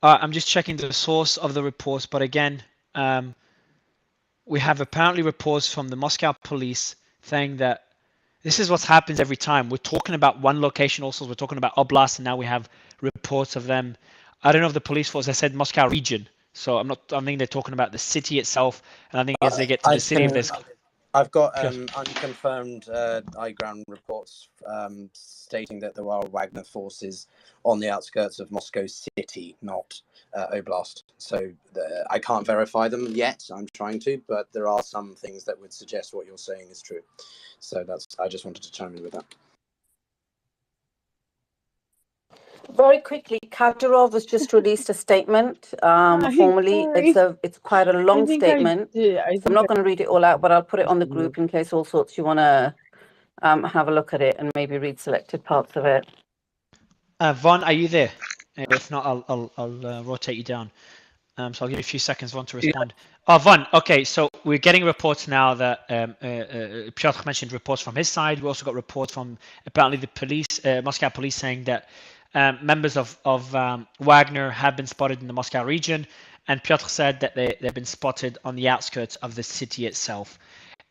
I'm just checking the source of the reports, but again, um, we have apparently reports from the Moscow police saying that this is what happens every time. We're talking about one location also, we're talking about Oblast, and now we have reports of them. I don't know if the police force, I said Moscow region. So I think they're talking about the city itself, and I think as they get to I the city, if can. there's I've got unconfirmed ground reports stating that there are Wagner forces on the outskirts of Moscow city, not Oblast. So I can't verify them yet. I'm trying to, but there are some things that would suggest what you're saying is true. So I just wanted to chime in with that. Very quickly, Kadyrov has just released a statement formally. It's quite a long statement. I'm not going to read it all out, but I'll put it on the group in case all sorts you want to have a look at it and maybe read selected parts of it. Von, are you there? If not, I'll rotate you down. So I'll give you a few seconds, Von, to respond. Yeah. Oh, Von, okay, so we're getting reports now that Piotr mentioned reports from his side. We also got reports from apparently the police, Moscow police, saying that members of Wagner have been spotted in the Moscow region, and Piotr said that they've been spotted on the outskirts of the city itself.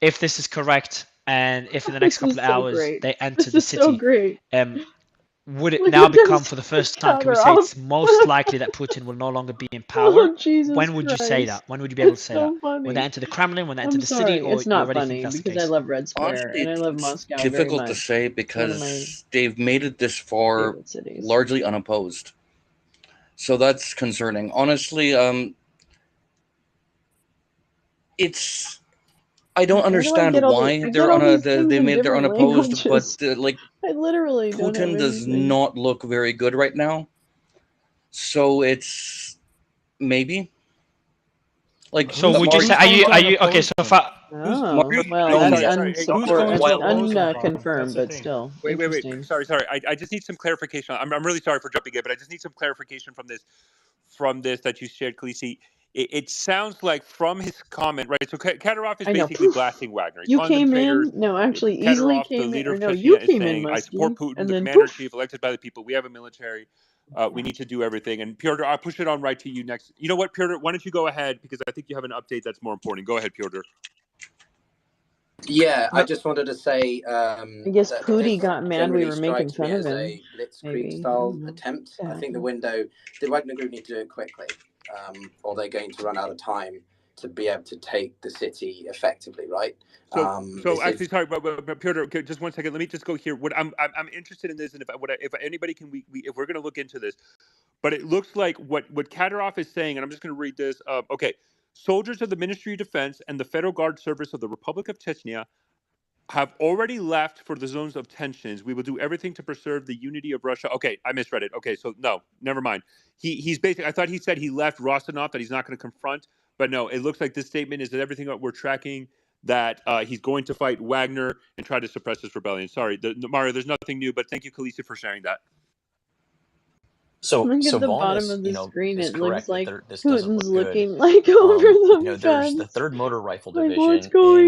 If this is correct, and if in the next couple of hours they enter the city, would it now become for the first time, can we say it's most likely that Putin will no longer be in power? When would you say that? When would you be able to say that? When they enter the Kremlin, when they enter the city, or it's not you already funny think that's the because case? I love Red Square. Honestly, and I love Moscow very difficult much. to say because they've made it this far largely unopposed. So that's concerning. Honestly, it's I don't understand why they're they're unopposed, but like I literally Putin does not look very good right now. So it's maybe like so would you say are you okay? So if I that's unconfirmed, but still. Wait. Sorry. I just need some clarification. I'm really sorry for jumping in, but I just need some clarification from this that you shared, Khaleesi. It sounds like from his comment, right? So Kadyrov is basically blasting Wagner. He's You calling them came traitors. in? No, actually, Kadyrov, easily the came leader in. of No, Chechnya, you is came saying, in, I support Muskie. Putin, And the then commander-in-chief, elected by the people. We have a military. We need to do everything. And Pyotr, I'll push it on right to you next. You know what, Pyotr? Why don't you go ahead? Because I think you have an update that's more important. Go ahead, Pyotr. Yeah, I just wanted to say I guess Pooty got mad we were making fun of him. A blitzkrieg style attempt. I think the Wagner group need to do it quickly, or they're going to run out of time to be able to take the city effectively, right? So actually, sorry, but Pyotr, just 1 second. Let me just go here. What I'm interested in this, and if anybody can, if we're going to look into this, but it looks like what Kadyrov is saying, and I'm just going to read this. Okay, soldiers of the Ministry of Defense and the Federal Guard Service of the Republic of Chechnya have already left for the zones of tensions. We will do everything to preserve the unity of Russia. Okay, I misread it. Okay, so no, never mind. He's basically, I thought he said he left Rostonov, that he's not going to confront, but no, it looks like this statement is that everything that we're tracking, that he's going to fight Wagner and try to suppress this rebellion. Sorry, Mario, there's nothing new, but thank you, Khaleesi, for sharing that. So, look at the bottom of the screen. It looks like Putin's looking like over the there's the 3rd Motor Rifle Division in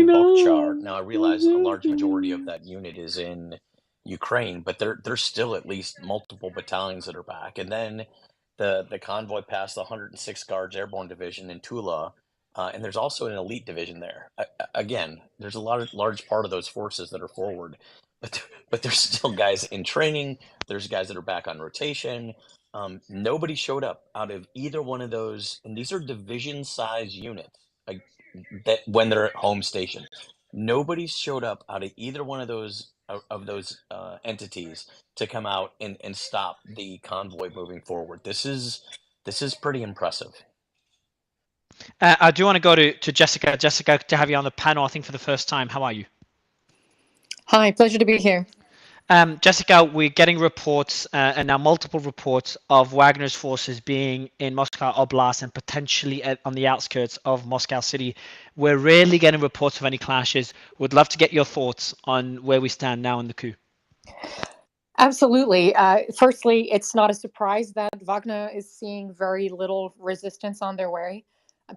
Bokchar. Now, I realize a large majority of that unit is in Ukraine, but there's still at least multiple battalions that are back. And then the convoy passed the 106 Guards Airborne Division in Tula, and there's also an elite division there. Again, there's a large part of those forces that are forward, but there's still guys in training. There's guys that are back on rotation. Nobody showed up out of either one of those, and these are division-size units, like that when they're at home station. Nobody showed up out of either one of those entities to come out and stop the convoy moving forward. This is pretty impressive. I do want to go to Jessica. Jessica, to have you on the panel, I think for the first time. How are you? Hi, pleasure to be here. Jessica, we're getting reports, and now multiple reports of Wagner's forces being in Moscow Oblast and potentially on the outskirts of Moscow City. We're rarely getting reports of any clashes. Would love to get your thoughts on where we stand now in the coup. Absolutely. Firstly, it's not a surprise that Wagner is seeing very little resistance on their way.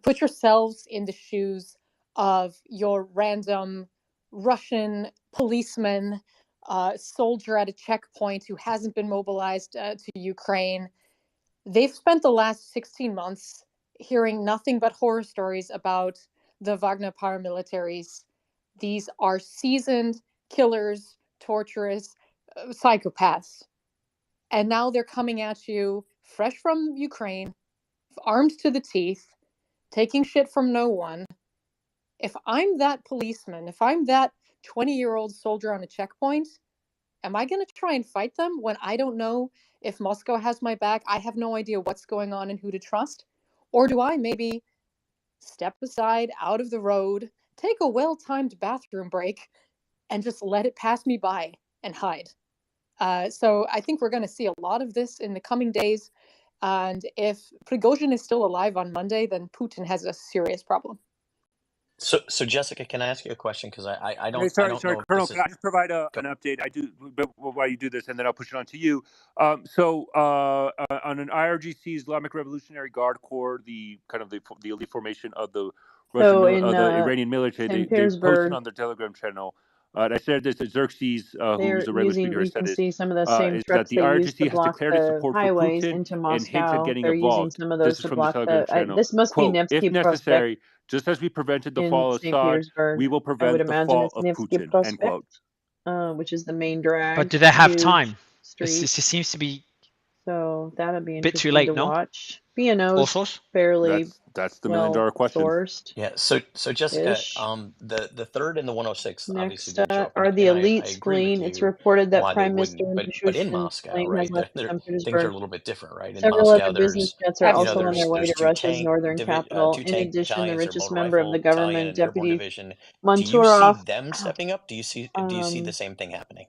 Put yourselves in the shoes of your random Russian policeman, soldier at a checkpoint who hasn't been mobilized to Ukraine. they've spent the last 16 months hearing nothing but horror stories about the Wagner paramilitaries. These are seasoned killers, torturers, psychopaths. And now they're coming at you fresh from Ukraine, armed to the teeth, taking shit from no one. If I'm that policeman, if I'm that 20-year-old soldier on a checkpoint, am I going to try and fight them when I don't know if Moscow has my back? I have no idea what's going on and who to trust. Or do I maybe step aside out of the road, take a well-timed bathroom break, and just let it pass me by and hide? So I think we're going to see a lot of this in the coming days. And if Prigozhin is still alive on Monday, then Putin has a serious problem. So Jessica, can I ask you a question? Because I don't Sorry, know if Colonel. this is... Can I just provide an update? I do, but while you do this, and then I'll push it on to you. On an IRGC Islamic Revolutionary Guard Corps, the elite formation of the So in the Iranian military, St. they posted Petersburg, on their Telegram channel. And I said this to Xerxes, who's they're the rebel speaker, you said can this, see some of the same is that trucks the they use to IRGC has block declared its the support for highways Putin into and hints at Moscow. getting They're using involved. some of This those is to from the block Telegram the. channel. This must be Quote, if Nevsky Prospect necessary, just as we prevented the fall in of St. Assad, Petersburg. we will I would prevent the imagine fall it's of Nevsky Putin, end quote. Prospect, which is the main drag. But do they have huge time? It street. seems to be So that'll be a bit too interesting late, to no? watch. B&O's Also? fairly That's the $1,000,000 question. sourced. Yeah. So Jessica, Ish. the 3rd and the 106 obviously Next didn't show up, are the and I elites agree with fleeing. It's you reported that why they Prime Minister wouldn't. But in Mishustin's Moscow, plane has right, left things St. are a Petersburg. little bit different, right? In Several Moscow, other business jets are also on their way there's to two Russia's tank northern capital. two In tank addition, the battalions, or richest motor member of the rifle battalion government, and airborne Deputy division. Do you see Manturov, them stepping up? Do you see the same thing happening?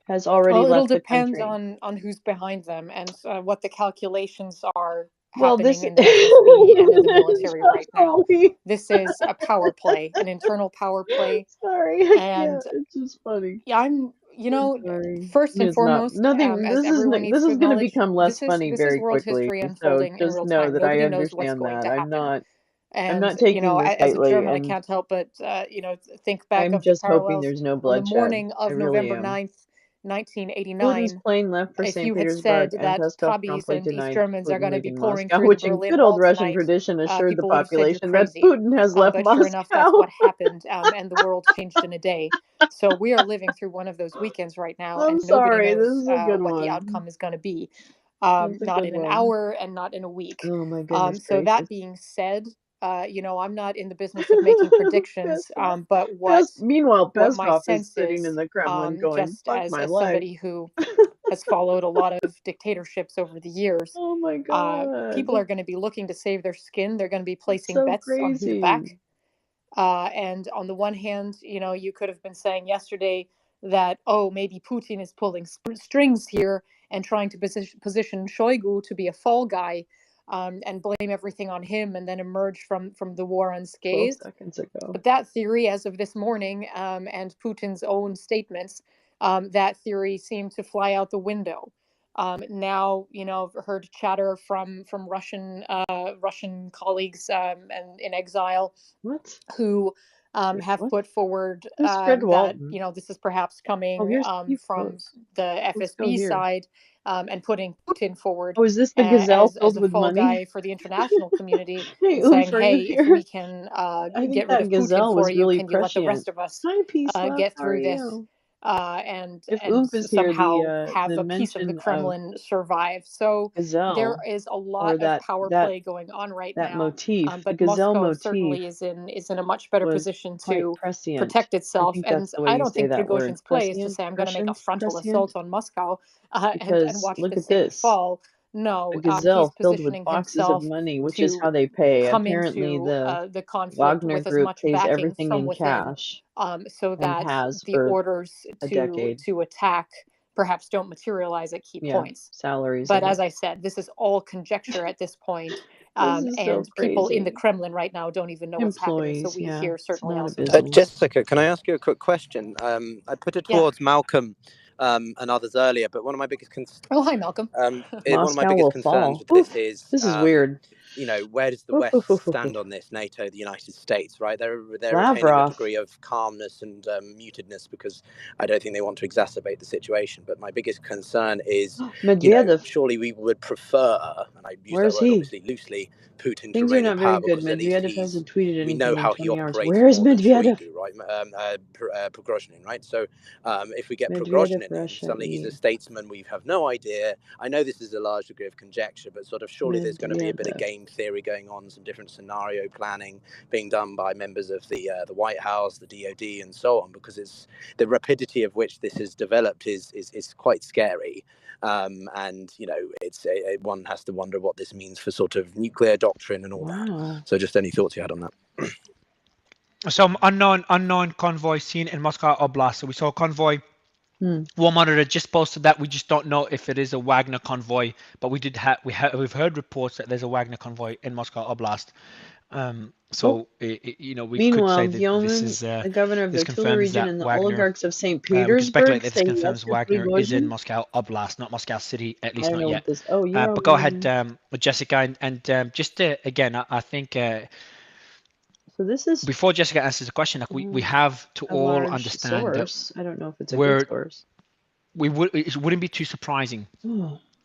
has already Well, it'll left the depend country. on who's behind them and what the calculations are Well, happening this in the FSB and in the military right now. This is a power play, an internal power play. Sorry, I And can't. It's just funny. I'm, Sorry. first and It's not foremost, nothing. as This is everyone needs this to is going to acknowledge, become less this funny is very world quickly. history So unfolding in just real know time. that I Nobody knows what's understand going that. to I'm happen. not And, taking this as a lightly, German, I and can't help but, think back I'm of the just hoping parallels there's no on the bloodshed. morning I of really November am. 9th, Putin's 1989. plane left for If St. you had Petersburg, said and that Peskov Cubbies promptly and East denied Germans are Putin going to be leaving pouring Moscow, through the which in Berlin good old Wall Russian tonight, tradition assured the people would have said you're population that crazy. Putin has left But Moscow. sure enough, that's what happened, and the world changed in a day. So we are living through one of those weekends right now, I'm and nobody sorry, this knows is a good what one. the outcome is going to be. That's a Not good in an one. hour and not in a week. Oh my goodness So that gracious. being said, I'm not in the business of making predictions, but Meanwhile, what my Peskov is sense sitting is, in the Kremlin going, just "Fuck as my life." somebody who has followed a lot of dictatorships over the years, Oh my god. people are going to be looking to save their skin. They're going to be placing so bets on who to back. crazy. And on the one hand, you could have been saying yesterday that, oh, maybe Putin is pulling strings here and trying to position Shoigu to be a fall guy, and blame everything on him and then emerge from the war 12 unscathed. seconds ago. But that theory, as of this morning, and Putin's own statements, that theory seemed to fly out the window. Now, I've heard chatter from Russian colleagues, and in exile, who have put forward that this is perhaps coming from the FSB side, and putting Putin forward is this the gazelle as filled a with fall money? guy for the international community, Hey, and saying, Oomph, are hey, you if here? we can I think get that rid of gazelle Putin for was you, really can you let the rest prescient. of us Hi, Peace Love. get How are through this, you? and If Oomph is here, somehow have the a piece of the mention of Kremlin survive? So there gazelle, is a or lot of that power that play going on right that now. motif, the But gazelle Moscow motif, certainly is in a much better was position quite to prescient. protect I itself. think And that's the way I you don't say think that word. Prigozhin's play is to Prescient, say, I'm going to make a prescient, frontal prescient. assault on Moscow, and Because watch look the at city this. fall. No, A gazelle he's filled with positioning boxes of himself money, which is how to they pay. come Apparently, into the conflict Wagner with as group much pays backing everything from in within, cash so and that has the for orders a decade. to attack perhaps don't materialize at key Yeah, points. salaries. But as I said, this is all conjecture at this point, This is so and people in the crazy. Kremlin right now don't even know what's happening. So Employees, we yeah, here it's certainly not a also don't. business. Jessica, can I ask you a quick question? I put it Yeah. towards Malcolm and others earlier, but one of my biggest Oh, hi, Malcolm. one of my biggest concerns with this is weird. where does the West stand on this? NATO, the United States, right? They're retaining a degree of calmness and mutedness because I don't think they want to exacerbate the situation. But my biggest concern is, surely we would prefer, and I use that word obviously loosely, Putin to remain in power because at least we know how he operates more than Shoigu, right? Prigozhin, right? So if we get Prigozhin in, and suddenly he's a statesman, we have no idea. I know this is a large degree of conjecture, but sort of surely there's going to be a bit of game theory going on, some different scenario planning being done by members of the White House, the DoD, and so on, because it's the rapidity of which this has developed is quite scary. And it's one has to wonder what this means for sort of nuclear doctrine and all that. So just any thoughts you had on that? So unknown convoy seen in Moscow Oblast. So we saw a convoy. War Monitor just posted that. We just don't know if it is a Wagner convoy, but we've heard reports that there's a Wagner convoy in Moscow Oblast. So we could say that this is the governor of the Tula region and the Wagner, oligarchs of St. we can Petersburg speculate that this say confirms yes to Wagner is in Prigozhin? Moscow Oblast, not Moscow City, at least I don't not know yet. what this. Oh, yeah. But go ahead, Jessica, and just again, I think. So this is before Jessica answers the question, like we have to all understand source. I don't know if it's a good source. It wouldn't be too surprising.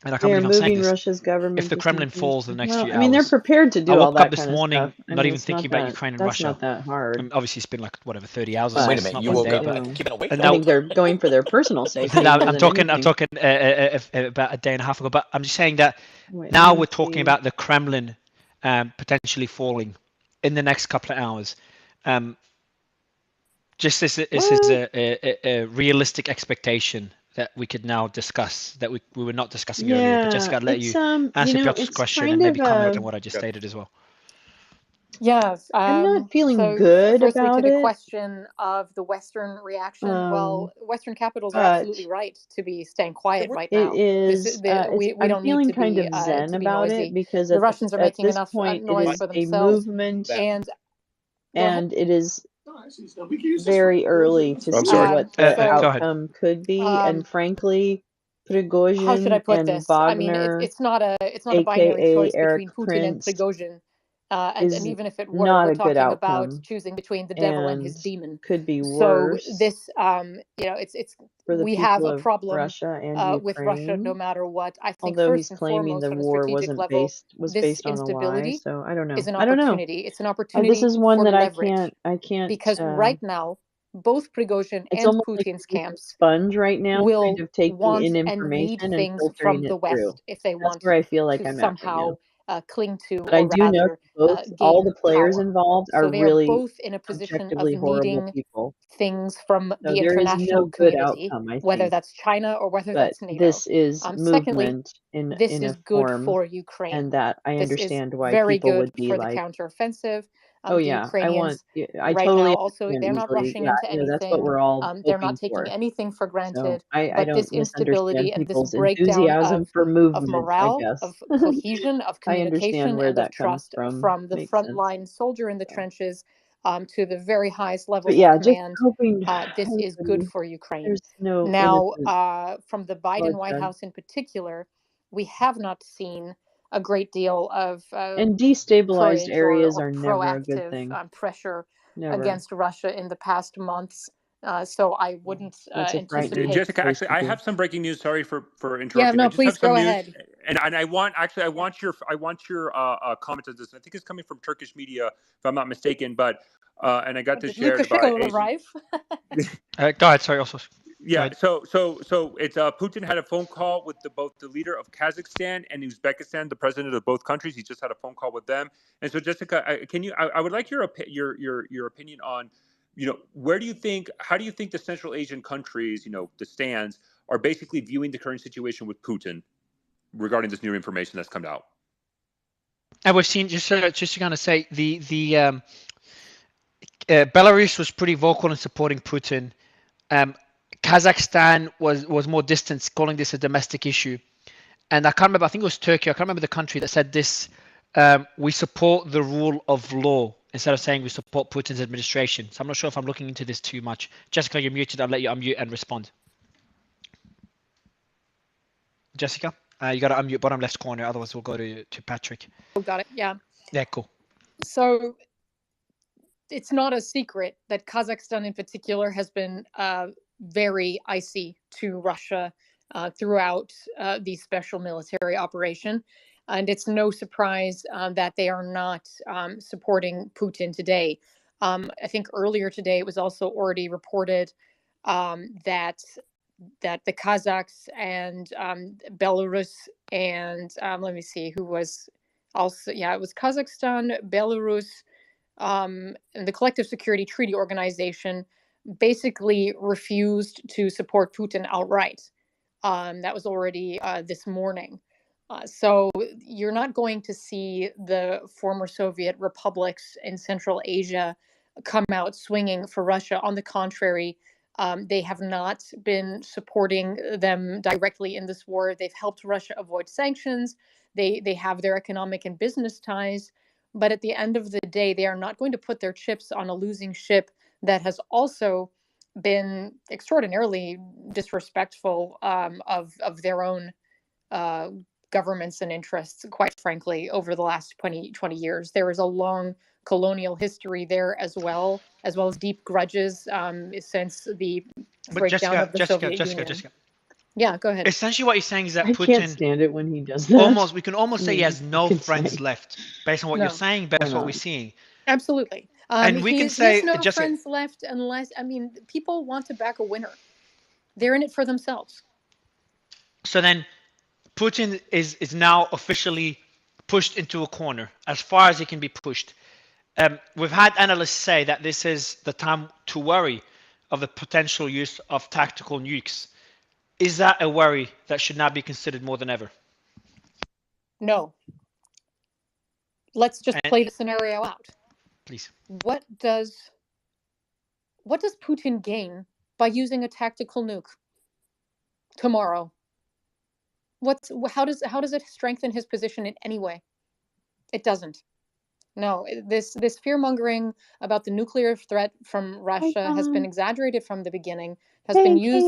And I can't They are believe I'm saying moving this. Russi's government. If the Kremlin falls in the next few hours, I mean, they're prepared to do all that kind of stuff. I woke up this morning not even thinking about Ukraine and Russia. That's not that hard. I mean, obviously, it's been like whatever 30 hours or so. Wait a minute, you woke up keeping awake. I think they're going for their personal safety. I'm talking about a day and a half ago. But I'm just saying that now we're talking about the Kremlin potentially falling in the next couple of hours. Just this is a realistic expectation that we could now discuss that we were not discussing earlier. But Jessica, I'd let you answer Piotr's question and maybe comment on what I just stated as well. Yes, I'm not feeling so good firstly, about to the it. question of the Western reaction, well, Western capitals are absolutely right to be staying quiet right now. It is. We I'm don't feeling need to kind be, of zen to be about noisy. it because the Russians are at making this enough point noise it is for a themselves, movement, and it is very early to see what the outcome could be. And frankly, Prigozhin how should I put and this? Wagner, I mean, it's not a binary choice between Putin Prince, and Prigozhin. And even if it were, not we're a good talking about outcome. choosing between the devil and his And demon. could be So worse. this, it's For the we have people a of problem Russia and with Russia no matter what. I think although first he's and claiming foremost the on a war strategic level, was this based on a lie. instability So I don't know. is an I don't know. opportunity. It's an opportunity This is one for that leverage. I can't Because right now, both Prigozhin it's and almost like Putin's a camps sponge right now, will kind of taking want in and need information and things filtering from it the through. West if they That's want where I feel like to I'm at right somehow now. cling to, But I or do know rather all gain the players power. involved are So they are really both in a position of objectively horrible needing people. things from So the there is international no good community, outcome, I whether think. that's China or whether But that's NATO. this is Secondly, movement this in is a good form, for Ukraine. and that I This is understand why very people good would be for the like, counteroffensive. oh The yeah, Ukrainians I right totally now also, understand they're not easily. rushing Yeah, into that's what anything. we're all They're not hoping taking for. anything for So granted. I But don't this misunderstand instability and this people's breakdown enthusiasm for of movement, I morale, guess. of cohesion, of I understand communication, where and of that comes trust from. the Makes sense. frontline soldier in the trenches to the very highest But levels yeah, of just command. hoping This is good for Ukraine. there's no Now, innocent from the Biden White bloodshed. House in particular, we have not seen a great deal of And destabilized courage areas or are never a good proactive thing. pressure Never. against Russia in the past months. So I wouldn't That's a frightening anticipate. Jessica, place actually, to I be. have some breaking news. Sorry for interrupting. Yeah, no, I just please have some go news, ahead. and I want your comment on this. I think it's coming from Turkish media, if I'm not mistaken. But and I got this Did shared by. Lukashenko arrive? Go ahead. Sorry. Also. Yeah. So it's Putin had a phone call with both the leader of Kazakhstan and Uzbekistan, the president of both countries. He just had a phone call with them. And so, Jessica, I would like your opinion on, how do you think the Central Asian countries, the stands, are basically viewing the current situation with Putin regarding this new information that's come out? And we've seen just to kind of say the Belarus was pretty vocal in supporting Putin. Kazakhstan was more distant, calling this a domestic issue. And I can't remember, I think it was Turkey, I can't remember the country that said this, we support the rule of law, instead of saying we support Putin's administration. So I'm not sure if I'm looking into this too much. Jessica, you're muted. I'll let you unmute and respond. Jessica, You got to unmute bottom left corner, otherwise we'll go to Patrick. Oh, got it. Yeah. Yeah, cool. So it's not a secret that Kazakhstan in particular has been very icy to Russia throughout the special military operation. And it's no surprise that they are not supporting Putin today. I think earlier today it was also already reported that the Kazakhs and Belarus and let me see who was also, yeah, it was Kazakhstan, Belarus, and the Collective Security Treaty Organization basically refused to support Putin outright. That was already this morning. So you're not going to see the former Soviet republics in Central Asia come out swinging for Russia. On the contrary, they have not been supporting them directly in this war. They've helped Russia avoid sanctions. They have their economic and business ties. But at the end of the day, they are not going to put their chips on a losing ship that has also been extraordinarily disrespectful of their own governments and interests, quite frankly, over the last 20 years. There is a long colonial history there as well as deep grudges since the breakdown of the Soviet Union. Jessica. Yeah, go ahead. Essentially what he's saying is that I Putin... can't stand it when he does that. We can almost say he has no friends left, based on what you're saying, based on what we're seeing. Absolutely. And we can say... He has no friends left unless... I mean, people want to back a winner. They're in it for themselves. So then Putin is now officially pushed into a corner, as far as he can be pushed. We've had analysts say that this is the time to worry of the potential use of tactical nukes. Is that a worry that should now be considered more than ever? No. Let's just play the scenario out. Please. What does Putin gain by using a tactical nuke tomorrow? How does it strengthen his position in any way? It doesn't. No, this fear-mongering about the nuclear threat from Russia has been exaggerated from the beginning, has been used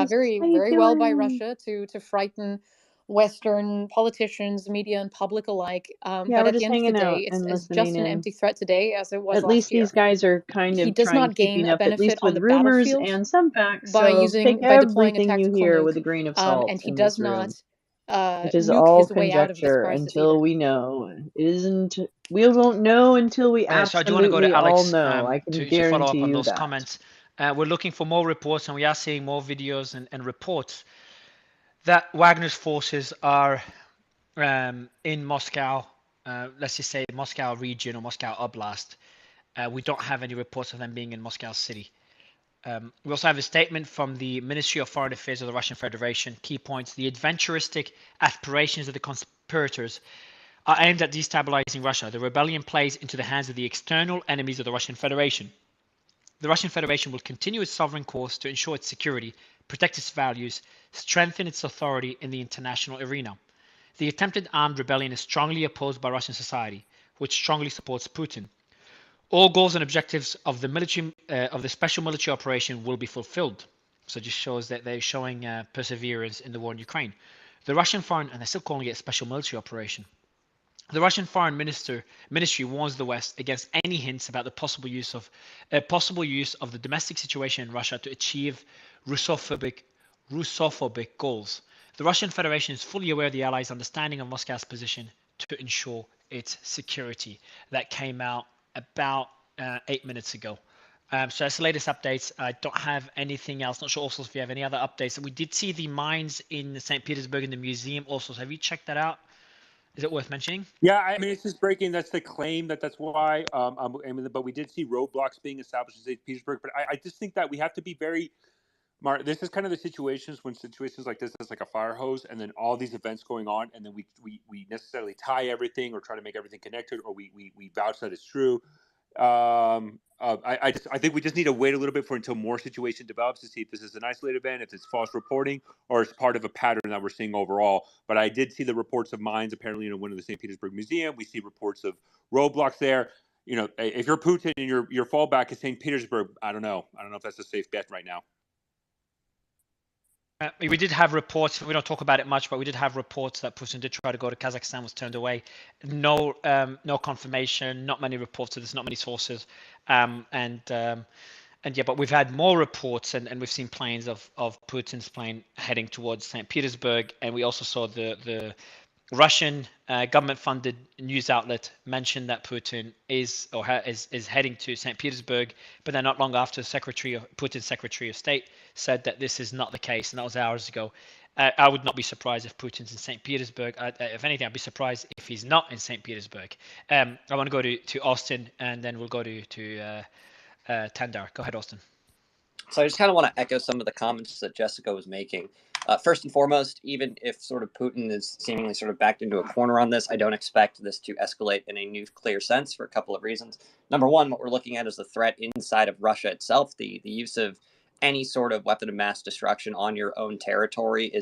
very well by Russia to frighten Western politicians, media, and public alike. But at the end of the day, it's just an empty threat today, as it was last year. At least these guys are kind of keeping up at least with rumors and some facts. So take everything you hear with a grain of salt. And he does not it is all conjecture until we know. We won't know until we absolutely so I do want to go to Alex, all know. I can guarantee to follow up on you those that. comments. We're looking for more reports, and we are seeing more videos and reports that Wagner's forces are in Moscow. Let's just say Moscow region or Moscow Oblast. We don't have any reports of them being in Moscow city. We also have a statement from the Ministry of Foreign Affairs of the Russian Federation. Key points: the adventuristic aspirations of the conspirators are aimed at destabilizing Russia. The rebellion plays into the hands of the external enemies of the Russian Federation. The Russian Federation will continue its sovereign course to ensure its security, protect its values, strengthen its authority in the international arena. The attempted armed rebellion is strongly opposed by Russian society, which strongly supports Putin. All goals and objectives of the military of the special military operation will be fulfilled. So it just shows that they're showing perseverance in the war in Ukraine. The Russian foreign, and they're still calling it a special military operation. The Russian foreign ministry warns the West against any hints about the possible use of the domestic situation in Russia to achieve Russophobic goals. The Russian Federation is fully aware of the Allies' understanding of Moscow's position to ensure its security. That came out about 8 minutes ago. So that's the latest updates. I don't have anything else. Not sure also if you have any other updates. We did see the mines in St. Petersburg in the museum also. So have you checked that out? Is it worth mentioning? Yeah, I mean, it's just breaking. That's the claim that's why. But we did see roadblocks being established in St. Petersburg. But I just think that we have to be very... Mark, this is kind of the situations like this is like a fire hose, and then all these events going on, and then we necessarily tie everything or try to make everything connected, or we vouch that it's true. I think we just need to wait a little bit until more situation develops to see if this is an isolated event, if it's false reporting, or it's part of a pattern that we're seeing overall. But I did see the reports of mines apparently in one of the St. Petersburg Museum. We see reports of roadblocks there. You know, if you're Putin and your fallback is St. Petersburg, I don't know if that's a safe bet right now. We did have reports. We don't talk about it much, but we did have reports that Putin did try to go to Kazakhstan, was turned away. No confirmation. Not many reports. So there's not many sources. And yeah, but we've had more reports, and we've seen planes of Putin's plane heading towards St. Petersburg, and we also saw the Russian government-funded news outlet mentioned that Putin is heading to St. Petersburg, but then not long after, Putin's Secretary of State said that this is not the case, and that was hours ago. I would not be surprised if Putin's in St. Petersburg. If anything, I'd be surprised if he's not in St. Petersburg. I want to go to Austin, and then we'll go to Tandar. Go ahead, Austin. So I just kind of want to echo some of the comments that Jessica was making. First and foremost, even if sort of Putin is seemingly sort of backed into a corner on this, I don't expect this to escalate in a nuclear sense for a couple of reasons. Number one, what we're looking at is the threat inside of Russia itself. The use of any sort of weapon of mass destruction on your own territory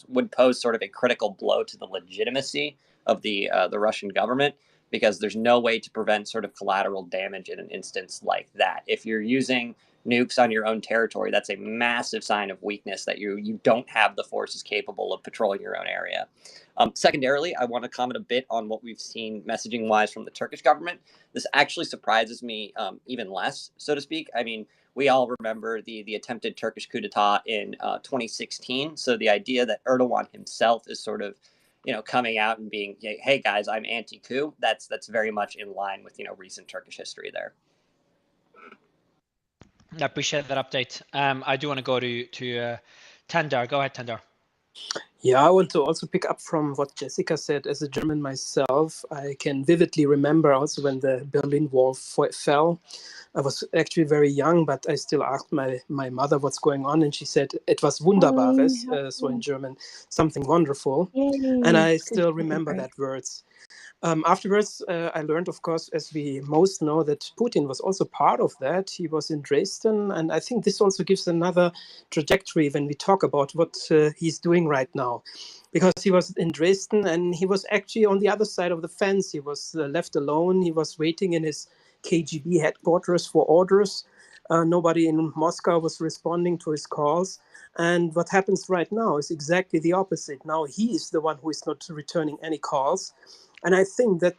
would pose sort of a critical blow to the legitimacy of the Russian government, because there's no way to prevent sort of collateral damage in an instance like that. If you're using nukes on your own territory, that's a massive sign of weakness, that you don't have the forces capable of patrolling your own area. Secondarily, I want to comment a bit on what we've seen messaging-wise from the Turkish government. This actually surprises me even less, so to speak. I mean, we all remember the attempted Turkish coup d'etat in 2016. So the idea that Erdogan himself is sort of, coming out and being, hey guys, I'm anti-coup, that's very much in line with, recent Turkish history there. I appreciate that update. I do want to go to Tandar. Go ahead, Tandar. Yeah, I want to also pick up from what Jessica said. As a German myself, I can vividly remember also when the Berlin Wall fell. I was actually very young, but I still asked my mother what's going on, and she said it was Wunderbares, so in German, something wonderful. Yay. And I still remember that words. Afterwards, I learned, of course, as we most know, that Putin was also part of that. He was in Dresden, and I think this also gives another trajectory when we talk about what he's doing right now. Because he was in Dresden, and he was actually on the other side of the fence. He was left alone. He was waiting in his KGB headquarters for orders. Nobody in Moscow was responding to his calls. And what happens right now is exactly the opposite. Now he is the one who is not returning any calls. And I think that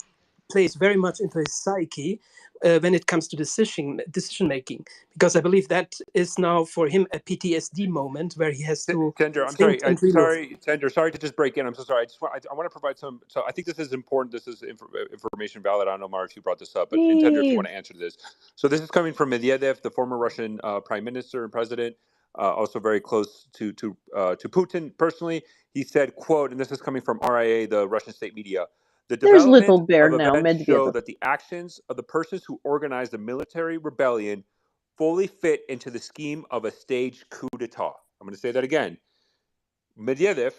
plays very much into his psyche when it comes to decision making, because I believe that is now for him a PTSD moment where he has to. Tender, I'm sorry. Tender, sorry to just break in. I'm so sorry. I want to provide some. So I think this is important. This is information valid. I don't know, Mark, if you brought this up, but Tender, if you want to answer this. So this is coming from Medvedev, the former Russian prime minister and president, also very close to Putin personally. He said, "quote," and this is coming from RIA, the Russian state media. The development of events show that the actions of the persons who organized the military rebellion fully fit into the scheme of a staged coup d'etat. I'm going to say that again. Medvedev,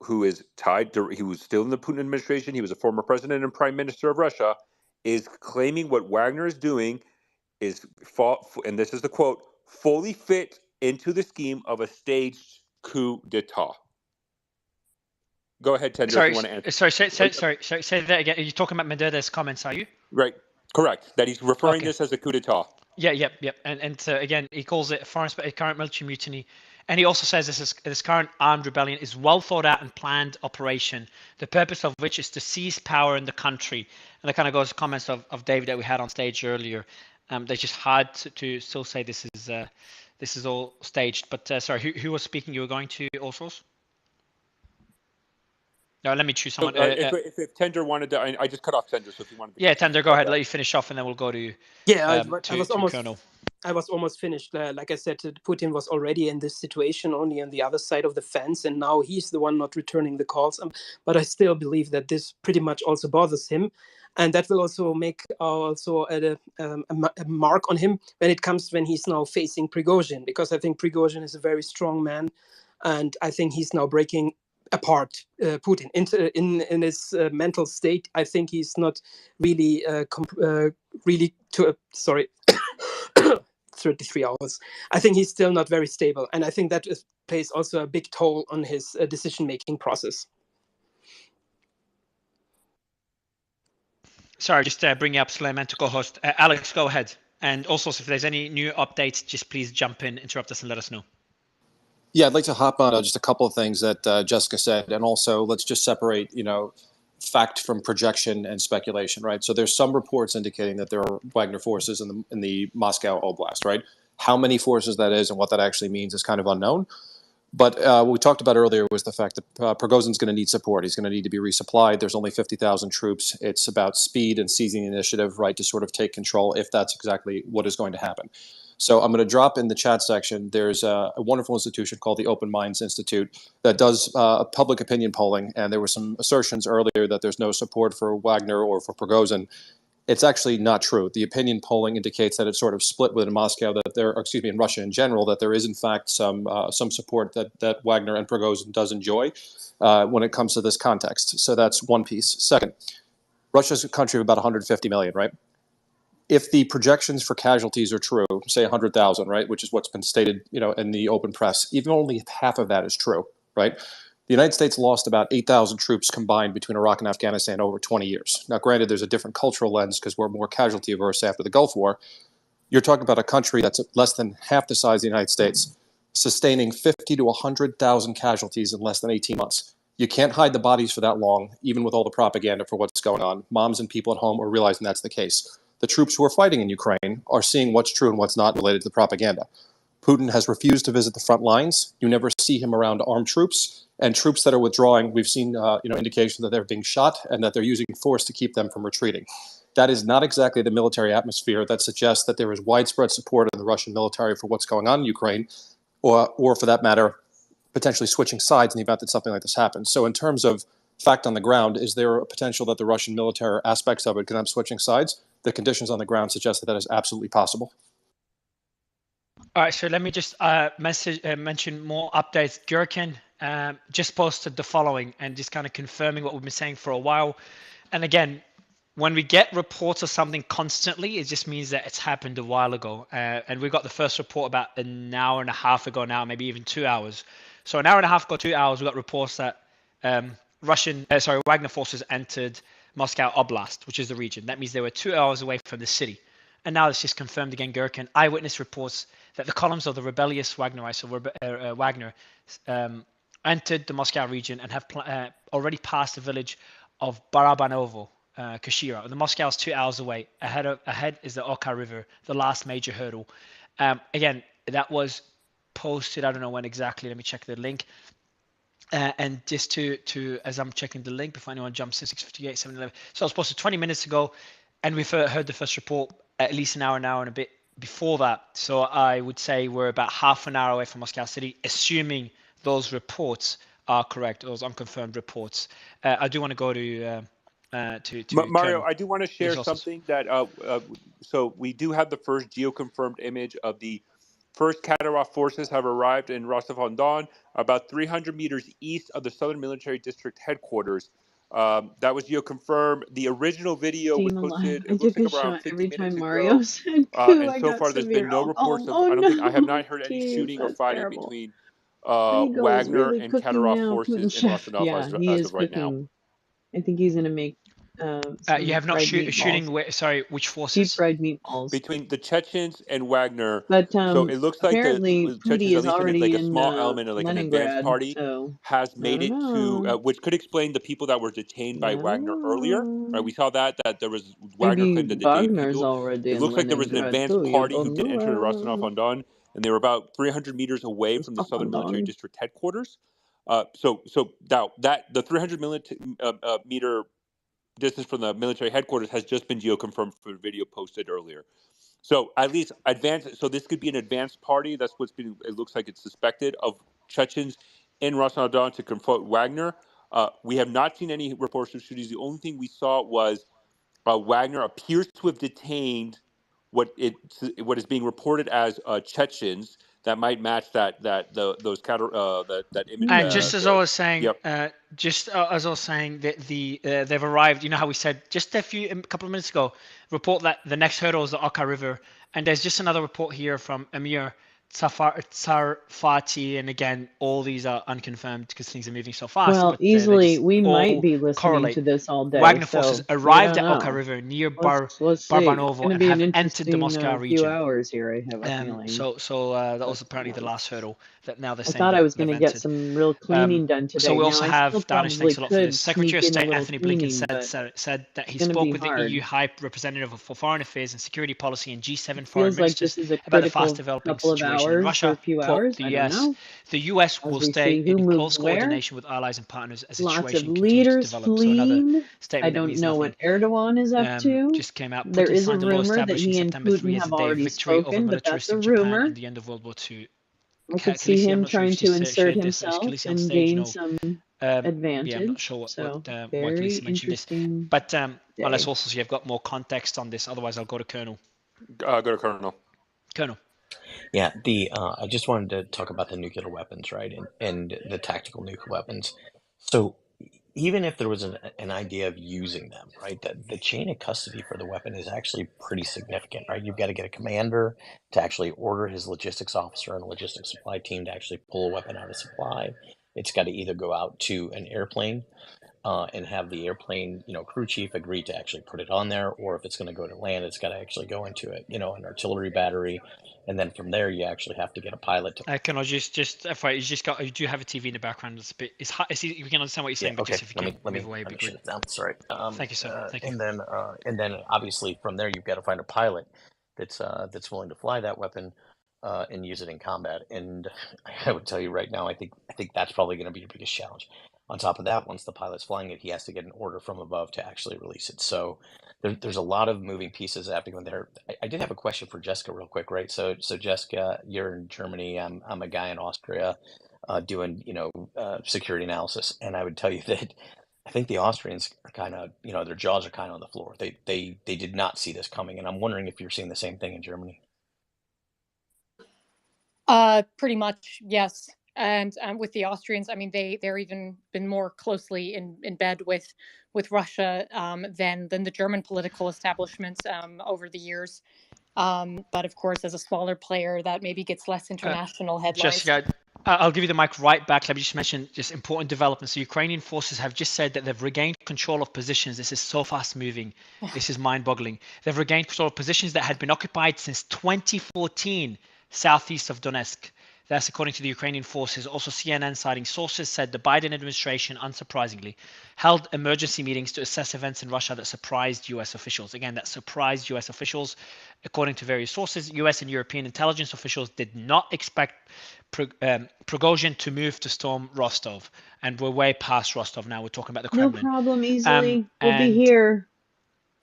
who is he was still in the Putin administration, he was a former president and prime minister of Russia, is claiming what Wagner is doing is, and this is the quote, fully fit into the scheme of a staged coup d'etat. Go ahead, Tender, if you want to answer. Sorry, say that again. Are you talking about Medvedev's comments, are you? Right, correct. That he's referring this as a coup d'etat. Yeah, yep. And again, he calls it a current military mutiny. And he also says this current armed rebellion is well thought out and planned operation, the purpose of which is to seize power in the country. And that kind of goes to comments of David that we had on stage earlier. They're just hard to still say this is all staged. But sorry, who was speaking? You were going to also? No, let me choose someone. So, if Tender wanted to, I just cut off Tender. So if you wanted to, Tender, go ahead. Let you finish off, and then we'll go to I was almost finished. Like I said, Putin was already in this situation, only on the other side of the fence, and now he's the one not returning the calls. But I still believe that this pretty much also bothers him, and that will also make a mark on him when he's now facing Prigozhin, because I think Prigozhin is a very strong man, and I think he's now breaking apart Putin in his mental state. I think he's not really 33 hours. I think he's still not very stable, and I think that plays also a big toll on his decision-making process. Sorry, just bringing up Suleiman to co-host. Alex, go ahead. And also, if there's any new updates, just please jump in, interrupt us, and let us know. Yeah, I'd like to hop on just a couple of things that Jessica said, and also let's just separate, fact from projection and speculation, right? So there's some reports indicating that there are Wagner forces in the Moscow Oblast, right? How many forces that is and what that actually means is kind of unknown. But what we talked about earlier was the fact that Prigozhin's going to need support. He's going to need to be resupplied. There's only 50,000 troops. It's about speed and seizing the initiative, right, to sort of take control if that's exactly what is going to happen. So I'm going to drop in the chat section. There's a wonderful institution called the Open Minds Institute that does public opinion polling, and there were some assertions earlier that there's no support for Wagner or for Prigozhin. It's actually not true. The opinion polling indicates that it's sort of split within Moscow, in Russia in general, that there is in fact some support that Wagner and Prigozhin does enjoy when it comes to this context. So that's one piece. Second, Russia's a country of about 150 million, right? If the projections for casualties are true, say 100,000, right, which is what's been stated, in the open press, even only half of that is true, right? The United States lost about 8,000 troops combined between Iraq and Afghanistan over 20 years. Now, granted, there's a different cultural lens because we're more casualty averse after the Gulf War. You're talking about a country that's less than half the size of the United States, sustaining 50 to 100,000 casualties in less than 18 months. You can't hide the bodies for that long, even with all the propaganda for what's going on. Moms and people at home are realizing that's the case. The troops who are fighting in Ukraine are seeing what's true and what's not related to the propaganda. Putin has refused to visit the front lines. You never see him around armed troops. And troops that are withdrawing, we've seen indications that they're being shot and that they're using force to keep them from retreating. That is not exactly the military atmosphere that suggests that there is widespread support in the Russian military for what's going on in Ukraine, or for that matter, potentially switching sides in the event that something like this happens. So in terms of fact on the ground, is there a potential that the Russian military aspects of it could end up switching sides? The conditions on the ground suggest that that is absolutely possible. All right, so let me just mention more updates. Gherkin just posted the following and just kind of confirming what we've been saying for a while. And again, when we get reports of something constantly, it just means that it's happened a while ago. And we got the first report about an hour and a half ago now, maybe even 2 hours. So an hour and a half ago, 2 hours, we got reports that Wagner forces entered Moscow Oblast, which is the region. That means they were 2 hours away from the city. And now it's just confirmed again, Gherkin. Eyewitness reports that the columns of the rebellious Wagnerites, so Wagner, entered the Moscow region and have already passed the village of Barabanovo, Kashira. The Moscow is 2 hours away. Ahead is the Oka River, the last major hurdle. Again, that was posted, I don't know when exactly. Let me check the link. And just to as I'm checking the link before anyone jumps in, 6:58, 7:11. So it was posted 20 minutes ago, and we've heard the first report at least an hour and a bit before that. So I would say we're about half an hour away from Moscow City, assuming those reports are correct, those unconfirmed reports. I do want to go to Mario. Colonel. I do want to share something that so we do have the first geoconfirmed image of the first Kadyrov forces have arrived in Rostov-on-Don, about 300 meters east of the Southern Military District headquarters. That was geoconfirmed. The original video was posted. It looks like around 50 minutes ago. And so far, there's been no reports of. I have not heard any shooting or fighting between Wagner and Kadyrov forces in Rostov as of right now. I think he's gonna make. You have not shooting. Which forces? Deep fried meatballs between the Chechens and Wagner. But so it looks like apparently the Chechens, is at least already in a small element of like an advanced party, has made it to, which could explain the people that were detained by Wagner earlier. Right, we saw that there was Wagner claimed that they detained people. It looks like there was an advanced party who did enter the Rostov-on-Don, and they were about 300 meters away from the Southern Military District headquarters. So now that the 300 meter distance from the military headquarters has just been geoconfirmed for the video posted earlier. So at least advanced. So this could be an advanced party. That's what's been. It looks like it's suspected of Chechens in Rostov-on-Don to confront Wagner. We have not seen any reports of shootings. The only thing we saw was Wagner appears to have detained what is being reported as Chechens that might match that image. And just as I was saying, that they've arrived. You know how we said just a couple of minutes ago, report that the next hurdle is the Oka River, and there's just another report here from Amir Sarfati, and again, all these are unconfirmed because things are moving so fast. Well, but they easily just we might all be listening correlate. to this all day, Wagner forces so we arrived don't at Oka know. River near Let's see. It's Barbanovo going to and be an have entered the interesting Moscow few region. hours here, I have a feeling. So that was That's apparently the last nice. hurdle that now they're I saying thought I was they've going to get entered. some real cleaning done So today. we Now, also I have still Danish. probably Thanks a lot for this. could Secretary of sneak in a State little Anthony cleaning, Blinken but said that he it's going to spoke be with the hard. EU High Representative for Foreign Affairs and Security Policy and G7 It foreign feels like ministers this is a about the fast critical developing couple of situation in hours or Russia. a few Quote, hours. I don't know. The US As will we stay see who in moves close where. coordination with allies and partners as the Lots of situation continues to leaders develop. So another fleeing. I statement that don't means know nothing. what Erdogan is up to. Just came out. There Putin is a signed a law rumor that establishing he and September 3 Putin as the have day of already victory over spoken, but that's a militaristic Japan rumor. and the end of World War II. I could see Khaleesi, I'm him not sure trying if to she's insert shared this. himself Khaleesi on and stage, gain no. some Yeah, I'm not advantage. sure So why very Khaleesi mentioned this. interesting But unless day. also you've got more context on this, otherwise I'll go to Colonel. Go to Colonel. Colonel. Yeah, I just wanted to talk about the nuclear weapons, right, and the tactical nuclear weapons. So even if there was an idea of using them, right, the chain of custody for the weapon is actually pretty significant, right? You've got to get a commander to actually order his logistics officer and a logistics supply team to actually pull a weapon out of supply. It's got to either go out to an airplane and have the airplane, crew chief agree to actually put it on there, or if it's going to go to land, it's got to actually go into it, an artillery battery, and then from there you actually have to get a pilot to. Can I just you do have a TV in the background? It's a bit. It's hot. We can understand what you're saying, Yeah, but okay. just if you can move away, it'd be shut great. it down. Sorry. Thank you, sir. Thank you. And then obviously from there you've got to find a pilot that's willing to fly that weapon and use it in combat. And I would tell you right now, I think that's probably going to be your biggest challenge. On top of that, once the pilot's flying it, he has to get an order from above to actually release it. So there's a lot of moving pieces happening in there. I did have a question for Jessica real quick, right? So Jessica, you're in Germany. I'm a guy in Austria doing, security analysis. And I would tell you that I think the Austrians are kind of, their jaws are kind of on the floor. They did not see this coming. And I'm wondering if you're seeing the same thing in Germany. Pretty much, yes. And with the Austrians, I mean, they're even been more closely in bed with Russia than the German political establishment over the years. But of course, as a smaller player, that maybe gets less international headlines. Jessica, I'll give you the mic right back. Let me just mention just important developments. The Ukrainian forces have just said that they've regained control of positions. This is so fast moving. This is mind-boggling. They've regained control of positions that had been occupied since 2014, southeast of Donetsk. That's according to the Ukrainian forces. Also, CNN citing sources said the Biden administration, unsurprisingly, held emergency meetings to assess events in Russia that surprised U.S. officials. Again, that surprised U.S. officials. According to various sources, U.S. and European intelligence officials did not expect Prigozhin to move to storm Rostov. And we're way past Rostov now. We're talking about the Kremlin. No problem, easily. We'll be here.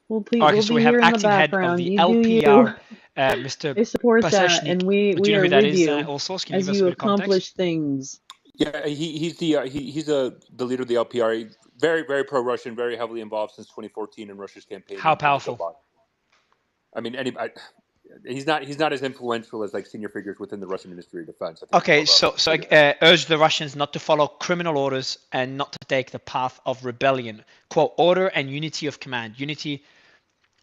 We'll be we have here in the acting head of background. the You do LPR, you. Mr. I support that, Pasechnik. and we Do you know are who that with is? you Also, can you as give us a you bit of context? accomplish things. Yeah, he's the leader of the LPR. Very, very pro-Russian, very heavily involved since 2014 in Russia's campaign. How powerful? I mean, he's not as influential as like senior figures within the Russian Ministry of Defense. Okay, so I urge the Russians not to follow criminal orders and not to take the path of rebellion. Quote, order and unity of command, unity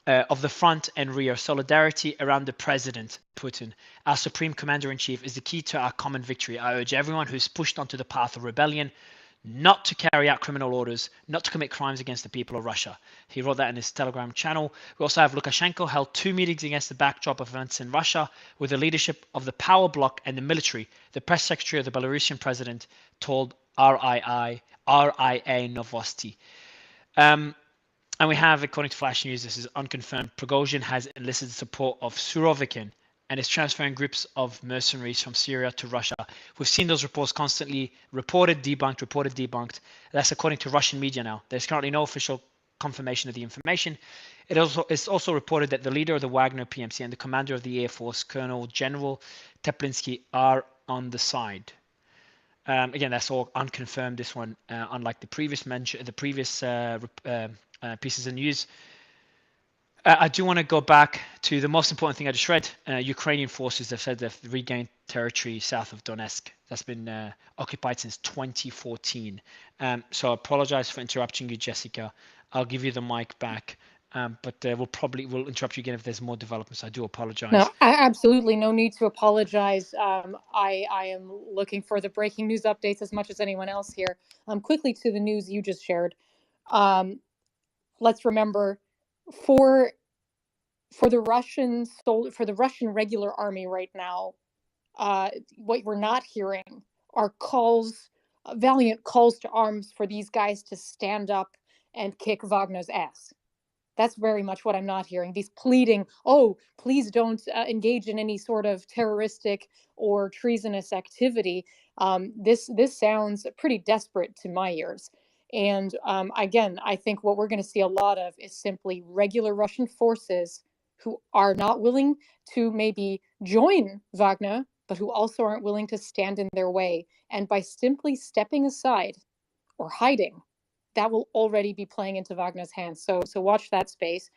of the front and rear, solidarity around the president, Putin, our supreme commander-in-chief, is the key to our common victory. I urge everyone who's pushed onto the path of rebellion not to carry out criminal orders, not to commit crimes against the people of Russia. He wrote that in his Telegram channel. We also have Lukashenko held 2 meetings against the backdrop of events in Russia with the leadership of the power bloc and the military. The press secretary of the Belarusian president told RIA Novosti. And we have, according to Flash News, this is unconfirmed, Prigozhin has enlisted support of Surovikin and is transferring groups of mercenaries from Syria to Russia. We've seen those reports constantly reported, debunked. That's according to Russian media now. There's currently no official confirmation of the information. It's also reported that the leader of the Wagner PMC and the commander of the Air Force, Colonel General Teplinsky, are on the side. Again, that's all unconfirmed. This one, unlike the previous pieces of news. I do want to go back to the most important thing I just read. Ukrainian forces have said they've regained territory south of Donetsk. That's been occupied since 2014. So I apologize for interrupting you, Jessica. I'll give you the mic back. But we'll interrupt you again if there's more developments. I do apologize. No, absolutely no need to apologize. I am looking for the breaking news updates as much as anyone else here. Quickly to the news you just shared. Let's remember, for the Russian regular army right now, what we're not hearing are valiant calls to arms for these guys to stand up and kick Wagner's ass. That's very much what I'm not hearing. These pleading, oh, please don't engage in any sort of terroristic or treasonous activity. This sounds pretty desperate to my ears. And again, I think what we're going to see a lot of is simply regular Russian forces who are not willing to maybe join Wagner, but who also aren't willing to stand in their way. And by simply stepping aside or hiding, that will already be playing into Wagner's hands. So watch that space.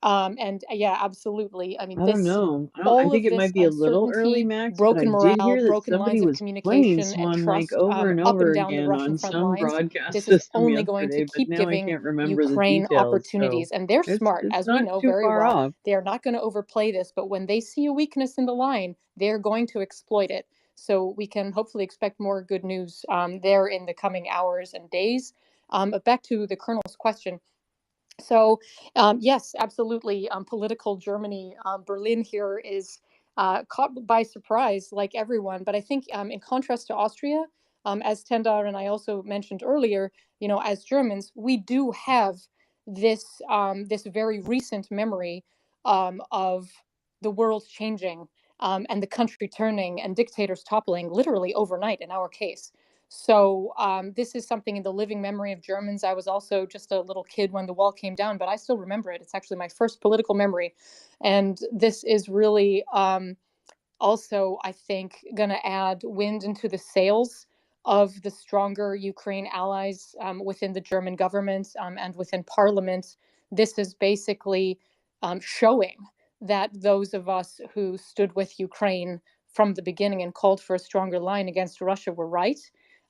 And yeah, absolutely. I mean, I don't know. I all think of it this might be a little early, uncertainty, Max, but I broken did morale, hear that broken lines somebody of was playing communication and Swan Lake trust over and up over and down the again Russian on front some lines. broadcast This is system only going to yesterday, but keep now I giving can't remember the Ukraine details. So opportunities. And they're smart, it's as we not know too very far well. off. They are not going to overplay this, but when they see a weakness in the line, they're going to exploit it. So we can hopefully expect more good news there in the coming hours and days. But back to the Colonel's question. So yes, absolutely. Political Germany, Berlin here is caught by surprise, like everyone. But I think, in contrast to Austria, as Tendar and I also mentioned earlier, as Germans, we do have this very recent memory of the world changing and the country turning and dictators toppling literally overnight in our case. So this is something in the living memory of Germans. I was also just a little kid when the wall came down, but I still remember it. It's actually my first political memory. And this is really also, I think, going to add wind into the sails of the stronger Ukraine allies within the German government and within parliament. This is basically showing that those of us who stood with Ukraine from the beginning and called for a stronger line against Russia were right.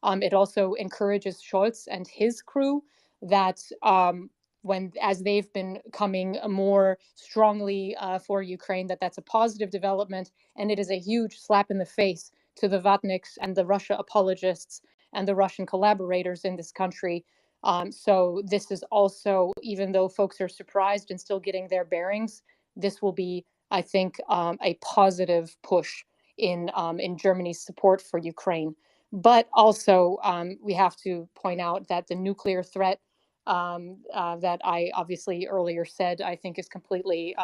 It also encourages Scholz and his crew that as they've been coming more strongly for Ukraine, that's a positive development, and it is a huge slap in the face to the Vatniks and the Russia apologists and the Russian collaborators in this country. So this is also, even though folks are surprised and still getting their bearings, this will be, I think, a positive push in Germany's support for Ukraine. But also, we have to point out that the nuclear threat that I obviously earlier said, I think is completely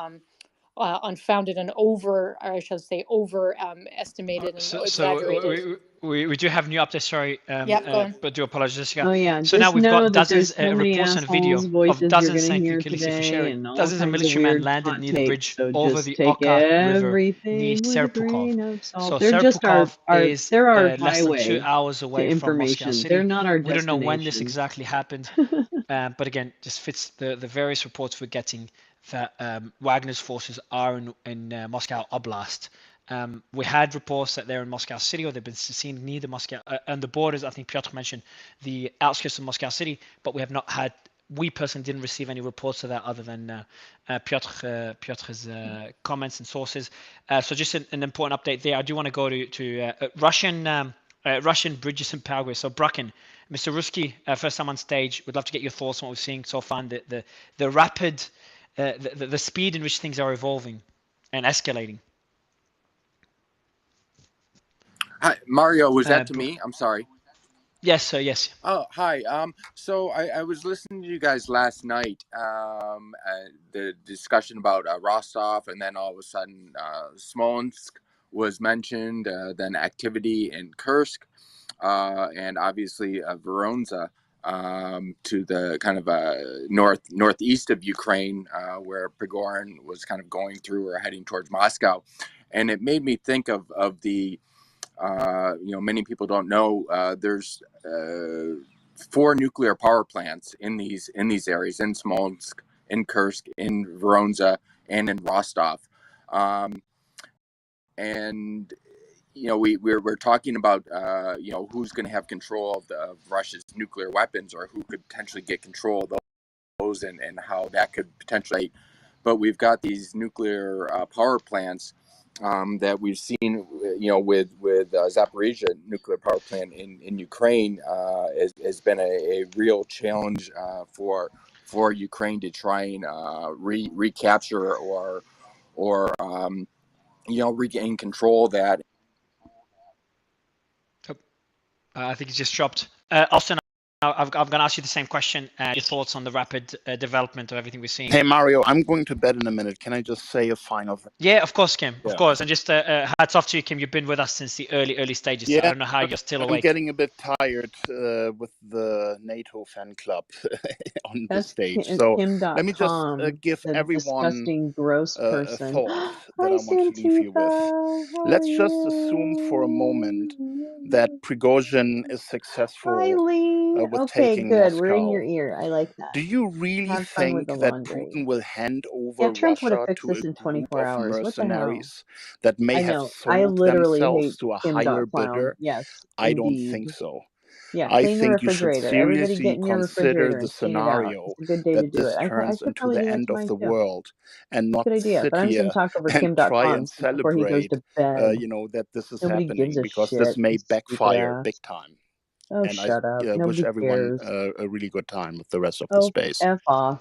unfounded and overestimated and exaggerated. We do have new updates, sorry, but do apologize, Jessica. Oh yeah, so now we've know got that there's dozens so many reports and video assholes' of voices you're dozens, gonna thank you, hear Khaleesi, for today, sharing. and all Dozens of kinds of military men weird landed hot near the takes. bridge So over just the take Oka River near everything with a grain Serpukhov. of salt. So They're just Serpukhov is they're our less than 2 highway hours to away from Moscow information. City. They're not our We don't know when this destination. exactly happened, but again, just fits the various reports we're getting that Wagner's forces are in Moscow Oblast. We had reports that they're in Moscow City, or they've been seen near the Moscow and the borders. I think Piotr mentioned the outskirts of Moscow City, but we have not had. We personally didn't receive any reports of that other than Piotr's comments and sources. So just an important update there. I do want to go to Russian bridges in Paraguay. So Bracken, Mr. Ruski, first time on stage. Would love to get your thoughts on what we're seeing so far, the rapid, the speed in which things are evolving and escalating. Hi, Mario, was that to me? I'm sorry. Yes, sir. Yes. Oh, hi. So I was listening to you guys last night. The discussion about Rostov, and then all of a sudden Smolensk was mentioned. Then activity in Kursk, and obviously Voronezh, to the kind of northeast of Ukraine, where Prigozhin was kind of going through or heading towards Moscow, and it made me think of the. Many people don't know there's 4 nuclear power plants in these areas, in Smolensk, in Kursk, in Voronezh, and in Rostov. And we're talking about who's going to have control of Russia's nuclear weapons, or who could potentially get control of and how that could potentially. But we've got these nuclear power plants that we've seen, with Zaporizhia nuclear power plant in Ukraine has been a real challenge for Ukraine to try and recapture or regain control of that. I think it's just dropped. Austin, I'm going to ask you the same question. Your thoughts on the rapid development of everything we're seeing? Hey, Mario, I'm going to bed in a minute. Can I just say a final thing? Yeah, of course, Kim. Yeah. Of course. And just hats off to you, Kim. You've been with us since the early stages. Yeah, So I don't know how you're still awake. I'm getting a bit tired with the NATO fan club on the stage. So let me just give everyone disgusting, gross a person. thought that I want to leave you with. Let's just assume for a moment that Prigozhin is successful with Okay, taking good. Moscow. We're in your ear. I like that. Do you really Have fun with think the that laundry. Putin will hand over Yeah, Trump would have Russia fixed to this a in group 24 of hours. What the hell? mercenaries that may I have know. I sold literally themselves hate to a Kim higher Clown. bidder? Yes, I don't indeed. think so. Yeah, I clean the think you should refrigerator. Everybody get seriously in your consider refrigerator the and clean it out. scenario It's a good day to that do this it. I turns should into probably the do that end to of mine the too. world and not Good idea. sit But I'm just gonna here talk over and try and Kim.com before he goes celebrate, to bed. that this is Nobody gives happening, a because shit. this may You stupid backfire ass. big time. Oh, And I shut up. wish Nobody everyone cares. a really good time with the rest of the Oh, space. F off.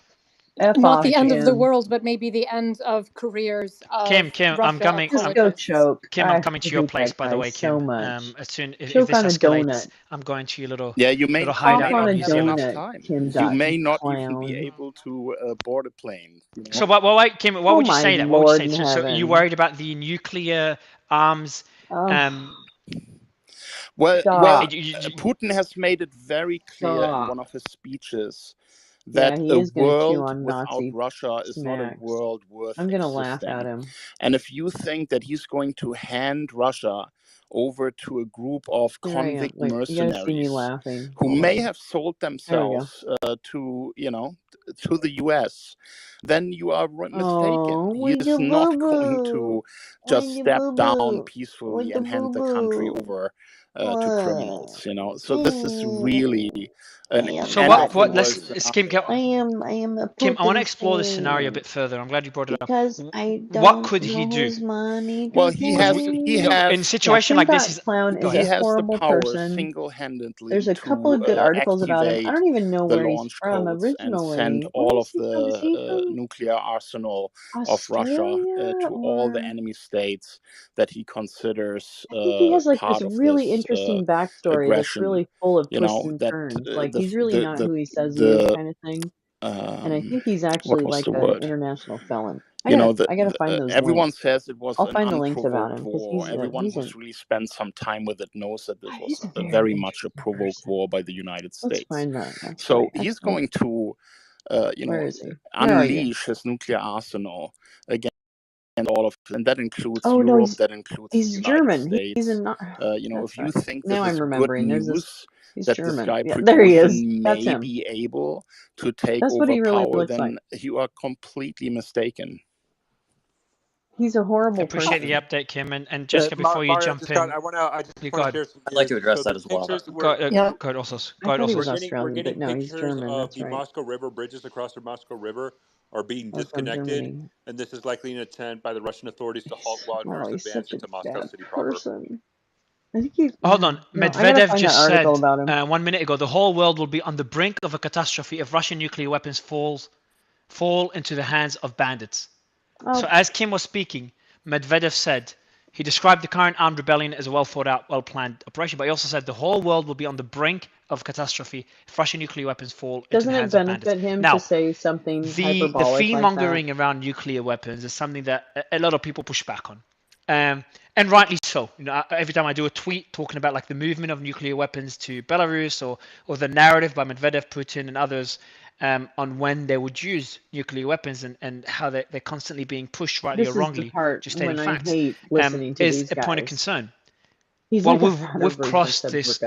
F Not off, the end of the Kim. world, but maybe the end of careers of Kim, Russia I'm coming. Just go apologists. choke. Kim, I'm coming to your hate place, that by the guy way, Kim. so much. As soon if Choke this on a escalates, donut. I'm going to your little Yeah, you may little not hideout on in a New Zealand. enough donut, time. Kim. You may You not clown. even be able to board a plane. So, why, Kim? Why would you my say that? What would Lord you say? in So, are you heaven. worried about the nuclear arms? Well, Stop. Putin has made it very clear in one of his speeches that he a is gonna chew world on without Nazi Russia is not a snacks. world worth I'm gonna existing. laugh at him. And if you think that he's going to hand Russia over to a group of convict Wait, you gotta see me mercenaries laughing. who Hold may on. have sold themselves to the US, then you are mistaken. He is not going to just step down peacefully and hand the country over to criminals. So this is really an So end of the what? world Let's scenario. I am a Kim, I want to Putin explore this scenario a fan bit further. I'm glad you brought it up. because I What don't could he know do? his money. Well, he has in a situation like this. Clown is he a has the horrible power person. single-handedly There's a couple of good to articles about him. I activate don't even know the where he's launch from codes and send originally. all Where of is he from? Is he the from nuclear arsenal of Russia Australia to all the or? enemy states that he considers I think he has like part this of really this interesting backstory that's aggression. really full of twists and That turns. Like the he's really the not the who he says he is, the kind of thing. And I think he's what actually was like the an word? international felon. I gotta find those Everyone links. says it was I'll an find the links about unprovoked him because war. Everyone he's who's really spent some time with it knows that this was a very very much a interesting provoked person. war by the United Let's States. find that. That's So right. he's going to, Where is he? Where are you? unleash his nuclear arsenal against all of, and that includes Oh no, Europe, that includes the he's United German. He's States. not. If you think Now this I'm is good remembering. There's this. news He's that this German. guy Yeah, there he is. Prigozhin That's may him. be able to take That's what over he really power, looks like. then you are completely mistaken. He's a horrible Appreciate person. the update, Kim, and Jessica. Before you Mario, jump in, I just want to share some. I'd like to address so that the as well. pictures go ahead, also. I thought he was We're Australian, getting but no, he's pictures German. of That's the right. Moscow River bridges across the Moscow River are being Or from disconnected, Germany. and this is likely an attempt by the Russian authorities to halt Wagner's He's advance such a into Moscow bad city proper. person. I think he's. Hold on, No, I gotta Medvedev find just that article said about him. 1 minute ago the whole world will be on the brink of a catastrophe if Russian nuclear weapons fall into the hands of bandits. So as Kim was speaking, Medvedev said he described the current armed rebellion as a well thought out, well planned operation, but he also said the whole world will be on the brink of catastrophe if Russian nuclear weapons fall into the hands of bandits. Doesn't it benefit him Now, to say something the hyperbolic fear mongering around nuclear weapons is something that a lot of people push back on. And rightly so. Every time I do a tweet talking about like the movement of nuclear weapons to Belarus or the narrative by Medvedev, Putin, and others on when they would use nuclear weapons and how they're constantly being pushed, rightly or wrongly, just stating facts, is a point of concern. We've crossed this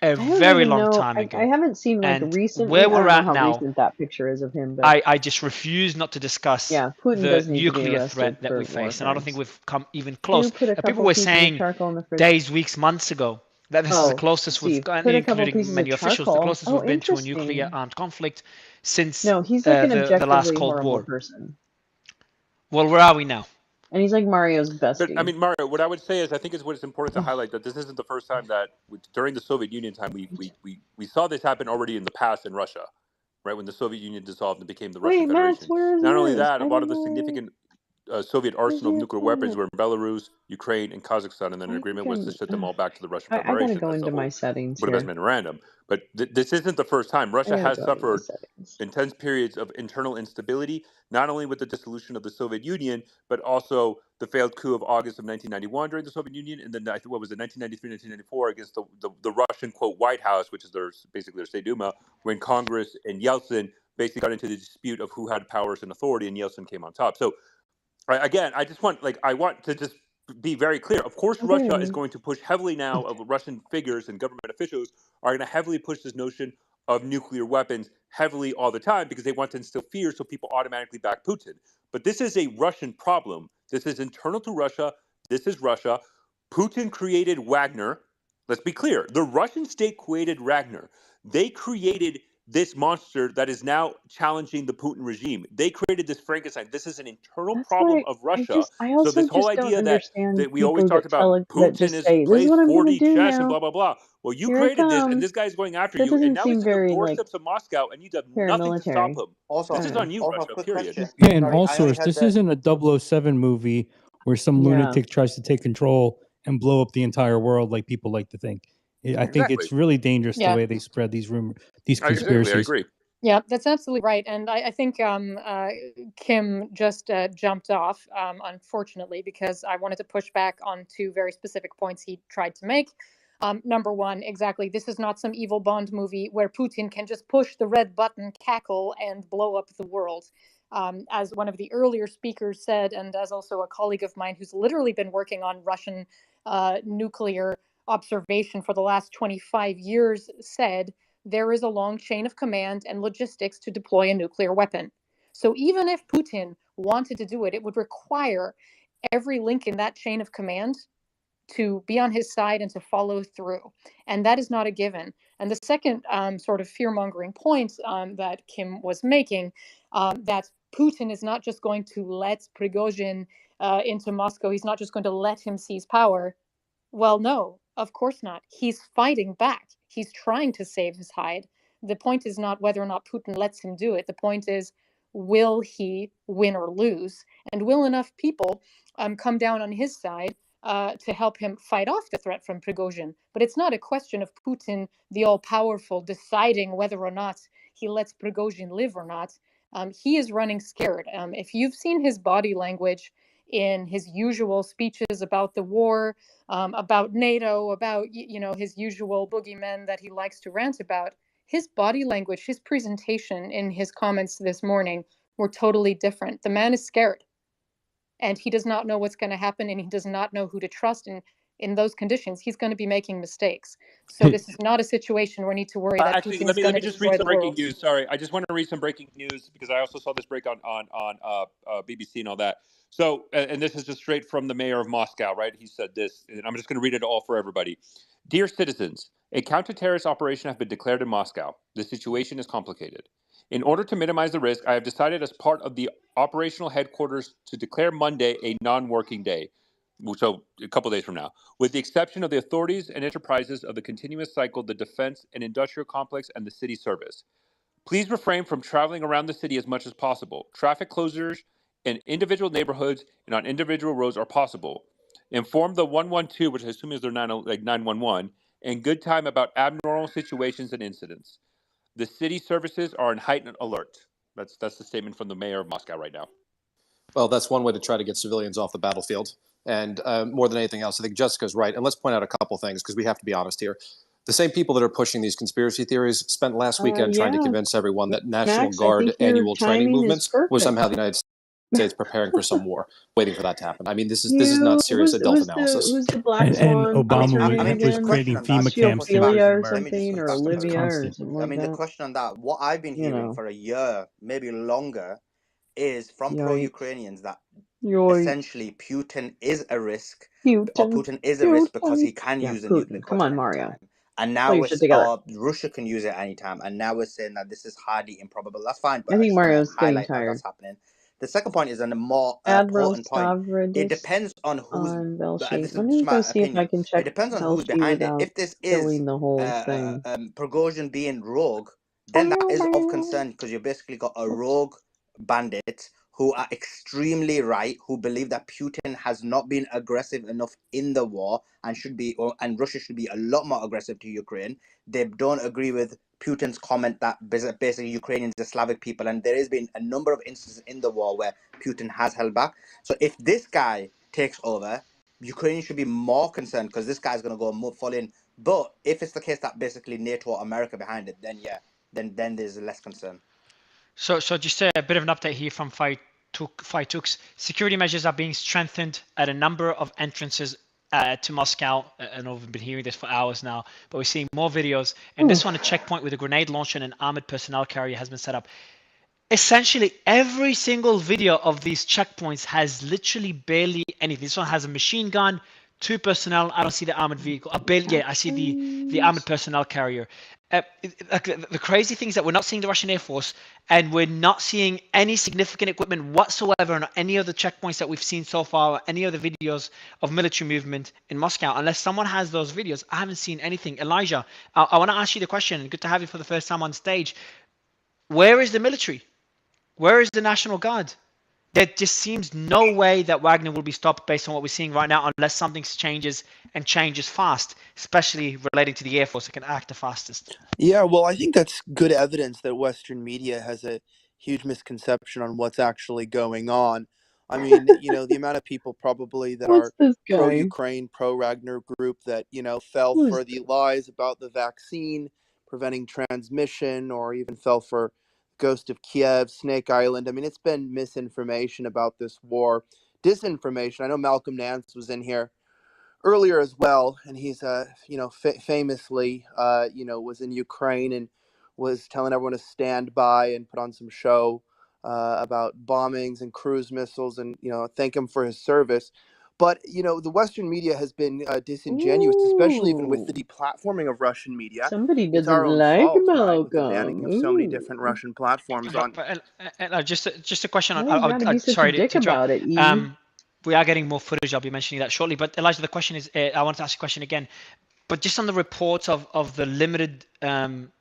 a very long time ago. I haven't seen like recently. Where we're I at don't know how now, recent that picture is of him. But I just refuse not to discuss the nuclear threat that we face, and I don't think we've come even close. People were saying days, weeks, months ago That this is the closest we've gotten, put a couple including pieces many of officials, the charcoal. closest we've been to a nuclear armed conflict since No, he's like an the last objectively Cold horrible War. person. Well, where are we now? And he's like Mario's bestie. But I mean, Mario, what I would say is, I think it's important to highlight that this isn't the first time that during the Soviet Union time we saw this happen already in the past in Russia, right? When the Soviet Union dissolved and became the Russian Federation. Not only that, a lot of the significant Soviet arsenal of nuclear weapons were in Belarus, Ukraine, and Kazakhstan, and then an agreement was to ship them all back to the Russian I Federation. gotta go into my settings Budapest here. Memorandum. But this isn't the first time. Russia has suffered intense periods of internal instability, not only with the dissolution of the Soviet Union, but also the failed coup of August of 1991 during the Soviet Union, and then what was it, 1993, 1994 against the Russian, quote, White House, which is basically their State Duma, when Congress and Yeltsin basically got into the dispute of who had powers and authority, and Yeltsin came on top. So again, I want to just be very clear. Of course, Russia is going to push heavily now. Of Russian figures and government officials are going to heavily push this notion of nuclear weapons heavily all the time because they want to instill fear so people automatically back Putin. But this is a Russian problem. This is internal to Russia. This is Russia. Putin created Wagner. Let's be clear. The Russian state created Wagner. They created this monster that is now challenging the Putin regime. They created this Frankenstein. This is an internal problem of Russia. So this whole idea that we always talked about Putin plays 4D chess and blah, blah, blah. Well, you created this, and this guy's going after you, and now he's in the doorsteps of Moscow, and you have nothing to stop him. Also, this is on you, Russia, period. Yeah, and all source, this isn't a 007 movie where some lunatic tries to take control and blow up the entire world like people like to think. I think it's really dangerous the way they spread these rumors, these conspiracies. I agree. Yeah, that's absolutely right. And I think Kim just jumped off, unfortunately, because I wanted to push back on two very specific points he tried to make. Number one, exactly, this is not some evil Bond movie where Putin can just push the red button, cackle, and blow up the world. As one of the earlier speakers said, and as also a colleague of mine who's literally been working on Russian nuclear observation for the last 25 years said, there is a long chain of command and logistics to deploy a nuclear weapon. So even if Putin wanted to do it, it would require every link in that chain of command to be on his side and to follow through. And that is not a given. And the second sort of fear-mongering point that Kim was making, that Putin is not just going to let Prigozhin into Moscow, he's not just going to let him seize power. Well, no, of course not. He's fighting back. He's trying to save his hide. The point is not whether or not Putin lets him do it. The point is, will he win or lose? And will enough people come down on his side to help him fight off the threat from Prigozhin? But it's not a question of Putin, the all-powerful, deciding whether or not he lets Prigozhin live or not. He is running scared. If you've seen his body language in his usual speeches about the war, about NATO, about his usual boogeymen that he likes to rant about, his body language, his presentation in his comments this morning were totally different. The man is scared, and he does not know what's going to happen, and he does not know who to trust. And in those conditions, he's going to be making mistakes. So this is not a situation where we need to worry that Actually, Putin let me just read some breaking world. news. Sorry, I just want to read some breaking news because I also saw this break on BBC and all that. So, and this is just straight from the mayor of Moscow, right? He said this, and I'm just going to read it all for everybody. Dear citizens, a counter-terrorist operation has been declared in Moscow. The situation is complicated. In order to minimize the risk, I have decided as part of the operational headquarters to declare Monday a non-working day. So a couple days from now, with the exception of the authorities and enterprises of the continuous cycle, the defense and industrial complex, and the city service. Please refrain from traveling around the city as much as possible. Traffic closures in individual neighborhoods and on individual roads are possible. Inform the 112, which I assume is their 911, in good time about abnormal situations and incidents. The city services are in heightened alert. That's the statement from the mayor of Moscow right now. Well, that's one way to try to get civilians off the battlefield. And more than anything else, I think Jessica's right. And let's point out a couple things because we have to be honest here. The same people that are pushing these conspiracy theories spent last weekend trying to convince everyone that National Guard annual training movements was somehow the United States preparing for some war, waiting for that to happen. I mean, this is not serious adult analysis. Who's the Black Swan? And Obama was creating FEMA camps. Ophelia or something, or Olivia or something like that. The question on that, what I've been hearing for a year, maybe longer, is from Yikes. pro-Ukrainians that Yikes. essentially Putin is a risk, or Putin is a risk because he can use a nuclear Come on, weapon Mario. anytime. And now Pull your shit together. or Russia can use it anytime. And now we're saying that this is highly improbable. That's fine, but I I think just want to Mario's getting highlight that tired. that's happening. The second point is a more Admiral important point. It Stavridis depends on who's. on Velshi. This is Let just me go my see if I opinion. can It check depends on who's Velshi behind it. without If this is killing the whole thing. Prigozhin being rogue, then that is of concern because you basically got a rogue bandit who are extremely right, who believe that Putin has not been aggressive enough in the war and should be, and Russia should be a lot more aggressive to Ukraine. They don't agree with Putin's comment that basically Ukrainians are Slavic people, and there has been a number of instances in the war where Putin has held back. So if this guy takes over, Ukraine should be more concerned because this guy's going to go full in. But if it's the case that basically NATO or America behind it, then yeah, then there's less concern. So just a bit of an update here from Faituk's. Security measures are being strengthened at a number of entrances to Moscow. I know we've been hearing this for hours now, but we're seeing more videos. And this one, a checkpoint with a grenade launcher and an armored personnel carrier has been set up. Essentially, every single video of these checkpoints has literally barely anything. This one has a machine gun, 2 personnel. I don't see the armored vehicle. I see the armored personnel carrier. The crazy thing is that we're not seeing the Russian Air Force, and we're not seeing any significant equipment whatsoever on any of the checkpoints that we've seen so far, or any other videos of military movement in Moscow. Unless someone has those videos, I haven't seen anything. Elijah, I want to ask you the question. Good to have you for the first time on stage. Where is the military? Where is the National Guard? There just seems no way that Wagner will be stopped based on what we're seeing right now, unless something changes and changes fast, especially relating to the Air Force that can act the fastest. Yeah, well, I think that's good evidence that Western media has a huge misconception on what's actually going on. I mean, the amount of people probably that What's are this guy? pro-Ukraine, pro-Ragnar group that, fell Who's for the lies about the vaccine preventing transmission, or even fell for Ghost of Kiev, Snake Island. I mean, it's been misinformation about this war, disinformation. I know Malcolm Nance was in here earlier as well, and he's famously was in Ukraine and was telling everyone to stand by and put on some show about bombings and cruise missiles, and thank him for his service. But the Western media has been disingenuous, especially even with the deplatforming of Russian media. Somebody It's doesn't our own like fault, right, with the banning Malcolm. of so many different Russian platforms on. Just a question. Why you gotta be such a dick about it, E? We are getting more footage. I'll be mentioning that shortly. But Elijah, the question is, I want to ask a question again. But just on the reports of the limited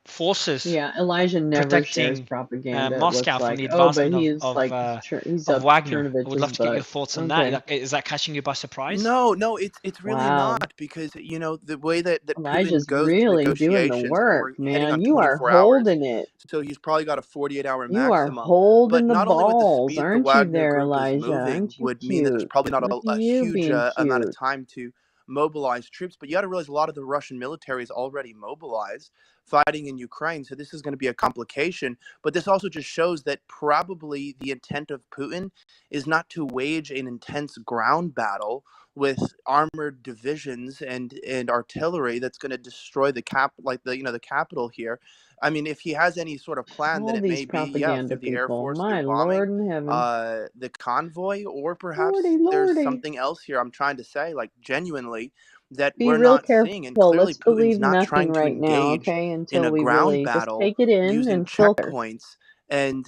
forces. Yeah, Elijah never shares propaganda. Moscow from the advancement of Wagner. I would love to get your thoughts on that. Is that catching you by surprise? No, it's really not, because the way that Elijah's Putin goes really to doing the negotiations, work, we're heading man. on You are 24 hours, holding it. so he's probably got a 48-hour You are maximum. holding But the not only with the balls, speed the aren't you Wagner there, group is Elijah? moving Aren't you would mean that there's cute? probably not Look a at you huge being amount of cute. time to mobilize troops. But you got to realize a lot of the Russian military is already mobilized, fighting in Ukraine. So this is going to be a complication. But this also just shows that probably the intent of Putin is not to wage an intense ground battle with armored divisions and artillery that's going to destroy the capital here. I mean, if he has any sort of plan, All then it these may be propaganda through the Air people. Force, My through bombing Lord in heaven. the convoy, or perhaps there's Lordy. something else here. I'm trying to say, like, genuinely, that Be we're real not careful. seeing, and clearly Let's Putin's believe not nothing trying to right now, engage okay? in Until a we ground really just battle take it in using and filter. checkpoints and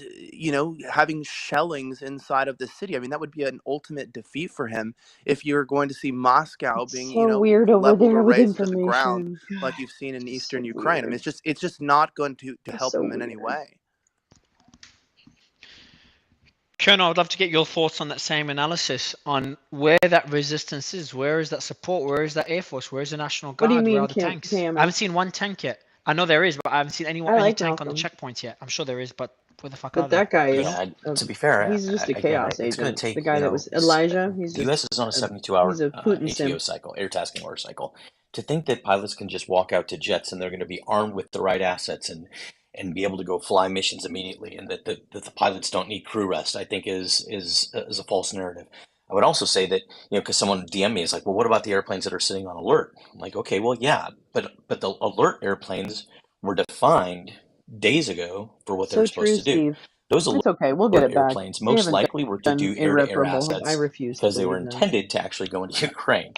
having shellings inside of the city. I mean, that would be an ultimate defeat for him if you're going to see Moscow being So weird over leveled there or with razed to the ground information. like you've seen in eastern so Ukraine. I mean, weird. it's just not going to help so him in any way. Colonel, I'd love to get your thoughts on that same analysis on where that resistance is. Where is that support? Where is that Air Force? Where is the National Guard? What do you mean, where are the tanks? I haven't seen one tank yet. I know there is, but I haven't seen any tank on the checkpoints yet. I'm sure there is, but where the fuck are they? That guy is. Yeah, to be fair, he's just a chaos it's going agent. to take, The guy that was Elijah. He's the just U.S. is on a 72-hour he's a Putin ATO simp. cycle, air tasking order cycle. To think that pilots can just walk out to jets and they're going to be armed with the right assets and be able to go fly missions immediately, and that the pilots don't need crew rest, I think is a false narrative. I would also say that, because someone DM'd me is like, well, what about the airplanes that are sitting on alert? I'm like, okay, well, yeah, but the alert airplanes were defined days ago for what they're supposed to do. Steve. Those It's okay. We'll get alert it back. airplanes They most haven't likely were to done do air-to-air irreparable. I assets refuse to because they were believe that. intended to actually go into Ukraine.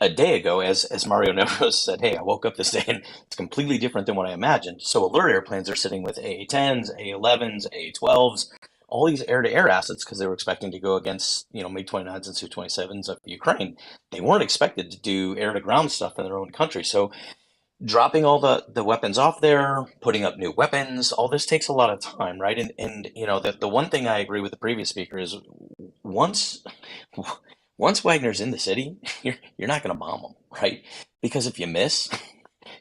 A day ago, as Mario Nevros said, hey, I woke up this day and it's completely different than what I imagined. So alert airplanes are sitting with AA-10s, AA-11s, AA-12s, all these air-to-air assets because they were expecting to go against, MiG-29s and Su-27s of Ukraine. They weren't expected to do air-to-ground stuff in their own country. So dropping all the weapons off there, putting up new weapons, all this takes a lot of time, right? And the one thing I agree with the previous speaker is once Wagner's in the city, you're not going to bomb them, right? Because if you miss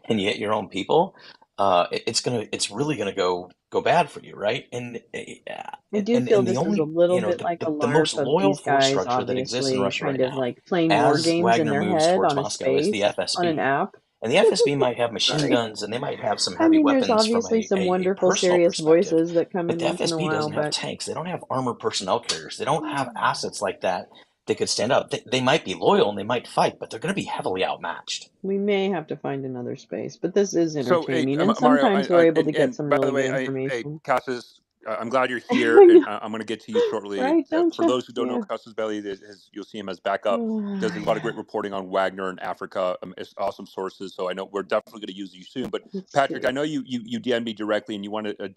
and you hit your own people, it's really gonna go bad for you, right? And I do and feel the this is a only little bit like a the LARP most of loyal these force guys, structure that exists in obviously, Russia right kind of now, like playing war as games in Wagner their moves head towards on a Moscow, is the space on an FSB. app. And the FSB might have machine Sorry. guns and they might have some I heavy mean, there's weapons from obviously some a wonderful, personal serious perspective, voices that come but in the once in a FSB while, doesn't have but tanks. They don't have armored personnel carriers. They don't have assets like that could stand up. They might be loyal and they might fight, but they're going to be heavily outmatched. we may have to find another space. But this is So, hey, entertaining, and Mario, sometimes we're able to get and some by the really good way, hey, information. Casas, I'm glad you're I here, and know, I'm going to get to you shortly. right? Don't For you? those who don't know, Yeah. Casas Belli, you'll see him as backup. Does a lot of great Yeah. reporting on Wagner and Africa. It's awesome sources. So I know we're definitely going to use you soon. But Let's Patrick, see. I know you DM'd me directly, and you want to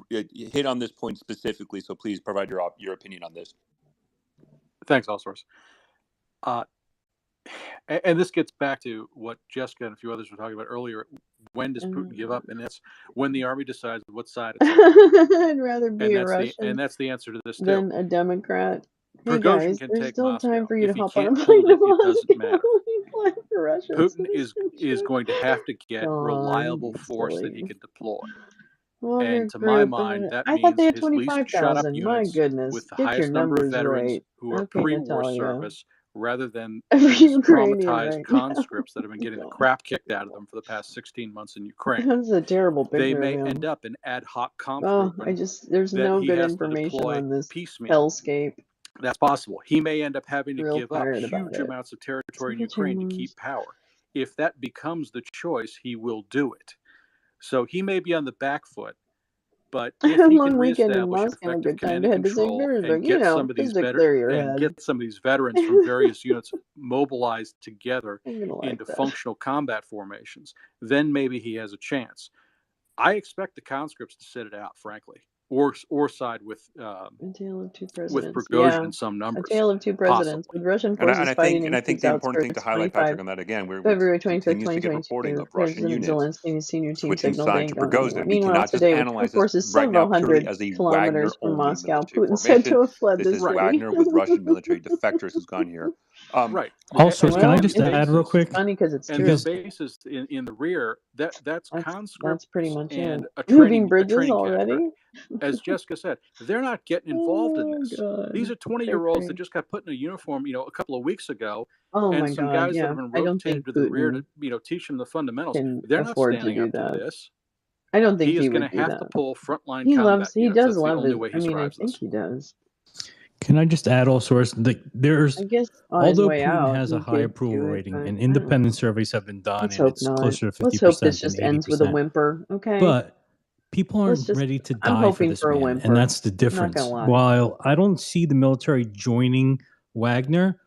hit on this point specifically. So please provide your opinion on this. Thanks, all source. And this gets back to what Jessica and a few others were talking about earlier. When does Putin give up? And that's when the army decides what side it's on. I'd rather be a Russian that's the answer to this too. than a Democrat. Hey Prigozhin guys, can there's take still Moscow. time for you If to he hop on a can't plane hold to it, it doesn't matter. Moscow. Fly for Russian Putin is going to have to get God, reliable that's force silly. that he can deploy. Wagner And to my Group, mind, that I thought they means had his least shut up 25,000. My units goodness, with the get your highest number of numbers veterans right. who are Okay, pre-war Natalia. service, rather than Every these Ukrainian traumatized right now. conscripts that have been getting the crap kicked out of them for the past 16 months in Ukraine. That's a terrible picture They may of him. end up in ad hoc Oh, Kampfgruppen there's that no he good has to information deploy on this piecemeal. hellscape. That's possible. He may end up having to Real give up tired about huge it. amounts of territory in The Ukraine to challenge. keep power. If that becomes the choice, he will do it. So he may be on the back foot, but if he can weekend in reestablish Moscow, a effective good time command to and head to St. control Petersburg. and You get some know, of these just to clear your head. veterans from various units mobilized together like into that. functional combat formations, then maybe he has a chance. I expect the conscripts to sit it out, frankly, or side with A tale of two presidents. with Prigozhin Yeah, in some numbers. a tale of two presidents, Possibly. with Russian And forces fighting in I think Kiev's the important thing to outskirts. highlight, 25 Patrick, on that again, February 25th, continues to get reporting 2022. of Russian President units Zelensky's senior team switching signaled they sides ain't to going anywhere. Prigozhin. We Meanwhile, cannot just today, with troop analyze this forces right several now purely hundred as a kilometers from Wagner-only Moscow, military Putin said to formation. have fled This the is city. Wagner with Russian military defectors who's gone here. Right. Also, And can I these just add real bases, quick? Funny because it's and true. these bases in the rear, that's conscripts That's pretty much and it. a Moving training bridges cadre. already. As Jessica said, they're not getting involved in this. God. These are 20-year-olds that just got put in a uniform, a couple of weeks ago, Oh and my some God, guys yeah. that have been I don't think rotated to the rear Putin to, teach them the fundamentals. can They're not afford to standing do up to that. this. I don't think He is he going would to do have that. to pull frontline He combat units. does That's the love only it. way he I mean, I survives think this. he does. Can I just add all sorts? There's I guess on his although way Putin out, has he a high could approval do it, rating, but and I don't know. independent surveys have been done, Let's and hope it's not. closer to Let's hope this 50% than just ends with a 80%. whimper, okay? But people Let's aren't just. ready to I'm die for hoping this for a man, whimper. and that's the Not difference. gonna lie. While I don't see the military joining Wagner,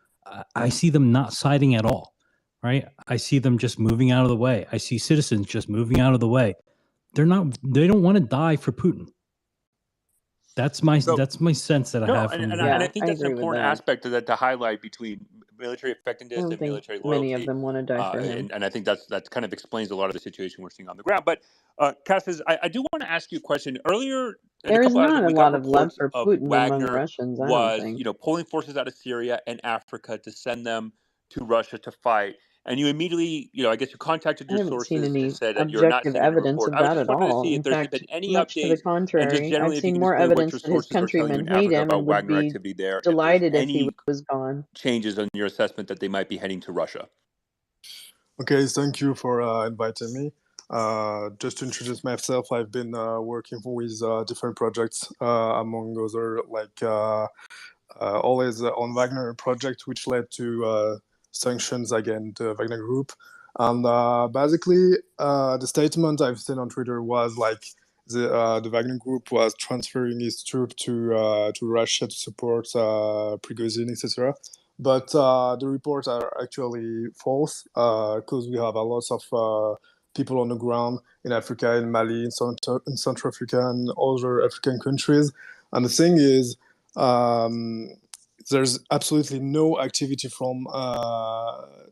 I see them not siding at all. Right? I see them just moving out of the way. I see citizens just moving out of the way. They don't want to die for Putin. That's my sense that I have from the and I think that's an important aspect to highlight between military effectiveness and military loyalty. Many of them want to die for him. And I think that kind of explains a lot of the situation we're seeing on the ground. But Cassis, I do want to ask you a question. Earlier, in a There's couple hours not ago, a we got lot of love reports for of Putin among Wagner Russians, I don't was, think. pulling forces out of Syria and Africa to send them to Russia to fight. And you immediately, I guess you contacted I your haven't seen sources and any said that you're not objective seeing any evidence report. of I was that just at wanted to all. see In if there's fact, been any much to the updates, and just contrary. I've generally if you seen can more explain what your evidence that his sources are telling you countrymen in hate Africa him about and would Wagner be activity there, if there's delighted if he any was gone. changes on your assessment that they might be heading to Russia. Okay, thank you for inviting me. Just to introduce myself, I've been working with different projects, among other always on Wagner project, which led to sanctions against the Wagner Group. And basically, the statement I've seen on Twitter was like, the Wagner Group was transferring its troops to Russia to support Prigozhin, etc. But the reports are actually false because we have a lot of people on the ground in Africa, in Mali, in Central Africa, and other African countries. And the thing is, there's absolutely no activity from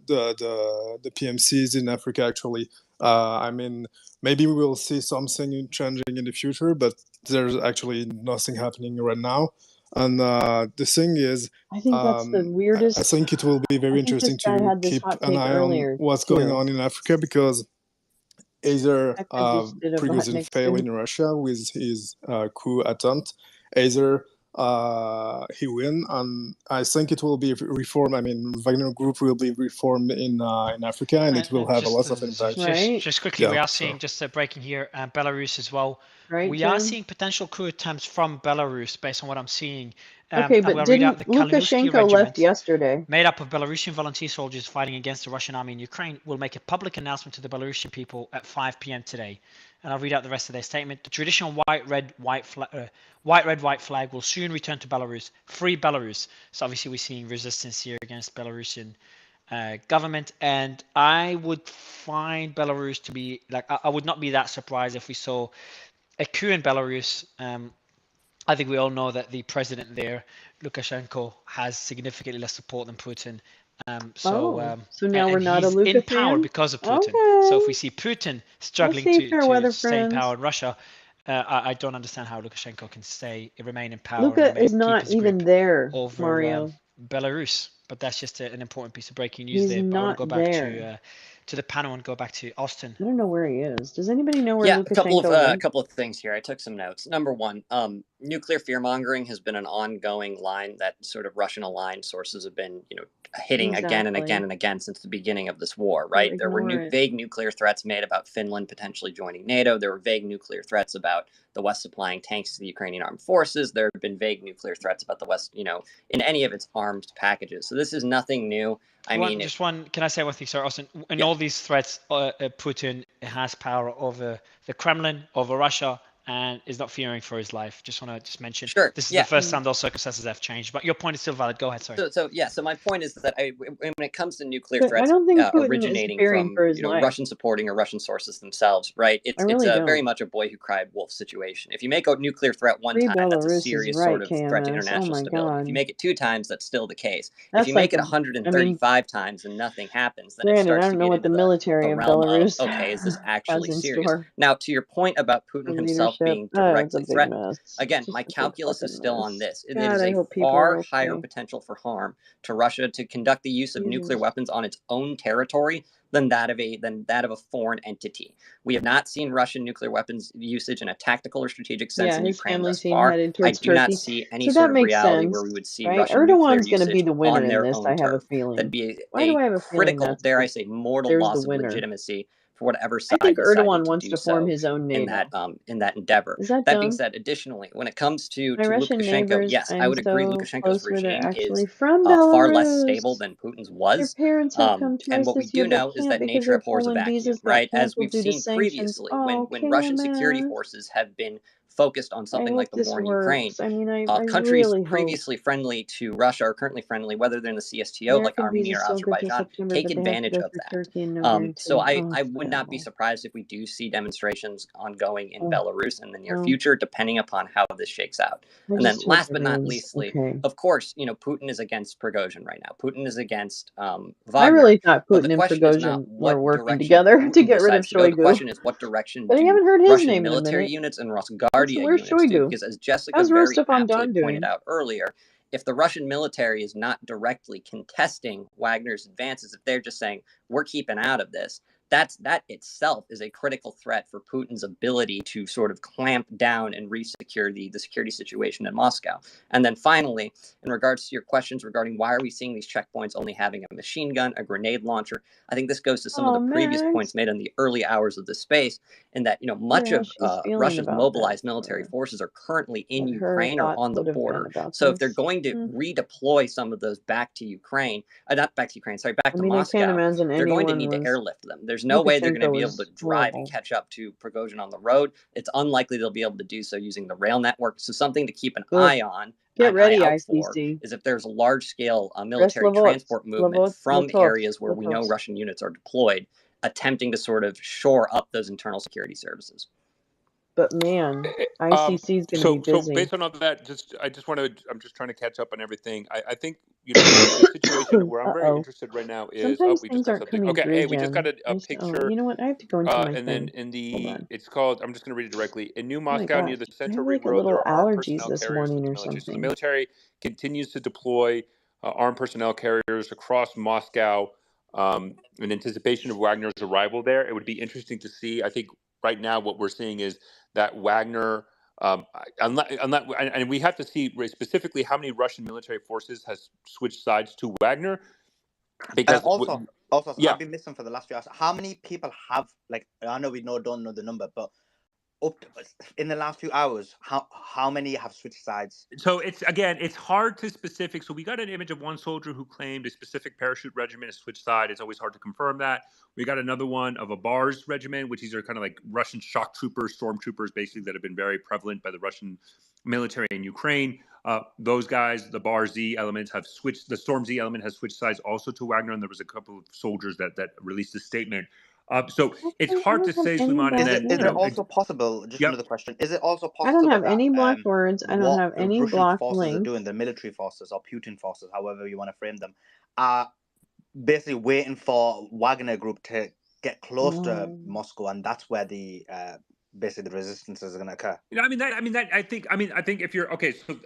the PMCs in Africa, actually. I mean, maybe we will see something changing in the future, but there's actually nothing happening right now. And the thing is, I think that's the weirdest. I think it will be very interesting to keep an eye on what's going on in Africa, because either Prigozhin failed in Russia with his coup attempt, either he win, and I think it will be reformed. I mean, Wagner Group will be reformed in Africa, and it will have a lot of impact. Just quickly, we are seeing, just breaking here, Belarus as well. We are seeing potential coup attempts from Belarus, based on what I'm seeing. Okay, but didn't Lukashenko left yesterday? Made up of Belarusian volunteer soldiers fighting against the Russian army in Ukraine, will make a public announcement to the Belarusian people at 5 p.m. today. And I'll read out the rest of their statement. The traditional white, red, white flag will soon return to Belarus. Free Belarus. So obviously we're seeing resistance here against Belarusian government, and I would find Belarus to be like, I would not be that surprised if we saw a coup in Belarus. I think we all know that the president there, Lukashenko, has significantly less support than Putin. So now we're not a Luka in power fan? because of Putin. Okay. So if we see Putin struggling to stay in power in Russia, I don't understand how Lukashenko can remain in power. Luka is not even there, over Mario. Belarus. But that's just an important piece of breaking news there. But I want to go back to the panel and go back to Austin. I don't know where he is. Does anybody know where Lukashenko a couple of things here. I took some notes. Number one, nuclear fear-mongering has been an ongoing line that sort of Russian-aligned sources have been, hitting again and again and again since the beginning of this war, right? There were vague nuclear threats made about Finland potentially joining NATO. There were vague nuclear threats about the West supplying tanks to the Ukrainian armed forces. There have been vague nuclear threats about the West, in any of its armed packages. So this is nothing new. Can I say one thing, sorry, Austin? In all these threats, Putin has power over the Kremlin, over Russia, and is not fearing for his life. Just want to mention. Sure. This is the first time those circumstances have changed. But your point is still valid. Go ahead, sorry. So my point is that when it comes to nuclear threats originating from Russian supporting or Russian sources themselves, right? It's very much a boy who cried wolf situation. If you make a nuclear threat one time, that's a serious sort of threat to international stability. If you make it 2 times, that's still the case. If you make it 135 times and nothing happens, then it starts to get into the realm of, okay, is this actually serious? Now, to your point about Putin himself being directly threatened, again, my calculus is still on this. It is a far higher potential for harm to Russia to conduct the use of nuclear weapons on its own territory than that of a foreign entity. We have not seen Russian nuclear weapons usage in a tactical or strategic sense in Ukraine thus far. I do not see any sort of reality where we would see Russian nuclear usage on their own turf. That'd be a critical, dare I say, mortal loss of legitimacy for whatever side Erdogan to wants do to form his own NATO. in that endeavor. That being said, additionally, when it comes to Lukashenko, yes, I would agree Lukashenko's regime is far less stable than Putin's was. And what we do know is that nature abhors a vacuum, right? As we've seen previously, when Russian security forces have been focused on something like the war in Ukraine, countries previously friendly to Russia or currently friendly, whether they're in the CSTO like Armenia or Azerbaijan, take advantage of that. So I would not be surprised if we do see demonstrations ongoing in Belarus in the near future, depending upon how this shakes out. And then last but not leastly, of course, Putin is against Prigozhin right now. Putin is against Wagner. I really thought Putin and Prigozhin were working together to get rid of Shoigu. The question is, what direction but I haven't heard his name military units and Rosguardia units do? Because as Jessica How's very aptly pointed out earlier, if the Russian military is not directly contesting Wagner's advances, if they're just saying, we're keeping out of this, that itself is a critical threat for Putin's ability to sort of clamp down and re-secure the security situation in Moscow. And then finally, in regards to your questions regarding why are we seeing these checkpoints only having a machine gun, a grenade launcher, I think this goes to some of the previous points made in the early hours of the space, in that much of Russia's mobilized military forces are currently in Ukraine or on the border. So if they're going to redeploy some of those back to Ukraine, not back to Ukraine, sorry, back to Moscow, they're going to need to airlift them. there's no way they're going to be able Lukashenko to is drive and horrible. catch up to Prigozhin on the road. It's unlikely they'll be able to do so using the rail network. So something to keep an eye on, Get an ready, eye out for, ICC. is if there's a large-scale Rest military transport movement from Latovsk, areas where we know Russian units are deployed, attempting to sort of shore up those internal security services. But man, ICC is going to be busy. So based on all that, I'm just trying to catch up on everything. I think, you know, the situation where I'm very interested right now is, Sometimes we just things got aren't something. coming Okay, through, hey, we just got Jen. a picture. You know what? I have to go into my and then thing. in Hold the, on. it's called, I'm just going to read it directly. In New Oh my Moscow, near gosh. the I have Central Ring like a Road, there little are armed allergies personnel this carriers for morning the or military. So the something. military continues to deploy armed personnel carriers across Moscow in anticipation of Wagner's arrival there. It would be interesting to see. I think right now what we're seeing is that Wagner, and we have to see specifically how many Russian military forces has switched sides to Wagner, because also, so yeah. I've been listening for the last few hours. How many people have, like, I know don't know the number, but in the last few hours, how many have switched sides? So it's hard to specific. So we got an image of one soldier who claimed a specific parachute regiment has switched side. It's always hard to confirm that. We got another one of a BARS regiment, which these are kind of like Russian shock troopers, stormtroopers, basically, that have been very prevalent by the Russian military in Ukraine. Those guys, the BAR Z elements, have switched. The Storm Z element has switched sides also to Wagner, and there was a couple of soldiers that released a statement. So it's hard to say, Suleiman. Is it also possible? Just another question. Is it also possible? I don't have any blocked words. I don't have any Russian blocked forces links. are doing, the military forces or Putin forces, however you want to frame them, are basically waiting for Wagner Group to get close to Moscow, and that's where the basically the resistance is going to occur. You know, I think if you're okay, so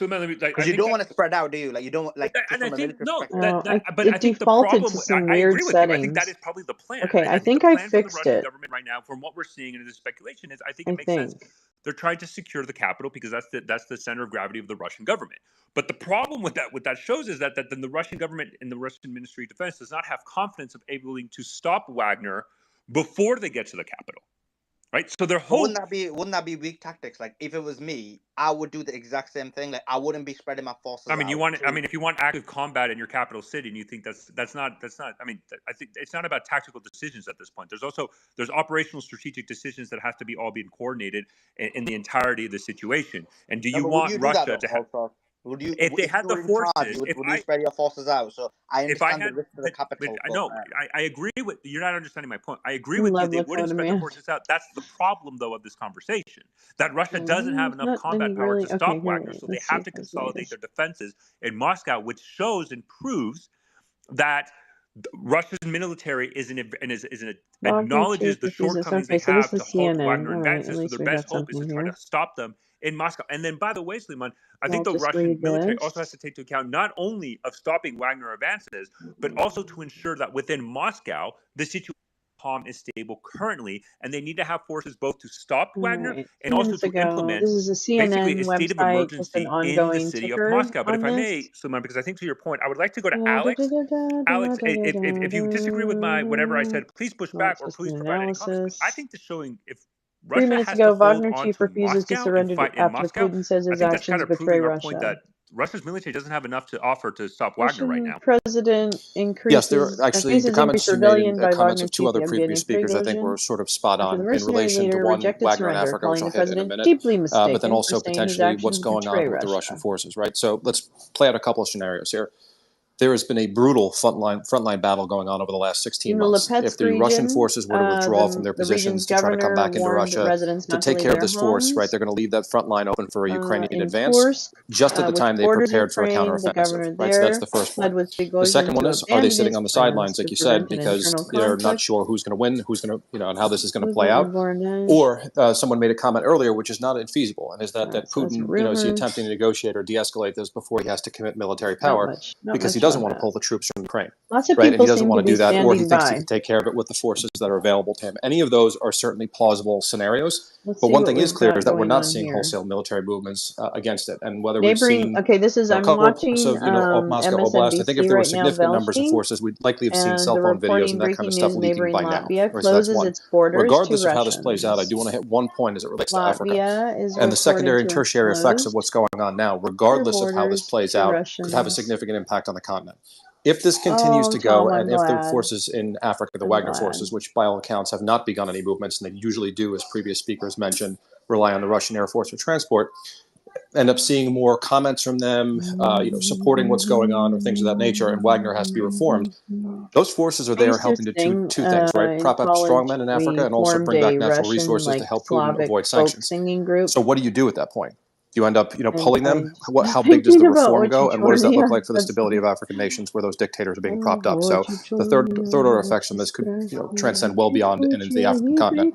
let me, because you don't want to spread out, do you? Like, you don't like. And I think but I think the problem. To some I weird agree with settings. you. I think that is probably the plan. Okay, I think the I plan for the fixed Russian it. government right now, from what we're seeing in the speculation, is I think it makes sense. They're trying to secure the capital because that's the center of gravity of the Russian government. But the problem with that shows is that then the Russian government and the Russian Ministry of Defense does not have confidence of able to stop Wagner before they get to the capital. Right, so their whole wouldn't that be weak tactics? Like, if it was me, I would do the exact same thing. Like, I wouldn't be spreading my forces. I mean, if you want active combat in your capital city, and you think that's not. I mean, I think it's not about tactical decisions at this point. There's operational strategic decisions that have to be all being coordinated in the entirety of the situation. And do you want Russia to have? Would you, if they had the forces, would you spread your forces out? So I understand the risk to the capital. I know, I agree with you're not understanding my point. I agree with you. They wouldn't spread the forces out. That's the problem, though, of this conversation. That Russia doesn't have enough combat power to stop Wagner, so they have to consolidate their defenses in Moscow, which shows and proves that Russia's military acknowledges the shortcomings they have to halt Wagner advances. So their best hope is to try to stop them in Moscow. And then, by the way, Suleiman, I think the Russian military also has to take into account not only of stopping Wagner advances, but also to ensure that within Moscow, the situation is stable currently, and they need to have forces both to stop Wagner and also to implement basically a state of emergency in the city of Moscow. But if I may, Suleiman, because I think to your point, I would like to go to Alex. Alex, if you disagree with whatever I said, please push back or please provide any comments. I think the showing, if Russia 3 minutes has ago, to hold Wagner on chief to refuses to Moscow and surrender fight in after Moscow, Putin says I his think that's actions kind of betray proving our point Russia. that Russia's military doesn't have enough to offer to stop Wagner right now. President Yes, there increases are actually the faces comments increased you made rebellion in by comments Wagner of two chief other previous Yevgeny speakers, I think, Prigozhin were sort of spot after on the in mercenary relation to leader one, rejected Wagner in surrender, Africa, which calling I'll the hit in a president minute, deeply but then mistaken for also saying his potentially what's actions going betray on with the Russia. Russian forces, right? So let's play out a couple of scenarios here. There has been a brutal frontline battle going on over the last 16 In the months. Lipetsk If the Russian region, forces were to withdraw from their the region's positions to try to come governor back into warned Russia residents to not to take leave care of their this force, right, homes. they're going to leave that front line open for a Ukrainian In advance Kursk, just at the which time they borders prepared for a Ukraine, the counteroffensive, governor right? So that's there the first pled one. with The Prigozhin second one to is, are they abandon sitting his on the plans sidelines, like to you prevent said, an because internal they're not conflict. sure who's going to win, who's going to, and how this is going to play out? Or someone made a comment earlier, which is not infeasible, and is that Putin, is he attempting to negotiate or de-escalate this before he has to commit military power because he doesn't want to pull the troops from Ukraine, Lots of right? And people he doesn't seem want to to do be that, or he standing thinks he by. can take care of it with the forces that are available to him. Any of those are certainly plausible scenarios. Let's but see one what thing is we've clear got is that we're going not on seeing here. wholesale military movements against it. And whether Neighboring, we've seen okay, this is, a I'm couple of parts watching of Moscow Oblast, I think if MSNBC there were right now, significant numbers of Velshki, forces, we'd likely have seen and cell the phone videos reporting and that kind breaking of stuff news leaking neighboring by now. Latvia Right? So that's closes one. its borders to Regardless of how this Russians. plays out, I do want to hit one point as it relates to Africa. Latvia is And the secondary and reported to have tertiary effects of closed what's going on now, their regardless of how this borders plays to out, could have a Russians. significant impact on the continent. If this continues to go, Tom, I'm and if the glad. forces in Africa, the I'm Wagner glad. forces, which by all accounts have not begun any movements, and they usually do, as previous speakers mentioned, rely on the Russian Air Force for transport, end up seeing more comments from them, supporting what's going on or things of that nature, and Wagner has to be reformed. Those forces are there helping to do two things, right? In Prop up college, strongmen in we Africa and also formed bring back a natural Russian, resources to like, help Putin Slavic avoid folk sanctions. singing group. So what do you do at that point? Do you end up, And pulling them? I How big does the thinking about reform what go, you and what does that look Chornia. like for the That's stability of African nations where those dictators are being propped up? So the third order effects from this could, transcend well beyond and into the African continent.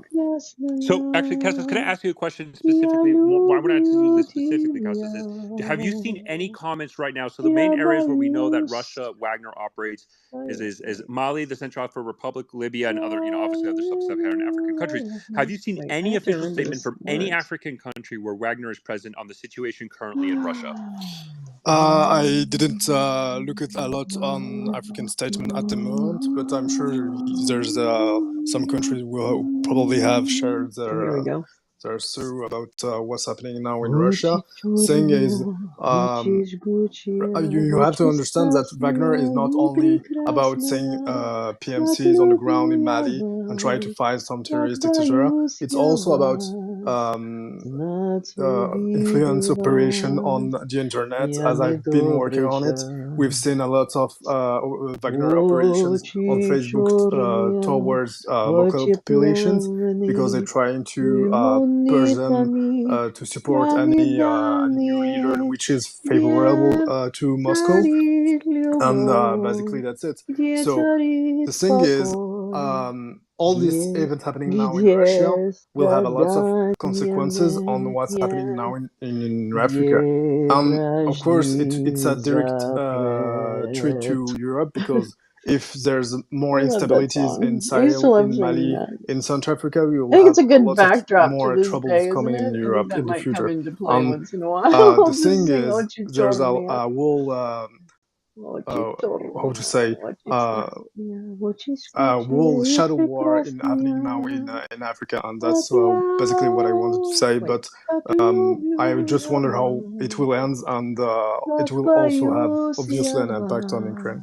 So, actually, Kessis, can I ask you a question specifically? Why would I ask you this specifically, Kessis, is have you seen any comments right now? So the main areas where we know that Russia, Wagner operates is Mali, the Central African Republic, Libya, and other, obviously other sub-Saharan African countries. Have you seen Wait, I any have to official remember statement this from any words. African country where Wagner is present on the situation currently in Russia? I didn't look at a lot on African statement at the moment, but I'm sure there's some countries will probably have shared Here we go. their through about what's happening now in Russia. Thing is, you have to understand that Wagner is not only about saying PMCs on the ground in Mali and trying to fight some terrorists, etc. It's also about influence operation on the internet. As I've been working on it, we've seen a lot of Wagner operations on Facebook towards local populations because they're trying to push them to support any new leader which is favorable to Moscow, and basically that's it. So the thing is, all these events happening now in Russia will have a lot of consequences on what's happening now in Africa. Of course, it's a direct threat to Europe because if there's more I love that instabilities in song. I used to Sahel, love in singing Mali, that. in Central Africa, we I will think have it's a good lots of backdrop to more this troubles day, isn't coming in it? I think Europe that in the might come future. into play once in a while. The thing Sing is, what you there's told me. a whole how to say whole shadow war happening now in Africa, and that's basically what I wanted to say. But I just wonder how it will end, and it will also have obviously an impact on Ukraine.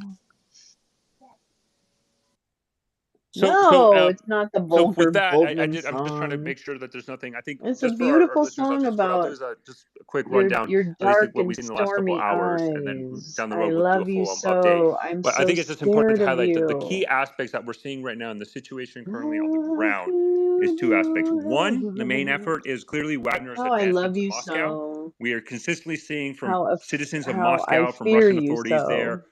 No, it's not the So Volker with that, I'm Boldman just trying to song. make sure that there's nothing. I think It's a just for our beautiful listeners, song I'll do about is just a quick your rundown, at least dark what and we've seen in the last couple stormy hours, and then eyes. down the I road we'll do a love you full update. so. I'm But I so think it's just important scared to of highlight that the you. key aspects that we're seeing right now in the situation currently on the ground is two aspects. One, the main effort is clearly Wagner's How I advancement love to you Moscow. so. We are consistently seeing from How citizens of I Moscow, from fear Russian you authorities so. there,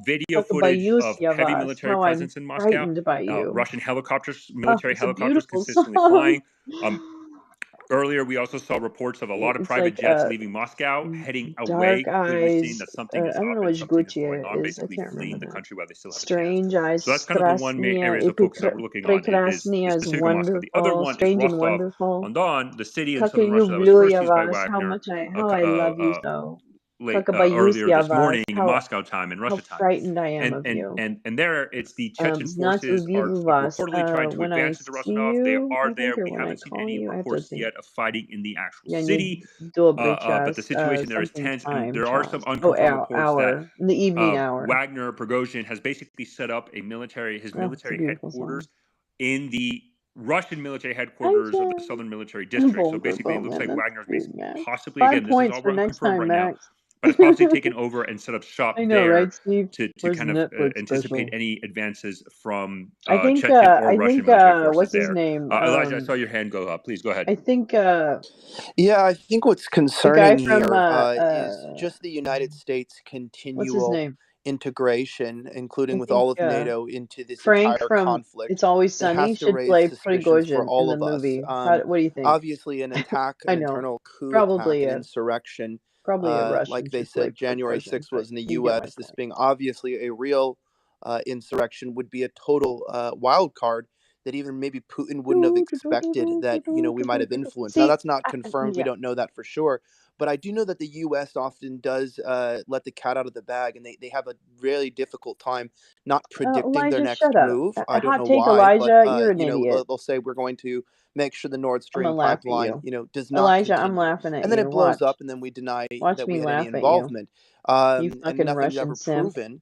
video Talk about footage of heavy вас. military How I'm presence in Moscow, frightened by you. Russian helicopters, Oh, military it's a helicopters beautiful consistently song. flying. Earlier, we also saw reports of a lot of It's private like jets leaving Moscow, heading dark away, clearly seeing eyes. that something is I don't know up and which something is going Gucci on, is. I basically can't fleeing remember the that. country while they still have a chance. Strange eyes. So that's kind of the one main Strasnia areas и of focus that we're looking on is прекрасные, specific on Moscow. The other wonderful, one is strange and Rostov wonderful. on Don, the city in Как я southern Russia that was люблю first я used by вас. How Wagner I love you so. Как боюсь earlier я this вас. morning in Moscow time and How Russia time. frightened I am of you. And there it's the Chechen Знать forces are увижу вас. reportedly trying to When I advance into see Rostov. They you, are I there. think, or We when I haven't seen call any you, I have to reports think. yet of fighting in the actual Я не city. добрый But the час, situation there is something tense, and time, there are some час. unconfirmed reports that Hour. In the evening hour. Wagner Prigozhin has basically set up his It's a military beautiful song. headquarters in the Russian military headquarters of the Southern Military District. So basically, it looks like Wagner's possibly, 5 again, this is points all for next unconfirmed time, right now, Max. but it's possibly taken over and set up shop I know, there right, Steve? to Where's kind the of Netflix anticipate special? any advances from I think Chechen or Russian military forces what's his there. name? Elijah, I saw your hand go up. Please go ahead. I think Yeah, I think what's the guy concerning from here is just the United States' what's his continual name? integration, including I with think all of NATO, into this Frank entire from conflict It's Always that Sunny has to should raise play suspicions for Prigozhin in all the of us. movie. What do you think? Obviously, an attack, I an know. internal coup attack, Probably an a insurrection, Russian like they should play said, January Prigozhin, 6th but was in the you get my U.S. This point. being obviously a real insurrection would be a total wild card that even maybe Putin wouldn't have expected that, we might have influenced. Now, See, that's not confirmed. We yeah. don't know that for sure. But I do know that the U.S. often does let the cat out of the bag, and they have a really difficult time not predicting their Elijah, next shut up. move. I don't Hot know take, why, but Elijah. You're an idiot. they'll say we're going to make sure the Nord I'm gonna Stream laugh at pipeline, you. does not Elijah, I'm continue, laughing at and then you. it blows Watch. up, and then we deny Watch that me we had any laugh at you. involvement, You and fucking nothing's Russian ever simp. proven.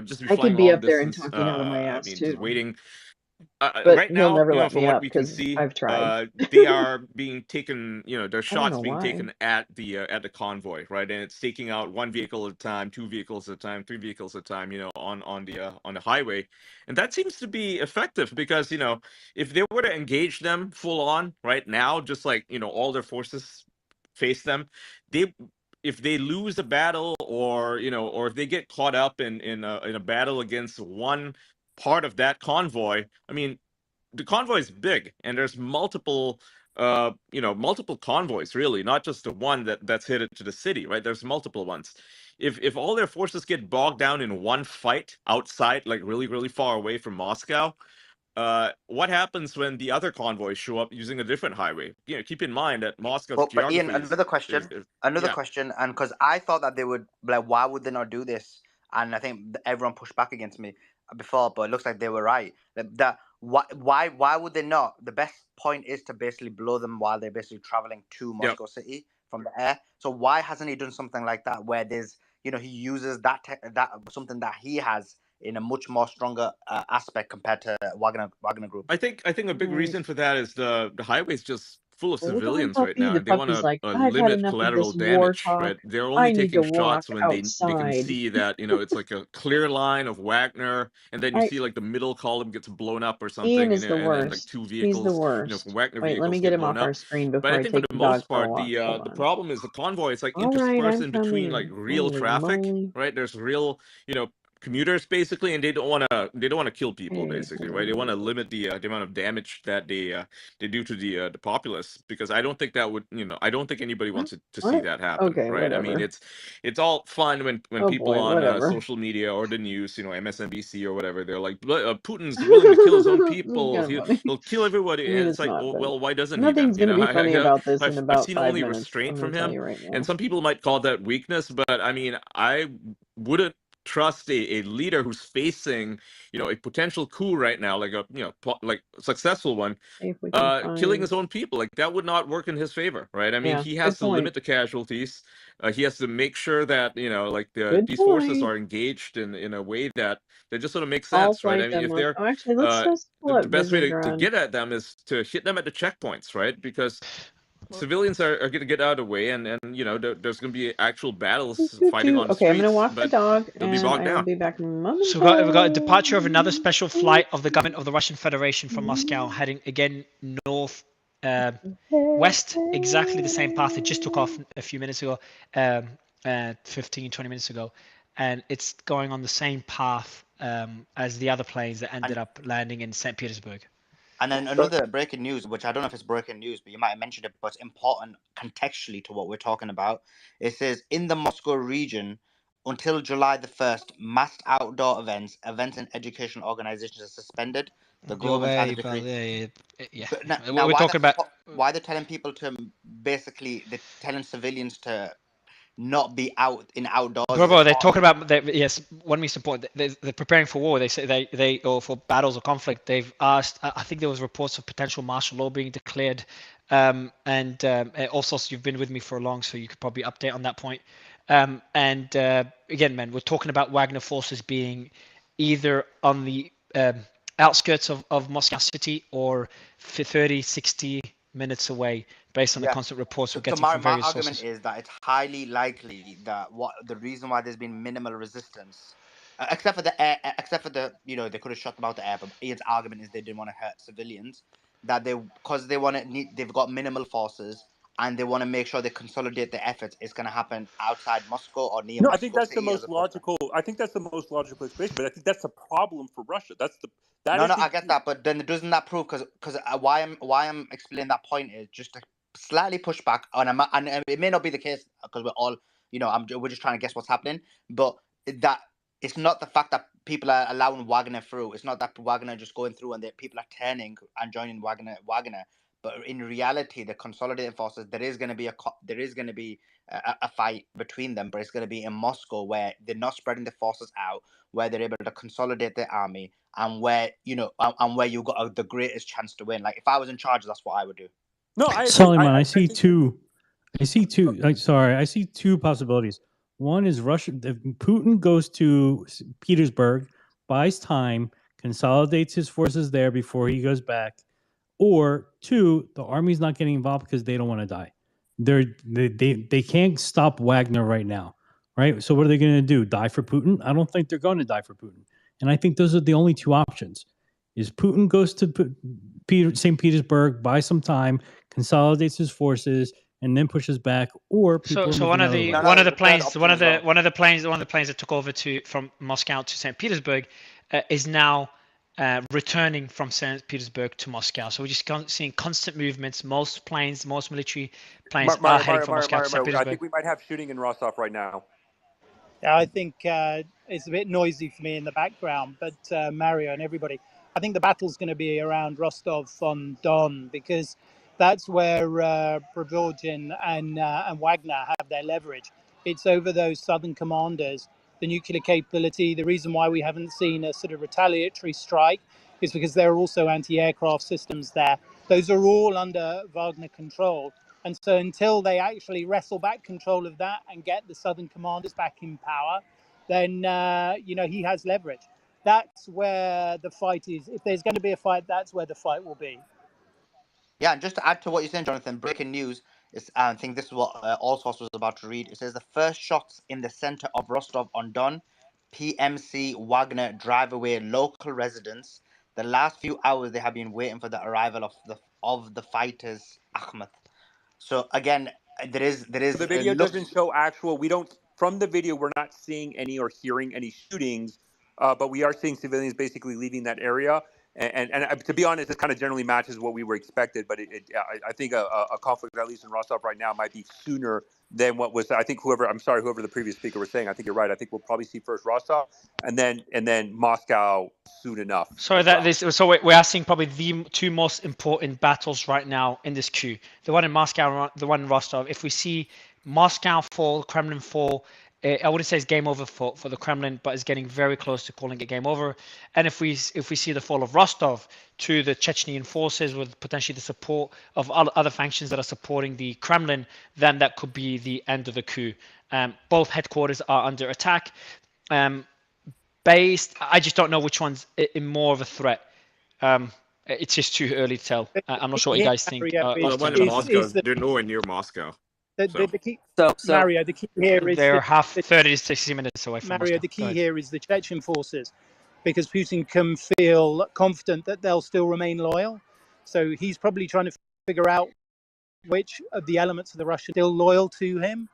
just be I flying could be long up there and distance. talking out of my I ass mean, too. just waiting But right he'll now, never let from me what up we can because see, I've tried. they are being taken. There's I don't shots know being why. taken at the convoy, right? And it's taking out one vehicle at a time, two vehicles at a time, three vehicles at a time. On the highway, and that seems to be effective because if they were to engage them full on right now, just like all their forces face them, they if they lose a battle or if they get caught up in a battle against one part of that convoy, I mean, the convoy is big and there's multiple convoys, really, not just the one that's headed to the city, right? There's multiple ones. If all their forces get bogged down in one fight outside, like really really far away from Moscow, what happens when the other convoys show up using a different highway? Keep in mind that Moscow's But Ian, geography another yeah. question, and because I thought that they would, like, why would they not do this? And I think everyone pushed back against me before, but it looks like they were right. Why would they not? The best point is to basically blow them while they're basically traveling to Yep. Moscow City from the air. So why hasn't he done something like that where there's he uses that something that he has in a much more stronger aspect compared to Wagner Group? I think a big reason for that is the highway's just full of Hold on, civilians right puppy. now, The and they want puppy's to like, I've had limit enough of collateral this war damage, talk. right? They're I only need to taking walk shots when they can outside. see that it's like a clear line of Wagner, and then you I see like the middle column gets blown up or Ian something, is the and then like worst. two He's the vehicles, worst. from Wagner Wait, let me vehicles get get him blown off our up. screen But before I I think for take the the dog most for a part, walk. Hold the on. problem is the convoy. It's like All right, interspersed I'm in between like coming. real Holy traffic, moly. right? There's real, commuters basically, and they don't want to kill people, Hey, basically, hold right? They on. want to limit the amount of damage that they do to the populace, because I don't think that would I don't think anybody wants to see What? that happen, Okay, right? I mean, whatever. it's all fun when Oh people boy, on whatever. social media or the news, MSNBC or whatever, they're like, Putin's willing to kill his own This is people, kind of funny. he'll kill everybody, I mean, and it's it's like, not, but well, why doesn't he then? nothing's gonna be funny about this in I've about seen 5 only minutes. restraint I'm from gonna tell him, you right and now. some people might call that weakness, but I mean, I wouldn't trust a leader who's facing a potential coup right now, like like a successful one, See if we can killing find. his own people. Like, that would not work in his favor, right? I mean, Yeah, he good has to point. limit the casualties. He has to make sure that like Good these forces point. are engaged in a way that just sort of makes I'll sense, right? I fight mean, them if on. they're Oh, actually, let's just pull the up best way to Visegrad. get at them is to hit them at the checkpoints, right? Because civilians are going to get out of the way, and there's going to be actual battles fighting on the Okay, I'm gonna streets, walk the but dog, they'll be and bogged I will down. be back momentarily. So we've got a departure of another special flight of the government of the Russian Federation from Moscow, heading again north west, exactly the same path it just took off a few minutes ago, 15, 20 minutes ago, and it's going on the same path as the other planes that ended up landing in St. Petersburg. And then another breaking news, which I don't know if it's breaking news, but you might have mentioned it, but it's important contextually to what we're talking about. It says, in the Moscow region, until July the 1st, mass outdoor events and education organizations are suspended. The government has a decree. Yeah. But now We're talking about. why they're telling people to basically, they're telling civilians to not be out in outdoors. Bro, they're talking about yes. When we support, they're preparing for war. They say they or for battles or conflict. They've asked. I think there was reports of potential martial law being declared, and also you've been with me for long, so you could probably update on that point. Again, man, we're talking about Wagner forces being either on the outskirts of Moscow city or 30, 60 minutes away, based on the constant reports we're getting from various sources. My argument is that it's highly likely that the reason why there's been minimal resistance, except for the air, except for the they could have shot them out the air, but Ian's argument is they didn't want to hurt civilians, that they've got minimal forces and they want to make sure they consolidate their efforts. It's going to happen outside Moscow or near No, Moscow. I think that's the most logical. I think that's the most logical explanation, but I think that's the problem for Russia. I get that, but then doesn't that prove because why I'm explaining that point is just to slightly push back on, and it may not be the case because we're all we're just trying to guess what's happening, but that it's not the fact that people are allowing Wagner through. It's not that Wagner just going through and that people are turning and joining Wagner. But in reality, the consolidated forces, there is going to be a fight between them, but it's going to be in Moscow where they're not spreading the forces out, where they're able to consolidate their army, and where you got the greatest chance to win. Like if I was in charge, that's what I would do. No, I agree. Suleiman, I see two. I see two possibilities. One is Russia. If Putin goes to Petersburg, buys time, consolidates his forces there before he goes back, or 2, the army's not getting involved because they don't want to die. They can't stop Wagner right now, right? So what are they going to do? Die for Putin? I don't think they're going to die for Putin. And I think those are the only 2 options. Is Putin goes to St. Petersburg, buys some time, consolidates his forces, and then pushes back, or people So one of the planes that took over from Moscow to St. Petersburg is now returning from St. Petersburg to Moscow. So we're just seeing constant movements. Most military planes are heading from Moscow to St. Petersburg. I think we might have shooting in Rostov right now. Yeah, I think it's a bit noisy for me in the background, but Mario and everybody, I think the battle's going to be around Rostov-on-Don, because that's where Prigozhin and Wagner have their leverage. It's over those southern commanders, the nuclear capability. The reason why we haven't seen a sort of retaliatory strike is because there are also anti-aircraft systems there. Those are all under Wagner control. And so until they actually wrestle back control of that and get the southern commanders back in power, then, he has leverage. That's where the fight is. If there's going to be a fight, that's where the fight will be. Yeah, and just to add to what you're saying, Jonathan, breaking news is, I think this is what Allsource was about to read. It says the first shots in the center of Rostov-on-Don, PMC Wagner drive away local residents. The last few hours they have been waiting for the arrival of the fighters, Ahmed. So again, there is. The video doesn't show actual. We don't. From the video, we're not seeing any or hearing any shootings, but we are seeing civilians basically leaving that area. And to be honest, this kind of generally matches what we were expected. But I think a conflict, at least in Rostov right now, might be sooner than what was. I think whoever the previous speaker was saying. I think you're right. I think we'll probably see first Rostov, and then Moscow soon enough. So we are seeing probably the 2 most important battles right now in this queue. The one in Moscow, the one in Rostov. If we see Moscow fall, Kremlin fall, I wouldn't say it's game over for the Kremlin, but it's getting very close to calling it game over. And if we see the fall of Rostov to the Chechnyan forces with potentially the support of other factions that are supporting the Kremlin, then that could be the end of the coup. Both headquarters are under attack. I just don't know which one's more of a threat. It's just too early to tell. I'm not sure what you guys think. The one in Moscow, they're nowhere near Moscow. The key, Mario, the key here is they're 30 to 60 minutes away from Mario, Moscow. the key here is the Chechen forces, because Putin can feel confident that they'll still remain loyal. So he's probably trying to figure out which of the elements of the Russian are still loyal to him.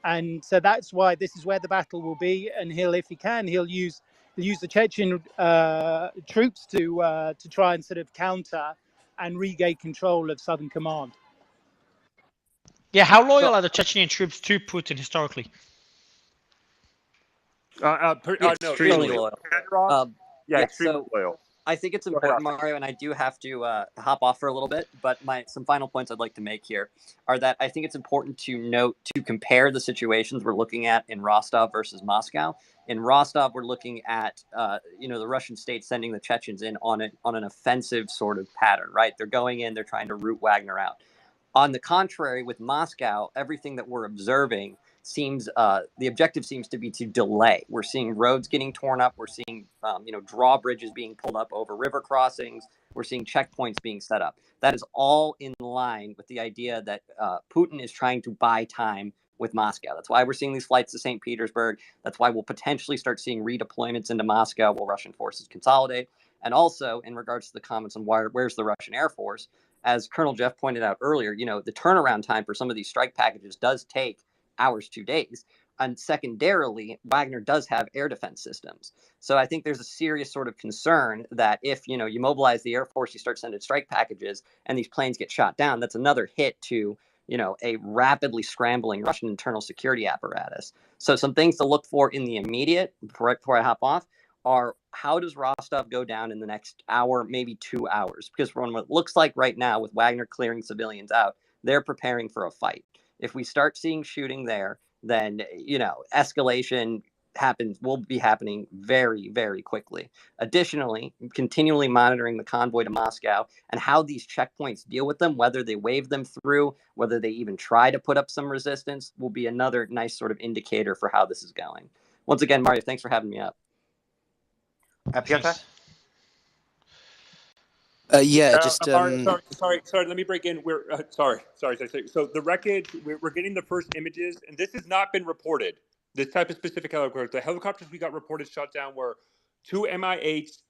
And so that's why this is where the battle will be. And if he can, he'll use the Chechen troops to try and sort of counter and regain control of Southern Command. Yeah, how loyal are the Chechnyan troops to Putin historically? Extremely loyal. Extremely loyal. I think it's important, Mario, and I do have to hop off for a little bit, but some final points I'd like to make here are that I think it's important to compare the situations we're looking at in Rostov versus Moscow. In Rostov, we're looking at the Russian state sending the Chechens in on an offensive sort of pattern, right? They're going in, they're trying to root Wagner out. On the contrary, with Moscow, everything that we're observing seems the objective seems to be to delay. We're seeing roads getting torn up. We're seeing drawbridges being pulled up over river crossings. We're seeing checkpoints being set up. That is all in line with the idea that Putin is trying to buy time with Moscow. That's why we're seeing these flights to St. Petersburg. That's why we'll potentially start seeing redeployments into Moscow while Russian forces consolidate. And also, in regards to the comments on where's the Russian Air Force, as Colonel Jeff pointed out earlier, the turnaround time for some of these strike packages does take hours to days. And secondarily, Wagner does have air defense systems. So I think there's a serious sort of concern that if, you mobilize the Air Force, you start sending strike packages and these planes get shot down, that's another hit to, a rapidly scrambling Russian internal security apparatus. So some things to look for in the immediate, before I hop off, are how does Rostov go down in the next hour, maybe 2 hours? Because from what it looks like right now with Wagner clearing civilians out, they're preparing for a fight. If we start seeing shooting there, then, escalation will be happening very, very quickly. Additionally, continually monitoring the convoy to Moscow and how these checkpoints deal with them, whether they wave them through, whether they even try to put up some resistance, will be another nice sort of indicator for how this is going. Once again, Mario, thanks for having me up. Piotr? Sorry. Let me break in. We're sorry. So the wreckage. We're getting the first images, and this has not been reported. This type of specific helicopter. The helicopters we got reported shot down were 2 Mi-8s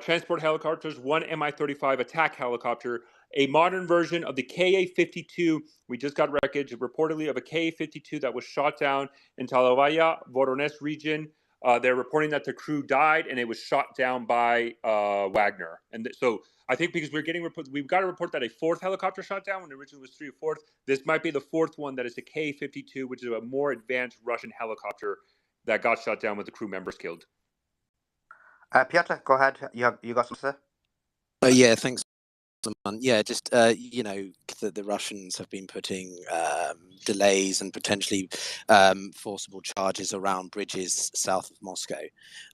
transport helicopters, 1 Mi-35 attack helicopter, a modern version of the Ka-52. We just got wreckage reportedly of a Ka-52 that was shot down in Talavaya, Voronezh region. They're reporting that the crew died and it was shot down by Wagner. And so I think because we've got a report that a fourth helicopter shot down when originally was 3 or 4th. This might be the fourth one that is a Ka-52, which is a more advanced Russian helicopter that got shot down with the crew members killed. Piotr, go ahead. You got some, sir? Yeah, thanks. Just the Russians have been putting delays and potentially forcible charges around bridges south of Moscow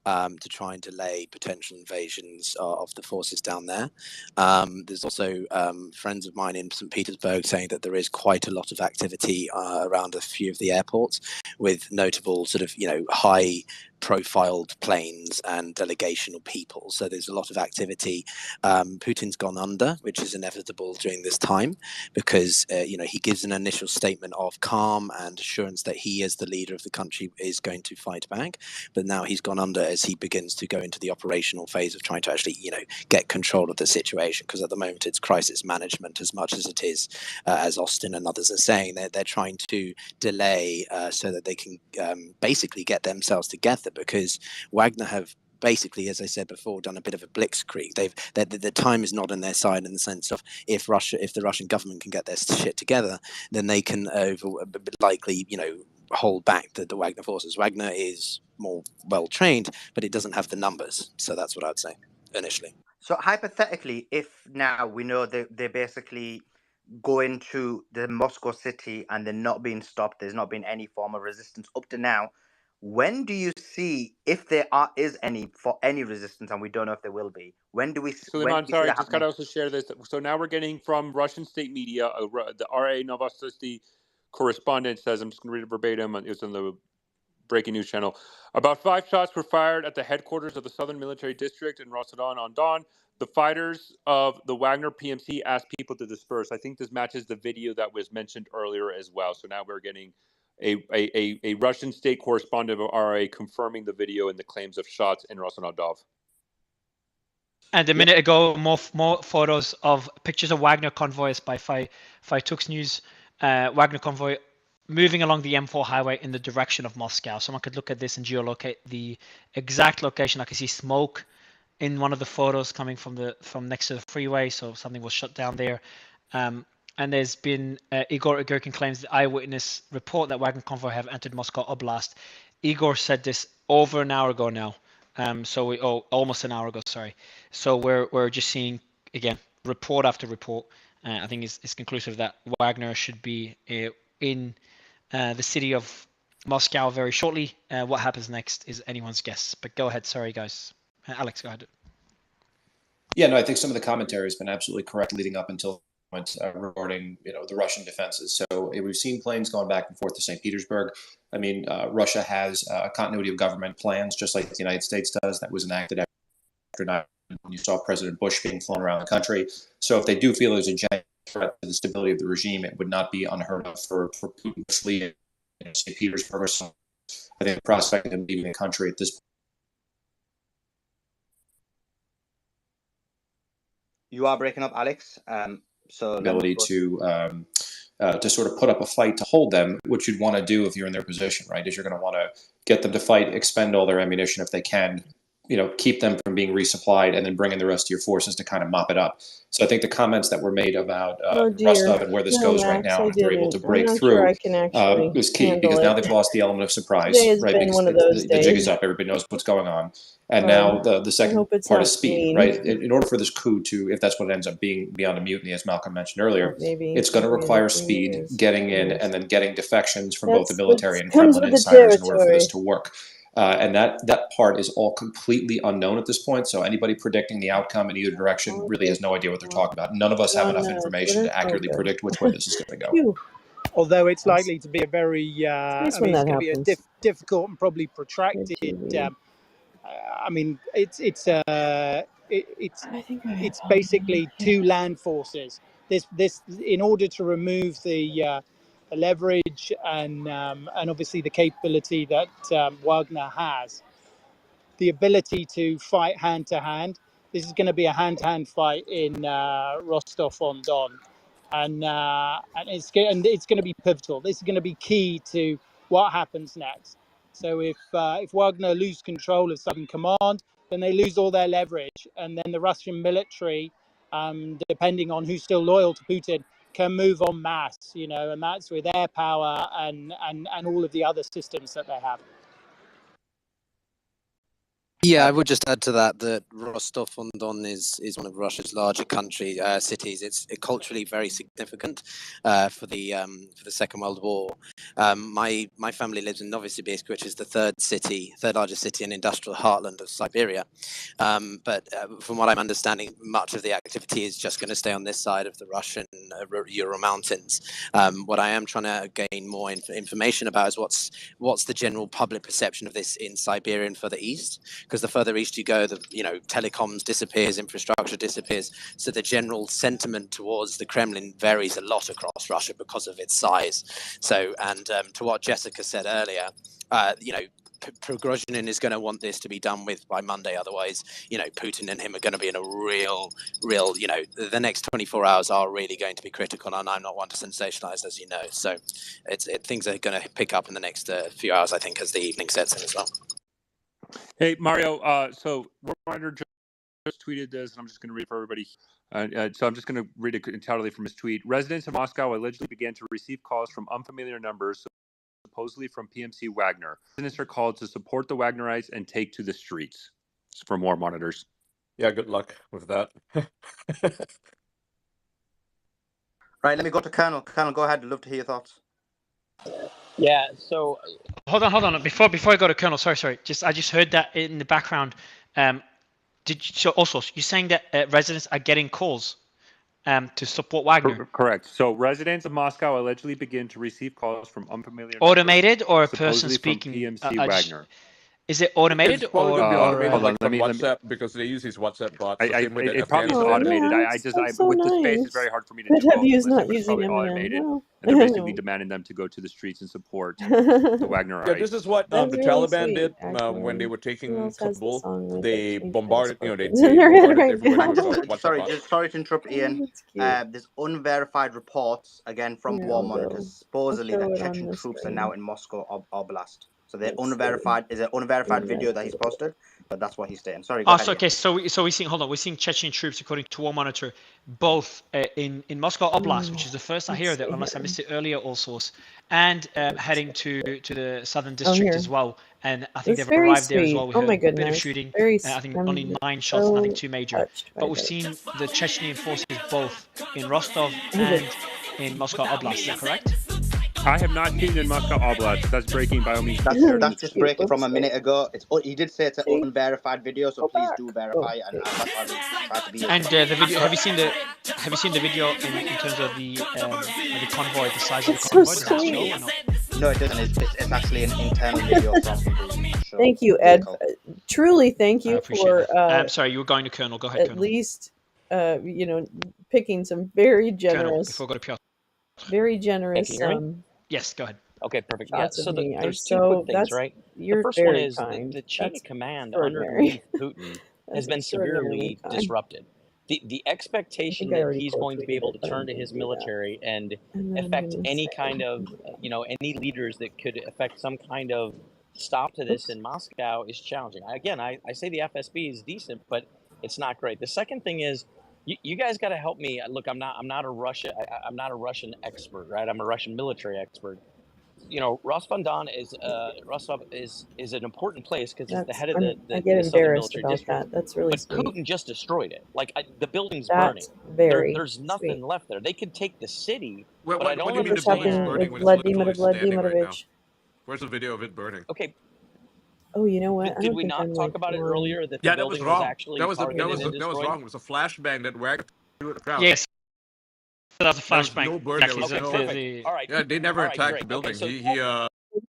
to try and delay potential invasions of the forces down there. There's also friends of mine in St. Petersburg saying that there is quite a lot of activity around a few of the airports with notable sort of high profiled planes and delegational people. So there's a lot of activity. Putin's gone under, which is inevitable during this time because, he gives an initial statement of calm and assurance that he as the leader of the country is going to fight back. But now he's gone under as he begins to go into the operational phase of trying to actually, get control of the situation. Because at the moment it's crisis management as much as it is, as Austin and others are saying, they're trying to delay so that they can basically get themselves together. Because Wagner have basically, as I said before, done a bit of a blitzkrieg. The time is not on their side in the sense of if the Russian government can get their shit together, then they can likely hold back the Wagner forces. Wagner is more well trained, but it doesn't have the numbers. So that's what I'd say initially. So hypothetically, if now we know they basically go into the Moscow city and they're not being stopped, there's not been any form of resistance up to now, when do you see if there is any resistance, and we don't know if there will be? When do we? Suleiman, sorry, just got to also share this. So now we're getting from Russian state media, the RA Novosti correspondent says, I'm just going to read it verbatim. It was on the breaking news channel. About 5 shots were fired at the headquarters of the Southern Military District in Rostov-on-Don. The fighters of the Wagner PMC asked people to disperse. I think this matches the video that was mentioned earlier as well. So now we're getting a Russian state correspondent of RA confirming the video and the claims of shots in Rostov-on-Don. And a minute ago, more photos of pictures of Wagner convoys by Tux News. Wagner convoy moving along the M4 highway in the direction of Moscow. Someone could look at this and geolocate the exact location. I can see smoke in one of the photos coming from next to the freeway, so something was shut down there. And there's been Igor Igorkin claims the eyewitness report that Wagner convoy have entered Moscow Oblast. Igor said this over an hour ago now. Almost an hour ago, sorry. So we're just seeing, again, report after report. I think it's conclusive that Wagner should be in the city of Moscow very shortly. What happens next is anyone's guess. But go ahead, sorry guys. Alex, go ahead. Yeah, no, I think some of the commentary has been absolutely correct leading up until regarding the Russian defenses. So we've seen planes going back and forth to St. Petersburg. I mean, Russia has continuity of government plans, just like the United States does. That was enacted after 9/11 when you saw President Bush being flown around the country. So if they do feel there's a giant threat to the stability of the regime, it would not be unheard of for Putin to flee St. Petersburg or something. I think the prospect of him leaving the country at this point. You are breaking up, Alex. So ability to sort of put up a fight to hold them, which you'd want to do if you're in their position, right? Is you're going to want to get them to fight, expend all their ammunition if they can, keep them from being resupplied, and then bring in the rest of your forces to kind of mop it up. So I think the comments that were made about Rostov and where this goes right now, if they're able to break through, is key, because now they've lost the element of surprise, right? Because the jig is up, everybody knows what's going on. And now the second part is speed, right? In order for this coup to, if that's what it ends up being beyond a mutiny, as Malcolm mentioned earlier, it's going to require speed, getting in, and then getting defections from both the military and Kremlin insiders in order for this to work. And that part is all completely unknown at this point. So anybody predicting the outcome in either direction really has no idea what they're talking about. None of us have enough information to accurately predict which way this is going to go. Although it's likely to be a very, it's going to be a difficult and probably protracted. I mean, it's it's basically two land forces. This in order to remove the leverage and obviously the capability that Wagner has, the ability to fight hand to hand. This is going to be a hand-to-hand fight in Rostov-on-Don, and it's going to be pivotal. This is going to be key to what happens next. So if Wagner lose control of Southern Command, then they lose all their leverage, and then the Russian military, depending on who's still loyal to Putin, can move en masse, and that's with air power and all of the other systems that they have. Yeah, I would just add to that Rostov-on-Don is one of Russia's larger cities. It's culturally very significant for the Second World War. My family lives in Novosibirsk, which is the third largest city and industrial heartland of Siberia. But from what I'm understanding, much of the activity is just going to stay on this side of the Russian Ural Mountains. What I am trying to gain more information about is what's the general public perception of this in Siberia and further east. Because the further east you go, telecoms disappears, infrastructure disappears. So the general sentiment towards the Kremlin varies a lot across Russia because of its size. So, and to what Jessica said earlier, Prigozhin is going to want this to be done with by Monday. Otherwise, Putin and him are going to be in a real, the next 24 hours are really going to be critical. And I'm not one to sensationalize, as you know. So things are going to pick up in the next few hours, I think, as the evening sets in as well. Hey, Mario, so Warminder just tweeted this, and I'm just going to read it for everybody. So I'm just going to read it entirely from his tweet. Residents of Moscow allegedly began to receive calls from unfamiliar numbers, supposedly from PMC Wagner. Residents are called to support the Wagnerites and take to the streets. It's from War Monitors. Yeah, good luck with that. Right, let me go to Colonel. Colonel, go ahead. I'd love to hear your thoughts. Yeah, so hold on. Before I go to Colonel, sorry. I just heard that in the background. So you're saying that residents are getting calls to support Wagner? Correct. So residents of Moscow allegedly begin to receive calls from unfamiliar automated numbers, or a person speaking? PMC Wagner. Is it automated? It's probably going to be automated, like from WhatsApp, because they use these WhatsApp bots. It probably is automated. With the space, it's very hard for me to do all of this. It's probably automated, and they're basically demanding them to go to the streets and support the Wagnerites. Yeah, this is what the Taliban did when they were taking Kabul. They bombarded, they bombarded everywhere. Sorry to interrupt, Ian. There's unverified reports, again, from War Monitors, supposedly that Chechen troops are now in Moscow Oblast. So they're unverified. Is an unverified video that he's posted, but that's what he's saying. Sorry. Go ahead. Okay. So we're seeing Chechen troops, according to War Monitor, both in Moscow Oblast, which is the first I hear of it, unless I missed it earlier, all source, and heading to the southern district as well. And I think they've arrived there as well. We heard a bit of shooting. I think only 9 shots, nothing too major. But we've seen the Chechnyan forces both in Rostov and in Moscow Oblast. Is that correct? I have not seen in Moscow Oblast. That's breaking by all means. That's just breaking from a minute ago. He did say it's an unverified video, so please do verify. And that's why we try to be. And the video. Have you seen the video in terms of the convoy, the size of the convoy? Does that show or not? No, it doesn't. It's actually an internal video from the show. Thank you, Ed. Truly, thank you for. I'm sorry, you were going to Colonel. Go ahead, at Colonel. Least, picking some very generous. Colonel, before I go to Piotr. Very generous. Yes, go ahead. Okay, perfect. So there's two quick things, right? The first one is the chain of command underneath Putin has been severely disrupted. The expectation that he's going to be able to turn to his military and affect any kind of, any leaders that could affect some kind of stop to this in Moscow is challenging. Again, I say the FSB is decent, but it's not great. The second thing is, you guys got to help me. Look, I'm not a Russian expert, right? I'm a Russian military expert. Rostov-on-Don is an important place because it's the head of the I get embarrassed military about district. that. That's really but sweet. Putin just destroyed it. The building's That's burning. There's nothing left there. They could take the city, but I don't understand. Vladimirovich. Where's the video of it burning? Okay. Oh, you know what? Did we not talk about it earlier? That the building was actually that was wrong. destroyed? It was a flashbang that Wagner threw at the crowd. Yes. That was a flashbang. No burn. Okay, perfect. All right. Yeah, they never attacked great. the building. Okay, so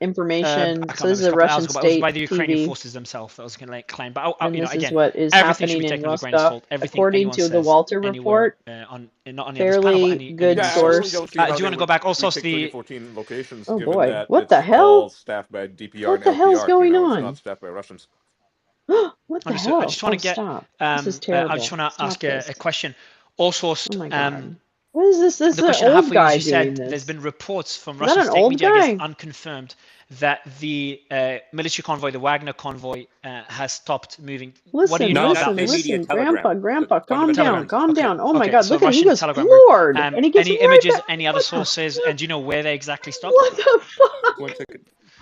information. I can't So this is remember, a a couple of hours Russian ago, but it was by state the Ukrainian TV. forces themselves that was going to claim. But And you know, this is again, what is everything should happening be in taken with a grain of Rostov, salt. Everything according anyone to the says Walter anywhere report. not only on this panel, but Fairly good Yeah, I source. really don't see do how you they want to go would back? Also, retake 3014 locations, Oh given boy, that what the it's all hell? staffed by DPR What and the hell's LPR. going It's on? not staffed by Russians. What the understood. I hell? just want Oh, to get. stop! This is I terrible. just want to Stop ask this. a question. Also, Oh my god. What is this? This is the an question I have old for you is: guy you said doing there's this. been reports from Is that Russian an state old media, I guess guy? unconfirmed, that the military convoy, the Wagner convoy, has stopped moving. What do you Listen, know listen, about this? listen, Grandpa, Grandpa, calm Telegram. down, calm Okay. down. Oh my Okay. god, So look at he Russian was Telegram group. floored, and he gets Any right images? back. Any other What the? sources? And do you know where they exactly stopped? What the fuck? One second.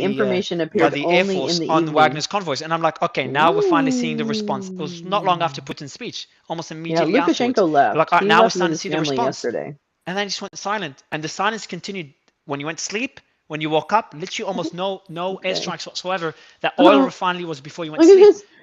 the information appeared the Air only Force in the on evening. Wagner's convoys. And I'm like, okay, now we're finally seeing the response. It was not long after Putin's speech, almost immediately afterwards. Lukashenko left. Like, all right, He now we're left with starting to his see the family response. yesterday. And then it just went silent. And the silence continued when you went to sleep, when you woke up, literally almost no airstrikes whatsoever. That oil refinery was before you went to sleep.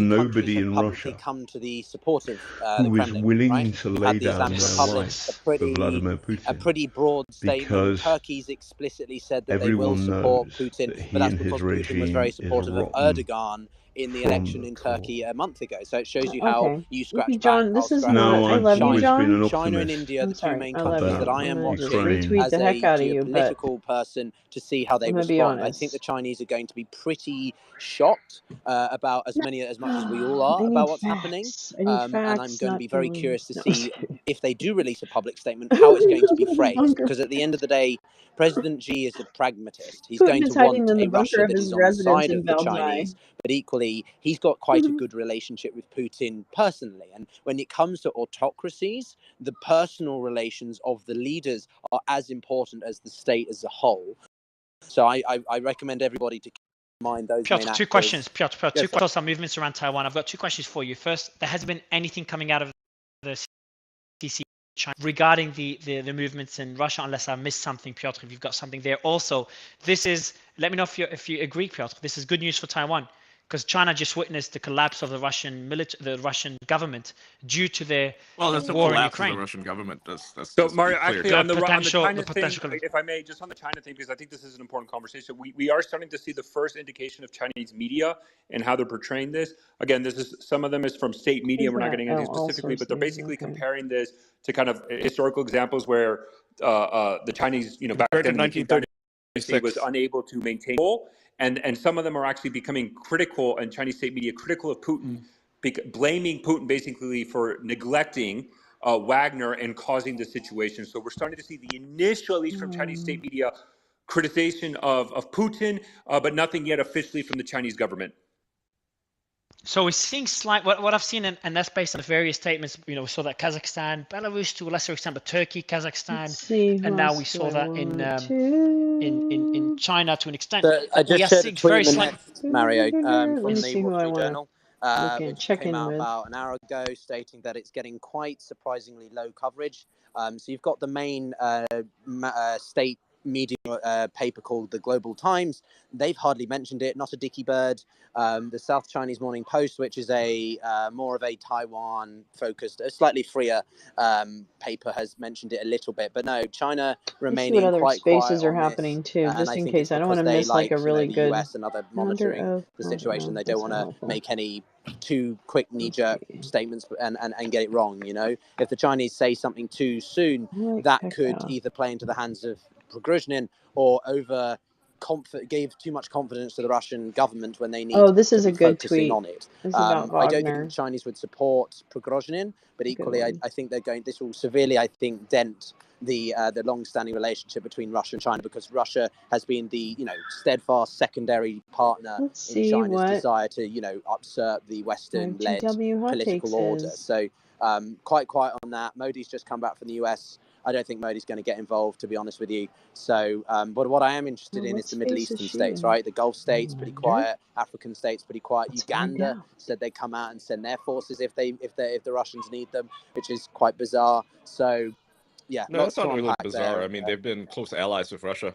nobody countries have in publicly Russia come to the support of who the is Kremlin, willing right? to You've lay had the down Islamic their Republic, life for Vladimir Putin, a pretty broad statement. because Turkey's explicitly said that they will everyone support knows Putin, that but he that's and his because Putin was very regime is supportive of rotten Erdogan in the from election the in core. Turkey a month ago. So it shows you how Okay. you Look scratch at back, John. This I'll is scratch not. back. No, I I've love you, always been an John. China and optimist India, I'm the two sorry. main I love countries you. that I about am I'm gonna just watching Ukraine. retweet as the heck a out of you, but geopolitical person to see how they I'm gonna be respond. I think the honest. Chinese are going to be pretty shocked about as much as we all are I need about what's happening. facts. I need And I'm facts, going to not be very feelings. curious to No, I'm just see kidding. if they do release a public statement, how it's going to be In the phrased. bunker. Because at the end of the day, President Xi is a pragmatist. He's Putin going is to hiding want in the a bunker Russia of that his is on the residence side in of the Valdai. Chinese, but equally, he's got quite a good relationship with Putin personally. And when it comes to autocracies, the personal relations of the leaders are as important as the state as a whole. So I recommend everybody to keep in mind those main Piotr, actors. two questions. Piotr, Go two for it. questions on movements around Taiwan. I've got two questions for you. First, there hasn't been anything coming out of the CC China regarding the movements in Russia, unless I missed something, Piotr. If you've got something there, also, this is. Let me know if you agree, Piotr. This is good news for Taiwan. because China just witnessed the collapse of the Russian government due to their that's a war in collapse of Ukraine. the Russian government. That's So Mario, actually, on the China thing, potential... if I may, just on the China thing, because I think this is an important conversation. We are starting to see the first indication of Chinese media and how they're portraying this. Again, this is some of them is from state media. We're not getting anything specifically, but they're basically comparing this to kind of historical examples where the Chinese, back then in the Qing Dynasty was unable to maintain control, and some of them are actually becoming critical, and Chinese state media critical of Putin, blaming Putin basically for neglecting Wagner and causing the situation. So we're starting to see the initial, at least from Chinese state media, criticization of Putin, but nothing yet officially from the Chinese government. So we're seeing what I've seen, and that's based on various statements. We saw that Kazakhstan, Belarus to a lesser extent, but Turkey, Kazakhstan, and now we saw that in China to an extent. So I just shared a tweet in the next, Mario, from the Wall Street Journal, which came out about an hour ago, stating that it's getting quite surprisingly low coverage. So you've got the main state media paper called the Global Times. They've hardly mentioned it, not a dicky bird. The South Chinese Morning Post, which is a more of a Taiwan focused, a slightly freer paper, has mentioned it a little bit, but no, China remaining quite quiet are on happening this, too, and just I in think case. it's I don't because want to they miss like a really the good US and other monitoring the situation. They don't want to make any too quick knee-jerk statements and get it wrong. If the Chinese say something too soon, that could either play into the hands of Prigozhin or gave too much confidence to the Russian government when they need to be focusing on it. I don't think the Chinese would support Prigozhin, but equally, I think this will severely, I think, dent the long-standing relationship between Russia and China, because Russia has been the steadfast secondary partner in China's desire to usurp the Western-led political order. So quite quiet on that. Modi's just come back from the US. I don't think Modi's going to get involved, to be honest with you. So, but what I am interested in is the Middle Eastern states, right? The Gulf states, pretty quiet. African states, pretty quiet. Uganda said they'd come out and send their forces if the Russians need them, which is quite bizarre. So, yeah, no, that's not really bizarre. I mean, they've been close allies with Russia,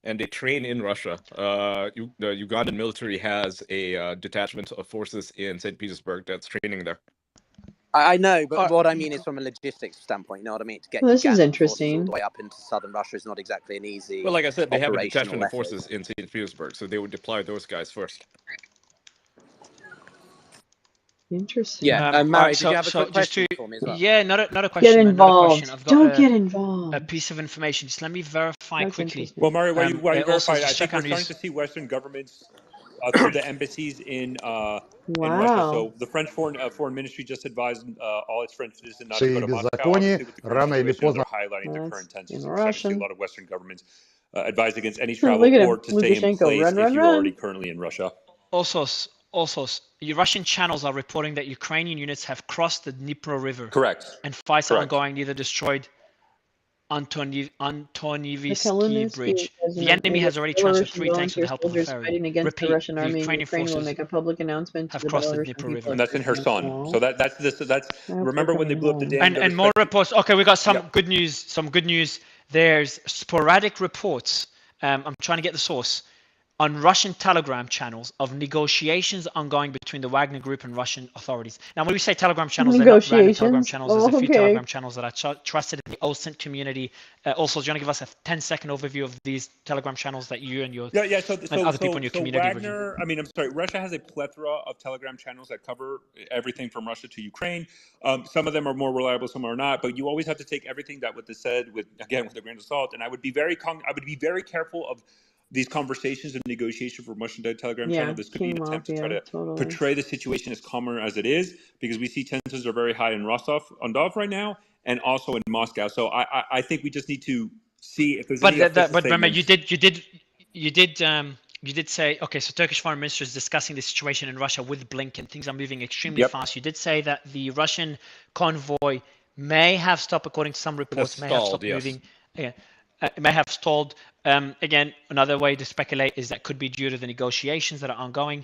and they train in Russia. The Ugandan military has a detachment of forces in St. Petersburg that's training there. I know, but what I mean is from a logistics standpoint, you know what I mean? To get Ugandan forces all the way up into southern Russia is not exactly an easy. Well, like I said, they have a detachment of forces in St. Petersburg, so they would deploy those guys first. Interesting. Yeah, Mary, did you have a quick question for me as well? Yeah, not a question. Get involved. I've got Don't get involved. A piece of information. Just let me verify quickly. Well, Mario, while you verify, I think we're starting to see Western governments through the embassies in Russia. So the French foreign ministry just advised all its French citizens not to go to Moscow. Obviously, with the current situation, they're highlighting the current tensions. So we're starting to see a lot of Western governments advise against any travel or to stay in place if you're already currently in Russia. Also, Russian channels are reporting that Ukrainian units have crossed the Dnipro River. Correct. And fights are ongoing, neither destroyed Antonivsky Bridge. The enemy has already transferred 3 tanks with the help of a ferry. Repeat, the Ukrainian forces will make a public announcement have crossed the Dnipro River. And that's in Kherson. So that's remember when they blew up the dam? And more reports. Okay, we got some good news. Some good news. There's sporadic reports. I'm trying to get the source. On Russian Telegram channels of negotiations ongoing between the Wagner Group and Russian authorities. Now, when we say Telegram channels, they're not random Telegram channels. There's a few Telegram channels that are trusted in the OSINT community. Also, do you want to give us a 10-second overview of these Telegram channels that you and your other people in your community? Russia has a plethora of Telegram channels that cover everything from Russia to Ukraine. Some of them are more reliable, some are not. But you always have to take everything that what is said with a grain of salt. And I would be very careful of these conversations and negotiation for Russian Telegram channel. This could be an attempt to try to portray the situation as calmer as it is, because we see tensions are very high in Rostov-on-Don right now, and also in Moscow. So I think we just need to see if there's any official But remember, statements. you did say, okay, so Turkish foreign minister is discussing the situation in Russia with Blinken. Things are moving extremely fast. You did say that the Russian convoy may have stopped, according to some reports, may have stopped moving. Yeah. It may have stalled. Again, another way to speculate is that could be due to the negotiations that are ongoing.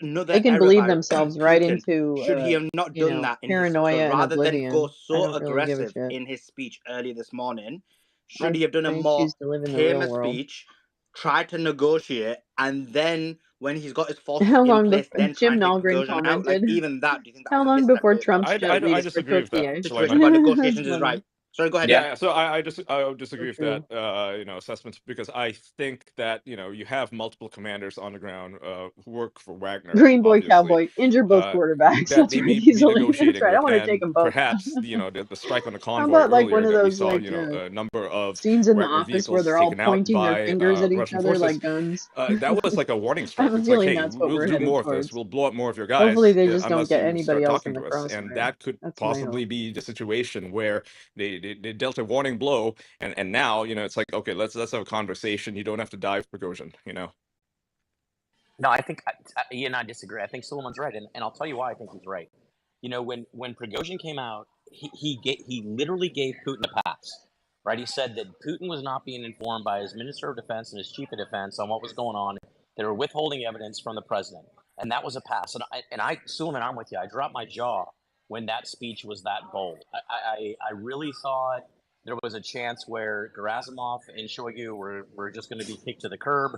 another They can error believe by themselves right Putin. into, Should he have not you done know, that in his so paranoia and rather than go oblivion. I so don't really give a aggressive shit. in his speech earlier this morning? Should he have done a I more choose to live in the tamer real world. speech, try to negotiate, and then when he's got his forces How in long place, before then try Jim and take Nalgren Prigozhin out? Like commented? even that, do you think that How was a long misstep before by Trump Putin? shit I leaves for disagree with that, Turkey? Situation about negotiations is right. Sorry, go ahead. Yeah, so I would disagree with true. that assessment, because I think that you have multiple commanders on the ground who work for Wagner, Green Boy, obviously, Cowboy, injure both quarterbacks. that That's they right. may He's be only, that's negotiating right. I with, want to take and them both. perhaps the strike on the How convoy about like one earlier of that we those saw like a number of scenes in The Wagner Office where vehicles they're all taken out pointing their by fingers at each Russian other forces. like guns? That was like a warning I strike. have a It's like, feeling hey, that's what we'll we're do headed more of this. towards. We'll blow up more of your Hopefully guys they just don't unless get you anybody start else talking in the to us. And crossfire. that could That's what I hope. possibly be the situation where they They dealt a warning blow, and now, it's like, okay, let's have a conversation. You don't have to die with Prigozhin, No, I think Ian and I disagree. I think Suleiman's right, and I'll tell you why I think he's right. When Prigozhin came out, he literally gave Putin a pass, right? He said that Putin was not being informed by his Minister of Defense and his Chief of Defense on what was going on. They were withholding evidence from the president, and that was a pass. And Suleiman, I'm with you. I dropped my jaw when that speech was that bold. I really thought there was a chance where Gerasimov and Shoigu were just going to be kicked to the curb,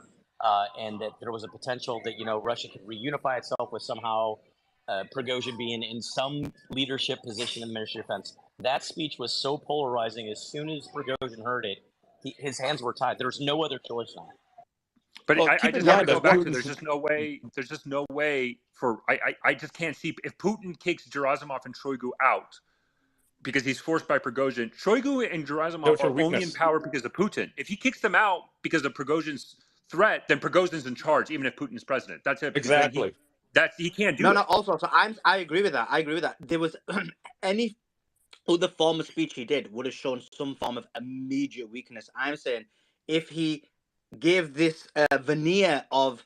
and that there was a potential that Russia could reunify itself with somehow Prigozhin being in some leadership position in the Ministry of Defense. That speech was so polarizing. As soon as Prigozhin heard it, his hands were tied. There was no other choice now. But I just have to go back to there's just no way for I just can't see if Putin kicks Gerasimov and Shoigu out because he's forced by Prigozhin. Shoigu and Gerasimov are only in power because of Putin. If he kicks them out because of Prigozhin's threat, then Prigozhin's in charge, even if Putin is president. That's it. Exactly. He can't do it. No. Also, so I agree with that. There was any other form of speech he did would have shown some form of immediate weakness. I'm saying if he gave this veneer of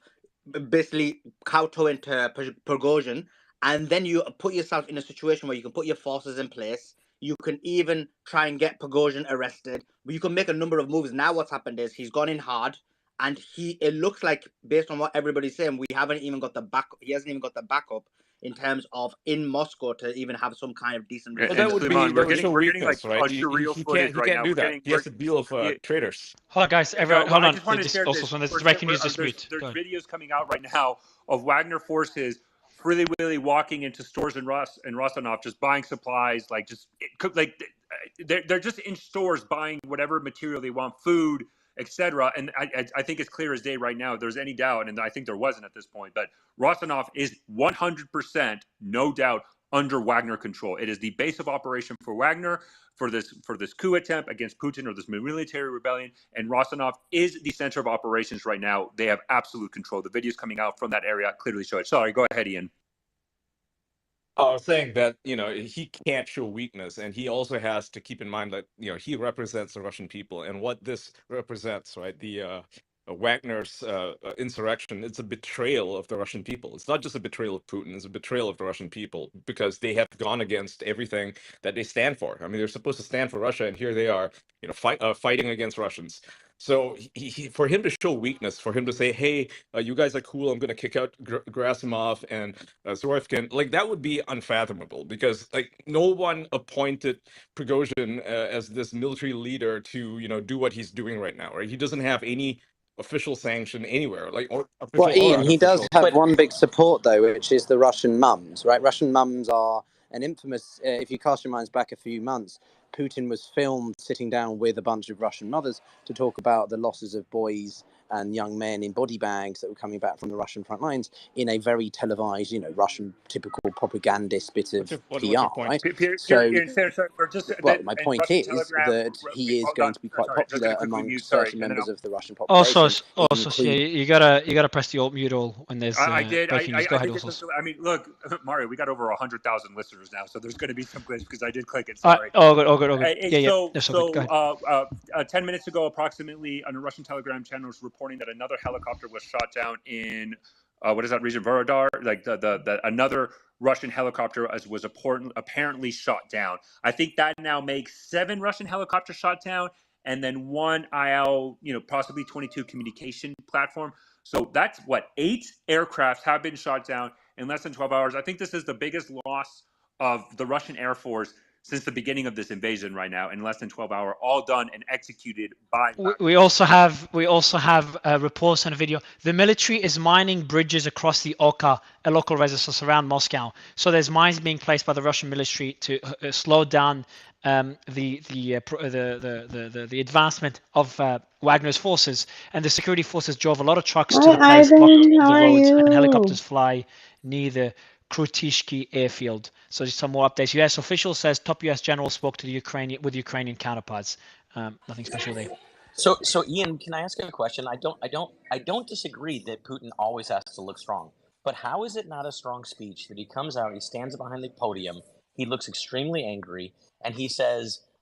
basically kowtowing to Prigozhin, and then you put yourself in a situation where you can put your forces in place, you can even try and get Prigozhin arrested, but you can make a number of moves. Now what's happened is he's gone in hard, and it looks like, based on what everybody's saying, he hasn't even got the backup in terms of in Moscow to even have some kind of decent. Well, that would we're getting weakness, like right? surreal He footage right now. can't do that. He has to deal with traitors. Hold on, guys. Everyone, hold I on. just wanted to share this. This is breaking news. Just mute. There's videos coming out right now of Wagner forces freely walking into stores in Rostonov, just buying supplies, they're just in stores buying whatever material they want, food, etc. And I think it's clear as day right now. If there's any doubt, and I think there wasn't at this point, but Rostonov is 100%, no doubt, under Wagner control. It is the base of operation for Wagner for this coup attempt against Putin or this military rebellion. And Rostonov is the center of operations right now. They have absolute control. The videos coming out from that area clearly show it. Sorry, go ahead, Ian. I was saying that, he can't show weakness, and he also has to keep in mind that, he represents the Russian people, and what this represents, right? The Wagner's insurrection, it's a betrayal of the Russian people. It's not just a betrayal of Putin, it's a betrayal of the Russian people, because they have gone against everything that they stand for. I mean, they're supposed to stand for Russia, and here they are, fighting against Russians. So for him to show weakness, for him to say, hey, you guys are cool, I'm going to kick out Gerasimov and Zoroyevkin, that would be unfathomable, because no one appointed Prigozhin as this military leader to do what he's doing right now, right? He doesn't have any official sanction anywhere, Ian, he does have one big support though, which is the Russian mums, right? Russian mums are an infamous. If you cast your minds back a few months, Putin was filmed sitting down with a bunch of Russian mothers to talk about the losses of boys and young men in body bags that were coming back from the Russian front lines in a very televised, Russian typical propagandist bit of PR, right? My point is that he is going to be quite popular among certain members of the Russian population. Also, you gotta press the alt mute all when there's breaking news. Go ahead, I mean, look, Mario, we got over 100,000 listeners now, so there's going to be some glitch because I did click it. Sorry. All good. So 10 minutes ago, approximately, on a Russian Telegram channel was reporting that another helicopter was shot down in what is that region, Vorodar? The another Russian helicopter was apparently shot down. I think that now makes 7 Russian helicopters shot down, and then 1 IL, possibly 22 communication platform. So that's 8 aircraft have been shot down in less than 12 hours. I think this is the biggest loss of the Russian Air Force since the beginning of this invasion right now, in less than 12 hours, all done and executed by. We also have reports and a video. The military is mining bridges across the Oka, a local resistance around Moscow. So there's mines being placed by the Russian military to slow down the advancement of Wagner's forces, and the security forces drove a lot of trucks to the place, blocked the roads, and helicopters fly near the Krutishki airfield. So just some more updates. U.S. official says top U.S. general spoke to the Ukrainian counterparts. Nothing special there. So Ian, can I ask you a question? I don't disagree that Putin always has to look strong, but how is it not a strong speech that he comes out, he stands behind the podium, he looks extremely angry, and he says,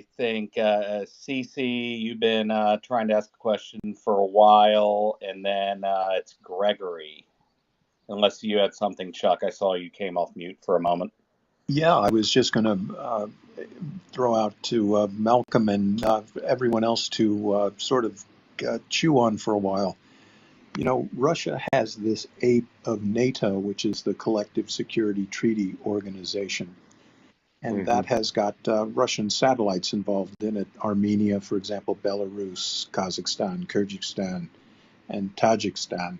I think Cece, you've been trying to ask a question for a while, and then it's Gregory. unless you had something, Chuck. I saw you came off mute for a moment. Yeah, I was just going to throw out to Malcolm and everyone else to sort of chew on for a while. You know, Russia has this ape of NATO, which is the Collective Security Treaty Organization. And that has got Russian satellites involved in it. Armenia, for example, Belarus, Kazakhstan, Kyrgyzstan, and Tajikistan.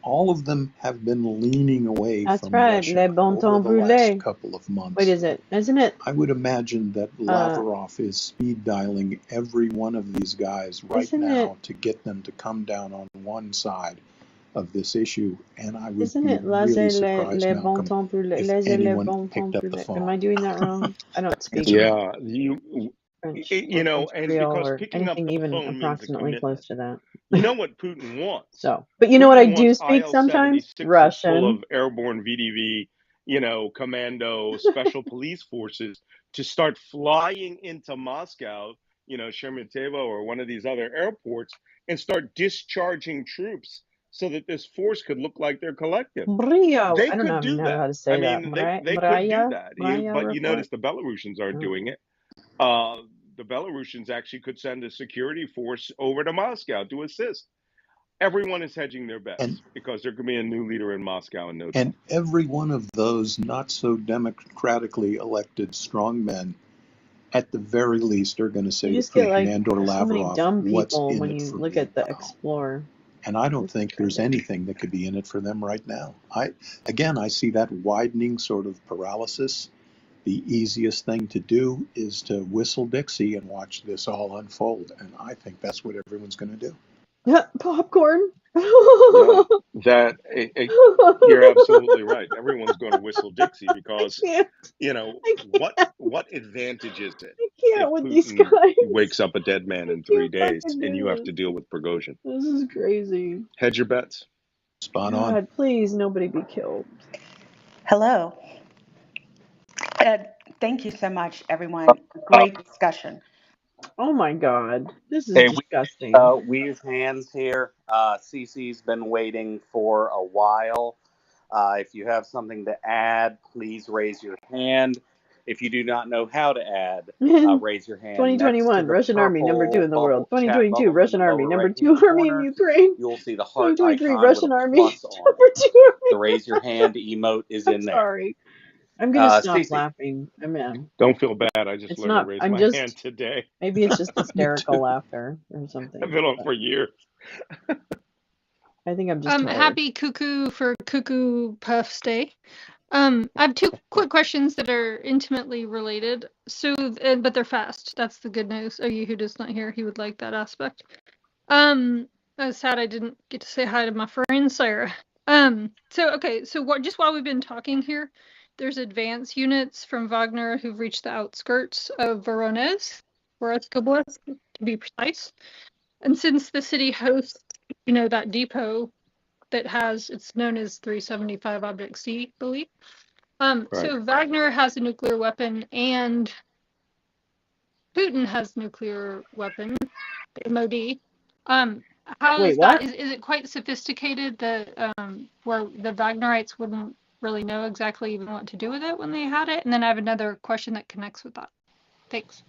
All of them have been leaning away That's from right, Russia les bon over temps the last brûlés. couple of months. Wait, isn't it? I would imagine that Lavrov is speed dialing every one of these guys right Isn't now it? to get them to come down on one side of this issue, and I would Isn't be it really surprised, les bon Malcolm, temps brûlés? if Les anyone bon picked temps up the brûlés. phone. Am I doing that wrong? I don't speak Answer me. Yeah, French you or know, French and Creole because or picking up anything the even phone means a approximately commitment. close to that. You know what Putin wants? So, but you know what I Putin do wants speak sometimes? IL-76s full of Russian. airborne VDV, you know, commando special police forces to start flying into Moscow, you know, Sheremetyevo or one of these other airports, and start discharging troops so that this force could look like they're collective. Brio. They I don't could even do know that. how to I say that. mean, they could do that. Braya But you report. notice the Belarusians aren't Oh. doing it. The Belarusians actually could send a security force over to Moscow to assist. Everyone is hedging their bets because there could be a new leader in Moscow in no time. And every one of those not so democratically elected strongmen, at the very least, are going to say You to just get Putin like and or so many Lavrov, dumb what's people in when it you for look me at the now? Explorer. And I don't This is think there's trending. anything that could be in it for them right now. I see that widening sort of paralysis. The easiest thing to do is to whistle Dixie and watch this all unfold. And I think that's what everyone's going to do. Yeah, popcorn. Yeah, you're absolutely right. Everyone's going to whistle Dixie because, you know, what advantage is it I if can't with these Putin guys. wakes up a dead man in 3 days Fucking and do you have this. to deal with Prigozhin? This is crazy. Hedge your bets. Spot on. God, please, nobody be killed. Hello. Thank you so much, everyone. Great discussion. Oh my God, this is Hey, disgusting. we use hands here. Cece's been waiting for a while. If you have something to add, please raise your hand. If you do not know how to add, raise your hand next to 2021, the Russian army number 2 purple in the world. chat 2022, bubble in the Russian army lower number 2 right-hand army in corner. Ukraine. You will see the heart 2023, icon with Russian a army plus on number it. 2 army. The raise your hand emote is I'm in there. sorry. I'm gonna stop Cece. laughing. I'm in. Don't feel bad. I just It's learned to not. raise I'm my hand just. today. Maybe it's just hysterical laughter or something. I've been on But for years. I think I'm just tired. Happy Cuckoo for Cuckoo Puffs Day. I have 2 quick questions that are intimately related. So, but they're fast. That's the good news. Yehu does not hear. He would like that aspect. I was sad I didn't get to say hi to my friend Sarah. So what? Just while we've been talking here, there's advance units from Wagner who've reached the outskirts of Voronezh, to be precise. And since the city hosts, you know, that depot that has, it's known as 375 Object C, I believe. So Wagner has a nuclear weapon and Putin has nuclear weapon, MOD. How Wait, is what? that? Is it quite sophisticated that where the Wagnerites wouldn't really know exactly even what to do with it when they had it? And then I have another question that connects with that. Thanks.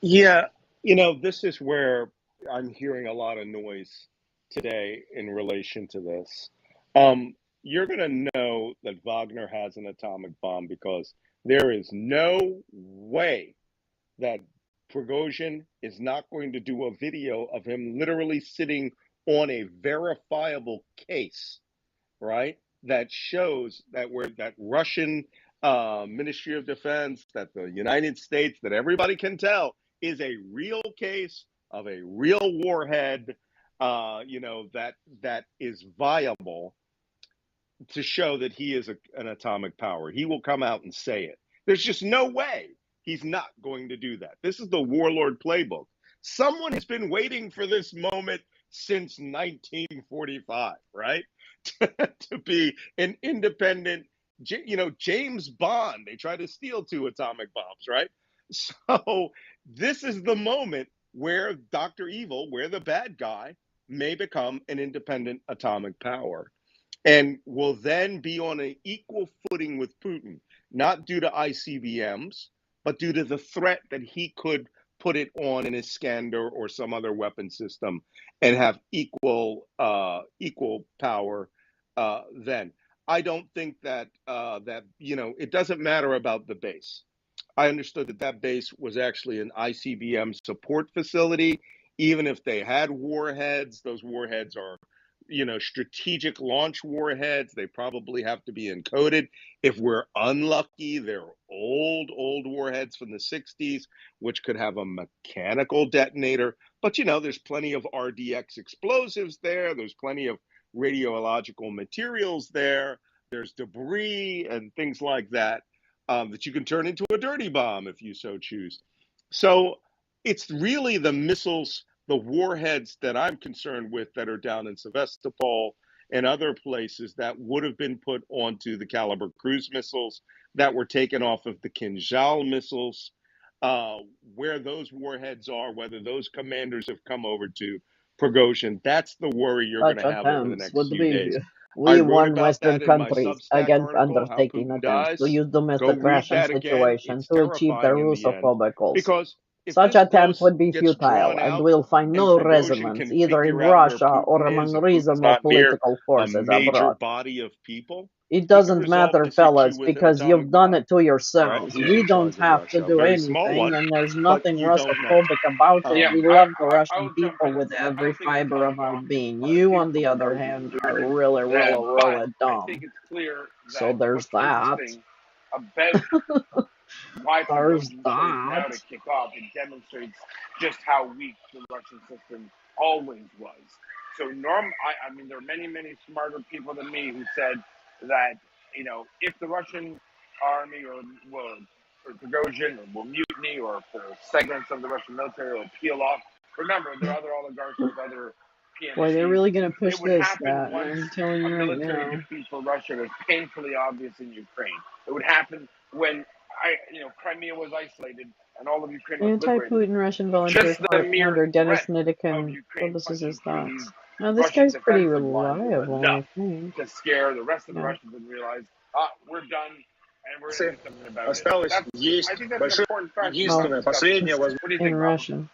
Yeah, you know, this is where I'm hearing a lot of noise today in relation to this. You're going to know that Wagner has an atomic bomb because there is no way that Prigozhin is not going to do a video of him literally sitting on a verifiable case, right? That shows that that Russian Ministry of Defense, that the United States, that everybody can tell is a real case of a real warhead, you know, that is viable to show that he is an atomic power. He will come out and say it. There's just no way he's not going to do that. This is the warlord playbook. Someone has been waiting for this moment since 1945, right? To be an independent, you know, James Bond. They tried to steal 2 atomic bombs, right? So this is the moment where Dr. Evil, where the bad guy, may become an independent atomic power. and will then be on an equal footing with Putin, not due to ICBMs, but due to the threat that he could put it on an Iskander or some other weapon system and have equal power then. I don't think that it doesn't matter about the base. I understood that base was actually an ICBM support facility. Even if they had warheads, those warheads are, strategic launch warheads. They probably have to be encoded. If we're unlucky, they're old warheads from the 60s, which could have a mechanical detonator. But, there's plenty of RDX explosives there. There's plenty of radiological materials there. There's debris and things like that. That you can turn into a dirty bomb if you so choose. So it's really the missiles, the warheads that I'm concerned with that are down in Sevastopol and other places that would have been put onto the Caliber cruise missiles that were taken off of the Kinzhal missiles, where those warheads are, whether those commanders have come over to Prigozhin. That's the worry you're going Such to have over the attempts next would few be days. I we wrote warn about Western that in my countries Substack against article, how undertaking Putin attempts to dies. use Go domestic read Russian that again. situation It's to achieve their terrifying in the end, Russophobic goals. because if Such this attempts would be gets futile drawn and out will find and no Prigozhin resonance can either in figure out where Russia or Putin is, among and Putin's reasonable not near political a forces major abroad. body of people, It he could doesn't resolve matter, this issue fellas, with an because atomic you've done bomb. it to All right, yourselves. who's We in don't charge of have to Russia? A do very small anything, one, and there's but nothing you don't know. Russophobic about it. Yeah, We I, love the I'll Russian jump in people and with say I every don't think it's fiber of our being. You, on the other hand, are really, really, but really I think dumb. it's clear So that there's what's that. interesting about why There's Prigozhin chose that. now to kick off, it demonstrates just how weak the Russian system always was. So I mean, there are many, many smarter people than me who said that, if the Russian army or Prigozhin will mutiny, or if the segments of the Russian military will peel off. Remember, there are other oligarchs with other Boy, they're PMCs. really going to push It would this, happen once I'm telling a you right military now. defeat for Russia was painfully obvious in Ukraine. It would happen when Crimea was isolated and all of Ukraine was liberated. Anti-Putin Russian volunteer Just the mere commander Dennis threat of Nidikin Ukraine publishes punching his through these thoughts. Now, this Russian guy's pretty defensive lines was reliable, enough I think. to scare the rest of the Yeah. Russians and realize, we're done and we're going to do something about it. I think that's an important fact. Well, What do you in think, Bob? Russian.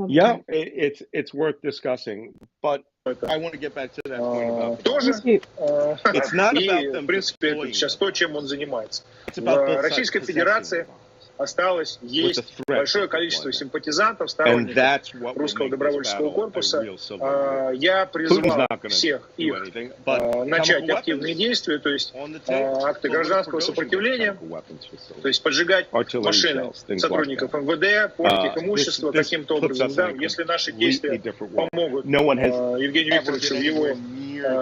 Yeah, it's worth discussing, but I want to get back to that point about the bomb. It's not about them deploying the bomb. It's about both sides possessing the bomb. Осталось With the есть threat большое of количество deployment. симпатизантов, And сторонников that's what will русского make this добровольческого battle a корпуса. real civil war. Я Putin's призвал not going to всех do их anything, but начать chemical активные weapons действия, то есть on the table. акты So what if гражданского Prigozhin gets сопротивления, chemical weapons facilities? то есть поджигать Artillery машины shells, things сотрудников like МВД, портить их that. имущество This каким-то puts образом. us Да, in a если наши completely действия different world. помогут No one has Евгению ever Викторовичу been в его anywhere near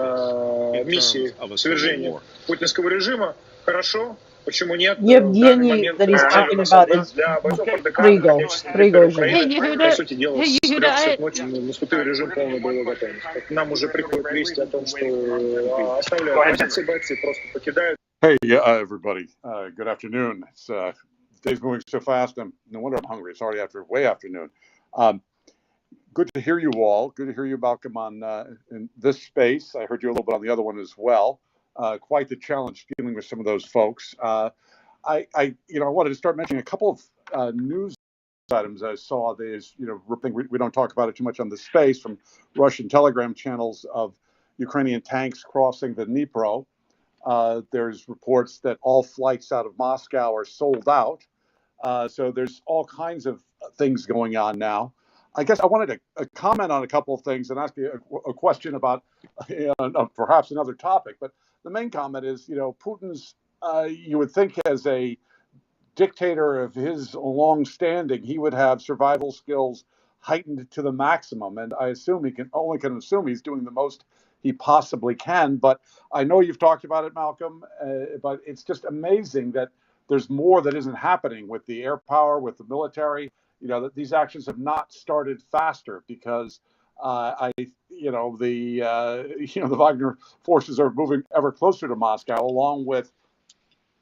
this in миссии terms of a civil свержения war. путинского режима, хорошо. Почему нет? В данный Evgeny момент that he's talking наверное, about создать is для бойцов РДК Prigozhin. теперь Hey, Украины, you heard по it? сути дела, Hey, you с heard 3 it? часов ночи наступил режим полной боевой готовности. Нам уже приходят вести о том, что оставляют позиции бойцы, просто покидают. Hey, everybody. Good afternoon. It's the day's moving so fast. No wonder I'm hungry. It's already way afternoon. Good to hear you all. Good to hear you, Malcolm, on in this space. I heard you a little bit on the other one as well. Quite the challenge dealing with some of those folks. I wanted to start mentioning a couple of news items I saw. There's, we don't talk about it too much on the space, from Russian Telegram channels of Ukrainian tanks crossing the Dnipro. There's reports that all flights out of Moscow are sold out. So there's all kinds of things going on now. I guess I wanted to comment on a couple of things and ask you a question about perhaps another topic. But the main comment is, Putin's, you would think as a dictator of his long standing, he would have survival skills heightened to the maximum. And I assume he can assume he's doing the most he possibly can. But I know you've talked about it, Malcolm, but it's just amazing that there's more that isn't happening with the air power, with the military. That these actions have not started faster because the Wagner forces are moving ever closer to Moscow, along with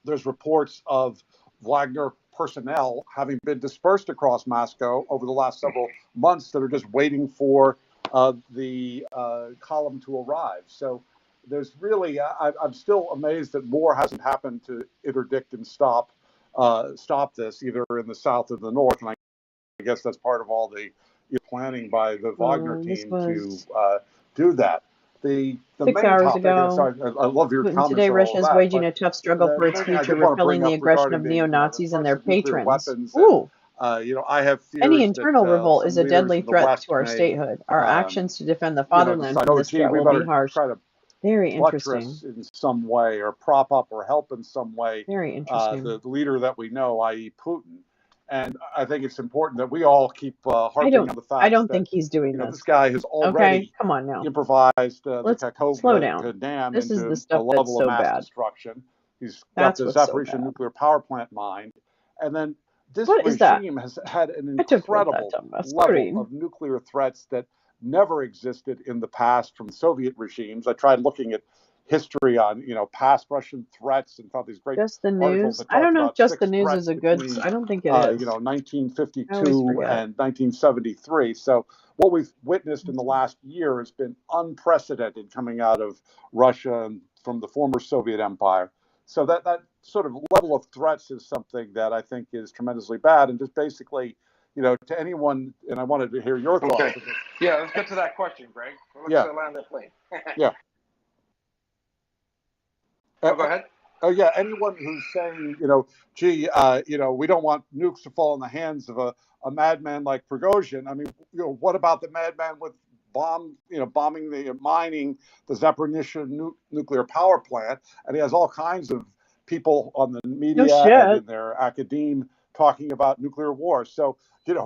there's reports of Wagner personnel having been dispersed across Moscow over the last several months that are just waiting for the column to arrive. So there's really, I'm still amazed that more hasn't happened to interdict and stop this, either in the South or the North. And I guess that's part of all the planning by the Wagner team to do that. The 6 main hours topic, and ago. sorry, I love your Putin comments today, on all Russia is that, waging but a tough struggle the for its main thing I future, did want to repelling bring the up aggression regarding of the neo-Nazis and threats their of nuclear patrons. weapons, Ooh. and I have Any fears internal that revolt some is a leaders deadly in the threat West to our may, statehood. Our actions to defend the decide, fatherland from oh, this gee, threat we will be better harsh. try to Very interesting. buttress in some way or prop up or help in some way Very interesting. the leader that we know, i.e. Putin. And I think it's important that we all keep harping on the fact I don't that think he's doing this. this guy has Okay, already come on now. improvised the Let's slow Kakhovka down. Dam This is into the a stuff that's level of so mass bad. destruction. He's got That's the what's so Zaporizhia bad. nuclear power plant mined. And then this What is that? regime has had an I took what that incredible was. level Sorry. of nuclear threats that never existed in the past from Soviet regimes. I tried looking at history on past Russian threats and found these great Just the articles news. that I don't talked know if about just the 6 news threats is a good. between I don't think it is. I always 1952 forget. and 1973. So what we've witnessed in the last year has been unprecedented coming out of Russia and from the former Soviet Empire. So that sort of level of threats is something that I think is tremendously bad. And just basically, to anyone, and I wanted to hear your thoughts. Okay. Yeah, let's get to that question, Greg. Let's land that plane. Yeah. Go ahead. Oh yeah, anyone who's saying, gee, we don't want nukes to fall in the hands of a madman like Prigozhin. I mean, what about the madman with mining the Zaporizhia nuclear power plant, and he has all kinds of people on the media and in their academe talking about nuclear war. So,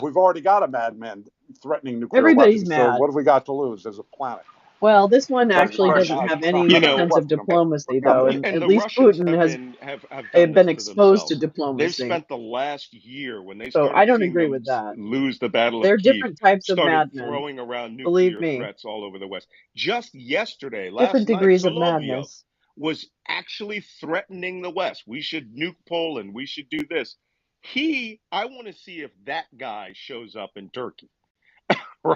we've already got a madman threatening nuclear weapons. So what have we got to lose as a planet? Well, this one actually doesn't have any sense of diplomacy, though, and at the least Russians Putin has have done been this to exposed to themselves. They've diplomacy. spent the last year, when they So started I don't seeing agree them with that. lose the Battle There of are Kiev, different types of started madmen. throwing around Believe nuclear me. threats all over the West. Just yesterday, Different last night, degrees of Soloviev madness. was actually threatening the West. We should nuke Poland. We should do this. I want to see if that guy shows up in Turkey.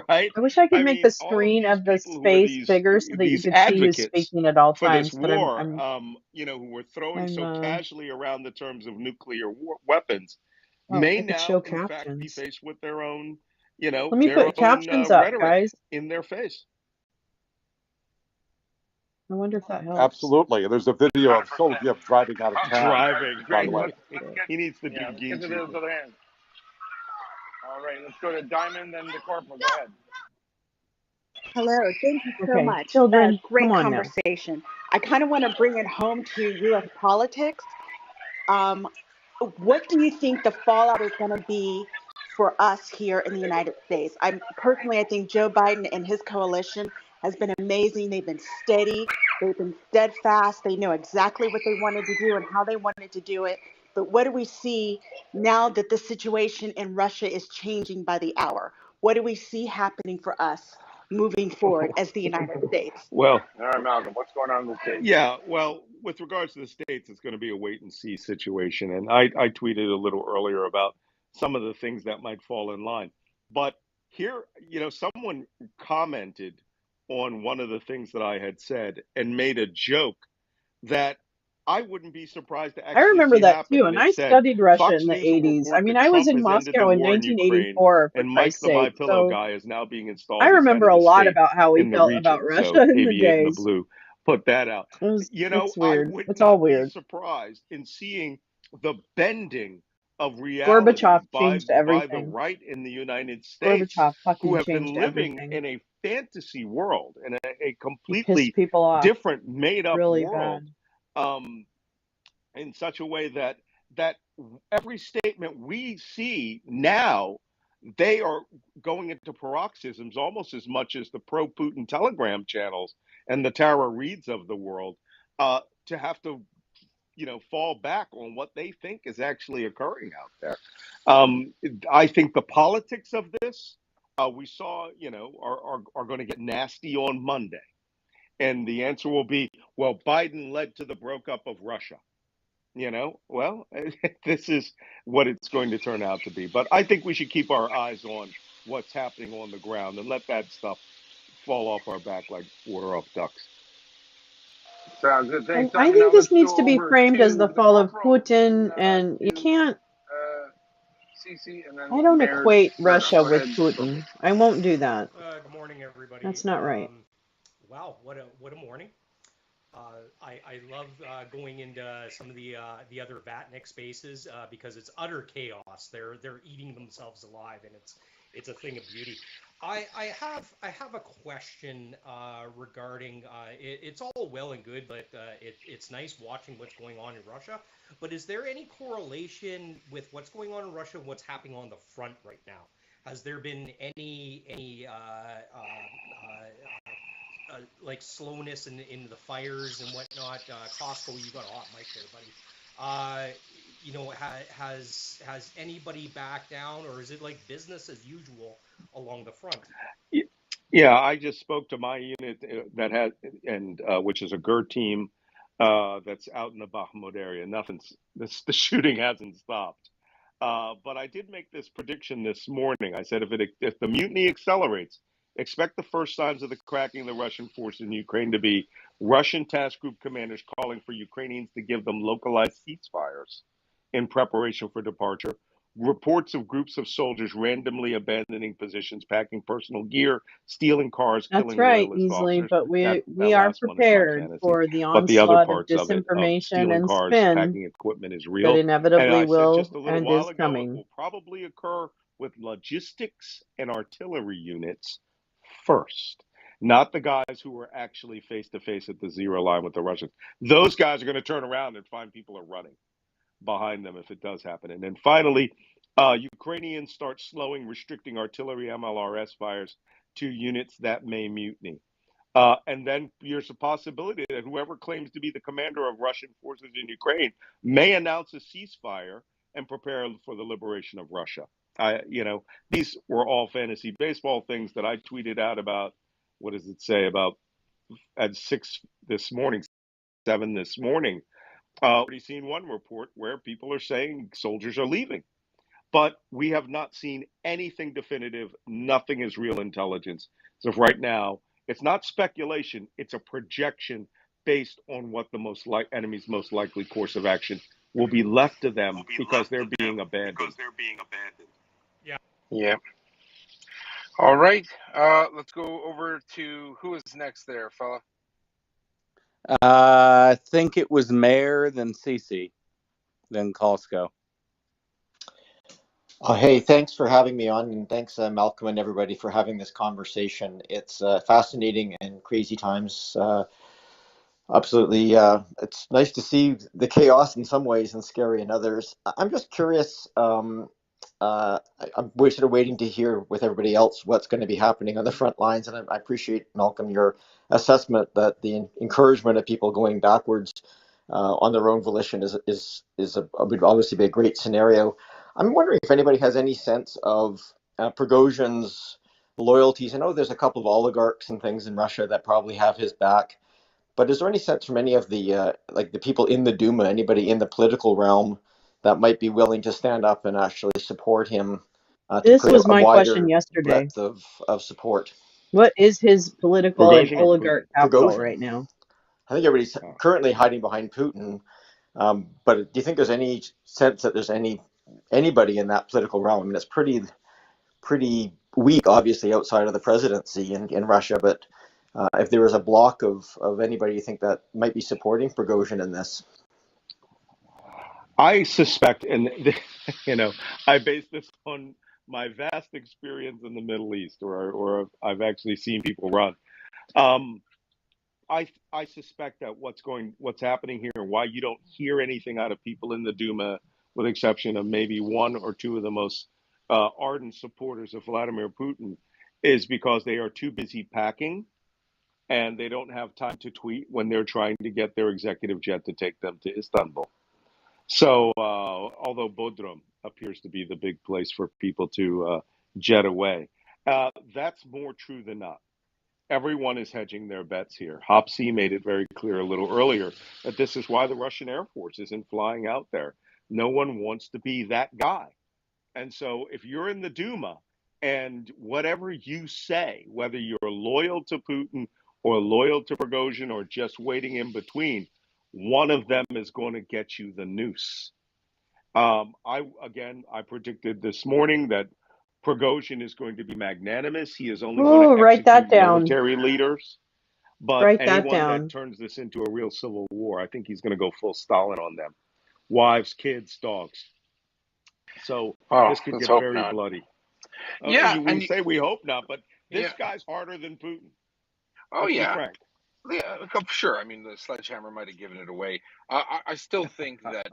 Right? I wish I could make the all of screen these of the people who are space bigger so that you these could see who's advocates speaking at all for this times, but war, I'm who were throwing so I'm casually around the terms of nuclear weapons, well, may I could now, show in fact, be captions. faced with their own, Let me put captions up, rhetoric guys. in their face. I wonder if that helps. Absolutely. There's a video of Soloviev driving out of town. Driving. By the way. He needs to do Let's get to Geechee. those other hands. All right, let's go to Diamond, then the Corporal. Go ahead. Hello, thank you so Okay, much. children, Great come on now. conversation. I kind of want to bring it home to U.S. politics. What do you think the fallout is going to be for us here in the United States? I think Joe Biden and his coalition has been amazing. They've been steady. They've been steadfast. They know exactly what they wanted to do and how they wanted to do it. But what do we see now that the situation in Russia is changing by the hour? What do we see happening for us moving forward as the United States? Well, all right, Malcolm, what's going on in the States? Yeah, well, with regards to the States, it's going to be a wait and see situation. And I tweeted a little earlier about some of the things that might fall in line. But here, someone commented on one of the things that I had said and made a joke that I wouldn't be surprised to I actually remember see that happen. too, And and it I said, studied Russia Fox in the News will 80s. I report mean, that I was Trump in has ended the Moscow in war in Ukraine 1984, for and Mike Christ's the My sake. Pillow So guy is now being I installed as head remember of a the lot state about how we in the felt about region. Russia So in the Aviate in the days. Blue put that out. It's I weird. would It's all not be weird. surprised in seeing the bending of reality Gorbachev by changed the everything. right in the United States, Gorbachev who fucking have been changed living everything. in a fantasy world, in a He pissed completely people off different, made-up really world, bad. in such a way that every statement we see now, they are going into paroxysms almost as much as the pro-Putin Telegram channels and the Tara Reads of the world, to have to, fall back on what they think is actually occurring out there. I think the politics of this, we saw, are going to get nasty on Monday. And the answer will be, well, Biden led to the breakup of Russia. Well, this is what it's going to turn out to be. But I think we should keep our eyes on what's happening on the ground and let that stuff, fall off our back like water off ducks. Sounds good. Thanks, I Simon. Now think this let's needs go to be over framed as to the the fall of corporal Putin, and you can't. CC, and then I don't Mayor's equate turn up. Russia Go with ahead, Putin. Corporal. I won't do that. Good morning, everybody. That's not right. Wow, what a morning! I love going into some of the other Vatnik spaces because it's utter chaos. They're eating themselves alive, and it's a thing of beauty. I have a question regarding it's all well and good, but it's nice watching what's going on in Russia. But is there any correlation with what's going on in Russia and what's happening on the front right now? Has there been any like slowness in the fires and whatnot? Costco, you got a hot mic there, buddy. You know, has anybody backed down, or is it like business as usual along the front? Yeah, I just spoke to my unit that had, and which is a GER team that's out in the Bakhmut area. The shooting hasn't stopped. But I did make this prediction this morning. I said if the mutiny accelerates, expect the first signs of the cracking of the Russian forces in Ukraine to be Russian task group commanders calling for Ukrainians to give them localized ceasefires in preparation for departure. Reports of groups of soldiers randomly abandoning positions, packing personal gear, stealing cars, That's killing right, loyalist Easily, officers. but That we are last one is my prepared fantasy. for the But the other onslaught of parts of it, of disinformation stealing and cars, spin packing equipment, is that real. And inevitably I said will just a little and while is ago, it coming. will probably occur with logistics and artillery units first, not the guys who were actually face to face at the zero line with the Russians. Those guys are going to turn around and find people are running behind them if it does happen. And then finally, Ukrainians start slowing, restricting artillery MLRS fires to units that may mutiny. And then there's a possibility that whoever claims to be the commander of Russian forces in Ukraine may announce a ceasefire and prepare for the liberation of Russia. These were all fantasy baseball things that I tweeted out about. What does it say about at 6 this morning, 7 this morning? Already seen one report where people are saying soldiers are leaving, but we have not seen anything definitive. Nothing is real intelligence. So right now, it's not speculation; it's a projection based on what the enemy's most likely course of action will be left to them because they're being abandoned. Yeah. Yeah. All right. Let's go over to who is next there, fella. I think it was Mayor, then Cece, then Costco. Hey, thanks for having me on, and thanks, Malcolm and everybody, for having this conversation. It's fascinating and crazy times. Absolutely. It's nice to see the chaos in some ways and scary in others. I'm just curious. We're sort of waiting to hear with everybody else what's going to be happening on the front lines. And I appreciate, Malcolm, your assessment that the encouragement of people going backwards on their own volition would obviously be a great scenario. I'm wondering if anybody has any sense of Prigozhin's loyalties. I know there's a couple of oligarchs and things in Russia that probably have his back. But is there any sense from any of the the people in the Duma, anybody in the political realm that might be willing to stand up and actually support him to This create was a my question wider yesterday. breadth of support? What is his political and Prigozhin or oligarch Putin? capital Prigozhin. right now? I think everybody's currently hiding behind Putin. But do you think there's any sense that there's anybody in that political realm? I mean, it's pretty weak, obviously, outside of the presidency in Russia. But if there was a block of anybody you think that might be supporting Prigozhin in this? I suspect, and I base this on my vast experience in the Middle East, or I've actually seen people run. Um, I suspect that what's happening here, and why you don't hear anything out of people in the Duma, with the exception of maybe one or two of the most ardent supporters of Vladimir Putin, is because they are too busy packing, and they don't have time to tweet when they're trying to get their executive jet to take them to Istanbul. So, although Bodrum appears to be the big place for people to jet away, that's more true than not. Everyone is hedging their bets here. Hopsy made it very clear a little earlier that this is why the Russian Air Force isn't flying out there. No one wants to be that guy. And so if you're in the Duma, And whatever you say, whether you're loyal to Putin or loyal to Prigozhin or just waiting in between, one of them is going to get you the noose. I predicted this morning that Prigozhin is going to be magnanimous. He is only going Oh, to write that execute down. military leaders. But Write that anyone that down. turns this into a real civil war, I think he's going to go full Stalin on them. Wives, kids, dogs. So this could let's get hope very not. bloody. Yeah, We say we hope not, but this yeah. guy's harder than Putin. Oh Let's be yeah. frank. Yeah, sure. I mean, the sledgehammer might have given it away. I still think that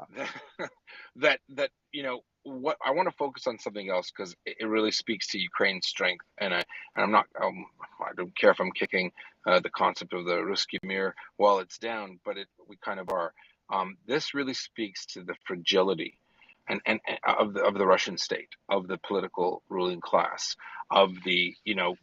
what I want to focus on something else because it really speaks to Ukraine's strength, and I'm not I don't care if I'm kicking the concept of the Ruski Mir while it's down, but we kind of are. This really speaks to the fragility and of the Russian state, of the political ruling class, of the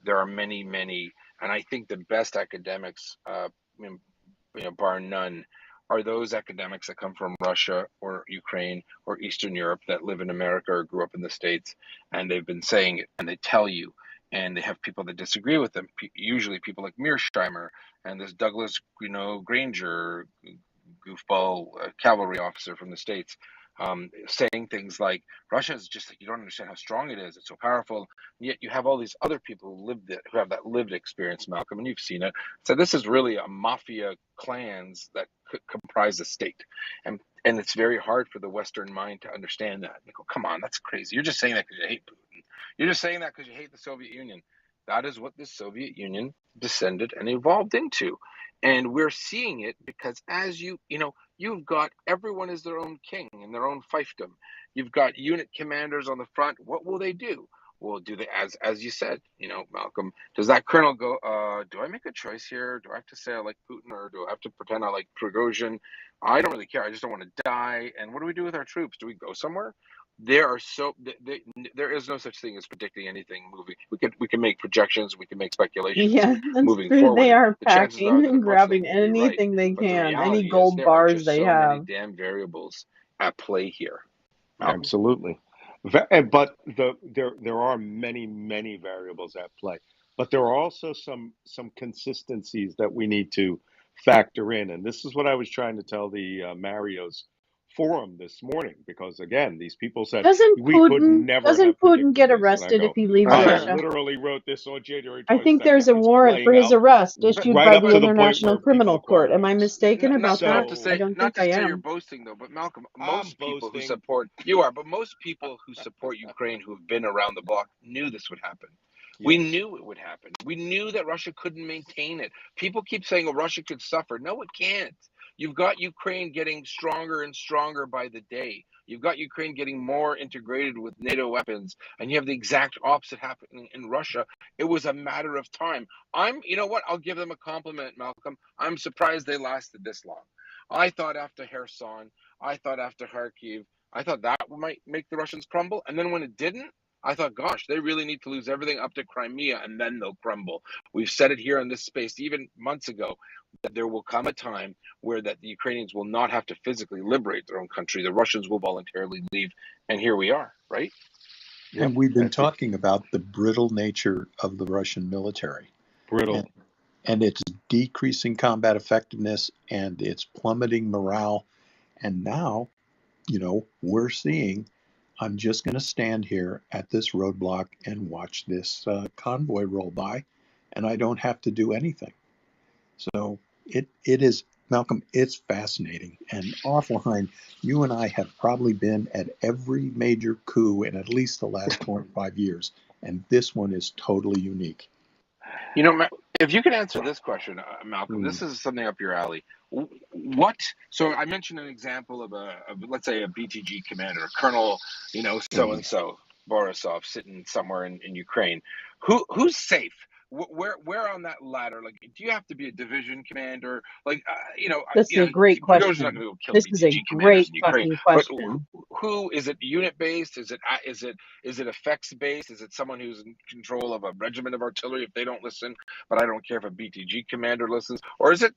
there are many. And I think the best academics, bar none, are those academics that come from Russia or Ukraine or Eastern Europe that live in America or grew up in the States, and they've been saying it, and they tell you, and they have people that disagree with them. Usually people like Mearsheimer and this Douglas, Granger, goofball cavalry officer from the States, saying things like Russia is just like, you don't understand how strong it is. It's so powerful. And yet you have all these other people who have that lived experience, Malcolm, and you've seen it. So this is really a mafia clans that comprise the state, and it's very hard for the Western mind to understand that. They go, come on, that's crazy. You're just saying that because you hate Putin. You're just saying that because you hate the Soviet Union. That is what the Soviet Union descended and evolved into. And we're seeing it because you've got everyone is their own king and their own fiefdom. You've got unit commanders on the front. What will they do? Well, do they, as you said, Malcolm, does that colonel go, do I make a choice here? Do I have to say I like Putin or do I have to pretend I like Prigozhin? I don't really care. I just don't want to die. And what do we do with our troops? Do we go somewhere? There is no such thing as predicting anything moving. We can make projections, we can make speculations Yeah, that's moving true. forward, They and are the chances are packing that a and bunch of them grabbing will be right. anything they But the can, any reality is gold there are bars just they so many have. damn variables at play here. Malcolm. Absolutely. But there are many variables at play. But there are also some consistencies that we need to factor in. And this is what I was trying to tell the Mario's forum this morning, because again, these people said we could never Doesn't have Putin predicted get this. And I arrested if go, he leaves I Russia? literally wrote this on January I think 22nd. there's a It's warrant for playing his out arrest issued right by up the to the point International where Criminal people Court. cried Am out. I mistaken about Not that? to I say, don't think I you're am. boasting though, but Malcolm, I'm most people who boasting. support you are, but most people who support Ukraine who have been around the block knew this would happen. Yes. We knew it would happen. We knew that Russia couldn't maintain it. People keep saying, "Oh, Russia could suffer." No, it can't. You've got Ukraine getting stronger and stronger by the day. You've got Ukraine getting more integrated with NATO weapons, and you have the exact opposite happening in Russia. It was a matter of time. You know what? I'll give them a compliment, Malcolm. I'm surprised they lasted this long. I thought after Kherson, I thought after Kharkiv, I thought that might make the Russians crumble. And then when it didn't, I thought, gosh, they really need to lose everything up to Crimea and then they'll crumble. We've said it here in this space, even months ago, that there will come a time where that the Ukrainians will not have to physically liberate their own country. The Russians will voluntarily leave. And here we are, right? And we've been talking about the brittle nature of the Russian military. Brittle. And it's decreasing combat effectiveness and it's plummeting morale. And now, we're seeing, I'm just going to stand here at this roadblock and watch this convoy roll by, and I don't have to do anything. So it is, Malcolm, it's fascinating. And offline, you and I have probably been at every major coup in at least the last 25 years, and this one is totally unique. If you could answer this question, Malcolm, this is something up your alley. So I mentioned an example of let's say a BTG commander, a colonel, so and so Borisov sitting somewhere in Ukraine. Who's safe? where on that ladder? Like, do you have to be a division commander? Like, This is a great Prigozhin's not question. going to go kill This is a BTG commanders great in Ukraine. fucking But question. who is it? Unit based? Is it effects based? Is it someone who's in control of a regiment of artillery if they don't listen? But I don't care if a BTG commander listens. Or is it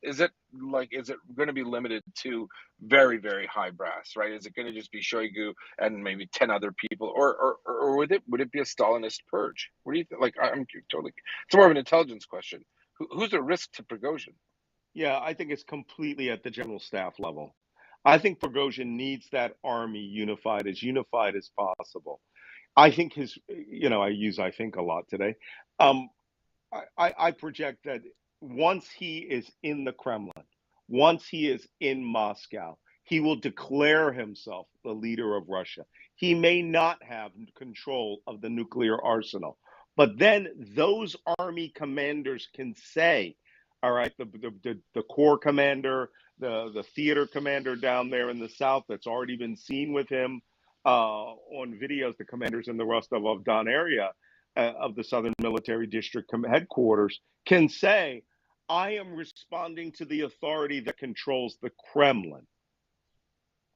going to be limited to very, very high brass? Right? Is it going to just be Shoigu and maybe 10 other people, or would it be a Stalinist purge? What do you think? Like, I'm totally. It's more of an intelligence question. Who's a risk to Prigozhin? Yeah, I think it's completely at the general staff level. I think Prigozhin needs that army unified as possible. I think I use I think a lot today. I project that once he is in the Kremlin, once he is in Moscow, he will declare himself the leader of Russia. He may not have control of the nuclear arsenal, but then those army commanders can say, all right, the corps commander, the theater commander down there in the south that's already been seen with him on videos, the commanders in the Rostov-on-Don area of the Southern Military District headquarters can say, I am responding to the authority that controls the Kremlin,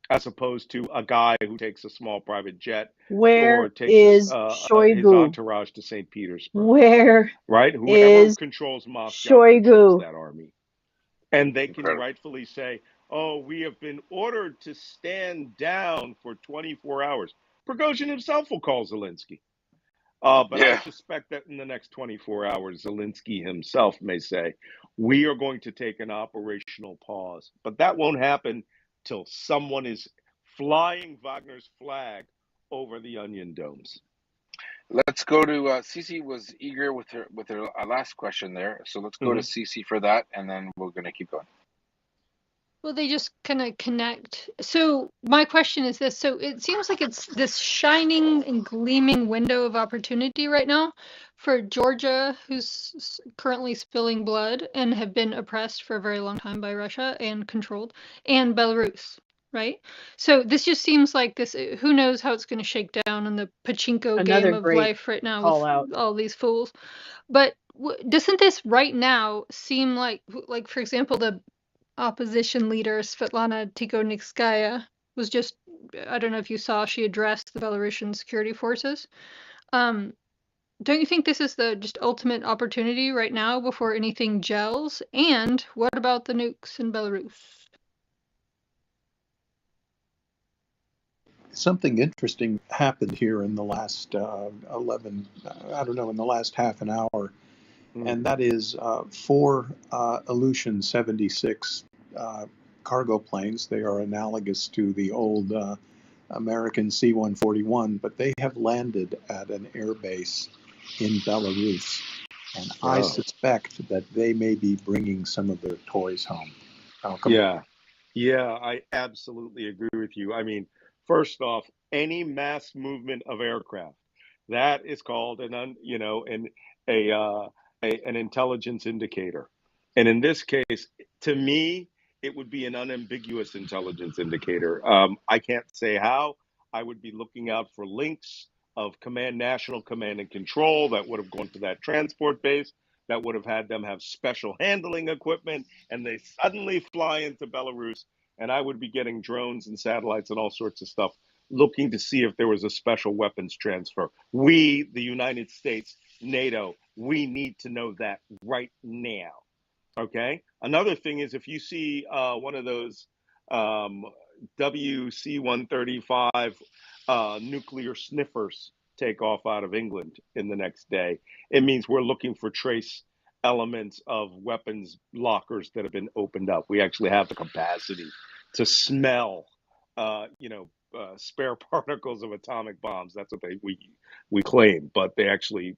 as opposed to a guy who takes a small private jet or Where takes is his Shoigu? entourage to St. Petersburg, Where right? Whoever is controls Moscow controls Shoigu? that army. And they can Incredible. rightfully say, oh, we have been ordered to stand down for 24 hours. Prigozhin himself will call Zelensky. But I Yeah. suspect that in the next 24 hours, Zelensky himself may say, we are going to take an operational pause. But that won't happen till someone is flying Wagner's flag over the onion domes. Let's go to Cece was eager with her last question there. So let's go to Cece for that, and then we're going to keep going. Well, they just kind of connect. So my question is this. So it seems like it's this shining and gleaming window of opportunity right now for Georgia, who's currently spilling blood and have been oppressed for a very long time by Russia and controlled, and Belarus, right? So this just seems like this, who knows how it's going to shake down in the pachinko Another game of great life right now call with out. all these fools. But doesn't this right now seem like, for example, the opposition leader Svetlana Tikhonovskaya was just, I don't know if you saw, she addressed the Belarusian security forces. Don't you think this is the just ultimate opportunity right now before anything gels? And what about the nukes in Belarus? Something interesting happened here in the last in the last half an hour, and that is 4 Ilyushin 76 cargo planes. They are analogous to the old American C-141, but they have landed at an air base in Belarus, and I suspect that they may be bringing some of their toys home. Malcolm? Yeah, I absolutely agree with you. I mean, first off, any mass movement of aircraft, that is called an intelligence indicator. And in this case, to me, it would be an unambiguous intelligence indicator. I can't say how. I would be looking out for links of national command and control that would have gone to that transport base, that would have had them have special handling equipment, and they suddenly fly into Belarus, and I would be getting drones and satellites and all sorts of stuff, looking to see if there was a special weapons transfer. We, the United States, NATO, we need to know that right now. Okay? Another thing is, if you see one of those WC-135 nuclear sniffers take off out of England in the next day, it means we're looking for trace elements of weapons lockers that have been opened up. We actually have the capacity to smell, spare particles of atomic bombs. That's what we claim, but they actually,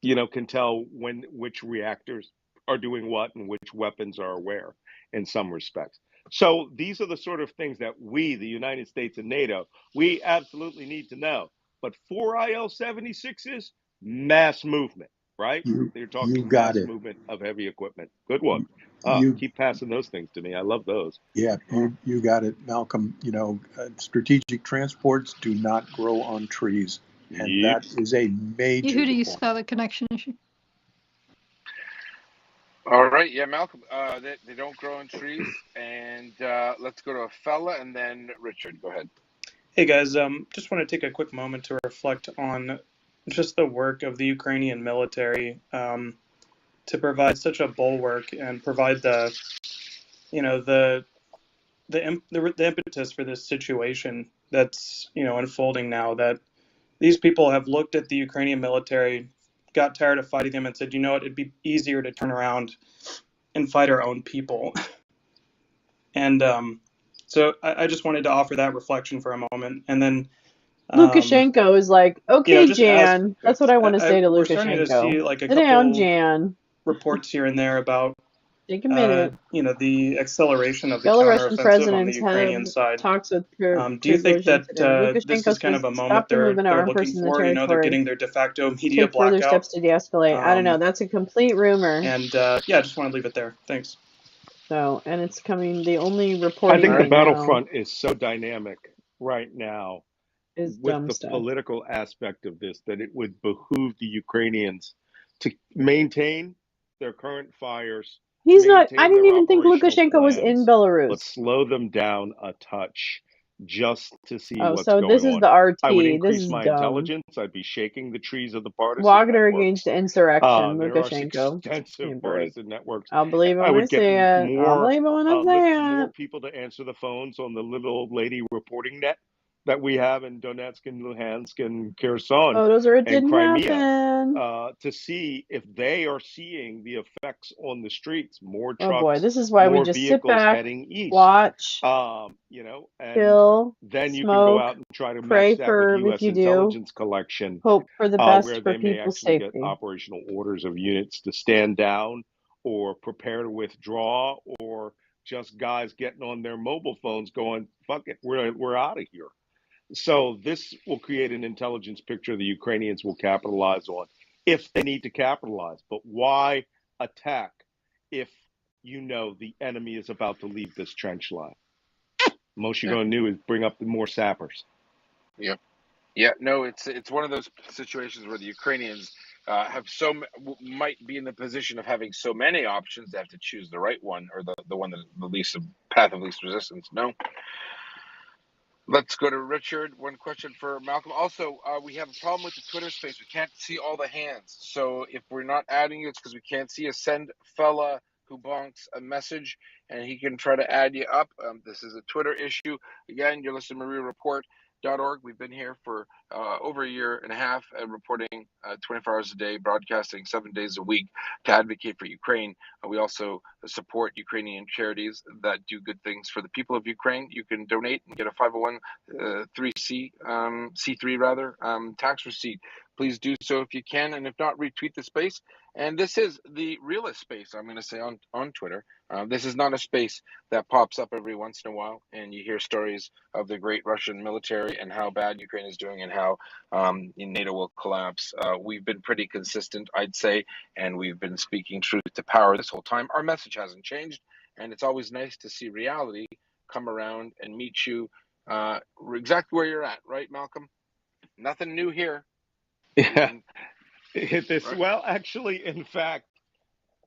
can tell which reactors are doing what and which weapons are where in some respects. So these are the sort of things that we, the United States and NATO, we absolutely need to know. But 4 IL-76s, mass movement, right? They're You talking got mass it. movement of heavy equipment. Good one. You Keep passing those things to me. I love those. Yeah, you got it, Malcolm. Strategic transports do not grow on trees, and Yep. that is a major Yehuda, you point. saw the connection issue. All right, yeah, Malcolm. They don't grow on trees, and let's go to a fella, and then Richard. Go ahead. Hey guys, just want to take a quick moment to reflect on just the work of the Ukrainian military to provide such a bulwark and provide the impetus for this situation that's unfolding now. That these people have looked at the Ukrainian military, got tired of fighting them, and said, you know what, it'd be easier to turn around and fight our own people. And so I just wanted to offer that reflection for a moment, and then. Lukashenko is like, okay, Just as Jan. That's what I want to say to we're starting to see Lukashenko. like a Sit down, couple Jan. reports here and there about Take a minute. the acceleration of the Belarusian counteroffensive on the presidents have Ukrainian side. talks with Do you think Prigozhin that today. this is Lukashenko kind says of a moment stop the movement of they're armed looking persons in the for? They're territory getting their de facto to media take further blackout. steps to de-escalate. I don't know. That's a complete rumor. And yeah, I just want to leave it there. Thanks. So, and it's coming. The only I reporting think the right now battlefront is so dynamic right now is with dumb the stuff. political aspect of this that it would behoove the Ukrainians to maintain their current fires. He's not. I Maintain didn't their even think operational Lukashenko was in plans, but Belarus. slow them down a touch just to see Oh, what's so this going is on. the RT. I would This increase is my dumb. intelligence. I'd be shaking the trees of the partisan Wagner against networks. insurrection. There are Lukashenko. extensive partisan networks. I'll believe it I when I would get see it. I'll more believe it when I see more it. people to answer the phones on the little old lady reporting net that we have in Donetsk and Luhansk and Kherson Photos or it and didn't Crimea happen. to see if they are seeing the effects on the streets. More Oh boy, trucks, this is why we more just sit vehicles back, heading east. watch, And kill, then you can go out smoke, and try to pray match that with for if U.S. you do, intelligence collection, hope for the best where for they may people's actually get safety. operational orders of units to stand down or prepare to withdraw, or just guys getting on their mobile phones going, fuck it, we're out of here. So this will create an intelligence picture the Ukrainians will capitalize on if they need to capitalize. But why attack if you know the enemy is about to leave this trench line? Most you're going to do is bring up more sappers. Yeah. Yeah, no, it's one of those situations where the Ukrainians might be in the position of having so many options. They have to choose the right one, or the one that the least path of least resistance. No. Let's go to Richard. One question for Malcolm. Also, we have a problem with the Twitter space. We can't see all the hands. So if we're not adding you, it's because we can't see you. Send fella who bonks a message, and he can try to add you up. This is a Twitter issue. Again, you're listening to MariaReport.org. We've been here for over a year and a half, reporting 24 hours a day, broadcasting 7 days a week to advocate for Ukraine. We also support Ukrainian charities that do good things for the people of Ukraine. You can donate and get a 501c3 rather tax receipt. Please do so if you can, and if not, retweet the space. And this is the realest space, I'm going to say, on Twitter. This is not a space that pops up every once in a while, and you hear stories of the great Russian military and how bad Ukraine is doing and how NATO will collapse. We've been pretty consistent, I'd say, and we've been speaking truth to power this whole time. Our message hasn't changed, and it's always nice to see reality come around and meet you exactly where you're at, right, Malcolm? Nothing new here. Yeah. Well, actually, in fact,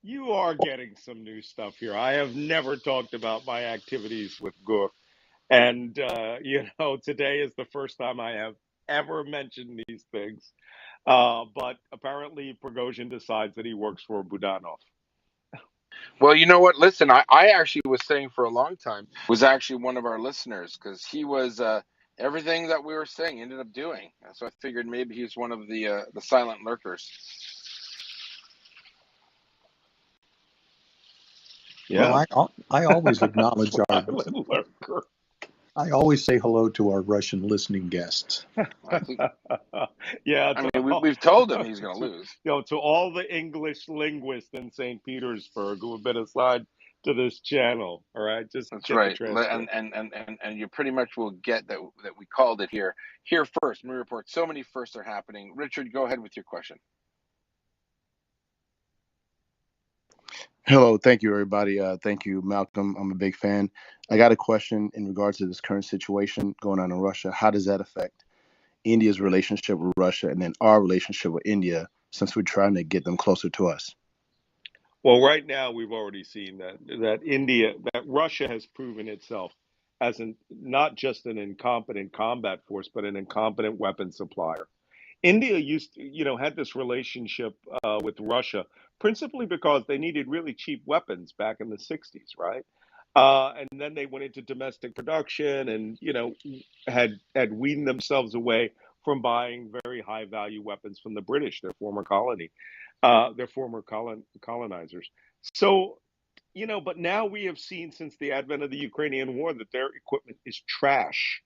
you are getting some new stuff here. I have never talked about my activities with Gur. And, today is the first time I have ever mentioned these things. But apparently, Prigozhin decides that he works for Budanov. Well, you know what? Listen, I actually was saying for a long time, was actually one of our listeners, because he was everything that we were saying ended up doing. So I figured maybe he's one of the silent lurkers. Yeah. Well, I always acknowledge our silent lurker. I always say hello to our Russian listening guests. Yeah, I mean, we've told him he's going to lose. To all the English linguists in St. Petersburg who have been assigned to this channel, all right, just that's get right, the transcript. and you pretty much will get that we called it here first. Marie Report. So many firsts are happening. Richard, go ahead with your question. Hello, thank you, everybody. Thank you, Malcolm. I'm a big fan. I got a question in regards to this current situation going on in Russia. How does that affect India's relationship with Russia and then our relationship with India, since we're trying to get them closer to us? Well, right now we've already seen that Russia has proven itself as not just an incompetent combat force, but an incompetent weapon supplier. India had this relationship with Russia principally because they needed really cheap weapons back in the 60s, right? And then they went into domestic production and, had weaned themselves away from buying very high value weapons from the British, their former colonizers. So, but now we have seen since the advent of the Ukrainian war that their equipment is trash.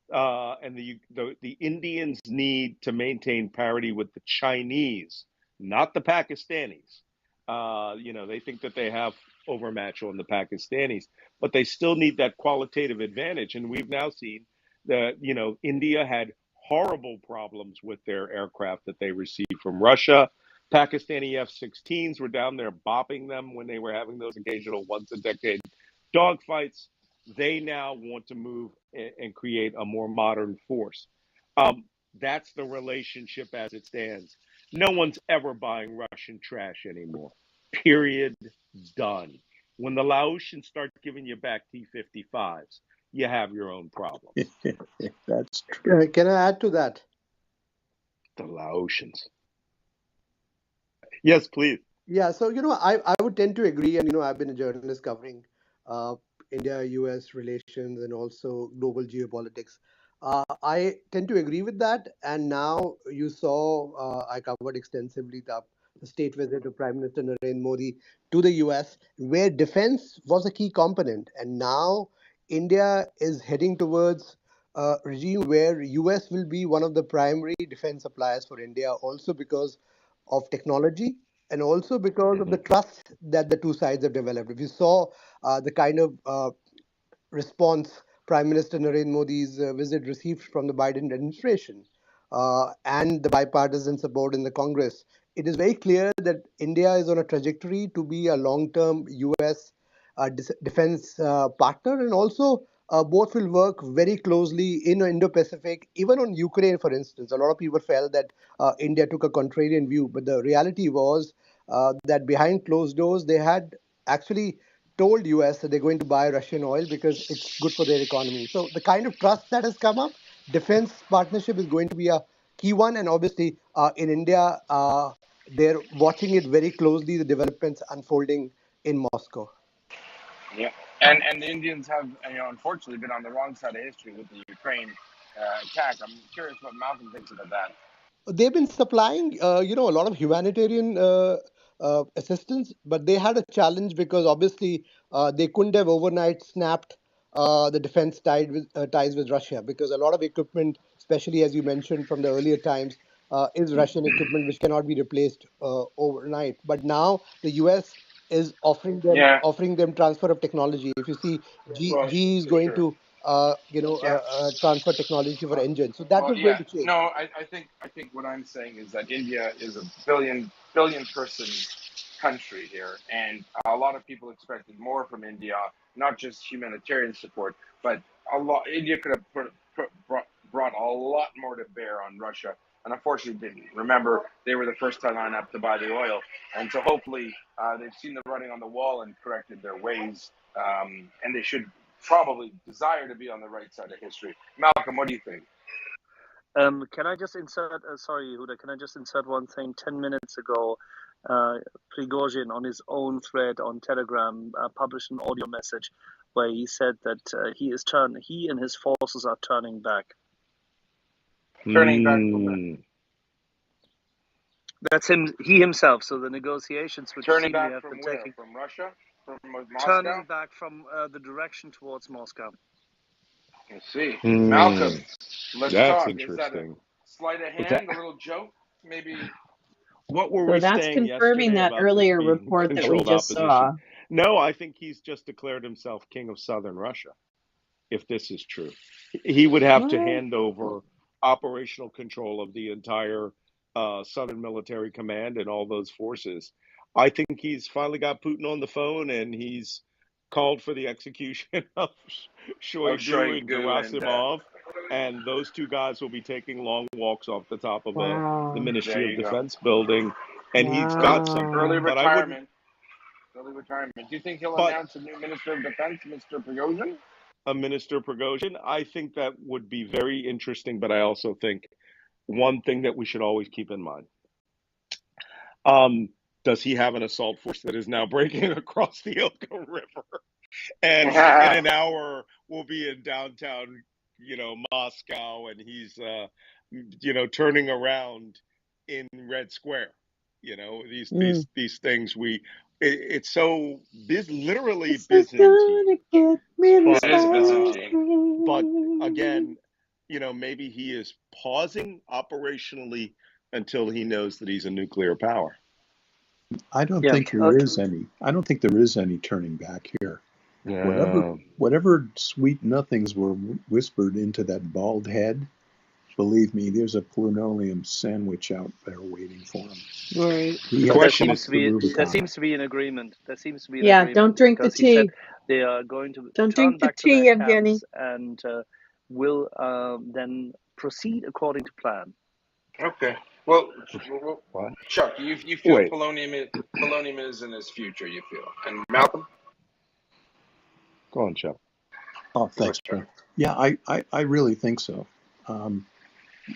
And the Indians need to maintain parity with the Chinese, not the Pakistanis. They think that they have overmatch on the Pakistanis, but they still need that qualitative advantage. And we've now seen that, India had horrible problems with their aircraft that they received from Russia. Pakistani F-16s were down there bopping them when they were having those occasional once a decade dogfights. They now want to move and create a more modern force. That's the relationship as it stands. No one's ever buying Russian trash anymore. Period. Done. When the Laotians start giving you back T-55s, you have your own problems. That's true. Can I add to that? The Laotians. Yes, please. Yeah, so I would tend to agree, and I've been a journalist covering India-US relations and also global geopolitics. I tend to agree with that, and now you saw I covered extensively the state visit of Prime Minister Narendra Modi to the US, where defense was a key component, and now India is heading towards a regime where US will be one of the primary defense suppliers for India, also because of technology and also because of the trust that the two sides have developed. If you saw the kind of response Prime Minister Narendra Modi's visit received from the Biden administration and the bipartisan support in the Congress, it is very clear that India is on a trajectory to be a long-term US defense partner, and also both will work very closely in Indo-Pacific, even on Ukraine, for instance. A lot of people felt that India took a contrarian view, but the reality was that behind closed doors, they had actually told US that they're going to buy Russian oil because it's good for their economy. So the kind of trust that has come up, defense partnership is going to be a key one. And obviously in India, they're watching it very closely, the developments unfolding in Moscow. Yeah, and the Indians have, unfortunately, been on the wrong side of history with the Ukraine attack. I'm curious what Malcolm thinks about that. They've been supplying, a lot of humanitarian assistance, but they had a challenge because obviously they couldn't have overnight snapped the defense ties with Russia, because a lot of equipment, especially as you mentioned from the earlier times, is Russian equipment which cannot be replaced overnight. But now the US is offering them transfer of technology. If you see, GE is going to transfer technology for engines, so that was going to change. No, I think what I'm saying is that India is a billion person country here, and a lot of people expected more from India, not just humanitarian support, but India could have brought a lot more to bear on Russia, and unfortunately didn't. Remember, they were the first to line up to buy the oil, and so hopefully they've seen the writing on the wall and corrected their ways, and they should probably desire to be on the right side of history. Malcolm, what do you think? Can I just insert, sorry, Huda, can I just insert one thing? 10 minutes ago, Prigozhin on his own thread on Telegram published an audio message where he said that he and his forces are turning back. Turning back from where? That's he himself. So the negotiations which turning back have from been where? taking, From Russia? From Moscow? turning back from the direction towards Moscow. I see. Malcolm, let's That's talk. interesting. Is that a sleight of hand, a little joke, maybe? What were So we that's saying confirming yesterday that about this earlier being report that we controlled just opposition? saw. No, I think he's just declared himself king of southern Russia, if this is true. He would have to hand over operational control of the entire Southern Military Command and all those forces. I think he's finally got Putin on the phone, and he's called for the execution of Shoigu and Gerasimov, and those two guys will be taking long walks off the top of the Ministry of Defense building and he's got something. Early But I wouldn't. retirement. Early retirement. Do you think he'll But announce a new Minister of Defense, Mr. Prigozhin? a Minister Prigozhin, I think that would be very interesting. But I also think one thing that we should always keep in mind. Does he have an assault force that is now breaking across the Ilka River? And in an hour, we'll be in downtown, Moscow, and he's, turning around in Red Square. These things it's so literally This is Byzantine. gonna get really It is Byzantine. But spicy. again, maybe he is pausing operationally until he knows that he's a nuclear power. I don't Yeah. think there is any. I don't think there is any turning back here. Yeah. Whatever sweet nothings were whispered into that bald head, believe me, there's a plutonium sandwich out there waiting for him. Right. He But has crossed the there Rubicon. seems to be an agreement. There seems to be an Yeah, agreement don't drink the because he said tea. they are going to Don't turn drink the back to their tea, Evgeny. camps and will then proceed according to plan. Okay. Well, What? Chuck, you feel Wait. polonium is in his future, you feel. And Malcolm? Go on, Chuck. Oh, thanks, Bill. Yeah, I really think so.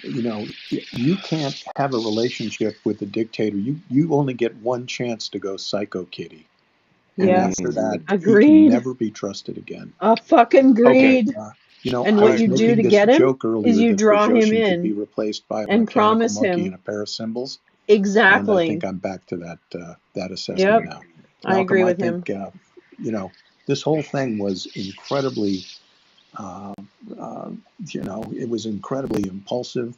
You can't have a relationship with a dictator. You only get one chance to go psycho kitty. And Yeah. after that, he Agreed. can never be trusted again. Fucking Okay. greed. I And what was you do making to this get him joke earlier is you that draw him Prigozhin could be in replaced by a and mechanical promise monkey him. and a pair of cymbals. And I Exactly. think I'm back to that assessment Yep. now. I Malcolm, agree I with him. think, this whole thing was incredibly, it was incredibly impulsive.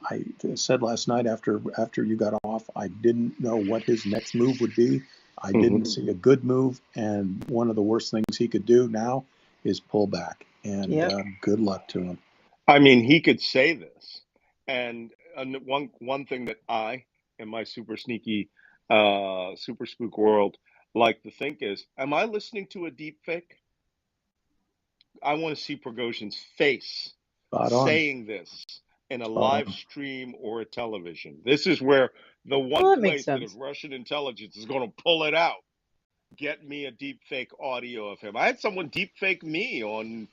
I said last night after you got off, I didn't know what his next move would be. I didn't see a good move, and one of the worst things he could do now is pull back. And good luck to him. I mean, he could say this, and one thing that I, in my super sneaky, super spook world, like to think is, am I listening to a deep fake? I want to see Prigozhin's face saying this in a live stream or a television. This is where the one place that if Russian intelligence is going to pull it out, get me a deep fake audio of him. I had someone deep fake me on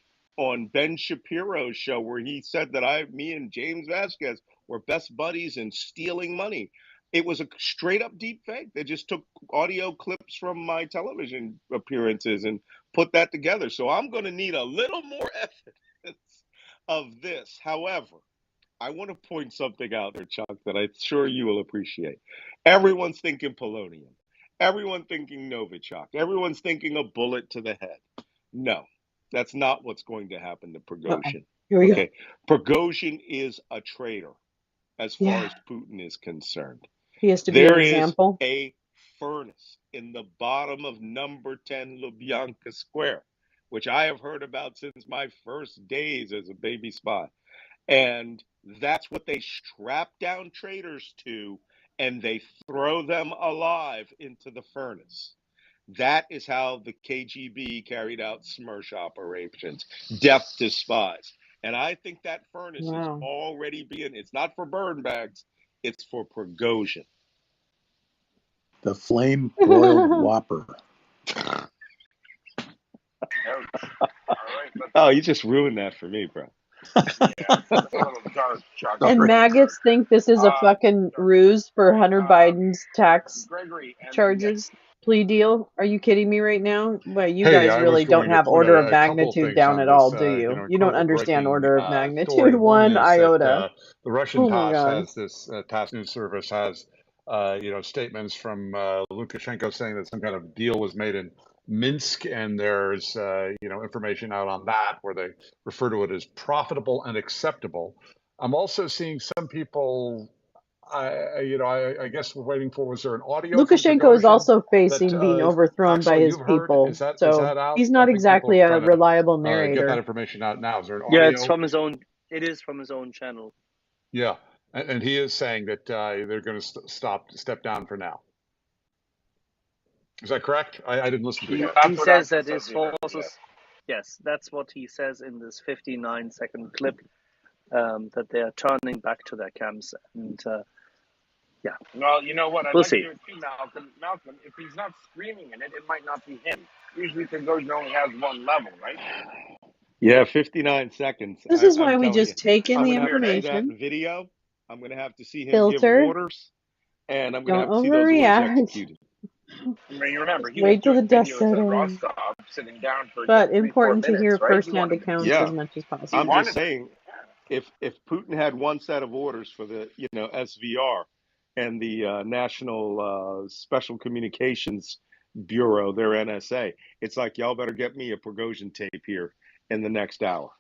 Ben Shapiro's show where he said that me and James Vasquez were best buddies in stealing money. It was a straight up deep fake. They just took audio clips from my television appearances and put that together. So I'm going to need a little more evidence of this. However, I want to point something out there, Chuck, that I'm sure you will appreciate. Everyone's thinking polonium. Everyone thinking Novichok. Everyone's thinking a bullet to the head. No, that's not what's going to happen to Prigozhin. Here we Okay, Prigozhin is a traitor as far as Putin is concerned. He has to be an example. There is a furnace in the bottom of number 10 Lubyanka Square, which I have heard about since my first days as a baby spy. And that's what they strap down traitors to, and they throw them alive into the furnace. That is how the KGB carried out Smersh operations, death to spies. And I think that furnace is already it's not for burn bags, it's for Prigozhin. The flame broiled whopper. Oh, you just ruined that for me, bro. And maggots think this is a fucking ruse for Hunter Biden's tax charges plea deal. Are you kidding me right now? Well, you guys really don't have order of magnitude down at all, do you? You don't understand order of magnitude one iota. The Russian Oh my TASS God. has this TASS news service has statements from Lukashenko saying that some kind of deal was made in Minsk, and there's information out on that where they refer to it as profitable and acceptable. I'm also seeing some people. I guess we're waiting for. Was there an audio? Lukashenko is also facing being overthrown by his people, so he's not exactly a reliable narrator. Get that information out now. Is there an audio? Yeah, it's from his own. It is from his own channel. Yeah, and he is saying that they're going to step down for now. Is that correct? I didn't listen to it. He says that his forces. Yes, that's what he says in this 59-second clip. That they are turning back to their camps, and Yeah, Well, you know what? I'd we'll like to see. hear it too, Malcolm. Malcolm, if he's not screaming in it, it might not be him. Usually, Prigozhin only has one level, right? Yeah, 59 seconds. This is why I'm we telling you, just take in I'm the going to have to see that information, video. I'm going to have to see him give filter, orders, and I'm going to don't have to see those orders overreact. executed. I mean, you remember, Just he was wait till the doing dust videos at settles. Rostov, sitting down for But 3-4 important to hear minutes, right? He firsthand wanted to be accounts as Yeah, much as He I'm possible. just wanted. saying, if Putin had one set of orders for the SVR and the National Special Communications Bureau, their NSA, it's like y'all better get me a Prigozhin tape here in the next hour.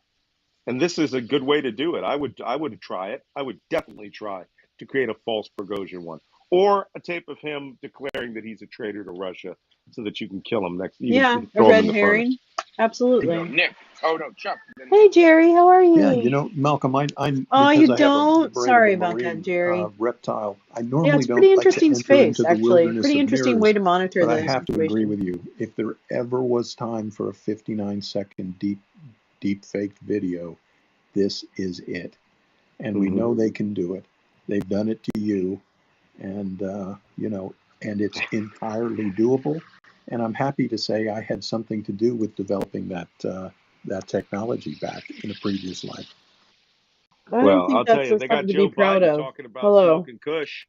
And this is a good way to do it. I would try it. I would definitely try to create a false Prigozhin one, or a tape of him declaring that he's a traitor to Russia, so that you can kill him next. You Yeah, can a throw him in red the furnace. herring. Absolutely. Nick. Oh, no, Chuck. Then Hey Nick. Jerry, how are Yeah, you? Malcolm, I Oh, because you I have the don't? brain of a Sorry about that, marine Jerry. reptile, I Yeah, normally it's a pretty don't like to interesting enter space, into the actually. wilderness Pretty of interesting way mirrors, to monitor but I the have to agree situation. with you. If there ever was time for a 59-second deep faked video, this is it. And we know they can do it. They've done it to you, and and it's entirely doable. And I'm happy to say I had something to do with developing that technology back in a previous life. I don't Well, think I'll tell that's you, they got something to be Joe proud Biden of. talking about Hello. smoking Kush.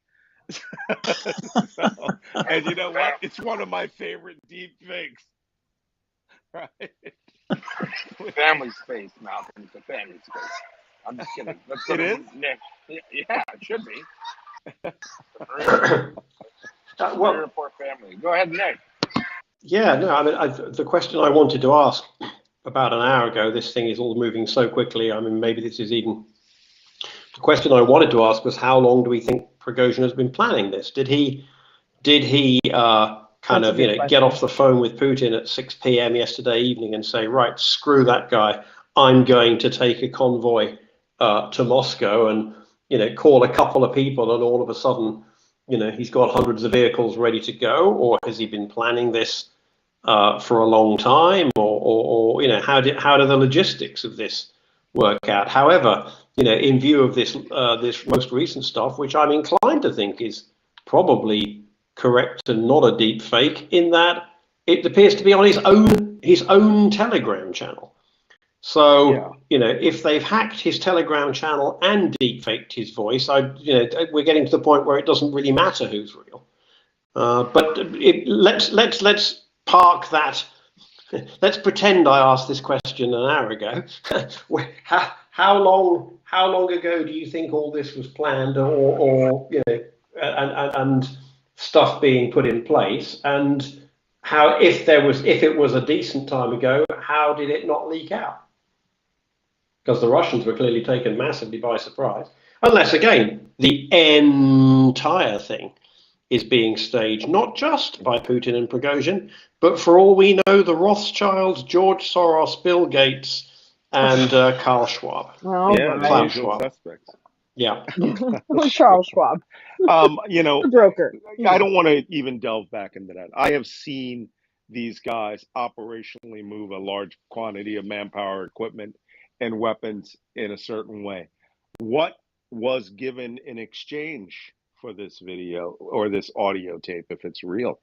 So, and you know what? It's one of my favorite deep fakes. Right? Family space, Malcolm. It's a family space. I'm just kidding. Let's go It to is? Nick. Yeah, it should be. Marine Well, report family. Go ahead, Nick. yeah, no, I mean, the question I wanted to ask about an hour ago, this thing is all moving so quickly. I mean, maybe this is even the question I wanted to ask was how long do we think Prigozhin has been planning this? Did he kind That's a of, good get off question. the phone with Putin at 6 p.m. yesterday evening and say, right, screw that guy. I'm going to take a convoy to Moscow and, call a couple of people, and all of a sudden, he's got hundreds of vehicles ready to go? Or has he been planning this for a long time? Or how do the logistics of this work out? However, in view of this most recent stuff, which I'm inclined to think is probably correct and not a deep fake, in that it appears to be on his own Telegram channel. So, if they've hacked his Telegram channel and deep faked his voice, we're getting to the point where it doesn't really matter who's real. But let's park that. Let's pretend I asked this question an hour ago. How long ago do you think all this was planned, or and stuff being put in place? And how, if it was a decent time ago, how did it not leak out? Because the Russians were clearly taken massively by surprise. Unless, again, the entire thing is being staged, not just by Putin and Prigozhin, but for all we know, the Rothschilds, George Soros, Bill Gates, and Carl Schwab. All Yeah, the right. Klaus usual Schwab. suspects. Yeah. Charles Schwab. The broker. I don't want to even delve back into that. I have seen these guys operationally move a large quantity of manpower, equipment, and weapons in a certain way. What was given in exchange for this video or this audio tape, if it's real?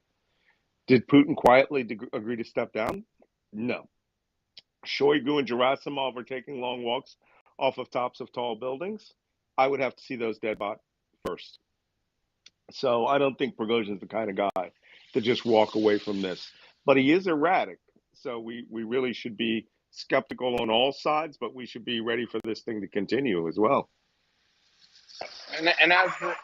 Did Putin quietly agree to step down? No. Shoigu and Gerasimov are taking long walks off of tops of tall buildings. I would have to see those dead bodies first. So I don't think Prigozhin's the kind of guy to just walk away from this. But he is erratic. So we really should be skeptical on all sides, but we should be ready for this thing to continue as well. And as for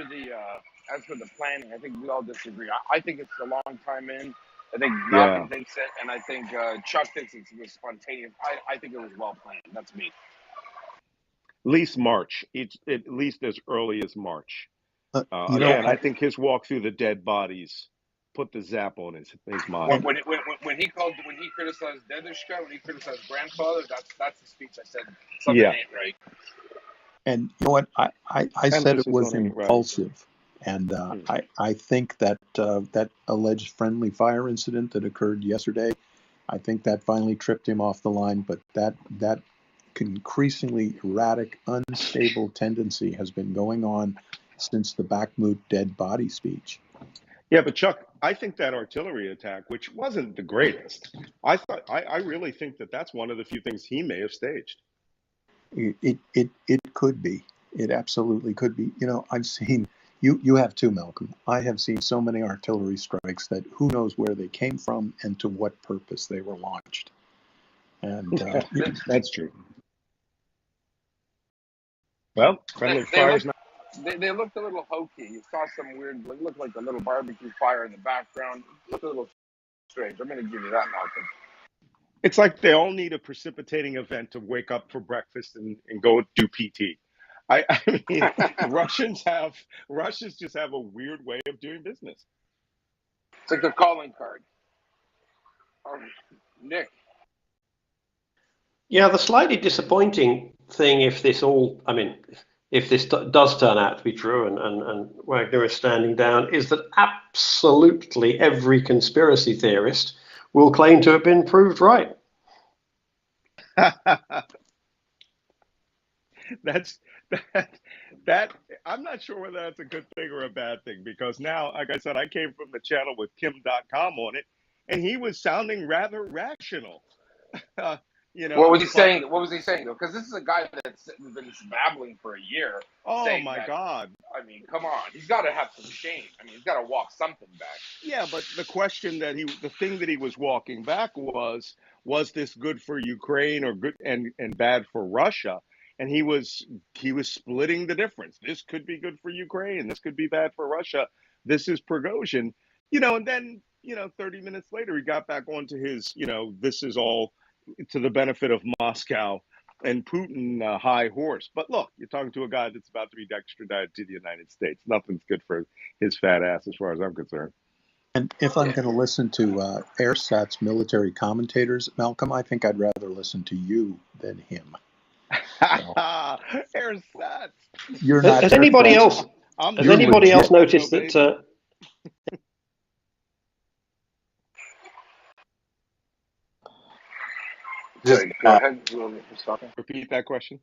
the planning, I think we all disagree. I think it's a long time in. I think Yeah. Malcolm thinks it, and I think Chuck thinks it was spontaneous. I think it was well planned. That's me. At least March. At least as early as March. I think his walk through the dead bodies put the zap on his mind. When he criticized Dedushka, when he criticized grandfather, that's the speech I said. Something ain't right. And you know what? I said it was impulsive, and I think that that alleged friendly fire incident that occurred yesterday, I think that finally tripped him off the line. But that increasingly erratic, unstable tendency has been going on, since the Bakhmut dead body speech. Yeah, but Chuck, I think that artillery attack, which wasn't the greatest, I really think that that's one of the few things he may have staged. It could be. It absolutely could be. I've seen you have too, Malcolm. I have seen so many artillery strikes that who knows where they came from and to what purpose they were launched. And that's true. Well, friendly fire's not. They looked a little hokey. You saw some weird. It looked like a little barbecue fire in the background. It looked a little strange. I'm going to give you that, Malcolm. It's like they all need a precipitating event to wake up for breakfast and go do PT. I mean, Russians just have a weird way of doing business. It's like their calling card. Nick. Yeah, the slightly disappointing thing, if this does turn out to be true and Wagner is standing down, is that absolutely every conspiracy theorist will claim to have been proved right. That I'm not sure whether that's a good thing or a bad thing, because now, like I said, I came from the channel with Kim.com on it, and he was sounding rather rational. What was he saying? What was he saying though? Because this is a guy that's been babbling for a year. Oh my God! I mean, come on, he's got to have some shame. I mean, he's got to walk something back. Yeah, but the thing that he was walking back was this good for Ukraine or good and bad for Russia? And he was splitting the difference. This could be good for Ukraine. This could be bad for Russia. This is Prigozhin, and then 30 minutes later he got back onto his, this is all to the benefit of Moscow and Putin, high horse. But look, you're talking to a guy that's about to be extradited to the United States. Nothing's good for his fat ass, as far as I'm concerned. And if I'm going to listen to AirSat's military commentators, Malcolm, I think I'd rather listen to you than him. AirSat. You're not. Has anybody else? Has anybody else noticed that? Sorry, go ahead. Repeat that question.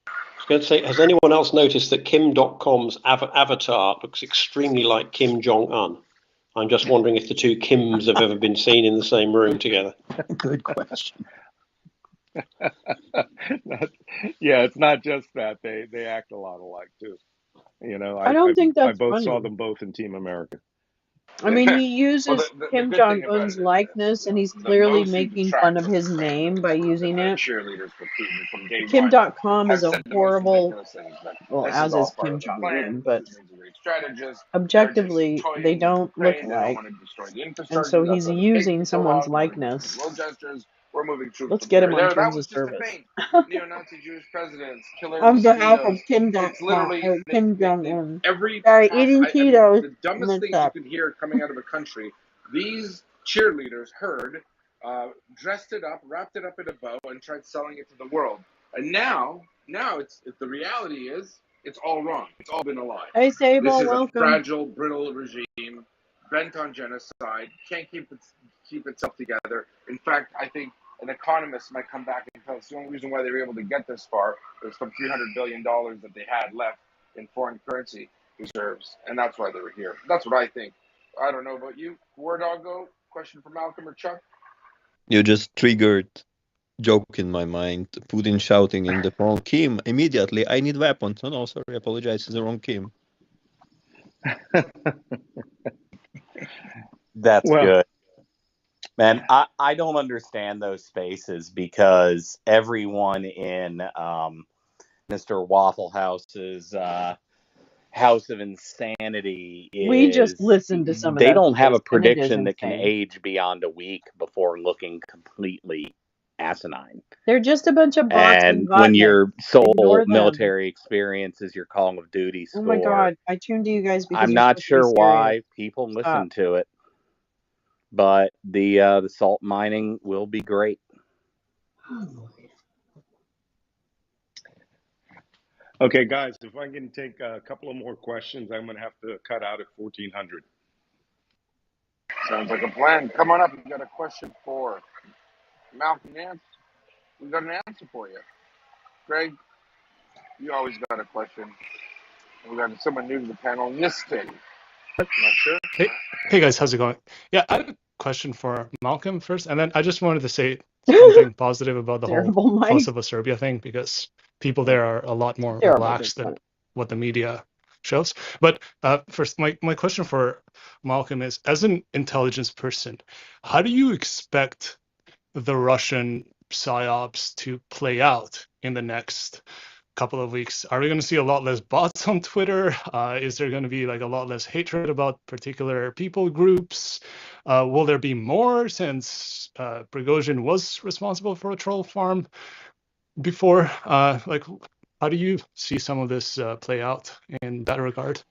I was going to say, has anyone else noticed that Kim.com's avatar looks extremely like Kim Jong-un? I'm just wondering if the two Kims have ever been seen in the same room together. Good question. Yeah, it's not just that. They act a lot alike, too. I don't think that's I both funny. saw them both in Team America. I mean, he uses Kim Jong-un's likeness, and he's clearly making fun of his name by using it. Cheerleaders for Putin from day one. Kim.com is a horrible, well, as is Kim Jong-un, but objectively, they don't look alike. And so he's using someone's likeness. Let's get him on terms of service. Neo-Nazi Jewish presidents, killer On behalf of mosquitoes. Kim Jong-un. Sorry, eating Cheetos. The dumbest things you could hear coming out of a country, these cheerleaders heard, dressed it up, wrapped it up in a bow, and tried selling it to the world. And now the reality is, it's all wrong. It's all been a lie. Hey, Sable, this is welcome. a fragile, brittle regime, bent on genocide, can't keep itself together. In fact, I think an economist might come back and tell us the only reason why they were able to get this far was from $300 billion that they had left in foreign currency reserves, and that's why they were here. That's what I think. I don't know about you. War Doggo, question for Malcolm or Chuck? You just triggered joke in my mind. Putin shouting in the phone, Kim, immediately, I need weapons. Oh, no, sorry, I apologize, it's the wrong Kim. That's good. Man, I don't understand those spaces because everyone in Mr. Waffle House's House of Insanity we just listened to some of they that don't have a space, and it is prediction that can insane. age beyond a week before looking completely asinine. They're just a bunch of bots And and when your sole Ignore them. military experience is your Call of Duty score, Oh my god, I tuned to you guys because I'm you're not supposed to be sure why serious. people Stop. listen to it, but the salt mining will be great. Okay, guys, if I can take a couple of more questions, I'm going to have to cut out at 1400. Sounds like a plan. Come on up. We got a question for Malcolm Nance. We got an answer for you. Greg, you always got a question. We got someone new to the panel, Misty. Not sure. Hey, hey guys, how's it going? Yeah, I have a question for Malcolm first, and then I just wanted to say something positive about the whole Terrible, Mike. Kosovo-Serbia thing because people there are a lot more Terrible. relaxed than what the media shows. But first, my question for Malcolm is, as an intelligence person, how do you expect the Russian psyops to play out in the next couple of weeks? Are we going to see a lot less bots on Twitter? Is there going to be like a lot less hatred about particular people groups? Will there be more since Prigozhin was responsible for a troll farm before? Like, how do you see some of this play out in that regard?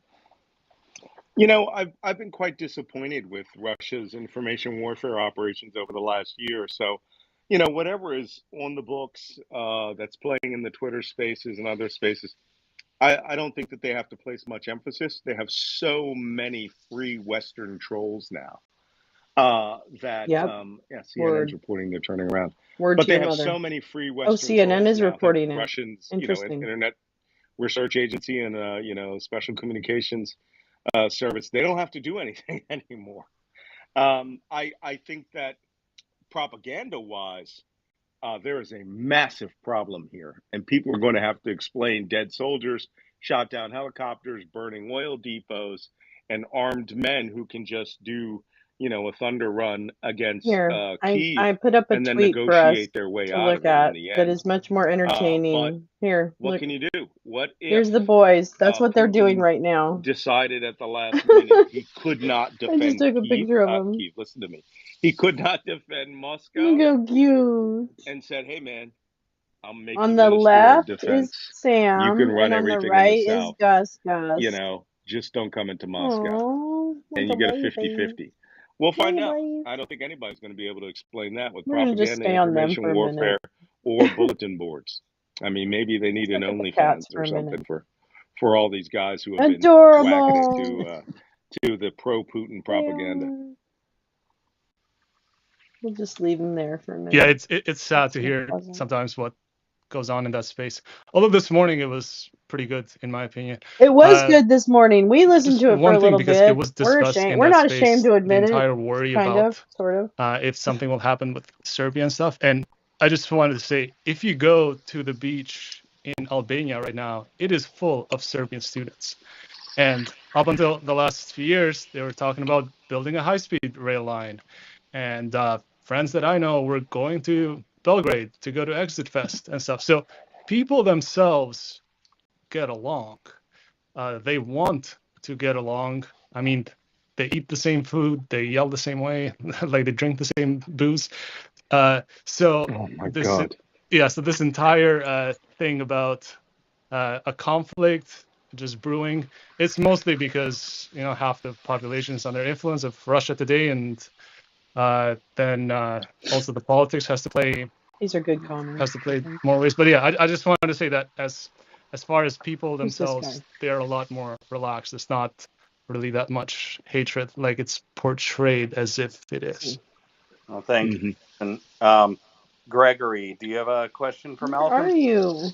You know, I've been quite disappointed with Russia's information warfare operations over the last year or so. You know, whatever is on the books that's playing in the Twitter spaces and other spaces, I don't think that they have to place much emphasis. They have so many free Western trolls now that Yep. yeah, CNN's Word. reporting they're turning around. Word But to they your have mother. so many free Oh, Western CNN trolls is now that reporting it. Russians, Interesting. internet research agency and special communications service, they don't have to do anything anymore. I think that propaganda-wise, there is a massive problem here, and people are going to have to explain dead soldiers, shot down helicopters, burning oil depots, and armed men who can just do, a thunder run against Here, Kyiv I put up a and then tweet for us negotiate their way to out of look it in at the that end. is much more But entertaining. Here, what look. can you do? What if Here's the boys. That's what they're doing Putin right now. decided at the last minute he could not I just defend took a Kyiv? picture of them. Kyiv, listen to me. He could not defend Moscow Look how cute. and said, "Hey, man, I'm On making the it a sphere of left defense. is You can Sam, run and on the everything in the right is south. Gus Gus. Just don't come into Moscow." Oh, And like you a get a baby. 50-50. We'll find out. Baby. I don't think anybody's going to be able to explain that with We're gonna just propaganda, stay on them for information a minute. warfare, or bulletin boards. I mean, maybe they need Let's an look at the OnlyFans cats or for a something minute. for all these guys who have been whacking Adorable. it to the pro-Putin propaganda. We'll just leave them there for a minute. Yeah, it's sad to hear sometimes what goes on in that space. Although this morning it was pretty good in my opinion. It was good this morning. We listened Just to it for one a thing, little because bit. it was We're discussed ashamed. in We're that not ashamed space, to the admit it. entire worry Kind about of, sort of. if something will happen with Serbia and stuff. And I just wanted to say, if you go to the beach in Albania right now, it is full of Serbian students. And up until the last few years, they were talking about building a high-speed rail line. And friends that I know were going to Belgrade to go to Exit Fest and stuff. So people themselves get along. They want to get along. I mean, they eat the same food, they yell the same way, like they drink the same booze. So oh my this, God. yeah. So this entire thing about a conflict just brewing, it's mostly because half the population is under influence of Russia today, and then also the politics has to play. These are good comments. Has to play more ways. But yeah, I just wanted to say that as far as people Who's this themselves, guy? they're a lot more relaxed. It's not really that much hatred like it's portrayed as if it is. Well, thank you. And Gregory, do you have a question for Malcolm? Where are you?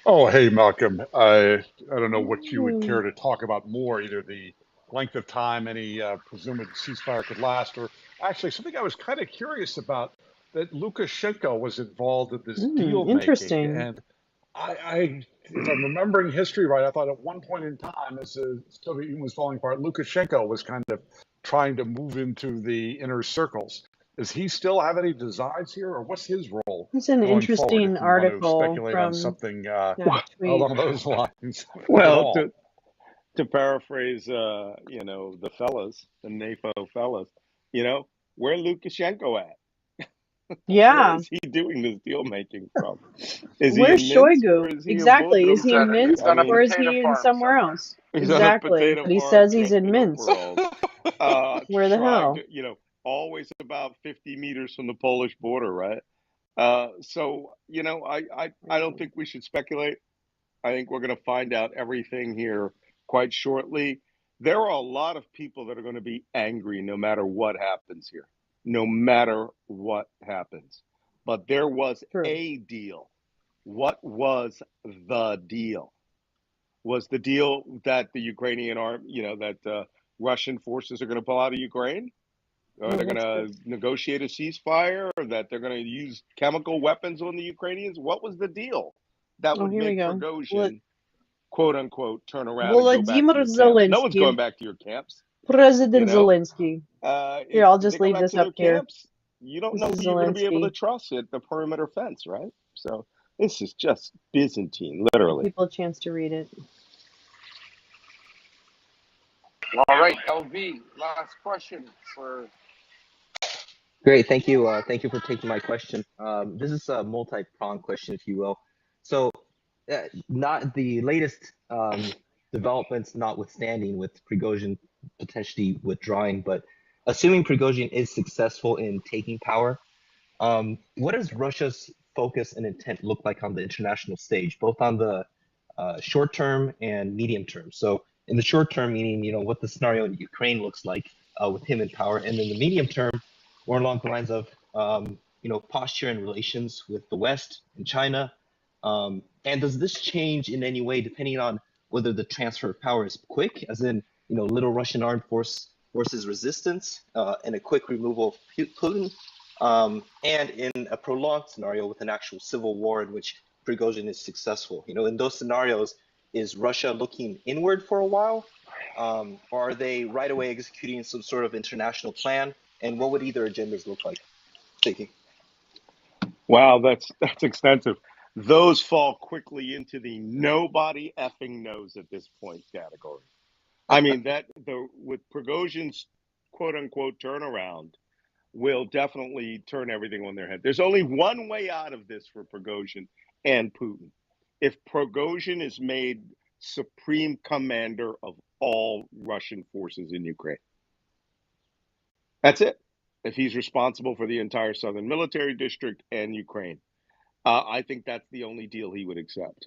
Oh, hey, Malcolm. I don't know what you would care to talk about more, either the length of time any presumed ceasefire could last, or actually something I was kind of curious about, that Lukashenko was involved in this deal making. Interesting. And if I'm remembering history right, I thought at one point in time, as the Soviet Union was falling apart, Lukashenko was kind of trying to move into the inner circles. Does he still have any designs here, or what's his role It's an going interesting forward, if you want to article speculate on from something that tweet. along those lines at Well, all? to paraphrase, the fellas, the NAFO fellas, where Lukashenko at? Where Yeah. is he doing this deal making from? Is he Where's in Minsk or Shoigu? is he in Exactly. Is he in Budapest? Minsk I mean, or is he in somewhere else? he's on a Exactly. potato But he farm says he's in trusting Minsk. world. Where the Trying hell? to, always about 50 meters from the Polish border, right? So, I don't think we should speculate. I think we're going to find out everything here quite shortly. There are a lot of people that are going to be angry no matter what happens here, no matter what happens. But there was a deal. What was the deal? Was the deal that the Ukrainian army, that Russian forces are going to pull out of Ukraine? Or No, they're going what's to this? negotiate a ceasefire? Or that they're going to use chemical weapons on the Ukrainians? What was the deal that Oh, would here we make go. Prigozhin, quote unquote, turn around and go back to Volodymyr your camps? No one's going Zelensky. back to your camps. President Zelensky. Here, If I'll they just go leave back this to up their here. camps, you don't This know is who you're going to be able to Zelensky. trust at the perimeter fence, right? So this is just Byzantine, Give literally. people a chance to read it. All right, LV, last question for. Great, thank you. Thank you for taking my question. This is a multi-pronged question, if you will. So, not the latest developments notwithstanding, with Prigozhin potentially withdrawing, but assuming Prigozhin is successful in taking power, what does Russia's focus and intent look like on the international stage, both on the short term and medium term? So, in the short term, meaning what the scenario in Ukraine looks like with him in power, and in the medium term, more along the lines of posture and relations with the West and China. And does this change in any way depending on whether the transfer of power is quick, as in little Russian armed forces resistance and a quick removal of Putin, and in a prolonged scenario with an actual civil war in which Prigozhin is successful? In those scenarios, is Russia looking inward for a while, or are they right away executing some sort of international plan? And what would either agendas look like? Thank you. Wow, that's extensive. Those fall quickly into the nobody effing knows at this point category. I mean, with Prigozhin's quote unquote turnaround will definitely turn everything on their head. There's only one way out of this for Prigozhin and Putin. If Prigozhin is made supreme commander of all Russian forces in Ukraine, that's it. If he's responsible for the entire southern military district and Ukraine, I think that's the only deal he would accept.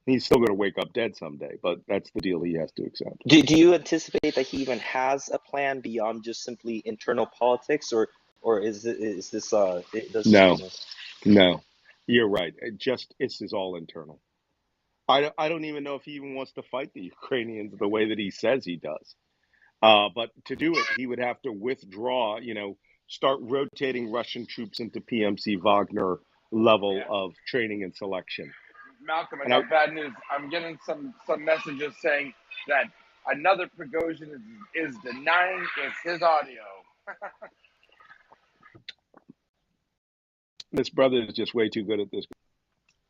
He's still going to wake up dead someday, but that's the deal he has to accept. Do you anticipate that he even has a plan beyond just simply internal politics, or is this does No, you're right. This is all internal. I don't even know if he even wants to fight the Ukrainians the way that he says he does. But to do it, he would have to withdraw, start rotating Russian troops into PMC Wagner level of training and selection. Malcolm, I got bad news. I'm getting some messages saying that another Prigozhin is denying it's his audio. This brother is just way too good at this.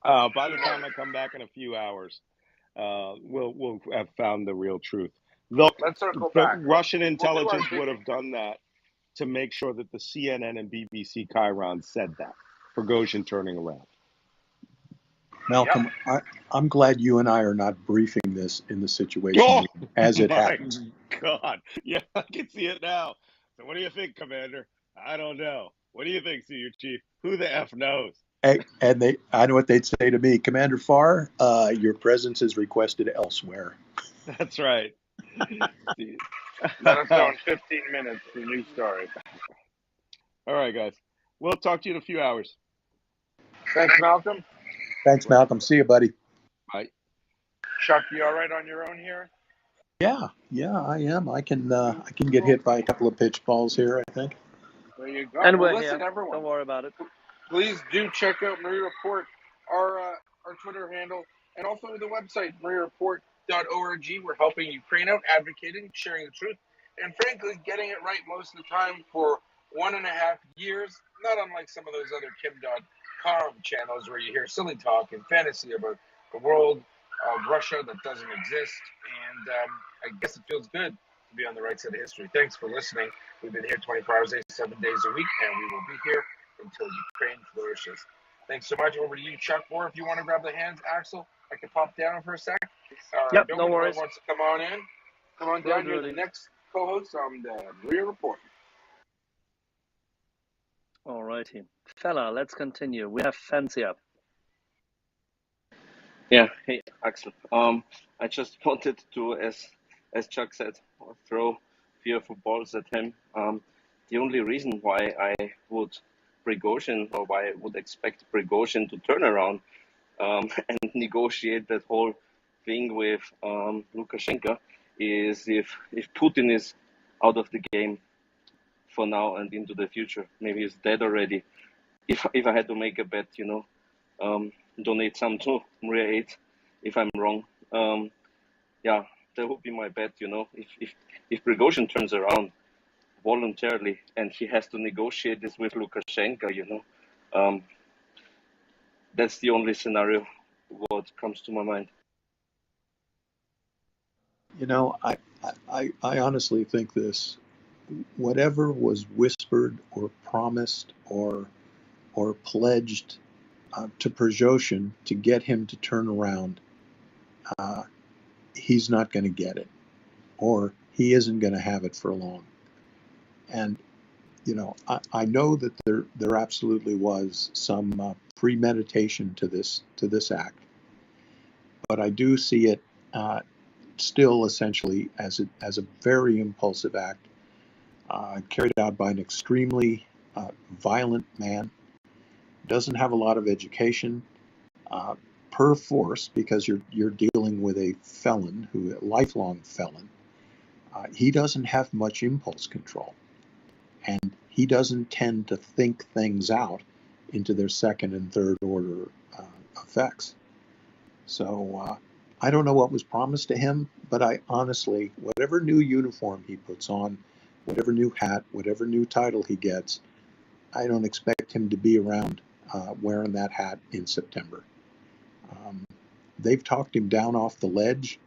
By the time I come back in a few hours, we'll have found the real truth. Look, Let's circle the back. Russian intelligence would have done that to make sure that the CNN and BBC Chiron said that. Prigozhin turning around. Malcolm, I'm glad you and I are not briefing this in the situation as it happens. God. Yeah, I can see it now. So what do you think, Commander? I don't know. What do you think, Senior Chief? Who the F knows? And I know what they'd say to me, Commander Farr, your presence is requested elsewhere. That's right. Let us know in 15 minutes the new story. All right, guys. We'll talk to you in a few hours. Thanks, Malcolm. Thanks, Malcolm. See you, buddy. Bye. Chuck, you all right on your own here? Yeah, I am. I can get hit by a couple of pitch balls here, I think. There you go. And well, we're listen, here. everyone. Don't worry about it. Please do check out Marie Report, our Twitter handle, and also the website, mariereport.org. We're helping Ukraine out, advocating, sharing the truth, and frankly, getting it right most of the time for 1.5 years, not unlike some of those other Kim.com channels where you hear silly talk and fantasy about the world of Russia that doesn't exist. And I guess it feels good to be on the right side of history. Thanks for listening. We've been here 24 hours a day, 7 days a week, and we will be here until Ukraine flourishes. Thanks so much. Over to you, Chuck. Or if you want to grab the hands, Axel, I can pop down for a sec. Yep, no worries. Wants to come on in. Come on down. You're the next co-host on the Maria Report. All righty. Fella, let's continue. We have Fancy up. Yeah, hey Axel. I just wanted to, as Chuck said, throw a few balls at him. The only reason why I would Prigozhin, or why I would expect Prigozhin to turn around and negotiate that whole thing with Lukashenko is if Putin is out of the game for now and into the future, maybe he's dead already. If I had to make a bet, donate some to Maria 8 if I'm wrong. Yeah, that would be my bet. If Prigozhin turns around voluntarily and he has to negotiate this with Lukashenko, that's the only scenario what comes to my mind. I honestly think this. Whatever was whispered or promised or pledged to Prigozhin to get him to turn around, he's not going to get it, or he isn't going to have it for long. And I know that there absolutely was some premeditation to this act, but I do see it still essentially as a very impulsive act, carried out by an extremely violent man. Doesn't have a lot of education, per force, because you're dealing with a felon, a lifelong felon. He doesn't have much impulse control, and he doesn't tend to think things out into their second and third order effects. So I don't know what was promised to him, but I honestly, whatever new uniform he puts on, whatever new hat, whatever new title he gets, I don't expect him to be around wearing that hat in September. They've talked him down off the ledge,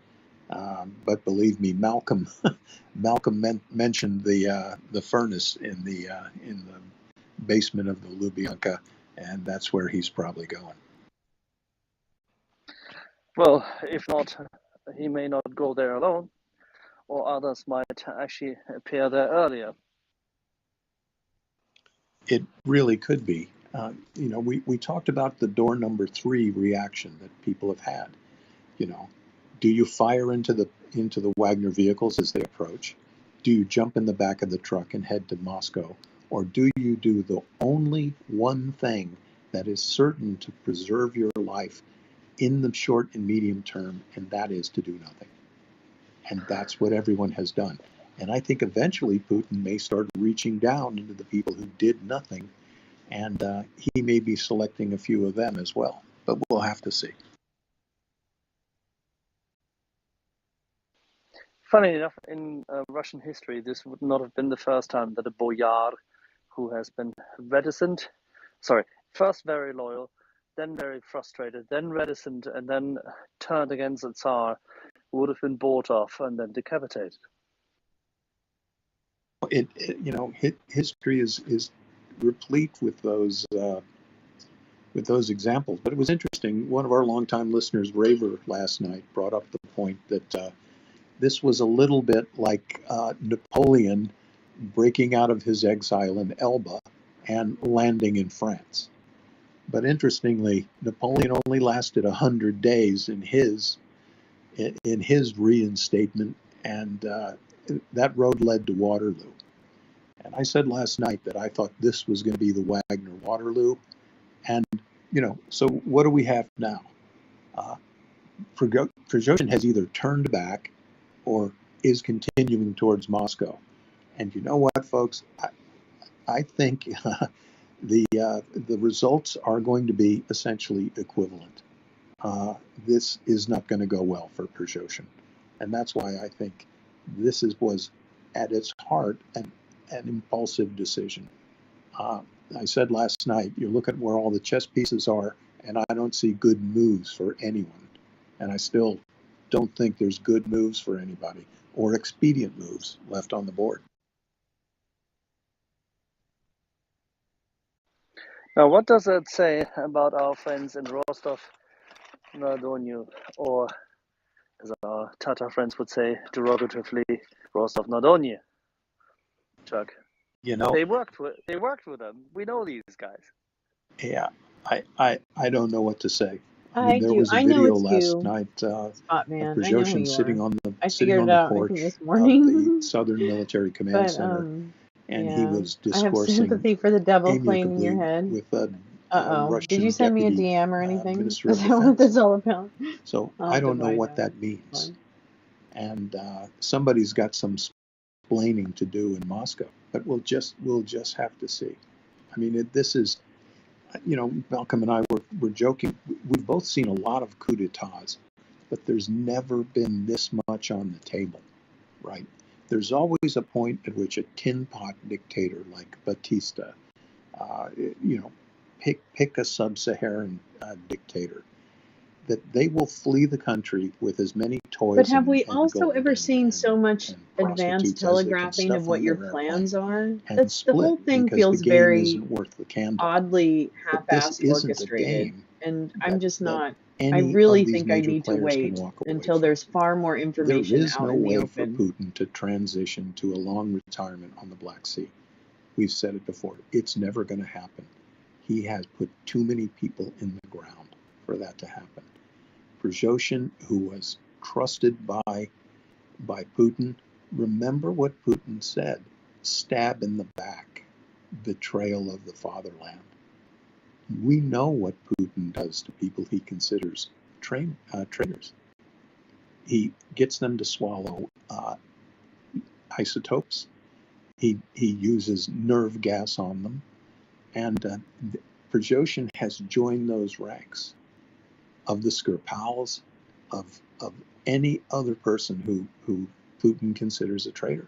but believe me, Malcolm mentioned the furnace in the basement of the Lubyanka, and that's where he's probably going. Well, if not, he may not go there alone, or others might actually appear there earlier. It really could be. We talked about the door number 3 reaction that people have had. Do you fire into the Wagner vehicles as they approach? Do you jump in the back of the truck and head to Moscow? Or do you do the only one thing that is certain to preserve your life in the short and medium term, and that is to do nothing? And that's what everyone has done. And I think eventually Putin may start reaching down into the people who did nothing, and he may be selecting a few of them as well. But we'll have to see. Funny enough, in Russian history, this would not have been the first time that a boyar who has been first very loyal, then very frustrated, then reticent, and then turned against the Tsar, would have been bought off and then decapitated. History is replete with those examples. But it was interesting. One of our longtime listeners, Raver, last night brought up the point that this was a little bit like Napoleon breaking out of his exile in Elba and landing in France. But interestingly, Napoleon only lasted 100 days in his reinstatement, and that road led to Waterloo. And I said last night that I thought this was going to be the Wagner Waterloo. And, so what do we have now? Prigozhin has either turned back or is continuing towards Moscow. And you know what, folks? I think the results are going to be essentially equivalent. This is not going to go well for Prigozhin. And that's why I think this was at its heart an impulsive decision. I said last night, you look at where all the chess pieces are, and I don't see good moves for anyone. And I still don't think there's good moves for anybody or expedient moves left on the board. Now, what does that say about our friends in Rostov-na-Don, or as our Tatar friends would say derogatively, Rostov-na-Don? Chuck, they worked with them. We know these guys. Yeah, I don't know what to say. I There do. was a I know video it's last you, night Spot of Man. I know who Prigozhin you sitting are. on I the figured it out, I think, porch this of the morning. Southern Military Command But Center, and he yeah, was I have discoursing sympathy for the devil playing in your amicably head. with Uh-oh. Did you Russian send me a deputy DM or anything? minister Is of that what defense. that's all about? So I'll I have to don't know find what out. that means. Fine. And somebody's got some explaining to do in Moscow, but we'll just have to see. I mean, this is, Malcolm and I were joking. We've both seen a lot of coups d'etats, but there's never been this much on the table, right? There's always a point at which a tin pot dictator like Batista, pick a sub-Saharan dictator, that they will flee the country with as many But toys have we and also gold ever seen so much advanced prostitutes as they can telegraphing of stuff what on your their plans airplane are? and That's the whole split thing because the feels game very isn't worth the candle. oddly But this half-assed isn't a orchestrated, game and I'm just that not. I any really of these think I major need to players can wait walk away until from. there's far more There information is out no in the way for open. Putin to transition to a long retirement on the Black Sea. We've said it before. It's never going to happen. He has put too many people in the ground for that to happen. Prigozhin, who was trusted by Putin, remember what Putin said: stab in the back, betrayal of the fatherland. We know what Putin does to people he considers traitors. He gets them to swallow isotopes. He uses nerve gas on them, and Prigozhin has joined those ranks of the Skripals, of any other person who Putin considers a traitor.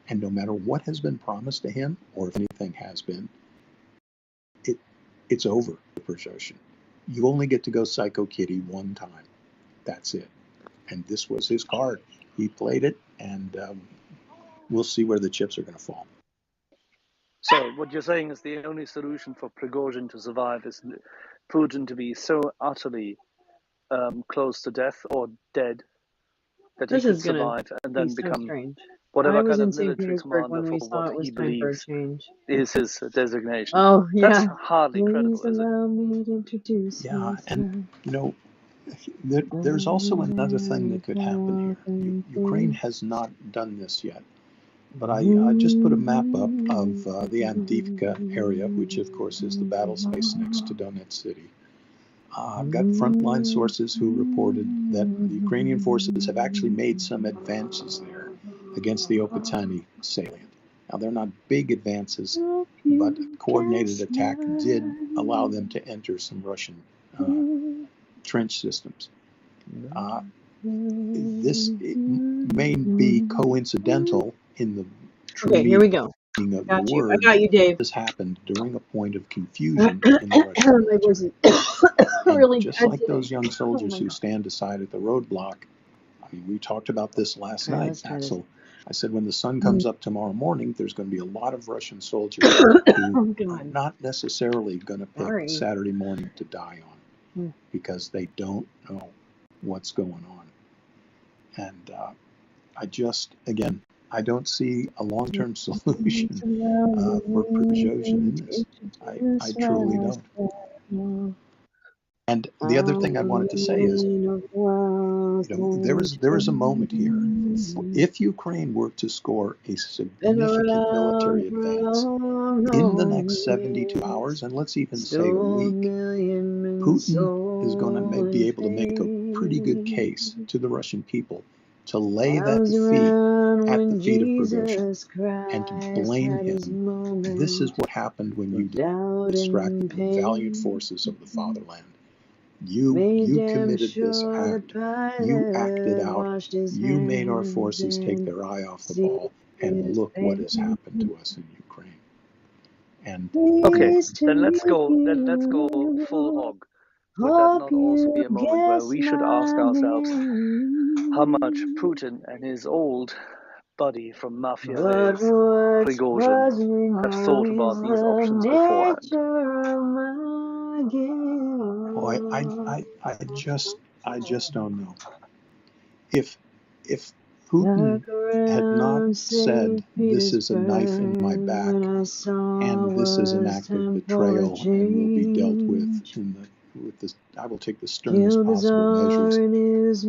And no matter what has been promised to him, or if anything has been, it's over for Prigozhin. You only get to go Psycho Kitty one time. That's it. And this was his card. He played it, and we'll see where the chips are going to fall. So what you're saying is the only solution for Prigozhin to survive is Putin to be so utterly close to death or dead that he This could is gonna survive and be then so become strange. whatever I was kind in of St. military Petersburg commander when for we saw what it was he time for a believes change. is his designation. Oh That's yeah. hardly credible, Please is it? allow me to introduce Yeah, and myself. there's also another thing that could happen here. Ukraine has not done this yet, but I just put a map up of the Avdiivka area, which of course is the battle space next to Donetsk city. I've got frontline sources who reported that the Ukrainian forces have actually made some advances there against the Opatani salient. Now, they're not big advances, but a coordinated attack did allow them to enter some Russian trench systems. This may be coincidental in the true Okay, here we meaning go. of the Got you. I word. got you, Dave. This happened during a point of confusion in the Russian My voice military. is And really just bad like today. those young Oh soldiers my who god. stand aside at the roadblock, I mean, we talked about this last Alright, night, let's try this. Axel. I said, when the sun comes up tomorrow morning, there's going to be a lot of Russian soldiers who Oh are god. not necessarily going to pick Sorry. Saturday morning to die on Hmm. because they don't know what's going on. And I don't see a long-term solution for Prigozhin in this. I truly don't. And the other thing I wanted to say is, there is a moment here. If Ukraine were to score a significant military advance in the next 72 hours, and let's even say a week, Putin is going to be able to make a pretty good case to the Russian people to lay that defeat at the feet of Prigozhin and to blame him. This is what happened when you distracted the valiant forces of the fatherland. You committed this act. You acted out. You made our forces take their eye off the ball. And look what has happened to us in Ukraine. And Okay, then let's go full hog. Would that not also be a moment where we should ask ourselves how much Putin and his old buddy from Mafia days, Prigozhin, have thought about these options beforehand? boy, I just don't know. If Putin had not said, "This is a knife in my back, and this is an act of betrayal, and will be dealt with in the with this, I will take the sternest Kill the possible measures, Tsar and his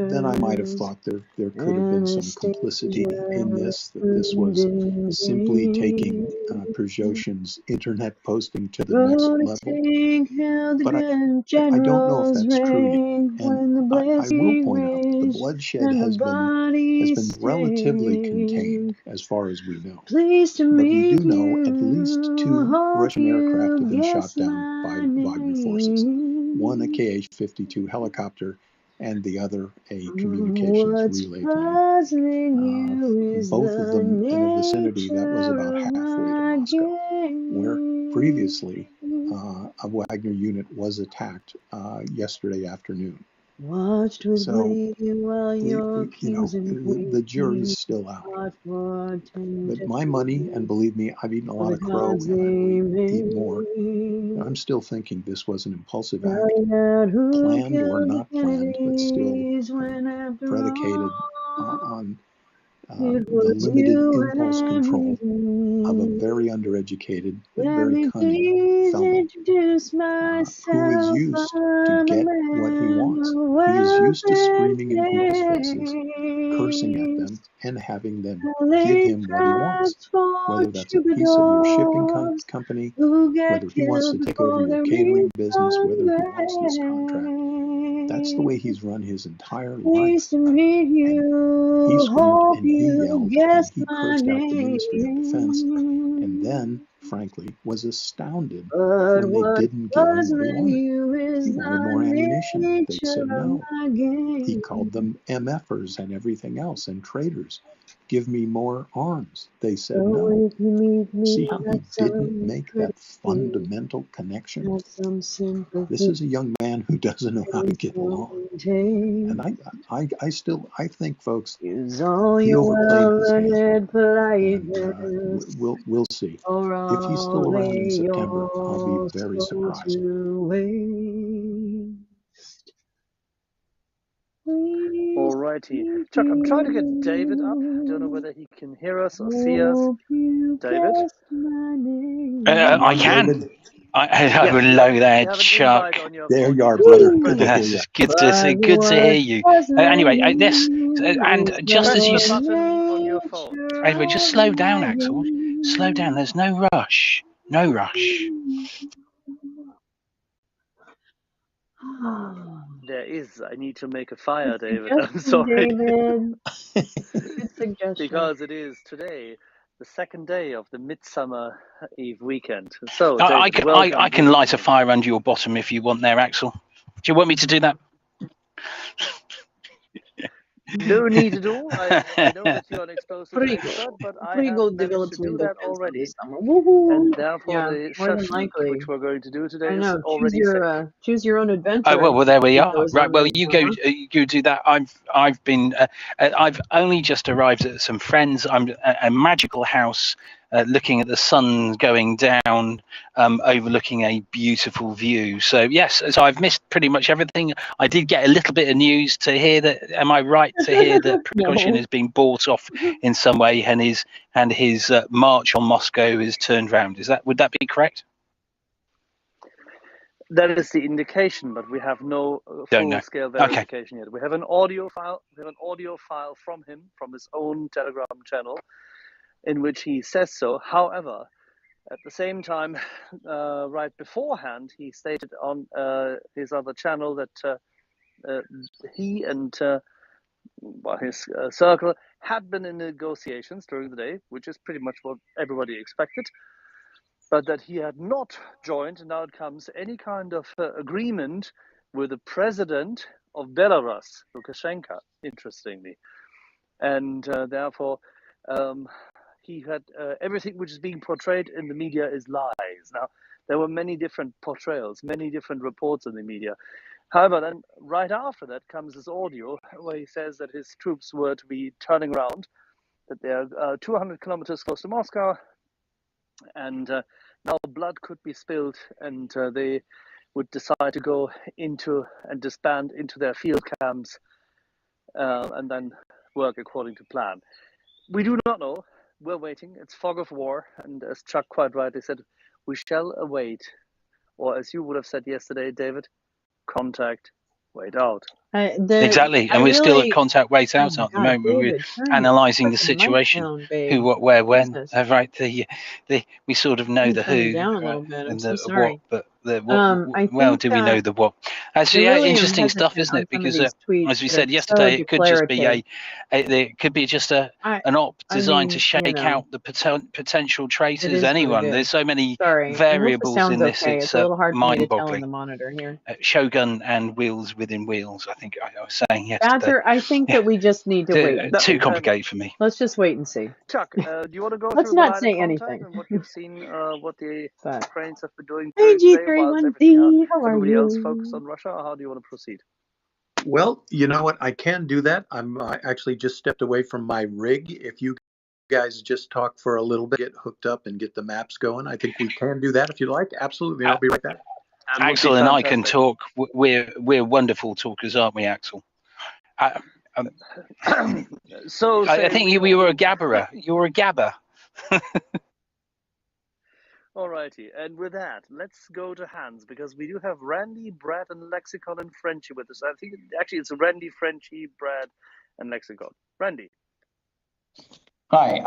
then I might have ministers, thought there could have been and the some stage complicity in this, that this was in simply taking vain. Prigozhin's internet posting to the next Rode a level. tank held But against I don't know if generals that's true yet. rank And when the I will blazing point out that the raged bloodshed and the has been bodies relatively contained stank. as far as we know. Pleased to But we meet do know at least you. 2 Hope Russian aircraft you have been shot guess down my by Wagner forces. One a name. Kh-52 helicopter, and the other a communications What's relay plane. puzzling you is Both of the them in a vicinity that was nature about of halfway to my Moscow, where previously game. a Wagner unit was attacked yesterday afternoon. Watched with So glee while your kings and the jury's queens still out. fought for But my money, and tenderly believe me, I've eaten a for lot the of crow, gods and I will they eat more. made. I'm still thinking this was an impulsive act, Find out who planned or killed the not planned, but still Kennedys when after predicated all on it the was limited you impulse and control of a me. very undereducated but Let very me cunning please fellow introduce who is myself. used to I'm a get what he man wants. of He is wealth used to and screaming in people's faces, cursing at them, taste. and having them I give laid him what he wants. traps for Whether that's a piece of your shipping troubadours company, who get whether he wants killed to take over before your they catering reach business, whether he wants this contract. That's the way Sunday. he's run his entire Pleased life. to meet And he you. screamed Hope and he you yelled and guess he my cursed out the Ministry of Defense, and then, name. frankly, was astounded But when they what's didn't give him what he puzzling wanted. you He is wanted the more ammunition. They nature said of no. my He game. called them MFers and everything else and traitors. Give me more arms. They said So no. if you meet me, See how he have didn't some make that courtesy, fundamental connection? have some This sympathy, is a young man who doesn't know how to and get along. some taste. And I think, folks, Use all he your overplayed his hand, well-learned and politeness, we'll see. or If he's I'll still around in lay September, I'll be your very soul surprised. to waste. Please Alrighty. keep Chuck, I'm trying to get David up. I don't know you. whether he can hear us or see us. Hope you David? guessed my Come I on, can. David. Yes, Hello there, you have an invite Chuck. on your There phone. you You are, can brother. just Good press to it. hear you. Yes, good to But see. Good to hear what's you. Anyway, this puzzling and is just as Press you, the the button on your phone. anyway, nature just of slow down, my Axel. Slow down. game. There's no rush. No rush. There is. I need to make a fire, Good David. I'm suggestion, sorry. David. Good suggestion. Because it is today the second day of the Midsummer Eve weekend. So, I David, welcome. can Good light a evening. fire under your bottom if you want there, Axel. Do you want me to do that? No need at all. I know that you're an explosives Frigo. expert, but I have Frigo managed to develops do window that films in the already. summer. Woohoo! And therefore, Yeah, the more than shashlik, likely. which we're going to do I today, don't is know. already set. Choose your own Oh adventure. I well, think there we are. Frigo's Right. on Well, right you now, go. huh? You do that. I've been. I've only just arrived at some friends. I'm at a magical house, looking at the sun going down, overlooking a beautiful view. So yes. So I've missed pretty much everything. I did get a little bit of news to hear that. Am I right to hear that Prigozhin No. has been bought off in some way, and his march on Moscow is turned round? Would that be correct? That is the indication, but we have no Don't know. full-scale Okay. verification yet. We have an audio file. We have an audio file from him, from his own Telegram channel, in which he says so. However, at the same time, right beforehand, he stated on his other channel that he and his circle had been in negotiations during the day, which is pretty much what everybody expected, but that he had not joined, and now it comes, any kind of agreement with the president of Belarus, Lukashenko, interestingly. And therefore, he had everything which is being portrayed in the media is lies. Now, there were many different portrayals, many different reports in the media. However, then right after that comes this audio where he says that his troops were to be turning around, that they are 200 kilometers close to Moscow, and now blood could be spilled, and they would decide to go into and disband into their field camps, and then work according to plan. We do not know. We're waiting. It's fog of war, and as Chuck quite rightly said, we shall await or as you would have said yesterday, David, contact, wait out. Exactly, I and we're still at really, contact wait oh out my at the God, moment. We're David, turn your analysing the freaking mic situation, down, who, babe. what, where, when. Jesus. Right, we sort of know You the turn it who, down a right, little bit. I'm and so the what, sorry. but the what. I Well, think do we know that the what? I Actually, yeah, really am interesting stuff, hesitant isn't on it? some of Because these tweets as we that are said so yesterday, it could just be declarative. it could be just an op I designed to mean, you shake know, out the potential it traitors. is what it Anyone? There's is. so many Sorry. I hope the variables sound's in this. okay. It's It's a little hard for me to tell on mind-boggling. the monitor here. Shogun and wheels within wheels. I think I was saying yesterday. Badger, I think that we just need to wait and Too see. complicated for me. Let's just wait and see. Chuck, do you want to go Let's through the not line of say contact anything. and what you've seen, what the But Ukrainians have been doing hey, during today, whilst G31D, how are everybody else focused you? on Russia? Or how do you want to proceed? Well, you know what? I can do that. I actually just stepped away from my rig. If you guys just talk for a little bit, get hooked up and get the maps going, I think we can do that if you like. Absolutely. I'll be right back. That would be Axel and I can fantastic. talk. We're wonderful talkers, aren't we, Axel? So I think you were a gabberer. You were a gabber. Alrighty, and with that, let's go to Hans, because we do have Randy, Brad, and Lexicon and Frenchie with us. I think actually it's Randy, Frenchie, Brad, and Lexicon. Randy. Hi.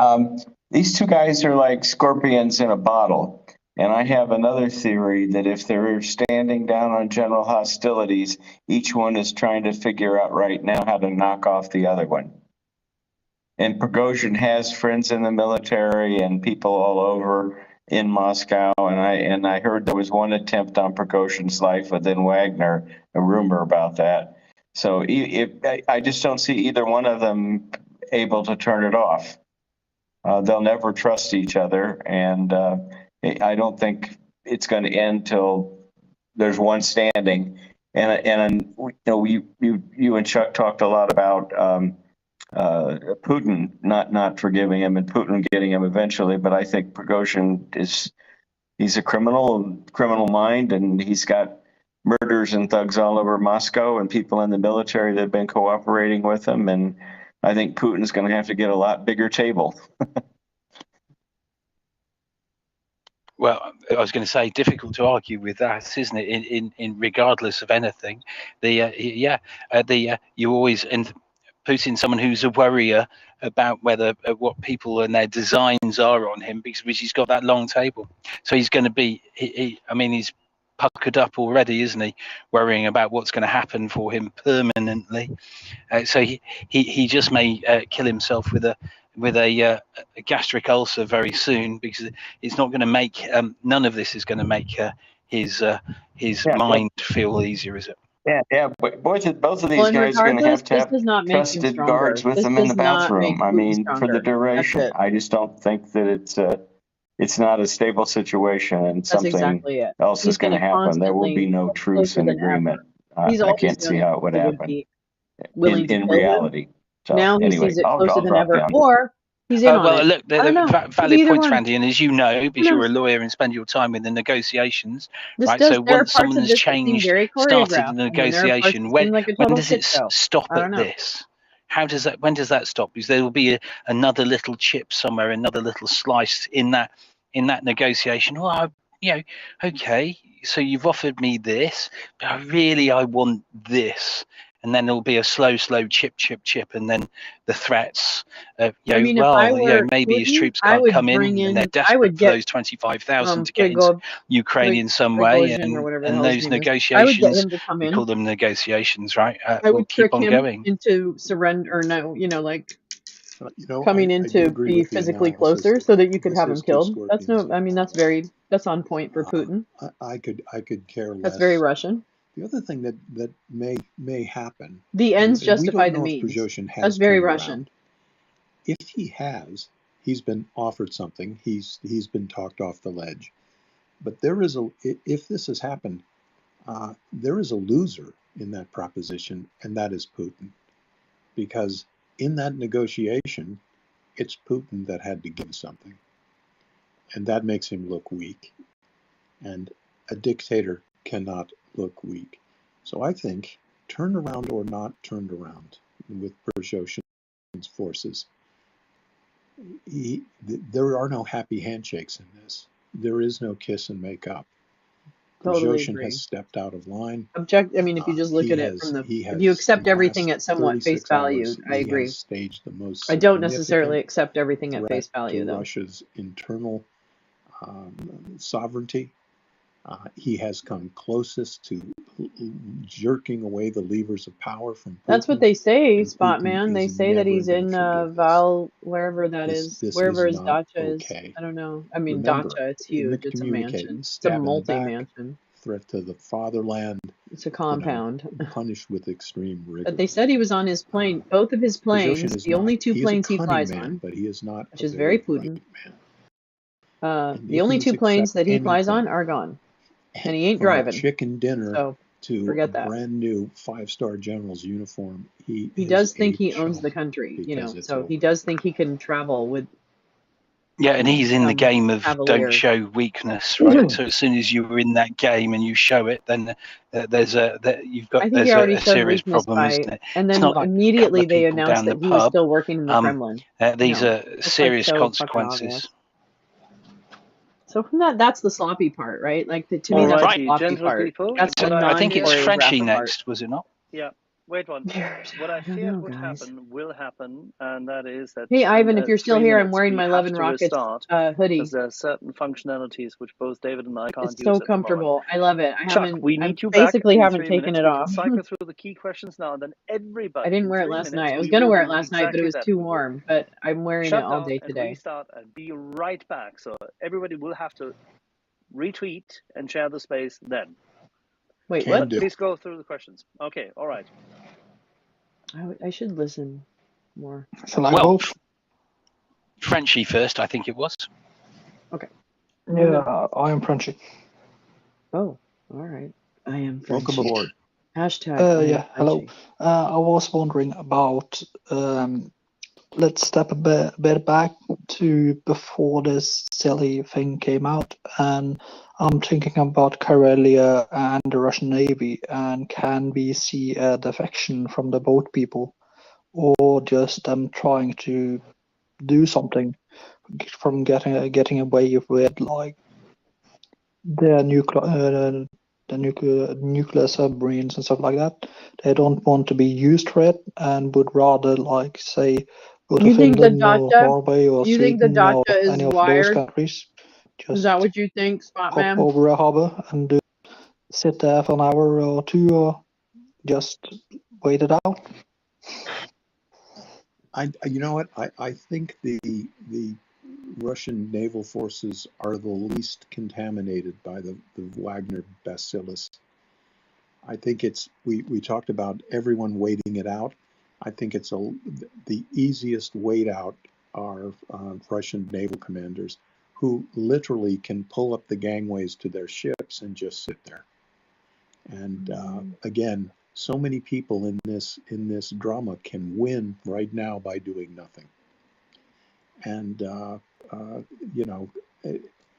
These two guys are like scorpions in a bottle. And I have another theory that if they're standing down on general hostilities, each one is trying to figure out right now how to knock off the other one. And Prigozhin has friends in the military and people all over in Moscow. And I heard there was one attempt on Prigozhin's life within Wagner, a rumor about that. So I just don't see either one of them able to turn it off. They'll never trust each other, and I don't think it's going to end till there's one standing. And you know, you and Chuck talked a lot about Putin not forgiving him and Putin getting him eventually, but I think Prigozhin he's a criminal mind, and he's got murders and thugs all over Moscow and people in the military that have been cooperating with him, and I think Putin's going to have to get a lot bigger table. Well, I was going to say, difficult to argue with that, isn't it? In regardless of anything, you always and Putin's someone who's a worrier about whether what people and their designs are on him, because he's got that long table. So he's going to be. I mean, he's puckered up already, isn't he? Worrying about what's going to happen for him permanently. So he just may kill himself with a gastric ulcer very soon, because it's not going to make none of this is going to make his mind feel easier, is it? Yeah. But both of these Well, and guys are going to regardless, this have does not make him trusted guards stronger. with This them in the does not make bathroom. I Putin mean, for the stronger. That's duration. it. I just don't think that it's not a stable situation, and That's something exactly it. else He's is going going to to happen. There will constantly be no get truce closer and than agreement. ever. He's I always can't see known that how it would people would happen be willing to in kill him. reality. So Now he anyway, sees it I'll closer than drop ever, down. or he's in on Well, it. look, I don't know. Could be valid either points, one. Randy, and as you know, Who because you're a knows? lawyer and spend your time in the negotiations, This right? does. So There are once parts someone of has this that seem changed, very started a choreographed, and then there are parts negotiation, that seem like a when total does shit it show. stop I don't at know. this? When does that stop? Because there will be another little chip somewhere, another little slice in that negotiation. Well, okay, so you've offered me this, but I want this. And then there'll be a slow chip, and then the threats. I mean, if I were Maybe his Putin, troops I can't would come bring in, and they're in. I desperate would for get those 25,000 to get into Prigozhin Ukraine in some way, whatever the and hell his those name is. I would get negotiations, him to come we call in. them negotiations, right? I Will would keep trick on him going. into surrender, or no, like I coming in do to agree be with the physically analysis. closer so that you could This have him is two killed. That's scorpions. I mean, that's on point for Putin. I could care less. That's very Russian. The other thing that may happen. The ends and we justify don't the know if means. Prigozhin has That's very turned Russian. around. If he has, he's been offered something. He's been talked off the ledge. But if this has happened, there is a loser in that proposition, and that is Putin. Because in that negotiation, it's Putin that had to give something. And that makes him look weak. And a dictator cannot look weak. So I think, turned around or not turned around with Prigozhin's forces, there are no happy handshakes in this. There is no kiss and make up. Totally Prigozhin agree. has stepped out of line. I mean, if you just look at it from He if you has, accept in the everything last at somewhat face 36 value, hours, I he agree. has staged the most I don't significant necessarily accept everything at threat face value, to though. Russia's internal sovereignty. He has come closest to jerking away the levers of power from Putin. That's what they say, and Spot Putin Man. They is say that never he's going in to forgive this. Val, wherever that This is, this wherever is his not dacha is. okay. I don't know. I mean, Remember, dacha, it's in the huge. It's a communique, mansion. It's a stab in the back, multi-mansion. threat to the fatherland, It's a compound. punished with extreme rigor. But they said he was on his plane, both of his Prigozhin planes, is the not. only two He is a planes he cunning flies man, on, but he is not which a is very very Putin. bright man. And The if only he's two planes accept that he flies on anything, are gone, and he ain't from a driving. chicken dinner So to a forget that. brand new 5-star general's uniform, he He is does a think he owns chump the country, because it's so over. he does think he can travel with Yeah, and he's in the game of cavalier. don't show weakness, right? So as soon as you're in that game and you show it, then you've got I think he already a showed serious weakness problem, isn't it? and It's then not like a couple immediately of they people announced down the that he was pub. still working in the Kremlin. These are That's serious so fucking consequences. obvious. So from that's the sloppy part, right? Like to me, that's the Alrighty, sloppy gentle part. people. That's the What I I think it's fear, Frenchie non-choreographed part. next, was it not? yeah. Wait one. What I I don't feared know, would guys. happen will happen, and that is that Hey, Ivan, in if you're still 3 here, I'm minutes wearing we my Love have and to Rockets restart hoodie. because there are certain functionalities which both David and I can't It's use so at the moment. comfortable. I love it. Chuck, we I need you back basically in haven't 3 taken minutes. it We off. can cycle through the key questions now, and then I everybody didn't in wear it 3 last minutes night. I was we gonna will wear it do last night, but it exactly was that. too We will warm. But I'm wearing it shut all down day and today. restart and be right back. So everybody will have to retweet and share the space then. Wait, Can what? do. Please go through the questions. Okay, all right. I should listen more. Shall I Well, go? Frenchie first, I think it was. Okay. Yeah, I am Frenchy. Oh, all right. I am Frenchy. Welcome aboard. Hashtag I am Yeah, hello. Frenchy. I was wondering about, let's step a bit back to before this silly thing came out, and I'm thinking about Karelia and the Russian Navy, and can we see a defection from the boat people, or just them trying to do something from getting away with like the nuclear submarines and stuff like that. They don't want to be used for it and would rather, like, say, go to You think the Finland or dacha? Norway or You think the Sweden or dacha is any of those wired? countries. Is that Just what you think, Spot hop Man? over a harbor and sit there for an hour or two, or just wait it out. You know what? I think the Russian naval forces are the least contaminated by the Wagner bacillus. I think we talked about everyone waiting it out. I think it's the easiest wait out are Russian naval commanders who literally can pull up the gangways to their ships and just sit there. And again, so many people in this drama can win right now by doing nothing. And you know,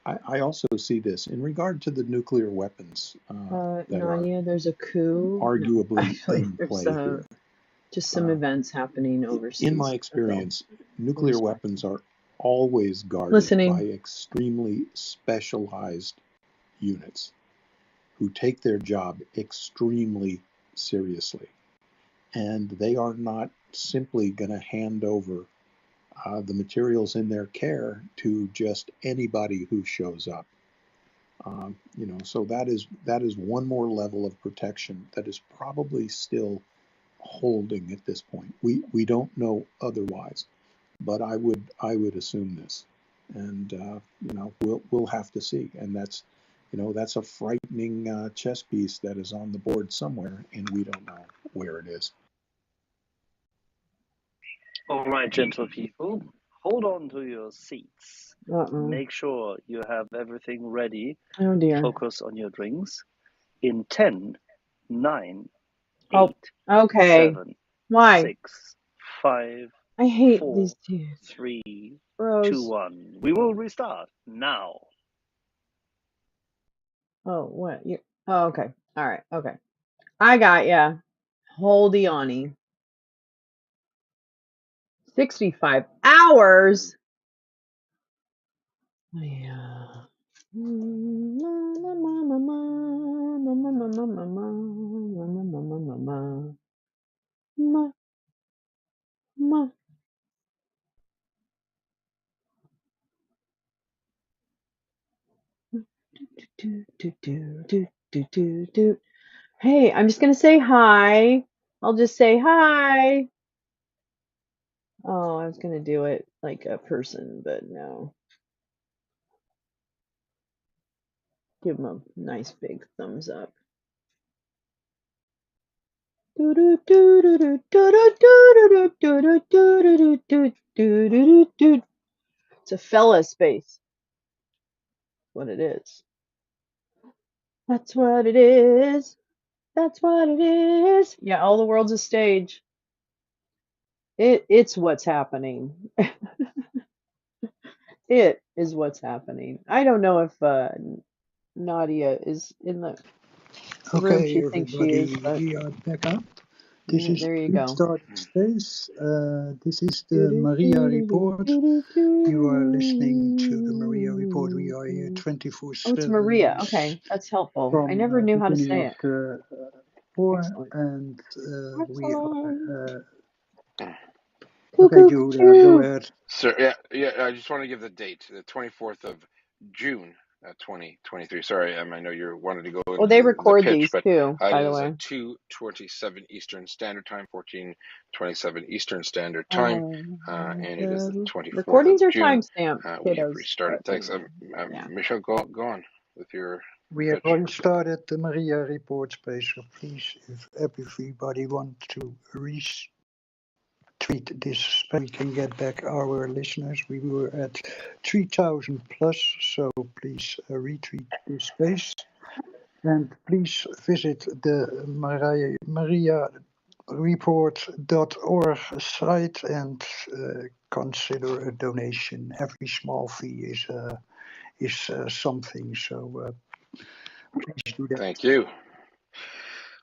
I also see this in regard to the nuclear weapons that Nadia, there's a coup. are arguably Actually, in there's play here. just some events happening overseas. In my experience, nuclear weapons are always guarded by extremely specialized units who take their job extremely seriously. And they are not simply going to hand over the materials in their care to just anybody who shows up. You know, so that is one more level of protection that is probably still holding at this point. We don't know otherwise, but I would assume this, and you know, we'll have to see. And that's, you know, that's a frightening chess piece that is on the board somewhere, and we don't know where it is. All right, gentle people, hold on to your seats. Make sure you have everything ready. Oh dear. Focus on your drinks. In 10, 9, 8, okay. 7, Why? 6, 5, I hate 4, these two. 3, Bros. 2, 1. We will restart now. Oh, what? Oh, okay. All right. Okay. I got ya. Holdy on 65 hours. Yeah. Hey, I'm just gonna say hi. I'll just say hi. Oh, I was gonna do it like a person, but no. Give him a nice big thumbs up. It's a fella space. What it is. That's what it is. That's what it is. Yeah, all the world's a stage. It's what's happening. It is what's happening. I don't know if Nadia is in the room Okay, she thinks she is, everybody, but we are back up. This is there you go. Restart Space. This is the Maria Report. You are listening to the Maria Report. We are here Oh, it's 24/7 Maria. Okay, that's helpful. I from never knew how to beginning say of it. the war, Excellent. and we Excellent. are. Coo Okay, coo Judah, go choo. ahead. So yeah. I just want to give the date, the 24th of June, 2023. Sorry, I know you wanted to go Oh, into they the record pitch, these but too, it by the is way. 2:27 Eastern Standard Time, 14:27 Eastern Standard Time, Oh, and it is the the 24th of recordings are June. timestamped, We have kiddos, restarted. but you Thanks, know, yeah. Michelle. Go on with your We have pitch. restarted the Maria Report space, so please, if everybody wants to retweet this space, we can get back our listeners. We were at 3,000 plus, so please retweet this space. And please visit the mariareport.org site and consider a donation. Every small fee is something, so please do that. Thank you.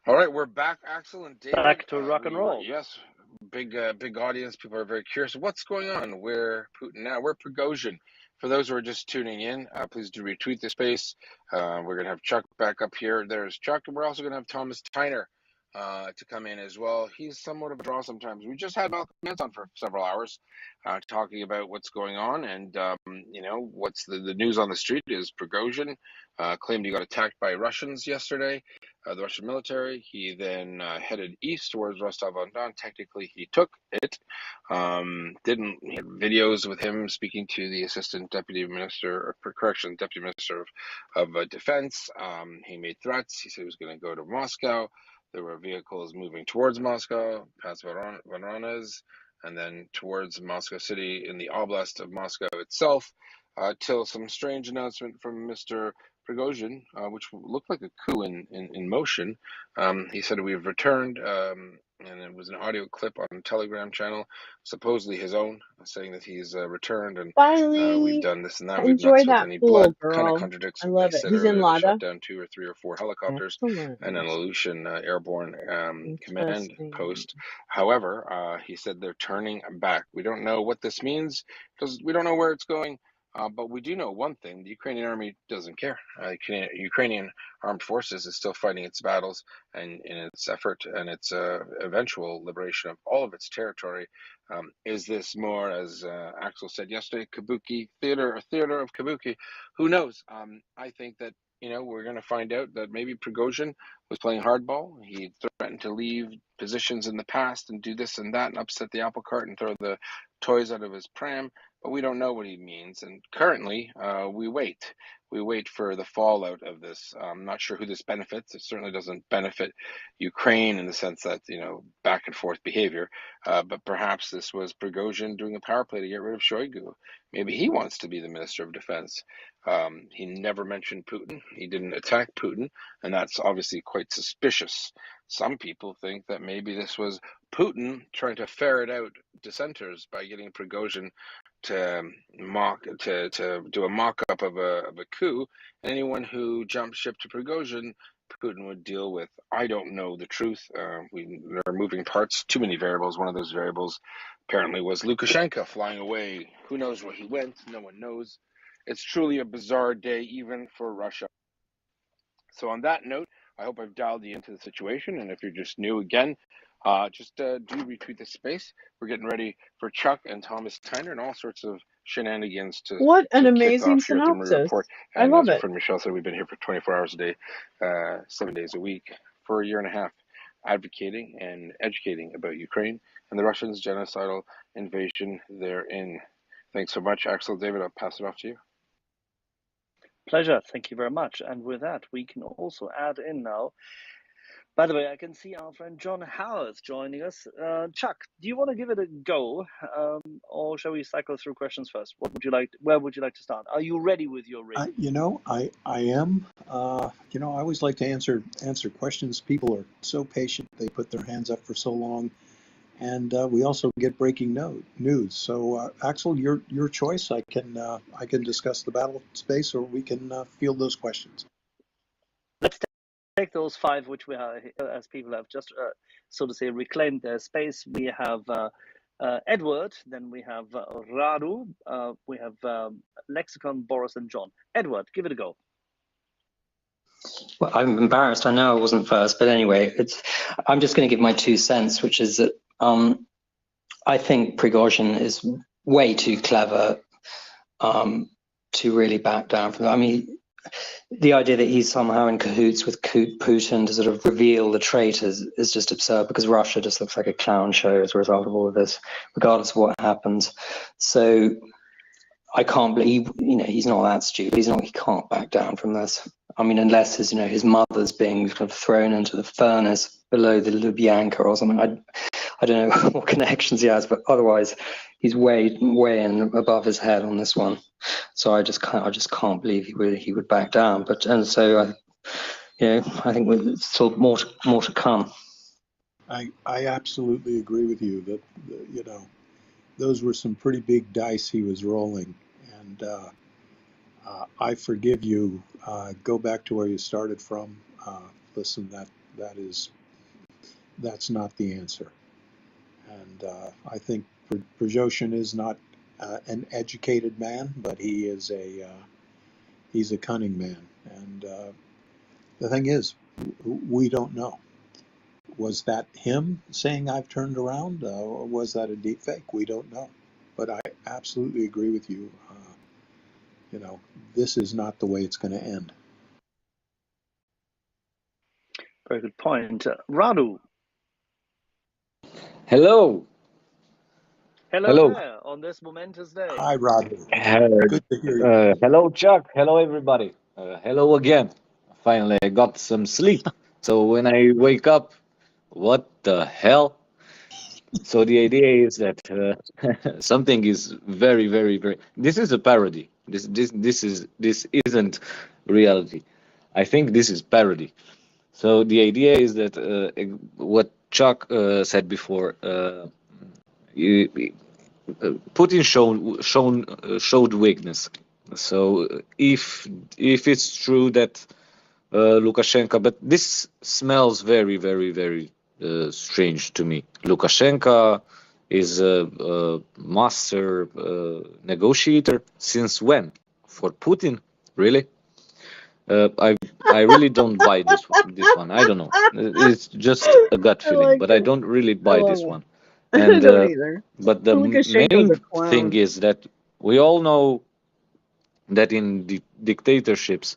All right, we're back, Axel and David. Back to rock and roll. Yes, big audience. People are very curious. What's going on? Where Putin now? Where Prigozhin? For those who are just tuning in, please do retweet the space. We're going to have Chuck back up here. There's Chuck, and we're also going to have Thomas Tyner to come in as well. He's somewhat of a draw sometimes. We just had Malcolm Nance on for several hours talking about what's going on, and what's the news on the street is Prigozhin claimed he got attacked by Russians yesterday, the Russian military. He then headed east towards Rostov-on-Don. Technically, he took it. Didn't. He had videos with him speaking to the assistant deputy minister, or correction, deputy minister of defense. He made threats. He said he was going to go to Moscow. There were vehicles moving towards Moscow, past Voronezh, and then towards Moscow City in the oblast of Moscow itself, till some strange announcement from Mr. Prigozhin, which looked like a coup in motion. He said, "We've returned," and it was an audio clip on the Telegram channel, supposedly his own, saying that he's returned and we've Finally, done this and that. We've not enjoy spilled that any pool, blood. Kind of girl. contradicts I what they love it. said He's in earlier. They shot Lada. down 2 or 3 or 4 helicopters and an Excellent. Aleutian airborne command Interesting. post. However, he said they're turning back. We don't know what this means because we don't know where it's going. But we do know one thing: the Ukrainian army doesn't care. Ukrainian armed forces is still fighting its battles and in its effort and its eventual liberation of all of its territory. Is this more, as Axel said yesterday, Kabuki theater, a theater of Kabuki? Who knows? I think that we're going to find out that maybe Prigozhin was playing hardball. He threatened to leave positions in the past and do this and that and upset the apple cart and throw the toys out of his pram. But we don't know what he means. And currently, we wait. We wait for the fallout of this. I'm not sure who this benefits. It certainly doesn't benefit Ukraine in the sense that, back and forth behavior. But perhaps this was Prigozhin doing a power play to get rid of Shoigu. Maybe he wants to be the Minister of Defense. He never mentioned Putin. He didn't attack Putin. And that's obviously quite suspicious. Some people think that maybe this was Putin trying to ferret out dissenters by getting Prigozhin to do a mock-up of a coup, and anyone who jumped ship to Prigozhin, Putin would deal with. I don't know the truth. There are moving parts, too many variables. One of those variables apparently was Lukashenko flying away. Who knows where he went? No one knows. It's truly a bizarre day, even for Russia. So on that note, I hope I've dialed you into the situation. And if you're just new again, just do retweet the space. We're getting ready for Chuck and Thomas Tyner and all sorts of shenanigans What an to kick amazing off here at the Marine synopsis. Report. I And love as our it. friend Michelle said, we've been here for 24 hours a day, 7 days a week for a year and a half, advocating and educating about Ukraine and the Russians' genocidal invasion therein. Thanks so much, Axel. David, I'll pass it off to you. Pleasure. Thank you very much. And with that, we can also add in now. By the way, I can see our friend John Howard joining us. Chuck, do you want to give it a go, or shall we cycle through questions first? What would you like? Where would you like to start? Are you ready with your rig? I am. I always like to answer questions. People are so patient; they put their hands up for so long, and we also get breaking news. So, Axel, your choice. I can discuss the battle space, or we can field those questions. Let's take those 5 which we have, as people have just, so to say, reclaimed their space. We have Edward, then we have Radu, we have Lexicon, Boris, and John. Edward, give it a go. Well, I'm embarrassed. I know I wasn't first, but anyway, I'm just going to give my 2 cents, which is that I think Prigozhin is way too clever to really back down from that. I mean, the idea that he's somehow in cahoots with Putin to sort of reveal the traitors is just absurd, because Russia just looks like a clown show as a result of all of this, regardless of what happens. So I can't believe, he's not that stupid. He can't back down from this. I mean, unless his mother's being kind of thrown into the furnace below the Lubyanka or something. I don't know what connections he has, but otherwise he's way in above his head on this one. So I just can't believe he would back down. And so I think there's still more to come. I absolutely agree with you that those were some pretty big dice he was rolling, and I forgive you. Go back to where you started from. Listen, that's not the answer. And I think Prigozhin is not an educated man, but he's a cunning man. And the thing is, we don't know. Was that him saying I've turned around, or was that a deep fake? We don't know. But I absolutely agree with you. This is not the way it's going to end. Very good point. Radu. Hello. Hello there on this momentous day. Hi, Radu. Good to hear you. Hello, Chuck. Hello, everybody. Hello again. Finally, I got some sleep. So when I wake up, what the hell? So the idea is that something is very, very, very. This is a parody. This isn't reality. I think this is parody. So the idea is that what Chuck said before. Putin showed weakness. So if it's true that Lukashenko, but this smells very, very, very strange to me. Lukashenko is a master negotiator. Since when? For Putin, really? I really don't buy this one. I don't know. It's just a gut feeling, but I don't really buy this one. And I don't either. but the Lukashenko's main a clown. thing is that we all know that in dictatorships,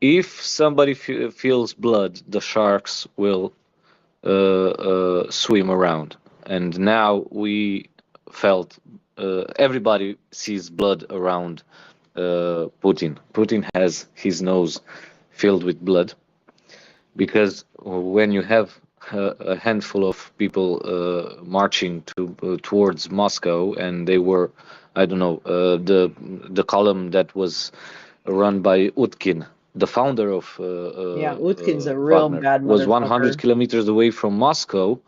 if somebody feels blood, the sharks will swim around. And now we felt everybody sees blood around Putin. Putin has his nose filled with blood, because when you have a handful of people marching towards Moscow, and they were, I don't know, the column that was run by Utkin, the founder of Utkin's a real Wagner, bad was 100 motherfucker. kilometers away from Moscow.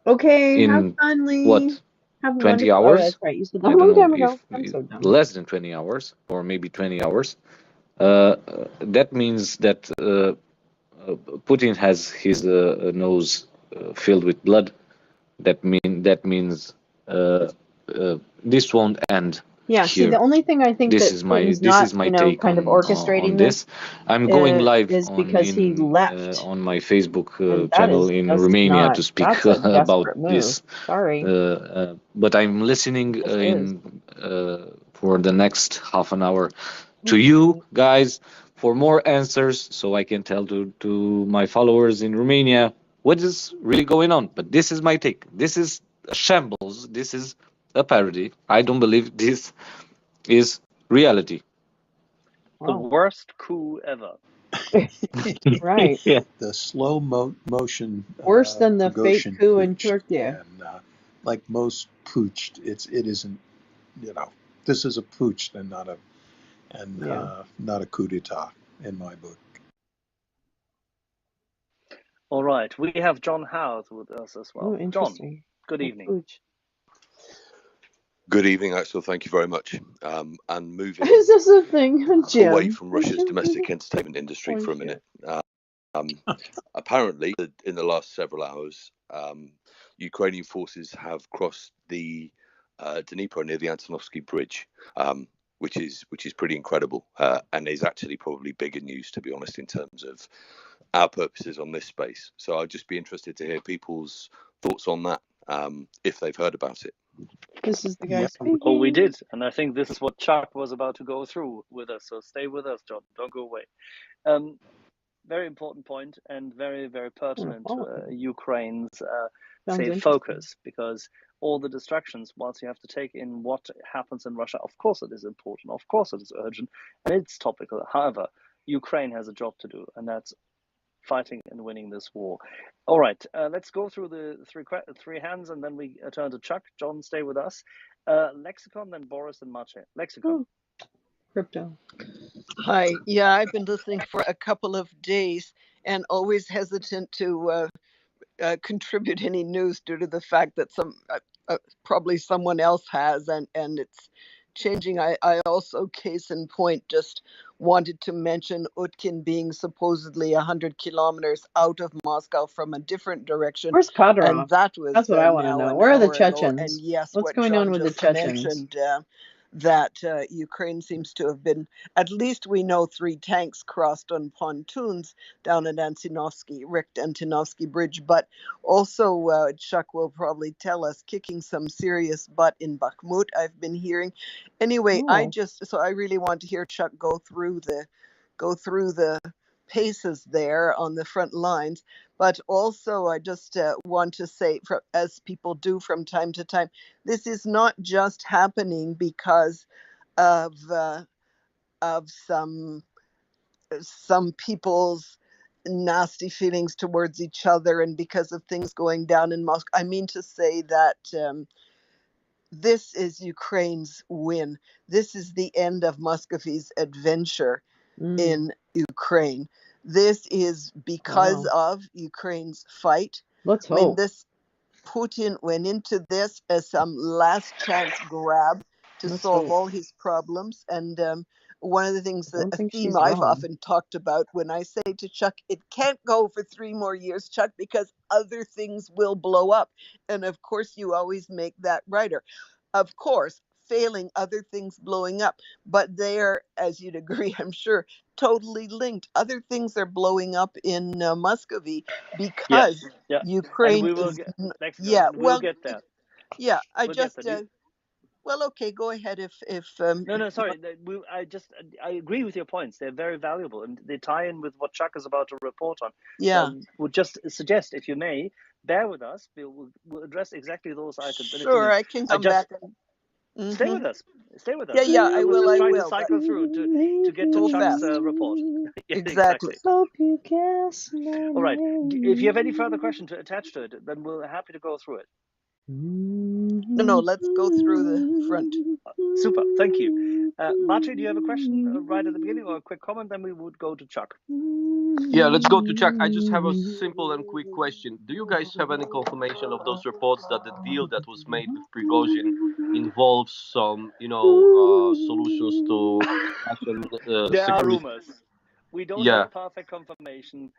Okay, have In fun, Lee. what? Have 20 wonderful. Oh, hours? that's right. You said that I a don't long know time if ago. I'm so dumb. less than 20 hours, or maybe 20 hours. That means that Putin has his nose filled with blood. That means this won't end Yeah, see, here. the only thing I think This that is Putin's this not, is my you know, take kind of on orchestrating this. this I'm going live is because he left. on my Facebook And that channel is in just Romania not, to speak that's a about desperate move. this. Sorry. But I'm listening Just is. for the next half an hour to Okay. you guys for more answers, so I can tell to my followers in Romania what is really going on. But this is my take. This is a shambles. This is a parody. I don't believe this is reality. The Wow. worst coup ever. Right. Yeah. The slow motion Worse than the fake Prigozhin coup in putsch, Turkey. and like most putsch, it isn't. You know, this is a putsch and Yeah. not a coup d'état in my book. All right, we have John Howard with us as well. Oh, John, interesting. good Like evening. pooch. Good evening, Axel. Thank you very much. And moving Is this a thing, Jim? away from Russia's domestic entertainment industry for a minute. Apparently, in the last several hours, Ukrainian forces have crossed the Dnipro near the Antonovsky Bridge, which is pretty incredible, and is actually probably bigger news, to be honest, in terms of our purposes on this space. So I'd just be interested to hear people's thoughts on that, if they've heard about it. This is the guy speaking. Oh, we did, and I think this is what Chuck was about to go through with us. So stay with us, John. Don't go away. Very important point and very, very pertinent to Ukraine's say focus, because all the distractions, whilst you have to take in what happens in Russia, of course it is important, of course it is urgent, and it's topical. However, Ukraine has a job to do, and that's fighting and winning this war. All right, let's go through the three hands, and then we turn to Chuck. John, stay with us. Lexicon, then Boris and Maciej. Lexicon. Crypto. Hi. Yeah, I've been listening for a couple of days and always hesitant to contribute any news due to the fact that probably someone else has, and it's changing. I also, case in point, just wanted to mention Utkin being supposedly 100 kilometers out of Moscow from a different direction. Where's Kadyrov? And that was That's what I want to now know. an Where are the hour ago. Chechens? And yes, What's what going John on with the just Chechens? mentioned, that Ukraine seems to have been, at least we know 3 tanks crossed on pontoons down at Antonovsky Bridge, but also Chuck will probably tell us, kicking some serious butt in Bakhmut, I've been hearing. Anyway, Oh. I really want to hear Chuck go through the paces there on the front lines. But also, I just want to say, as people do from time to time, this is not just happening because of some people's nasty feelings towards each other and because of things going down in Moscow. I mean to say that this is Ukraine's win. This is the end of Muscovy's adventure in Ukraine. This is because of Ukraine's fight. Let's I mean, hope. Putin went into this as some last chance grab to Let's solve hope. all his problems. And one of the things, I don't a think theme she's I've wrong. often talked about when I say to Chuck, it can't go for 3 more years, Chuck, because other things will blow up. And of course, you always make that righter. Of course, failing, other things blowing up, but they are, as you'd agree, I'm sure, totally linked. Other things are blowing up in Muscovy because Yeah. Ukraine And we will is get Lexicon, yeah, and we'll well, get there. yeah, I We'll just get there. well, okay, go ahead if No, sorry. I agree with your points. They're very valuable, and they tie in with what Chuck is about to report on. Yeah. So would just suggest, if you may, bear with us. We'll address exactly those items in a few Sure, minutes. I can come back and Stay with us. Stay with us. Yeah, I was will. just I trying will. to cycle through to get to Go Chuck's fast. report. Yeah, Exactly. Hope you guess my All right. If you have any further name. question to attach to it, then we're happy to go through it. No, let's go through the front. Super. Thank you. Maciej, do you have a question right at the beginning or a quick comment? Then we would go to Chuck. Yeah, let's go to Chuck. I just have a simple and quick question. Do you guys have any confirmation of those reports that the deal that was made with Prigozhin involves some, solutions to Russian There are security? rumors. We don't Yeah. have perfect confirmation.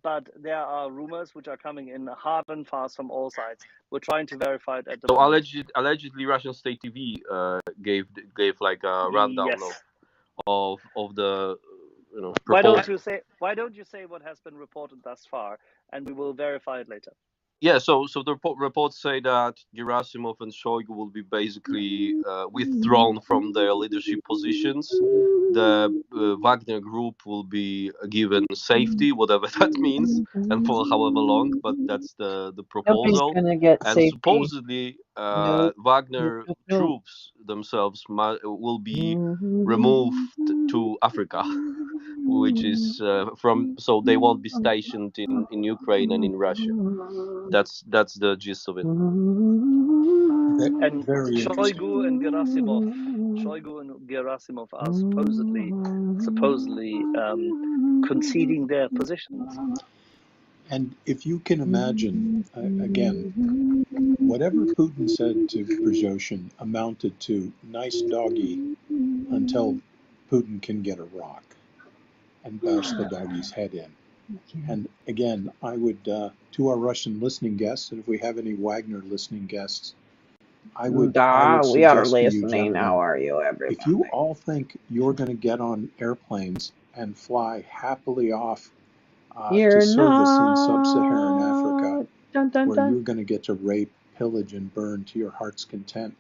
but there are rumors which are coming in hard and fast from all sides. We're trying to verify it at the So moment. allegedly, Russian state TV gave like a rundown Yes. of the Why don't proposal. you say what has been reported thus far, and we will verify it later. Yeah, so the reports say that Gerasimov and Shoigu will be basically withdrawn from their leadership positions. The Wagner group will be given safety, whatever that means, and for however long. But that's the Nobody's proposal. gonna get And safety. supposedly, Nope. Wagner Nope. troops themselves will be removed to Africa, which is so they won't be stationed in Ukraine and in Russia. That's the gist of it. And Very interesting. Shoigu and Gerasimov are supposedly conceding their positions. And if you can imagine, again, whatever Putin said to Prigozhin amounted to nice doggy until Putin can get a rock and bash the doggy's head in. And again, I would, to our Russian listening guests, and if we have any Wagner listening guests, I would We are suggest to you, listening. How gentlemen, are you, if you everybody? all think you're going to get on airplanes and fly happily off to You're service in sub-Saharan Africa, not. Dun, dun, where dun. you're going to get to rape, pillage, and burn to your heart's content,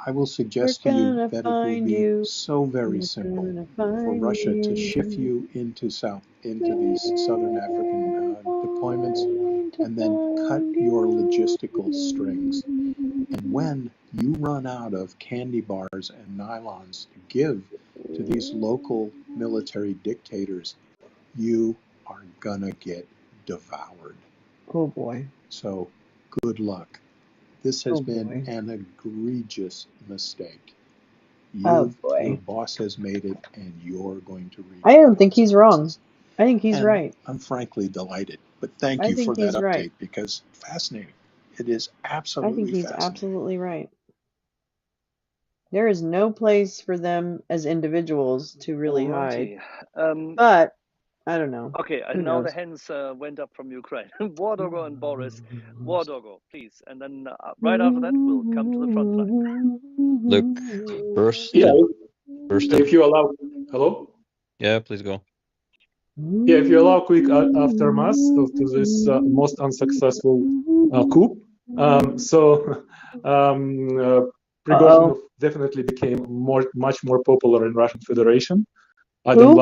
I will We're suggest to you gonna that it will find be you. so very We're simple gonna for find Russia to you. shift you into these southern African deployments and then cut your logistical strings. And when you run out of candy bars and nylons to give to these local military dictators, you are gonna get devoured. Oh boy. So good luck. This has Oh been boy. an egregious mistake. Oh Your boy. boss has made it, and you're going to reap I the don't think he's wrong. consequences. I think he's And right. I'm frankly delighted. But thank I you for think that he's update right. because fascinating. It is I think absolutely he's fascinating. absolutely right. There is no place for them as individuals to really hide. Alrighty. But I don't know. Okay, Who and now the knows? hands went up from Ukraine. Wardogo and Boris. Wardogo, please. And then right after that, we'll come to the front line. Look, first, Yeah, first, if you allow, hello? yeah, please go. Yeah, if you allow quick aftermath to this most unsuccessful coup. Prigozhin definitely became much more popular in Russian Federation. I don't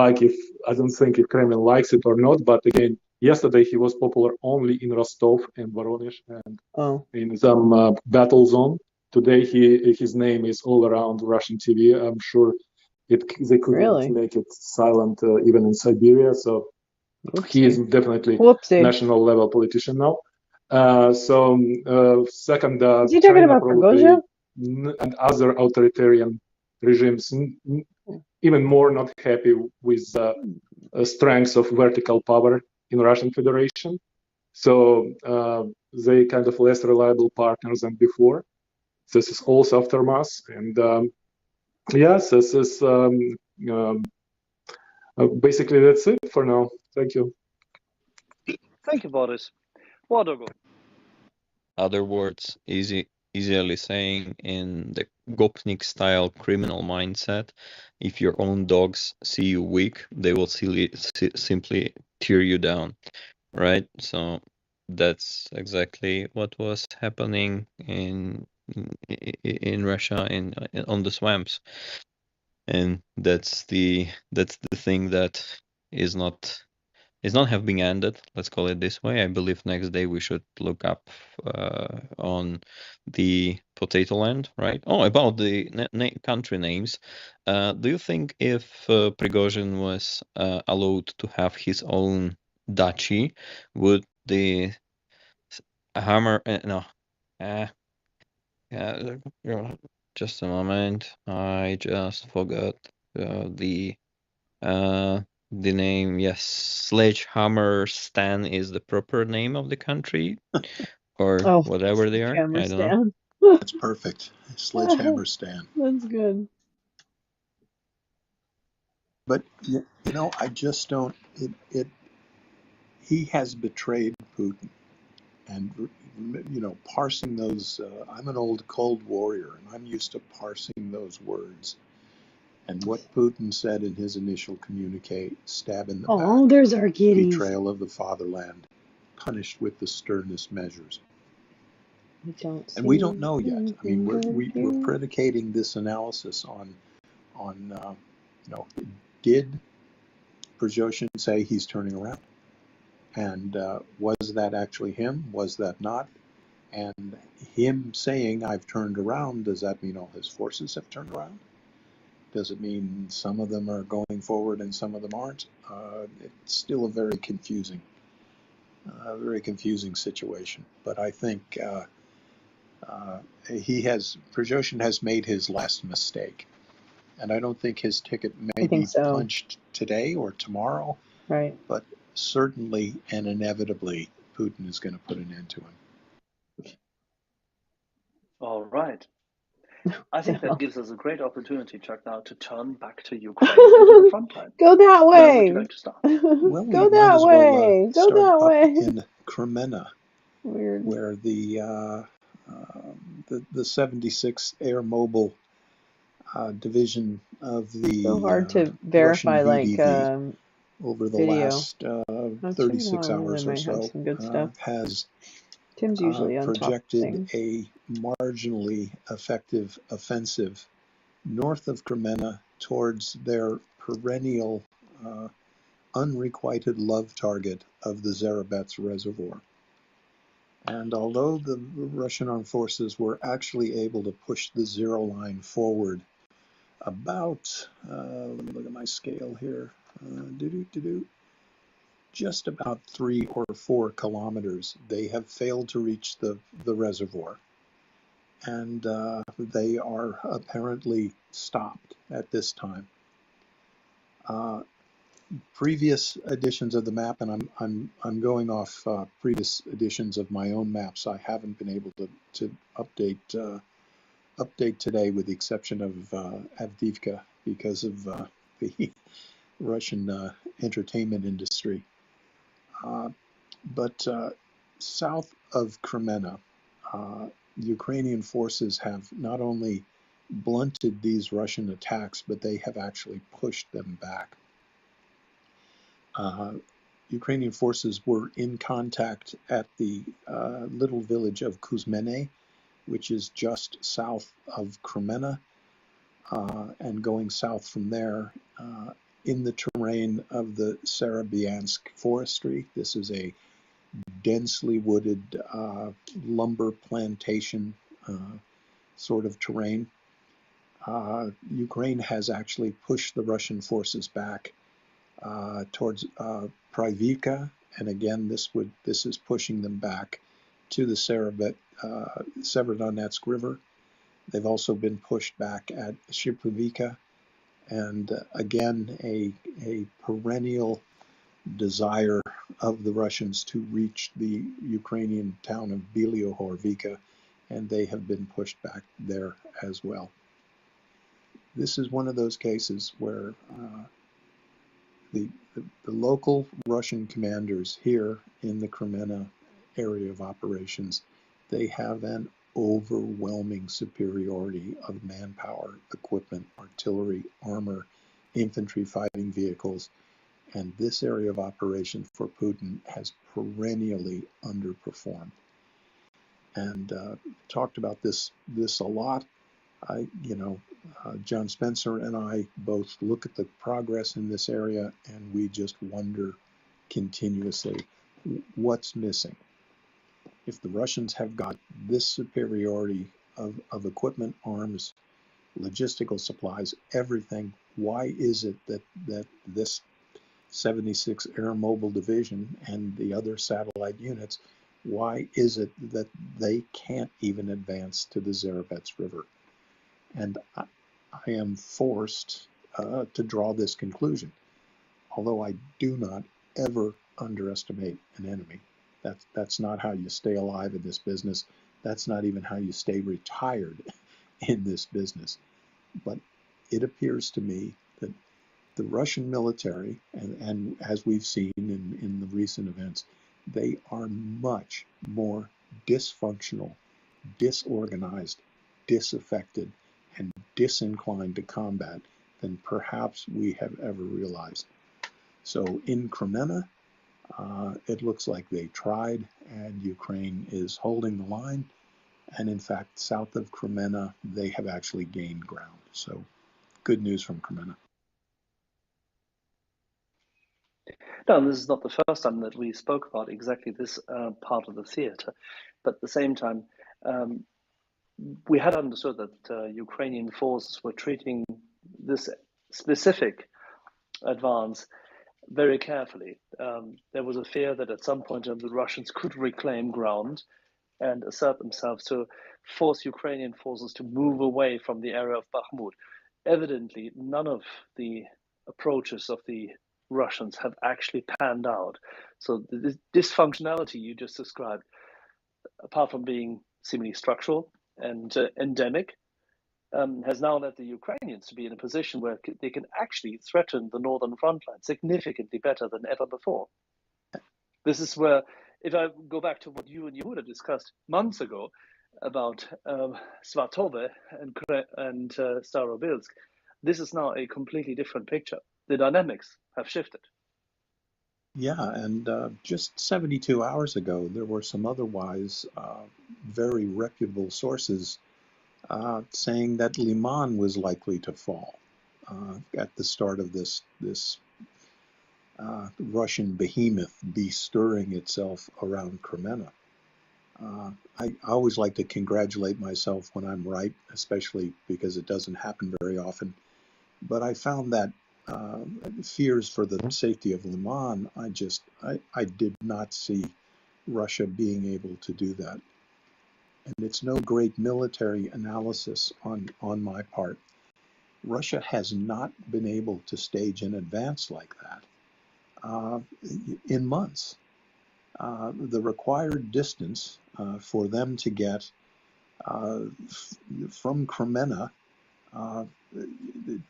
think if Kremlin likes it or not, but again, yesterday he was popular only in Rostov and Voronezh and in some battle zone. Today his name is all around Russian TV. I'm sure they couldn't make it silent even in Siberia. So he is definitely national level politician now. Second, Is he talking China about probably Prigozhin? and other authoritarian regimes even more not happy with the strength of vertical power in Russian Federation. So they kind of less reliable partners than before. This is also aftermath. And yes, this is basically that's it for now. Thank you. Thank you, Boris. Wardogo. Other words, easily saying in the Gopnik style criminal mindset, if your own dogs see you weak, they will simply tear you down, right? So that's exactly what was happening in Russia on the swamps, and that's the thing that is not have been ended. Let's call it this way. I believe next day we should look up on the potato land, right? Oh, about the country names. Do you think if Prigozhin was allowed to have his own duchy, would the hammer? Just a moment. I just forgot the name. Yes, Sledgehammer Stan is the proper name of the country, or whatever they are. I don't know. That's perfect. Sledgehammer Stan. That's good. But you know, I just don't. he has betrayed Putin. And, parsing those, I'm an old Cold Warrior, and I'm used to parsing those words. And what Putin said in his initial communique, stab in the Oh, back, there's our kitties. betrayal of the fatherland, punished with the sternest measures. And we don't know yet. I mean, we're predicating this analysis on did Prigozhin say he's turning around? And was that actually him? Was that not? And him saying, I've turned around, does that mean all his forces have turned around? Does it mean some of them are going forward and some of them aren't? It's still a very confusing situation. But I think Prigozhin has made his last mistake. And I don't think his ticket may be punched today or tomorrow. Right. But certainly and inevitably, Putin is going to put an end to him. All right. I think that gives us a great opportunity, Chuck, now to turn back to Ukraine and to the front line. Go that way. Where would you like to start? Well, Go that way. Go start that up way. in Kremenna, where the 76th Air Mobile Division of the So hard to verify, Russian VDV, like over the video. last 36 hours or so has Tim's usually on projected top of a marginally effective offensive north of Kremenna towards their perennial unrequited love target of the Zarabets Reservoir. And although the Russian armed forces were actually able to push the zero line forward about, let me look at my scale here, just about 3 or 4 kilometers, they have failed to reach the reservoir. And they are apparently stopped at this time. Previous editions of the map, and I'm going off previous editions of my own maps. I haven't been able to update today, with the exception of Avdiivka, because of the Russian entertainment industry. But south of Kremenna, Ukrainian forces have not only blunted these Russian attacks, but they have actually pushed them back. Ukrainian forces were in contact at the little village of Kuzmene, which is just south of Kremenna, and going south from there in the terrain of the Sarabyansk forestry. This is a densely wooded lumber plantation sort of terrain. Ukraine has actually pushed the Russian forces back towards Pravika, and again, this is pushing them back to the Severodonetsk River. They've also been pushed back at Shipovika, and again, a perennial desire of the Russians to reach the Ukrainian town of Belyohorvika, and they have been pushed back there as well. This is one of those cases where the local Russian commanders here in the Kremenna area of operations, they have an overwhelming superiority of manpower, equipment, artillery, armor, infantry fighting vehicles, and this area of operation for Putin has perennially underperformed. And talked about this a lot. John Spencer and I both look at the progress in this area, and we just wonder continuously what's missing. If the Russians have got this superiority of equipment, arms, logistical supplies, everything, why is it that this 76 Air Mobile Division and the other satellite units, why is it that they can't even advance to the Zarabets River? And I am forced to draw this conclusion, although I do not ever underestimate an enemy. That's not how you stay alive in this business. That's not even how you stay retired in this business. But it appears to me that The Russian military, and as we've seen in the recent events, they are much more dysfunctional, disorganized, disaffected, and disinclined to combat than perhaps we have ever realized. So in Crimea, it looks like they tried, and Ukraine is holding the line. And in fact, south of Crimea, they have actually gained ground. So good news from Crimea. No, this is not the first time that we spoke about exactly this part of the theater. But at the same time, we had understood that Ukrainian forces were treating this specific advance very carefully. There was a fear that at some point the Russians could reclaim ground and assert themselves to force Ukrainian forces to move away from the area of Bakhmut. Evidently, none of the approaches of the Russians have actually panned out. So the dysfunctionality you just described, apart from being seemingly structural and endemic, has now led the Ukrainians to be in a position where they can actually threaten the northern front line significantly better than ever before. This is where, if I go back to what you and Yehuda discussed months ago about Svatove and Starobilsk, this is now a completely different picture. The dynamics have shifted. Yeah, and just 72 hours ago, there were some otherwise very reputable sources saying that Liman was likely to fall at the start of this Russian behemoth bestirring itself around Crimea. I always like to congratulate myself when I'm right, especially because it doesn't happen very often. But I found that fears for the safety of Liman, I did not see Russia being able to do that. And it's no great military analysis on my part. Russia has not been able to stage an advance like that in months. The required distance for them to get from Crimea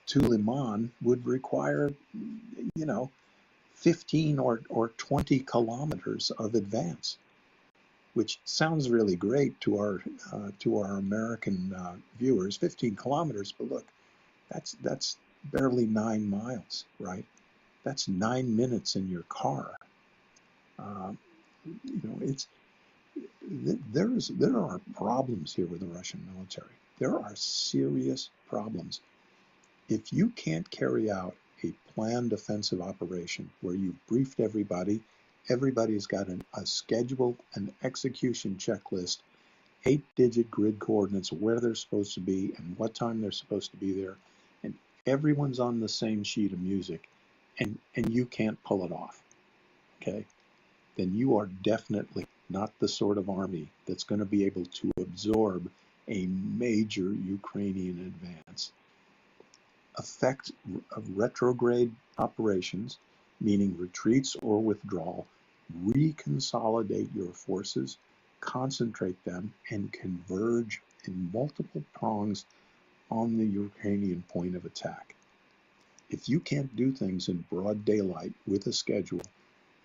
to Liman would require, 15 or 20 kilometers of advance, which sounds really great to our American viewers. 15 kilometers, but look, that's barely 9 miles, right? That's 9 minutes in your car. There are problems here with the Russian military. There are serious problems. If you can't carry out a planned offensive operation where you've briefed everybody's got a schedule, an execution checklist, 8-digit grid coordinates where they're supposed to be and what time they're supposed to be there, and everyone's on the same sheet of music, and you can't pull it off, okay? Then you are definitely not the sort of army that's going to be able to absorb a major Ukrainian advance. Effect of retrograde operations, meaning retreats or withdrawal, reconsolidate your forces, concentrate them, and converge in multiple prongs on the Ukrainian point of attack. If you can't do things in broad daylight with a schedule,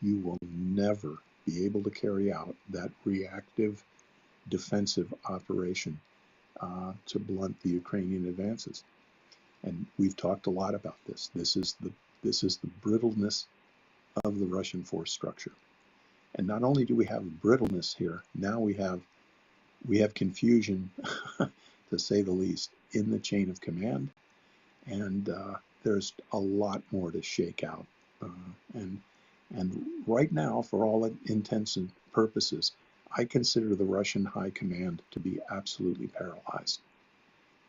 you will never be able to carry out that reactive defensive operation to blunt the Ukrainian advances. And we've talked a lot about this. This is the brittleness of the Russian force structure. And not only do we have brittleness here, now we have confusion, to say the least, in the chain of command. And there's a lot more to shake out. And right now, for all intents and purposes, I consider the Russian high command to be absolutely paralyzed.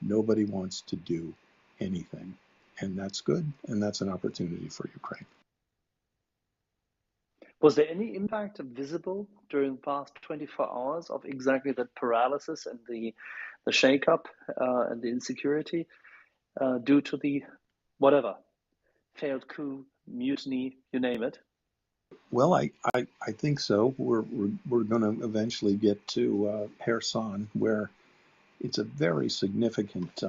Nobody wants to do anything, and that's good, and that's an opportunity for Ukraine. Was there any impact visible during the past 24 hours of exactly that paralysis and the shake-up and the insecurity due to the whatever, failed coup, mutiny, you name it? Well, I think so. We're going to eventually get to Kherson, where it's a very significant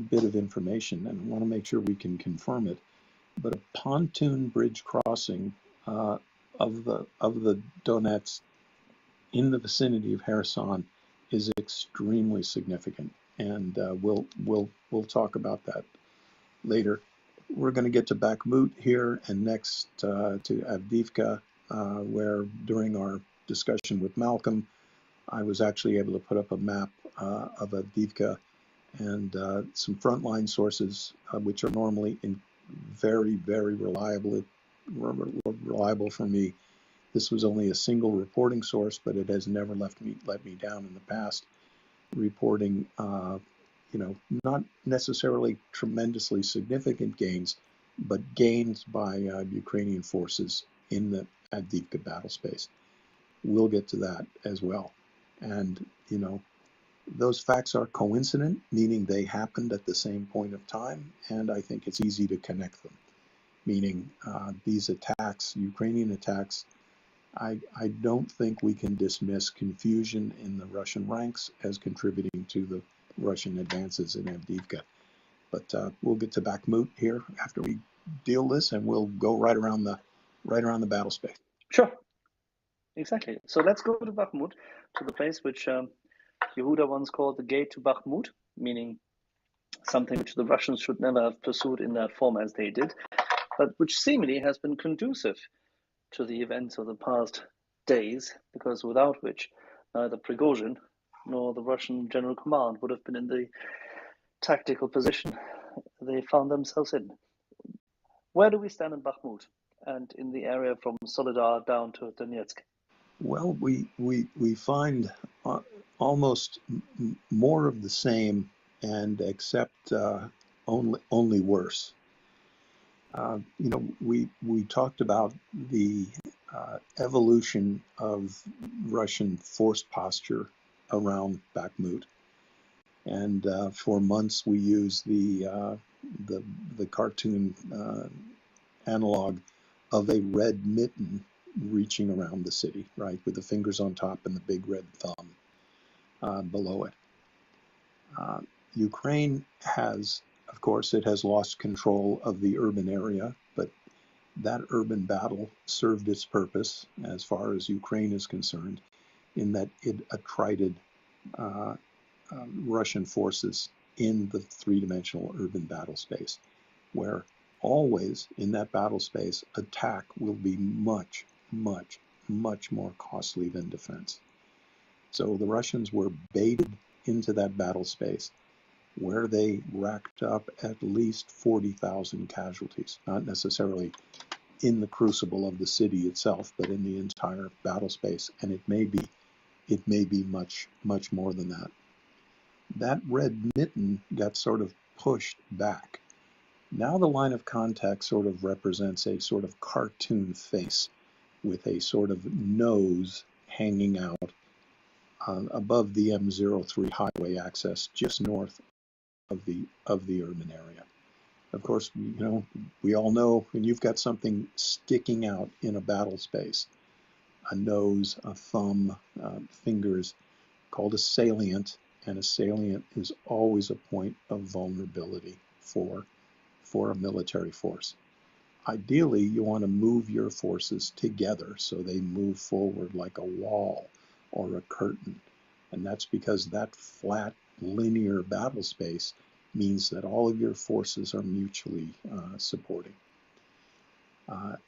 bit of information, and I want to make sure we can confirm it. but a pontoon bridge crossing of the Donets in the vicinity of Kherson is extremely significant, and we'll talk about that later. We're going to get to Bakhmut here, and next to Avdiivka, where during our discussion with Malcolm, I was actually able to put up a map of Avdiivka and some frontline sources, which are normally very, very reliable for me. This was only a single reporting source, but it has never let me down in the past, reporting not necessarily tremendously significant gains, but gains by Ukrainian forces in the Avdiivka battle space. We'll get to that as well. And, those facts are coincident, meaning they happened at the same point of time, and I think it's easy to connect them, meaning these attacks, Ukrainian attacks, I don't think we can dismiss confusion in the Russian ranks as contributing to the Russian advances in Avdiivka. But we'll get to Bakhmut here after we deal this, and we'll go right around the battle space. Sure. Exactly. So let's go to Bakhmut, to the place which Yehuda once called the gate to Bakhmut, meaning something which the Russians should never have pursued in that form as they did, but which seemingly has been conducive to the events of the past days, because without which neither Prigozhin nor the Russian General Command would have been in the tactical position they found themselves in. Where do we stand in Bakhmut and in the area from Soledar down to Donetsk? Well, we find almost more of the same, and except only worse. We talked about the evolution of Russian force posture around Bakhmut, and for months we used the cartoon analog of a red mitten reaching around the city, right, with the fingers on top and the big red thumb below it. Ukraine has, of course, it has lost control of the urban area, but that urban battle served its purpose as far as Ukraine is concerned, in that it attrited Russian forces in the three-dimensional urban battle space, where always in that battle space, attack will be much, much, much more costly than defense. So the Russians were baited into that battle space, where they racked up at least 40,000 casualties, not necessarily in the crucible of the city itself, but in the entire battle space, and it may be much, much more than that. That red mitten got sort of pushed back. Now the line of contact sort of represents a sort of cartoon face with a sort of nose hanging out above the M03 highway access, just north of the urban area. Of course, we all know when you've got something sticking out in a battle space, a nose, a thumb, fingers, called a salient, and a salient is always a point of vulnerability for a military force. Ideally, you want to move your forces together so they move forward like a wall or a curtain. And that's because that flat, linear battle space means that all of your forces are mutually supporting.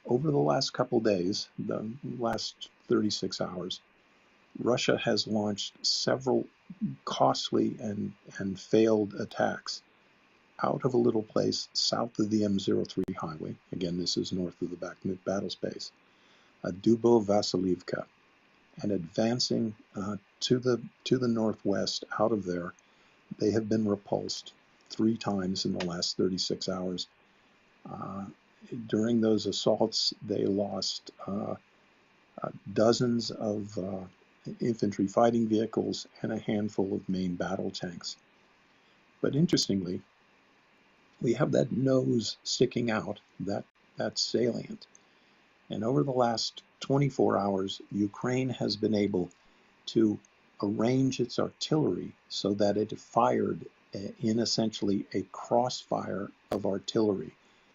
Over the last couple days, the last 36 hours, Russia has launched several costly and failed attacks out of a little place south of the M03 highway. Again, this is north of the Bakhmut battle space, Dubo-Vasilivka, and advancing to the northwest out of there. They have been repulsed 3 times in the last 36 hours. During those assaults, they lost dozens of infantry fighting vehicles and a handful of main battle tanks. But interestingly, we have that nose sticking out, that salient. And over the last 24 hours, Ukraine has been able to arrange its artillery so that it fired in essentially a crossfire of artillery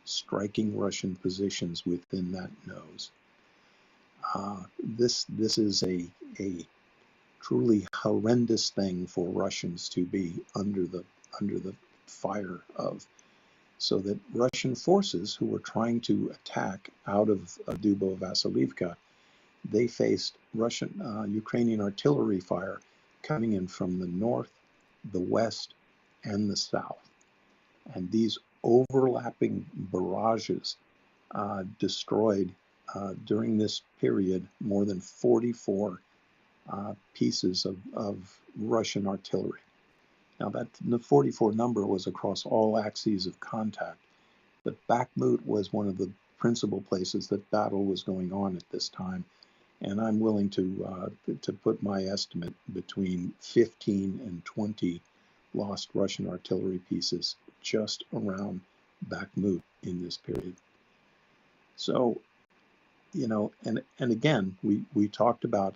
striking Russian positions within that nose. This is a truly horrendous thing for Russians to be under the fire of, so that Russian forces who were trying to attack out of Dubo-Vasilivka, they faced Ukrainian artillery fire coming in from the north, the west, and the south. And these overlapping barrages destroyed during this period more than 44 pieces of Russian artillery. Now the 44 number was across all axes of contact, but Bakhmut was one of the principal places that battle was going on at this time, and I'm willing to put my estimate between 15 and 20 lost Russian artillery pieces just around Bakhmut in this period. So, and again, we talked about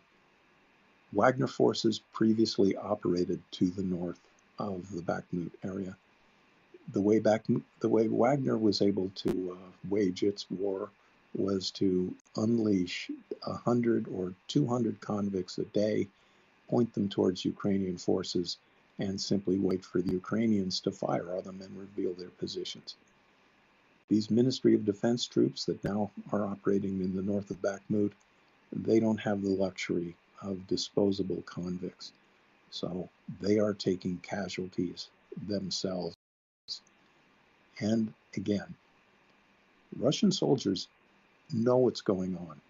Wagner forces previously operated to the north of the Bakhmut area. The way Wagner was able to wage its war was to unleash 100 or 200 convicts a day, point them towards Ukrainian forces, and simply wait for the Ukrainians to fire on them and reveal their positions. These Ministry of Defense troops that now are operating in the north of Bakhmut, they don't have the luxury of disposable convicts. So they are taking casualties themselves. And again, Russian soldiers know what's going on.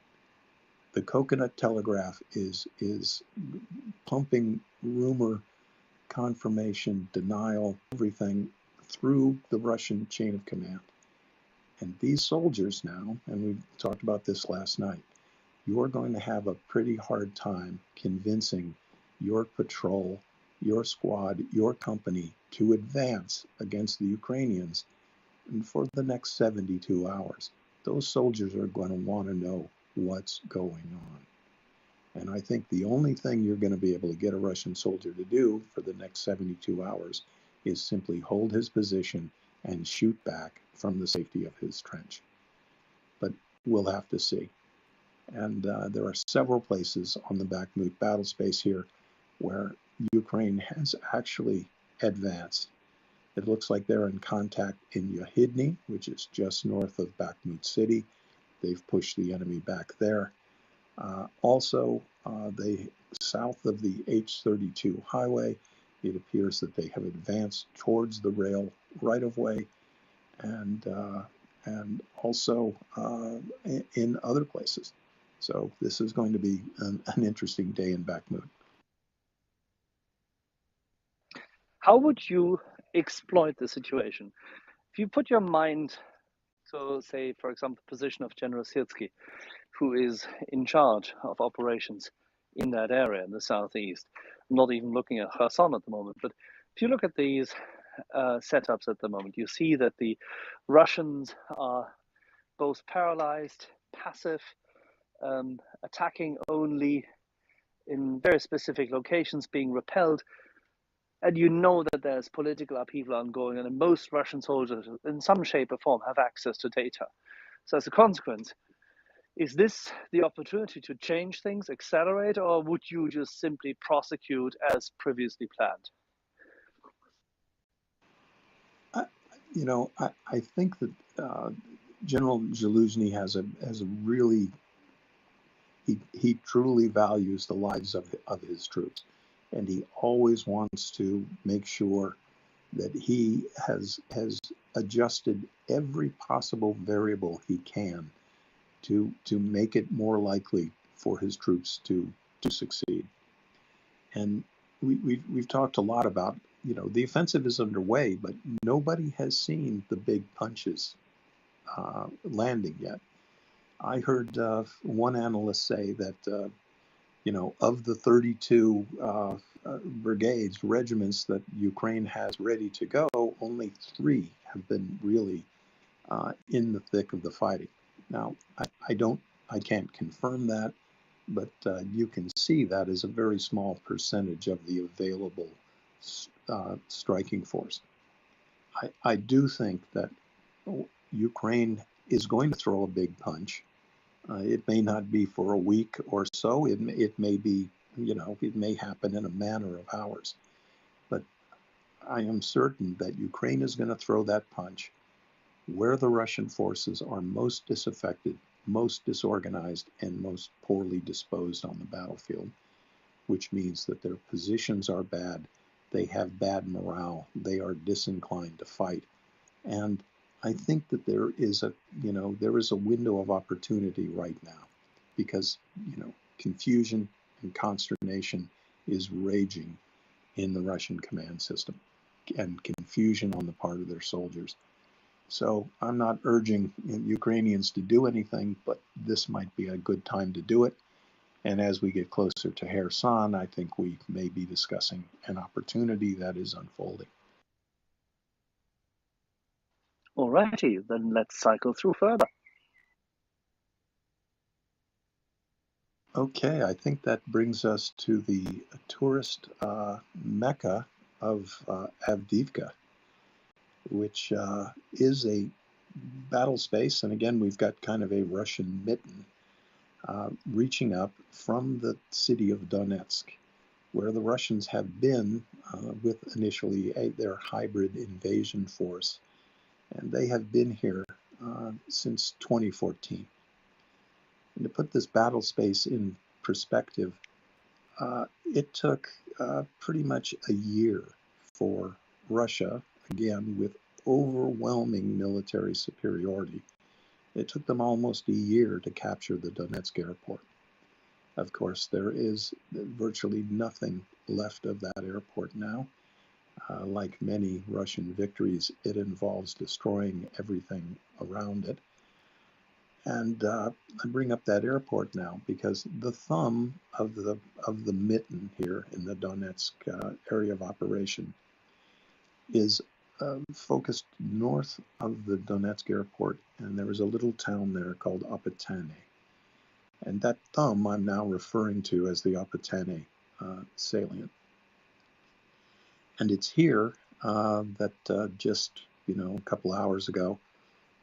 The Coconut Telegraph is pumping rumor, confirmation, denial, everything through the Russian chain of command. And these soldiers now, and we talked about this last night, you're going to have a pretty hard time convincing your patrol, your squad, your company to advance against the Ukrainians for the next 72 hours. Those soldiers are going to want to know what's going on. And I think the only thing you're going to be able to get a Russian soldier to do for the next 72 hours is simply hold his position and shoot back from the safety of his trench. But we'll have to see. And there are several places on the Bakhmut battle space here where Ukraine has actually advanced. It looks like they're in contact in Yahidny, which is just north of Bakhmut city. They've pushed the enemy back there. Also, south of the H-32 highway, it appears that they have advanced towards the rail right-of-way, and also in other places. So this is going to be an interesting day in Bakhmut. How would you exploit the situation? If you put your mind to, say, for example, the position of General Sirski, who is in charge of operations in that area in the southeast. I'm not even looking at Kherson at the moment, but if you look at these setups at the moment, you see that the Russians are both paralyzed, passive, attacking only in very specific locations, being repelled. And you know that there's political upheaval ongoing, and most Russian soldiers, in some shape or form, have access to data. So as a consequence, is this the opportunity to change things, accelerate, or would you just simply prosecute as previously planned? I think that General Zaluzny has a really, he truly values the lives of his troops, and he always wants to make sure that he has adjusted every possible variable he can to make it more likely for his troops to succeed. And we've talked a lot about, the offensive is underway, but nobody has seen the big punches landing yet. I heard one analyst say that, of the 32 brigades, regiments that Ukraine has ready to go, only 3 have been really in the thick of the fighting. Now, I can't confirm that, but you can see that as a very small percentage of the available striking force. I do think that Ukraine is going to throw a big punch. It may not be for a week or so. It may be, it may happen in a matter of hours. But I am certain that Ukraine is going to throw that punch where the Russian forces are most disaffected, most disorganized, and most poorly disposed on the battlefield, which means that their positions are bad, they have bad morale, they are disinclined to fight. And I think that there is a window of opportunity right now because, confusion and consternation is raging in the Russian command system and confusion on the part of their soldiers. So I'm not urging Ukrainians to do anything, but this might be a good time to do it. And as we get closer to Kherson, I think we may be discussing an opportunity that is unfolding. Alrighty, then let's cycle through further. Okay, I think that brings us to the tourist mecca of Avdiivka, which is a battle space. And again, we've got kind of a Russian mitten reaching up from the city of Donetsk, where the Russians have been with initially their hybrid invasion force. And they have been here since 2014. And to put this battle space in perspective, it took pretty much a year for Russia, again, with overwhelming military superiority. It took them almost a year to capture the Donetsk airport. Of course, there is virtually nothing left of that airport now. Like many Russian victories, it involves destroying everything around it. And I bring up that airport now because the thumb of the mitten here in the Donetsk area of operation is focused north of the Donetsk airport, and there is a little town there called Opatane. And that thumb I'm now referring to as the Opatane salient. And it's here that just a couple hours ago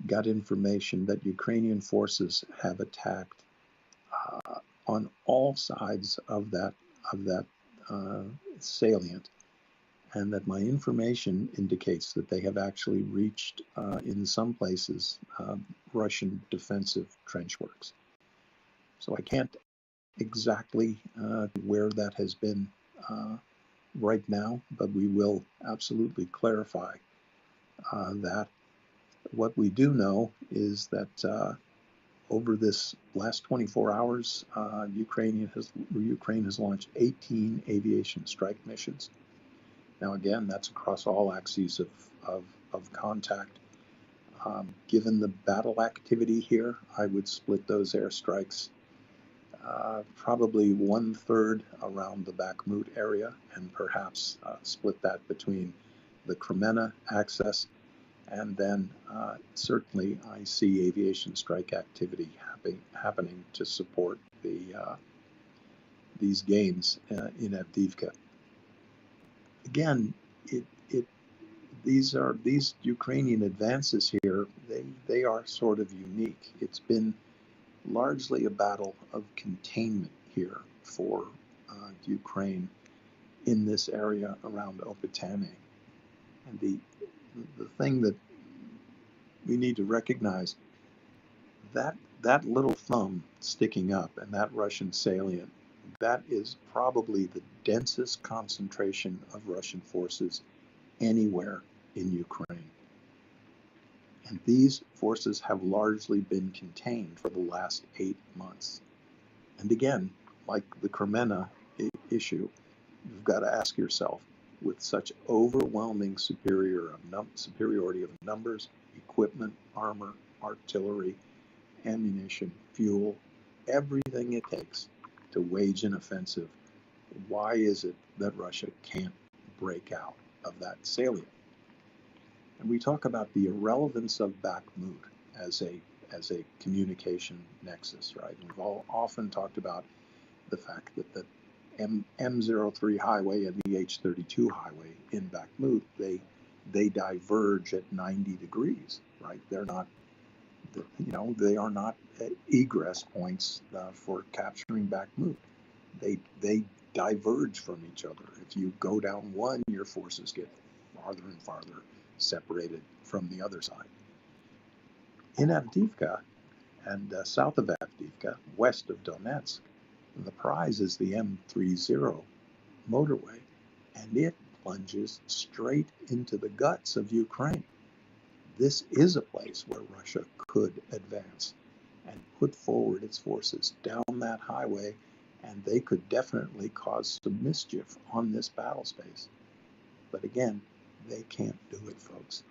got information that Ukrainian forces have attacked on all sides of that salient, and that my information indicates that they have actually reached, in some places, Russian defensive trench works. So I can't exactly where that has been right now, but we will absolutely clarify that. What we do know is that over this last 24 hours, Ukraine has launched 18 aviation strike missions. Now, again, that's across all axes of contact. Given the battle activity here, I would split those airstrikes probably 1/3 around the Bakhmut area, and perhaps split that between the Kremenna axis, and then certainly I see aviation strike activity happening to support these gains in Avdiivka. Again, these Ukrainian advances here, they are sort of unique. It's been largely a battle of containment here for Ukraine in this area around Opatane. And the thing that we need to recognize, that little thumb sticking up and that Russian salient, that is probably the densest concentration of Russian forces anywhere in Ukraine. And these forces have largely been contained for the last 8 months. And again, like the Kremenna issue, you've got to ask yourself, with such overwhelming superiority of numbers, equipment, armor, artillery, ammunition, fuel, everything it takes to wage an offensive, why is it that Russia can't break out of that salient? And we talk about the irrelevance of Bakhmut as a communication nexus, right? We've all often talked about the fact that the M03 highway and the H32 highway in Bakhmut, they diverge at 90 degrees, right? They're not They are not egress points for capturing Bakhmut. They diverge from each other. If you go down one, your forces get farther and farther separated from the other side. In Avdiivka and south of Avdiivka, west of Donetsk, the prize is the M30 motorway, and it plunges straight into the guts of Ukraine. This is a place where Russia could advance and put forward its forces down that highway, and they could definitely cause some mischief on this battle space. But again, they can't do it, folks.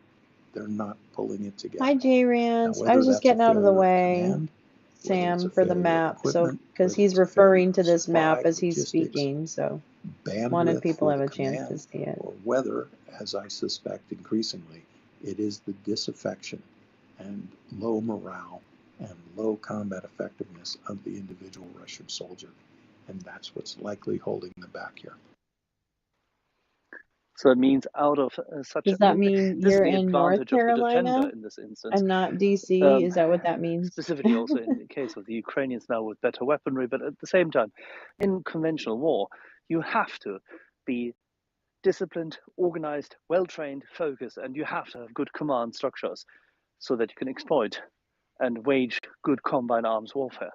They're not pulling it together. Hi, J-Rans. I Whether was just that's a getting out of the failure of way, command, whether it's Sam, a for the failure of map. So, equipment, because whether he's it's a failure referring to of this map supply, as he's logistics, speaking, so wanted bandwidth people for to have the a chance to command, see it. or whether, as I suspect increasingly, it is the disaffection and low morale and low combat effectiveness of the individual Russian soldier. And that's what's likely holding them back here. So it means out of such. Does that mean this is you're the in North advantage of the defender Carolina in this instance. and not DC? Is that what that means? Specifically, also in the case of the Ukrainians now with better weaponry, but at the same time, in conventional war, you have to be disciplined, organized, well-trained, focused, and you have to have good command structures so that you can exploit and wage good combined arms warfare.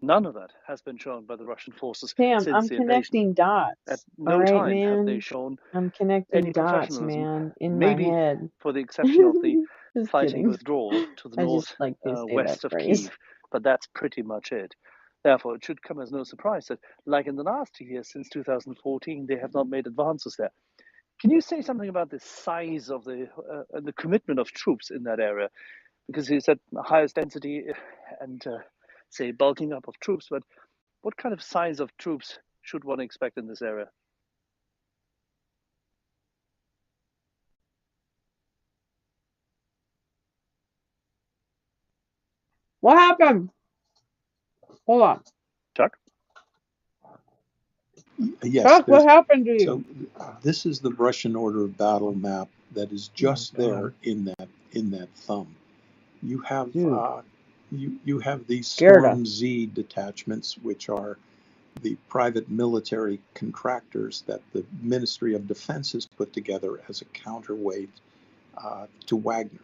None of that has been shown by the Russian forces Sam, since I'm the invasion. connecting dots. At All no right, time have they man. shown I'm connecting any dots, professionalism, man, in my maybe head. for the exception of the Just fighting kidding. withdrawal to the I just north like to say that west of phrase. Kiev, but that's pretty much it. Therefore, it should come as no surprise that, like in the last 2 years since 2014, they have not made advances there. Can you say something about the size of the commitment of troops in that area? Because you said highest density and say bulking up of troops, but what kind of size of troops should one expect in this area? What happened? Hold on. Chuck? Yes, Chuck, what happened to you? so this is the Russian order of battle map that is just there in that thumb. You have you have these Storm Z detachments, which are the private military contractors that the Ministry of Defense has put together as a counterweight to Wagner.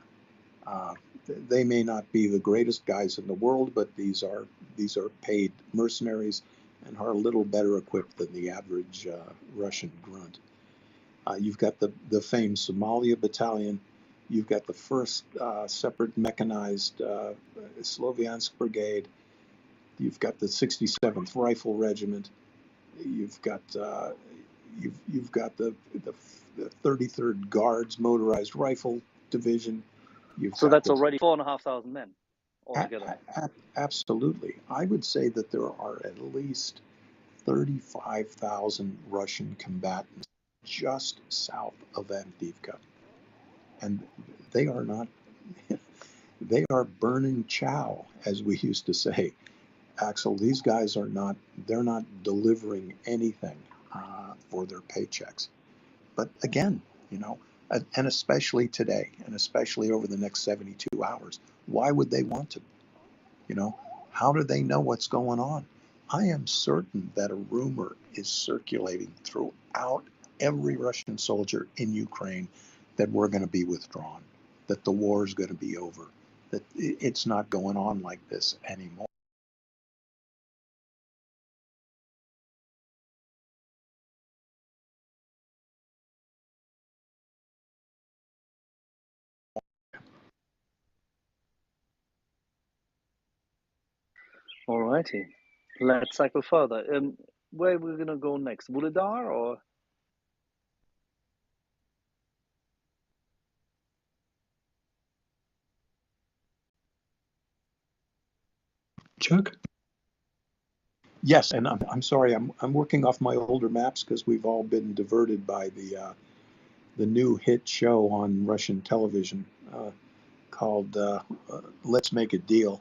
They may not be the greatest guys in the world, but these are paid mercenaries and are a little better equipped than the average Russian grunt. You've got the famed Somalia Battalion. You've got the 1st separate mechanized Sloviansk Brigade. You've got the 67th Rifle Regiment. You've got you've got the 33rd Guards Motorized Rifle Division. So that's already 4,500 men altogether. Absolutely. I would say that there are at least 35,000 Russian combatants just south of Avdiivka. And they are not, they are burning chow, as we used to say. Axel, these guys are not, they're not delivering anything for their paychecks. But again, and especially today, and especially over the next 72 hours, why would they want to? How do they know what's going on? I am certain that a rumor is circulating throughout every Russian soldier in Ukraine that we're going to be withdrawn, that the war is going to be over, that it's not going on like this anymore. All righty. Let's cycle further. Where are we going to go next? Wuhledar or? Chuck? Yes, and I'm sorry, I'm working off my older maps because we've all been diverted by the new hit show on Russian television called Let's Make a Deal.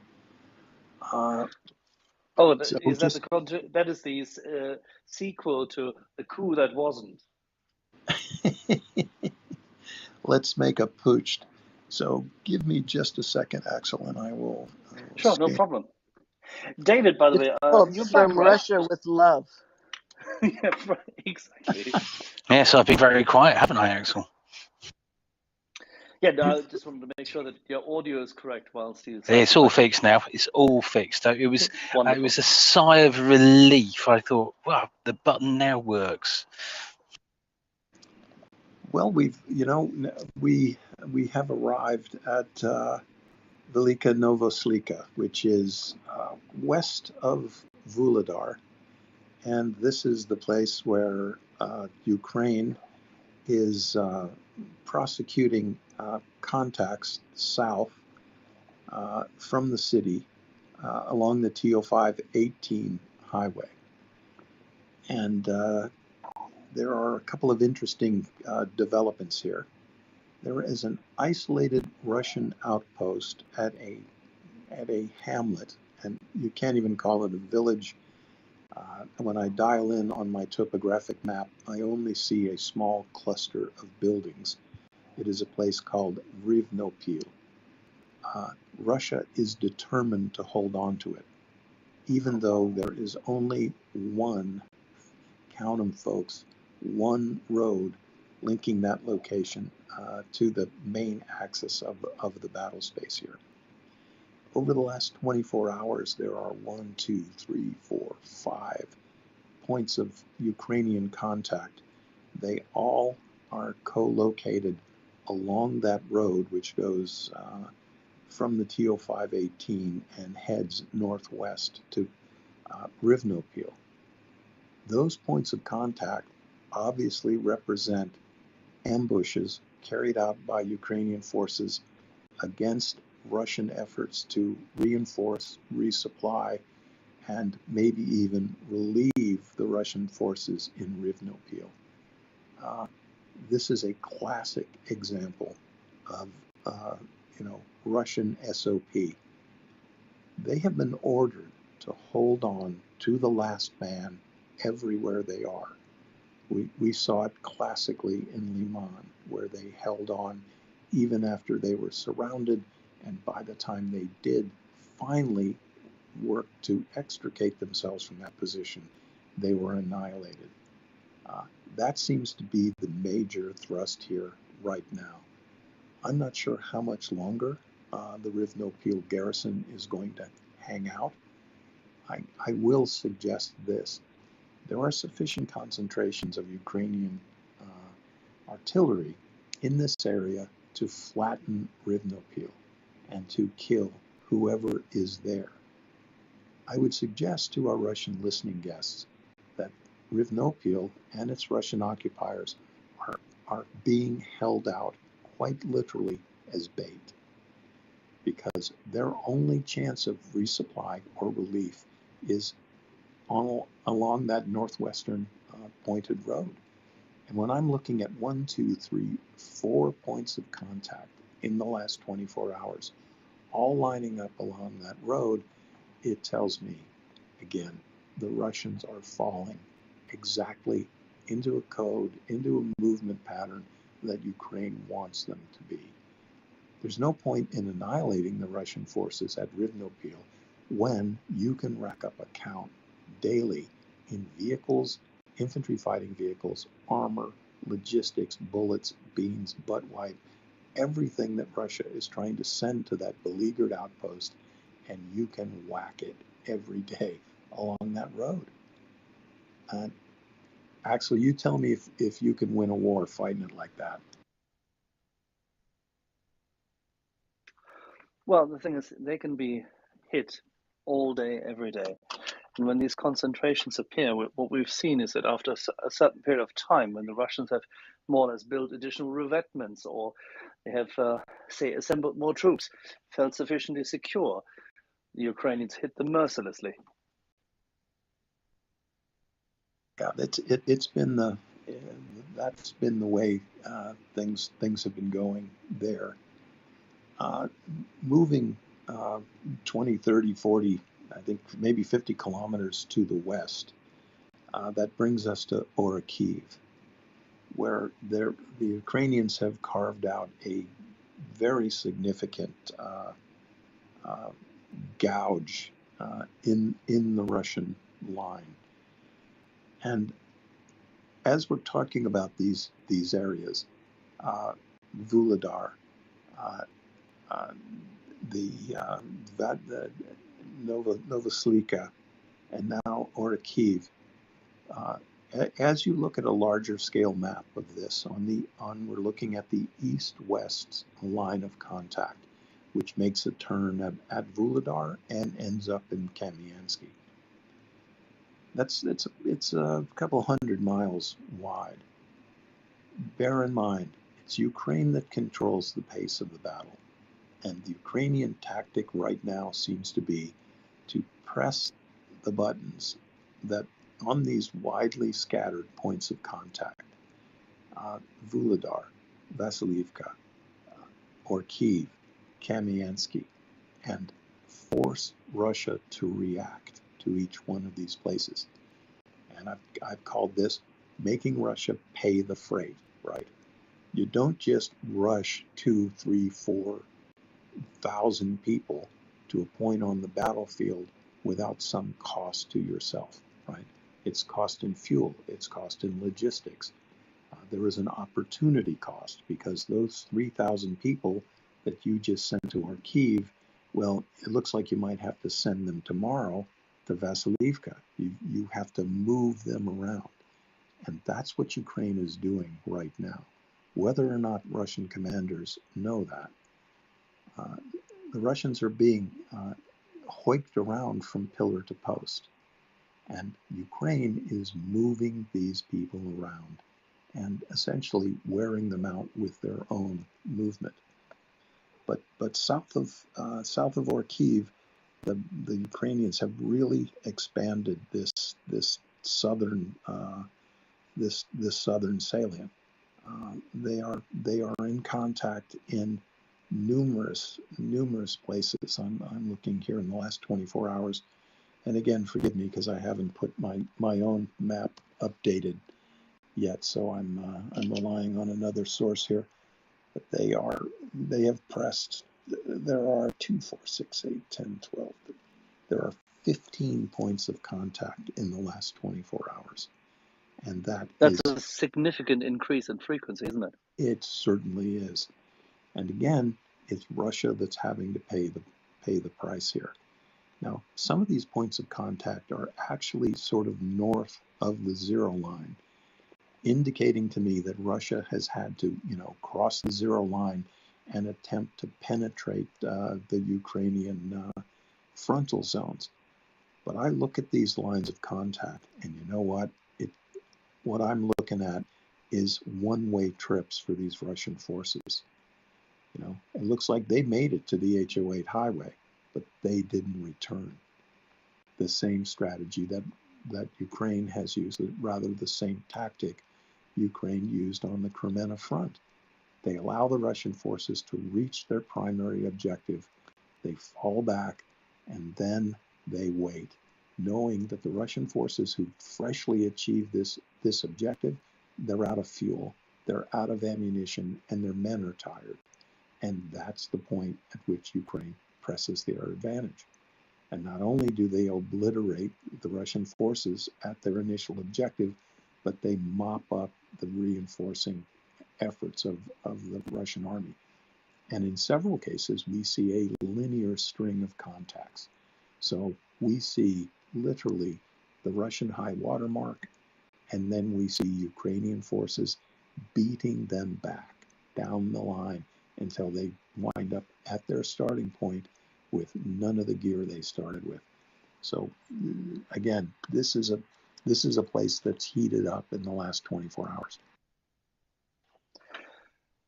Is that is the sequel to The Coup That Wasn't? Let's Make a Pooched. So give me just a second, Axel, and I will Sure, no scan. problem. David, by the It's way, called you're back, From right? Russia with Love. Yeah, right, exactly. Yes, I've been very quiet, haven't I, Axel? Yeah, no, I just wanted to make sure that your audio is correct whilst you Yeah, it's the all question. fixed now. It's all fixed. It was Wonderful. a sigh of relief. I thought, wow, the button now works. Well, we have arrived at Velika Novoslika, which is west of Vuhledar, and this is the place where Ukraine is prosecuting contacts south from the city along the TO5-18 highway. And there are a couple of interesting developments here. There is an isolated Russian outpost at a hamlet, and you can't even call it a village. When I dial in on my topographic map, I only see a small cluster of buildings. It is a place called Rivnopil. Russia is determined to hold on to it, even though there is only one, count them folks, one road linking that location to the main axis of the battle space here. Over the last 24 hours, there are 1, 2, 3, 4, 5 points of Ukrainian contact. They all are co-located along that road, which goes from the TO5-18 and heads northwest to Rivnopil. Those points of contact obviously represent ambushes carried out by Ukrainian forces against Russian efforts to reinforce, resupply, and maybe even relieve the Russian forces in Rivnopil. This is a classic example of Russian SOP. They have been ordered to hold on to the last man everywhere they are. We saw it classically in Liman, where they held on even after they were surrounded, and by the time they did finally work to extricate themselves from that position, they were annihilated. That seems to be the major thrust here right now. I'm not sure how much longer the Rivnopil garrison is going to hang out. I will suggest this. There are sufficient concentrations of Ukrainian artillery in this area to flatten Rivnopil and to kill whoever is there. I would suggest to our Russian listening guests that Rivnopil and its Russian occupiers are being held out quite literally as bait, because their only chance of resupply or relief is along that northwestern pointed road. And when I'm looking at 1, 2, 3, 4 points of contact in the last 24 hours, all lining up along that road, it tells me, again, the Russians are falling exactly into a code, into a movement pattern that Ukraine wants them to be. There's no point in annihilating the Russian forces at Rivnopil when you can rack up a count daily in vehicles, infantry fighting vehicles, armor, logistics, bullets, beans, butt wipe, everything that Russia is trying to send to that beleaguered outpost, and you can whack it every day along that road. Axel, you tell me if you can win a war fighting it like that. Well, the thing is, they can be hit all day, every day. And when these concentrations appear, what we've seen is that after a certain period of time, when the Russians have more or less built additional revetments, or they have, say, assembled more troops, felt sufficiently secure, the Ukrainians hit them mercilessly. Yeah, it's been that's been the way things have been going there. Moving 20, 30, 40, I think maybe 50 kilometers to the west, that brings us to Orikhiv, where the Ukrainians have carved out a very significant gouge in the Russian line. And as we're talking about these areas, Vuhledar, the Novoselyka, and now Orikhiv. As you look at a larger scale map of this, we're looking at the east-west line of contact, which makes a turn at Vuhledar and ends up in Kamiansky. It's a couple 100 miles wide. Bear in mind, it's Ukraine that controls the pace of the battle, and the Ukrainian tactic right now seems to be to press the buttons that on these widely scattered points of contact, Vuhledar, Vasilivka, Orikhiv, Kamiansky, and force Russia to react to each one of these places. And I've called this making Russia pay the freight, right? You don't just rush 2, 3, 4,000 people to a point on the battlefield without some cost to yourself, right? It's cost in fuel, it's cost in logistics. There is an opportunity cost because those 3,000 people that you just sent to Orikhiv, well, it looks like you might have to send them tomorrow to Vasilivka. You have to move them around. And that's what Ukraine is doing right now. Whether or not Russian commanders know that, the Russians are being hoiked around from pillar to post. And Ukraine is moving these people around and essentially wearing them out with their own movement. But south of Orikhiv, the Ukrainians have really expanded this southern salient. They are in contact in numerous places. I'm looking here in the last 24 hours. And again, forgive me because I haven't put my own map updated yet, so I'm relying on another source here. But they have pressed. There are 2, 4, 6, 8, 10, 12. There are 15 points of contact in the last 24 hours, and that's a significant increase in frequency, isn't it? It certainly is. And again, it's Russia that's having to pay the price here. Now, some of these points of contact are actually sort of north of the zero line, indicating to me that Russia has had to, cross the zero line and attempt to penetrate the Ukrainian frontal zones. But I look at these lines of contact, and you know what? What I'm looking at is one-way trips for these Russian forces. It looks like they made it to the HO8 highway, but they didn't return. The same strategy that Ukraine has used, rather the same tactic Ukraine used on the Crimea front. They allow the Russian forces to reach their primary objective. They fall back, and then they wait, knowing that the Russian forces who freshly achieved this objective, they're out of fuel, they're out of ammunition, and their men are tired. And that's the point at which Ukraine presses their advantage. And not only do they obliterate the Russian forces at their initial objective, but they mop up the reinforcing efforts of the Russian army. And in several cases, we see a linear string of contacts. So we see literally the Russian high water mark, and then we see Ukrainian forces beating them back down the line until they wind up at their starting point with none of the gear they started with. So again, this is a place that's heated up in the last 24 hours.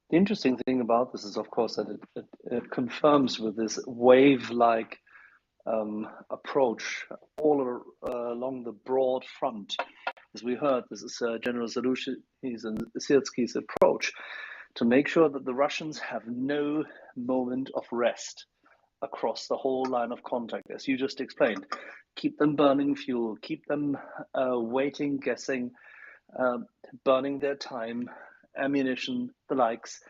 The interesting thing about this is, of course, that it confirms with this wave-like approach all along the broad front. As we heard, this is General Zaluzhnyi's and Syrskyi's approach to make sure that the Russians have no moment of rest across the whole line of contact, as you just explained. Keep them burning fuel, keep them waiting, guessing, burning their time, ammunition, the likes,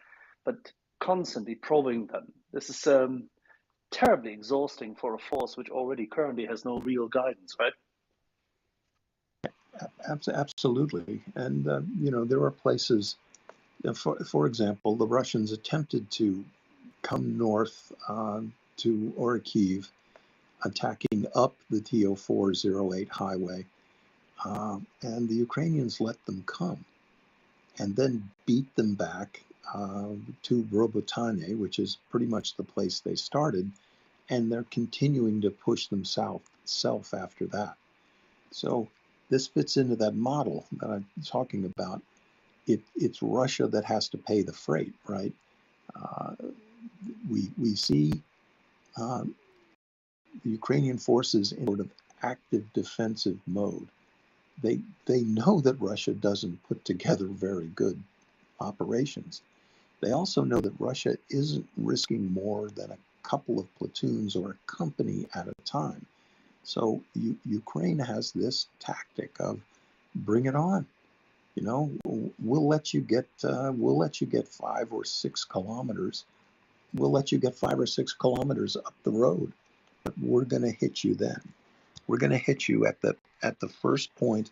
but constantly probing them. This is terribly exhausting for a force which already currently has no real guidance, right? Absolutely. And, there are places, for example, the Russians attempted to come north to Orikhiv, attacking up the TO-408 highway, and the Ukrainians let them come and then beat them back to Robotane, which is pretty much the place they started, and they're continuing to push them south after that. So this fits into that model that I'm talking about. It's Russia that has to pay the freight, right? We see the Ukrainian forces in sort of active defensive mode. They know that Russia doesn't put together very good operations. They also know that Russia isn't risking more than a couple of platoons or a company at a time. So Ukraine has this tactic of bring it on. We'll let you get 5 or 6 kilometers. We'll let you get 5 or 6 kilometers up the road, but we're going to hit you then. We're going to hit you at the first point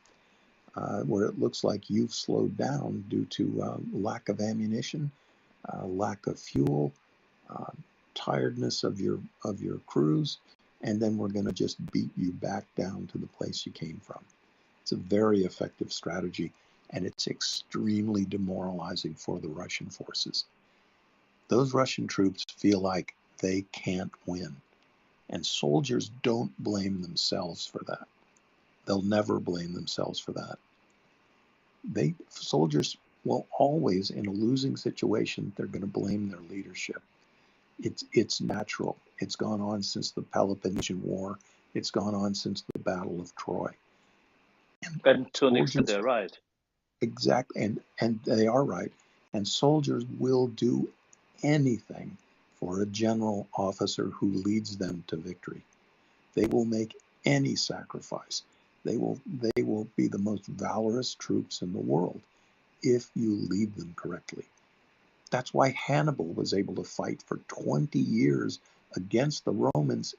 where it looks like you've slowed down due to lack of ammunition, lack of fuel, tiredness of your crews, and then we're going to just beat you back down to the place you came from. It's a very effective strategy, and it's extremely demoralizing for the Russian forces. Those Russian troops feel like they can't win, and soldiers don't blame themselves for that. They'll never blame themselves for that. Soldiers will always, in a losing situation, they're going to blame their leadership. It's natural. It's gone on since the Peloponnesian War. It's gone on since the Battle of Troy. And to an extent, they're right. Exactly, and they are right. And soldiers will do anything for a general officer who leads them to victory. They will make any sacrifice. They will be the most valorous troops in the world if you lead them correctly. That's why Hannibal was able to fight for 20 years against the Romans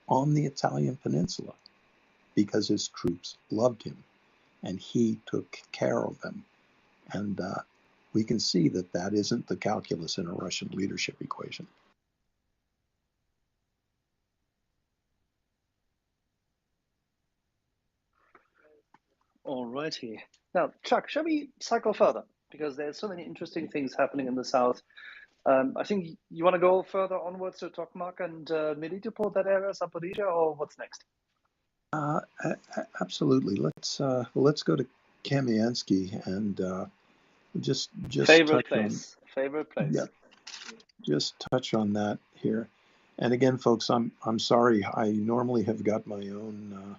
on the Italian peninsula, because his troops loved him and he took care of them. And we can see that isn't the calculus in a Russian leadership equation. All righty. Now, Chuck, shall we cycle further? Because there's so many interesting things happening in the south. I think you want to go further onwards to Tokmak and Melitopol, that area, Zaporizhia, or what's next? Absolutely. Let's go to Kamiansky and just favorite touch place. Favorite place. Yeah, just touch on that here. And again, folks, I'm sorry. I normally have got my own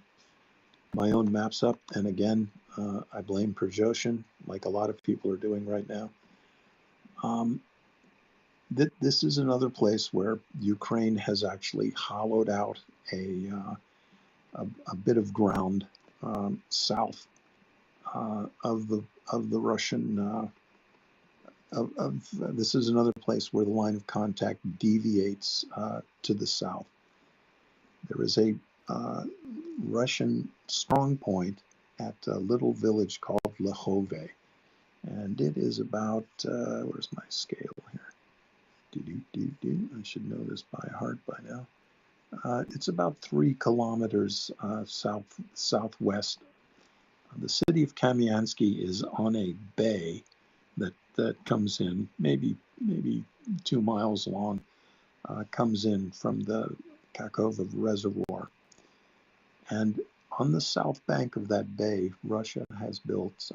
maps up, and again, I blame Prigozhin, like a lot of people are doing right now. This is another place where Ukraine has actually hollowed out a bit of ground south of the Russian. This is another place where the line of contact deviates to the south. There is a Russian strong point at a little village called Lehove, and it is about where's my scale here? I should know this by heart by now. It's about 3 kilometers southwest. The city of Kamiansky is on a bay that comes in, maybe 2 miles long, comes in from the Kakhovka Reservoir. And on the south bank of that bay, Russia has built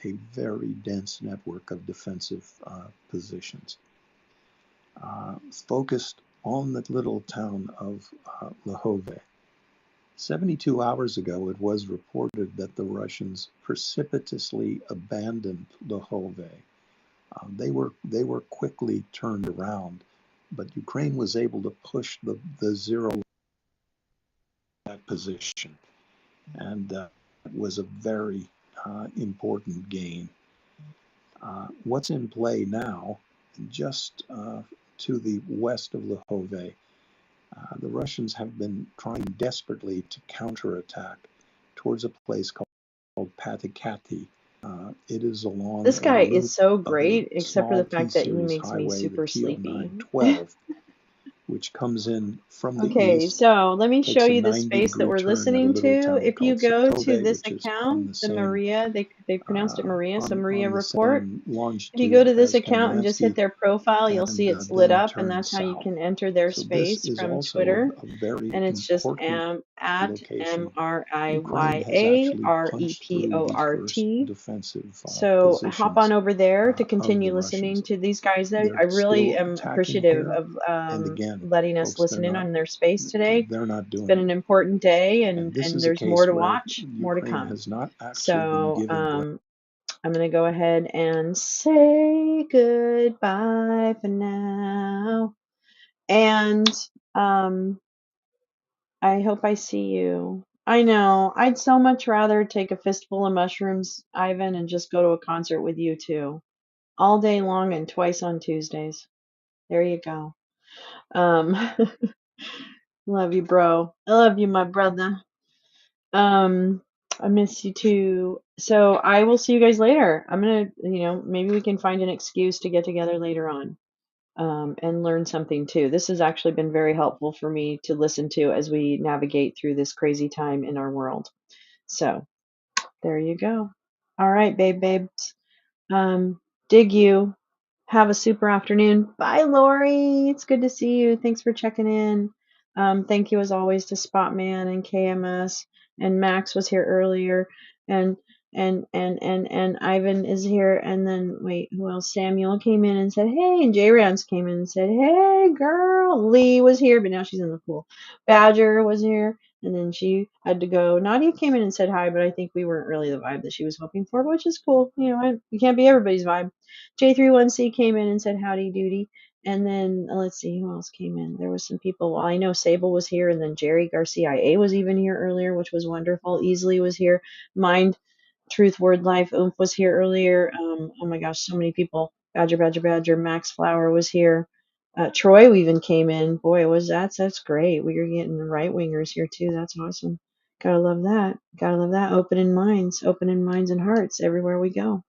a very dense network of defensive positions, focused on the little town of Lehove. 72 hours ago, it was reported that the Russians precipitously abandoned Lehove. They were quickly turned around, but Ukraine was able to push the zero that position, and it was a very important gain. What's in play now, just to the west of Lihove. The Russians have been trying desperately to counterattack towards a place called Patikati. It is along This a guy loop is so of a great, except for small the fact that he T-series makes me highway, the super sleepy. TO912, which comes in from the Okay, east, so let me show takes a you the space that 90-degree we're turn at a listening little to. town If you called go to Satobe, this which is on account, the the same Maria, they pronounced it Maria, so Maria on the Report. same If you go longitude to this as account and just hit Kamenetsky, their profile, you'll see and it's lit then up, and turn that's how you south. can enter their So this space is from also Twitter. a very And it's just important at location. Ukraine has actually punched through the first MRIYAREPORT. defensive So hop on positions over there to of the continue listening Russians. to these guys. I They're really still am attacking appreciative here, of and again, letting us folks, listen in on their space today. they're not It's doing been it. an important day, And this and is a there's more case to where watch, more to Ukraine come. has not actually been So given ground. I'm going to go ahead and say goodbye for now. And I hope I see you. I know. I'd so much rather take a fistful of mushrooms, Ivan, and just go to a concert with you too. All day long and twice on Tuesdays. There you go. Um love you, bro. I love you, my brother. I miss you too. So I will see you guys later. I'm gonna, maybe we can find an excuse to get together later on, and learn something too. This has actually been very helpful for me to listen to as we navigate through this crazy time in our world. So there you go. All right, babes. Dig you. Have a super afternoon. Bye, Lori. It's good to see you. Thanks for checking in. Thank you as always to Spotman and KMS, and Max was here earlier, and and Ivan is here, and then wait, who else? Samuel came in and said hey, and J Rans came in and said hey, girl. Lee was here, but now she's in the pool. Badger was here, and then she had to go. Nadia came in and said hi, but I think we weren't really the vibe that she was hoping for, which is cool. You can't be everybody's vibe. J31C came in and said howdy doody. And then let's see who else came in. There was some people. Well, I know Sable was here, and then Jerry Garcia A was even here earlier, which was wonderful. Easily was here. Mind Truth Word Life Oomph was here earlier. Oh my gosh, so many people. Badger. Max Flower was here. Troy even came in. Boy, that's great. We are getting the right wingers here too. That's awesome. Gotta love that. Gotta love that. Opening minds and hearts everywhere we go.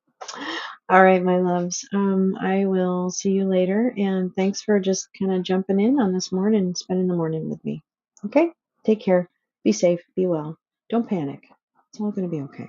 All right, my loves. I will see you later, and thanks for just kind of jumping in on this morning, spending the morning with me. Okay? Take care. Be safe. Be well. Don't panic. It's all going to be okay.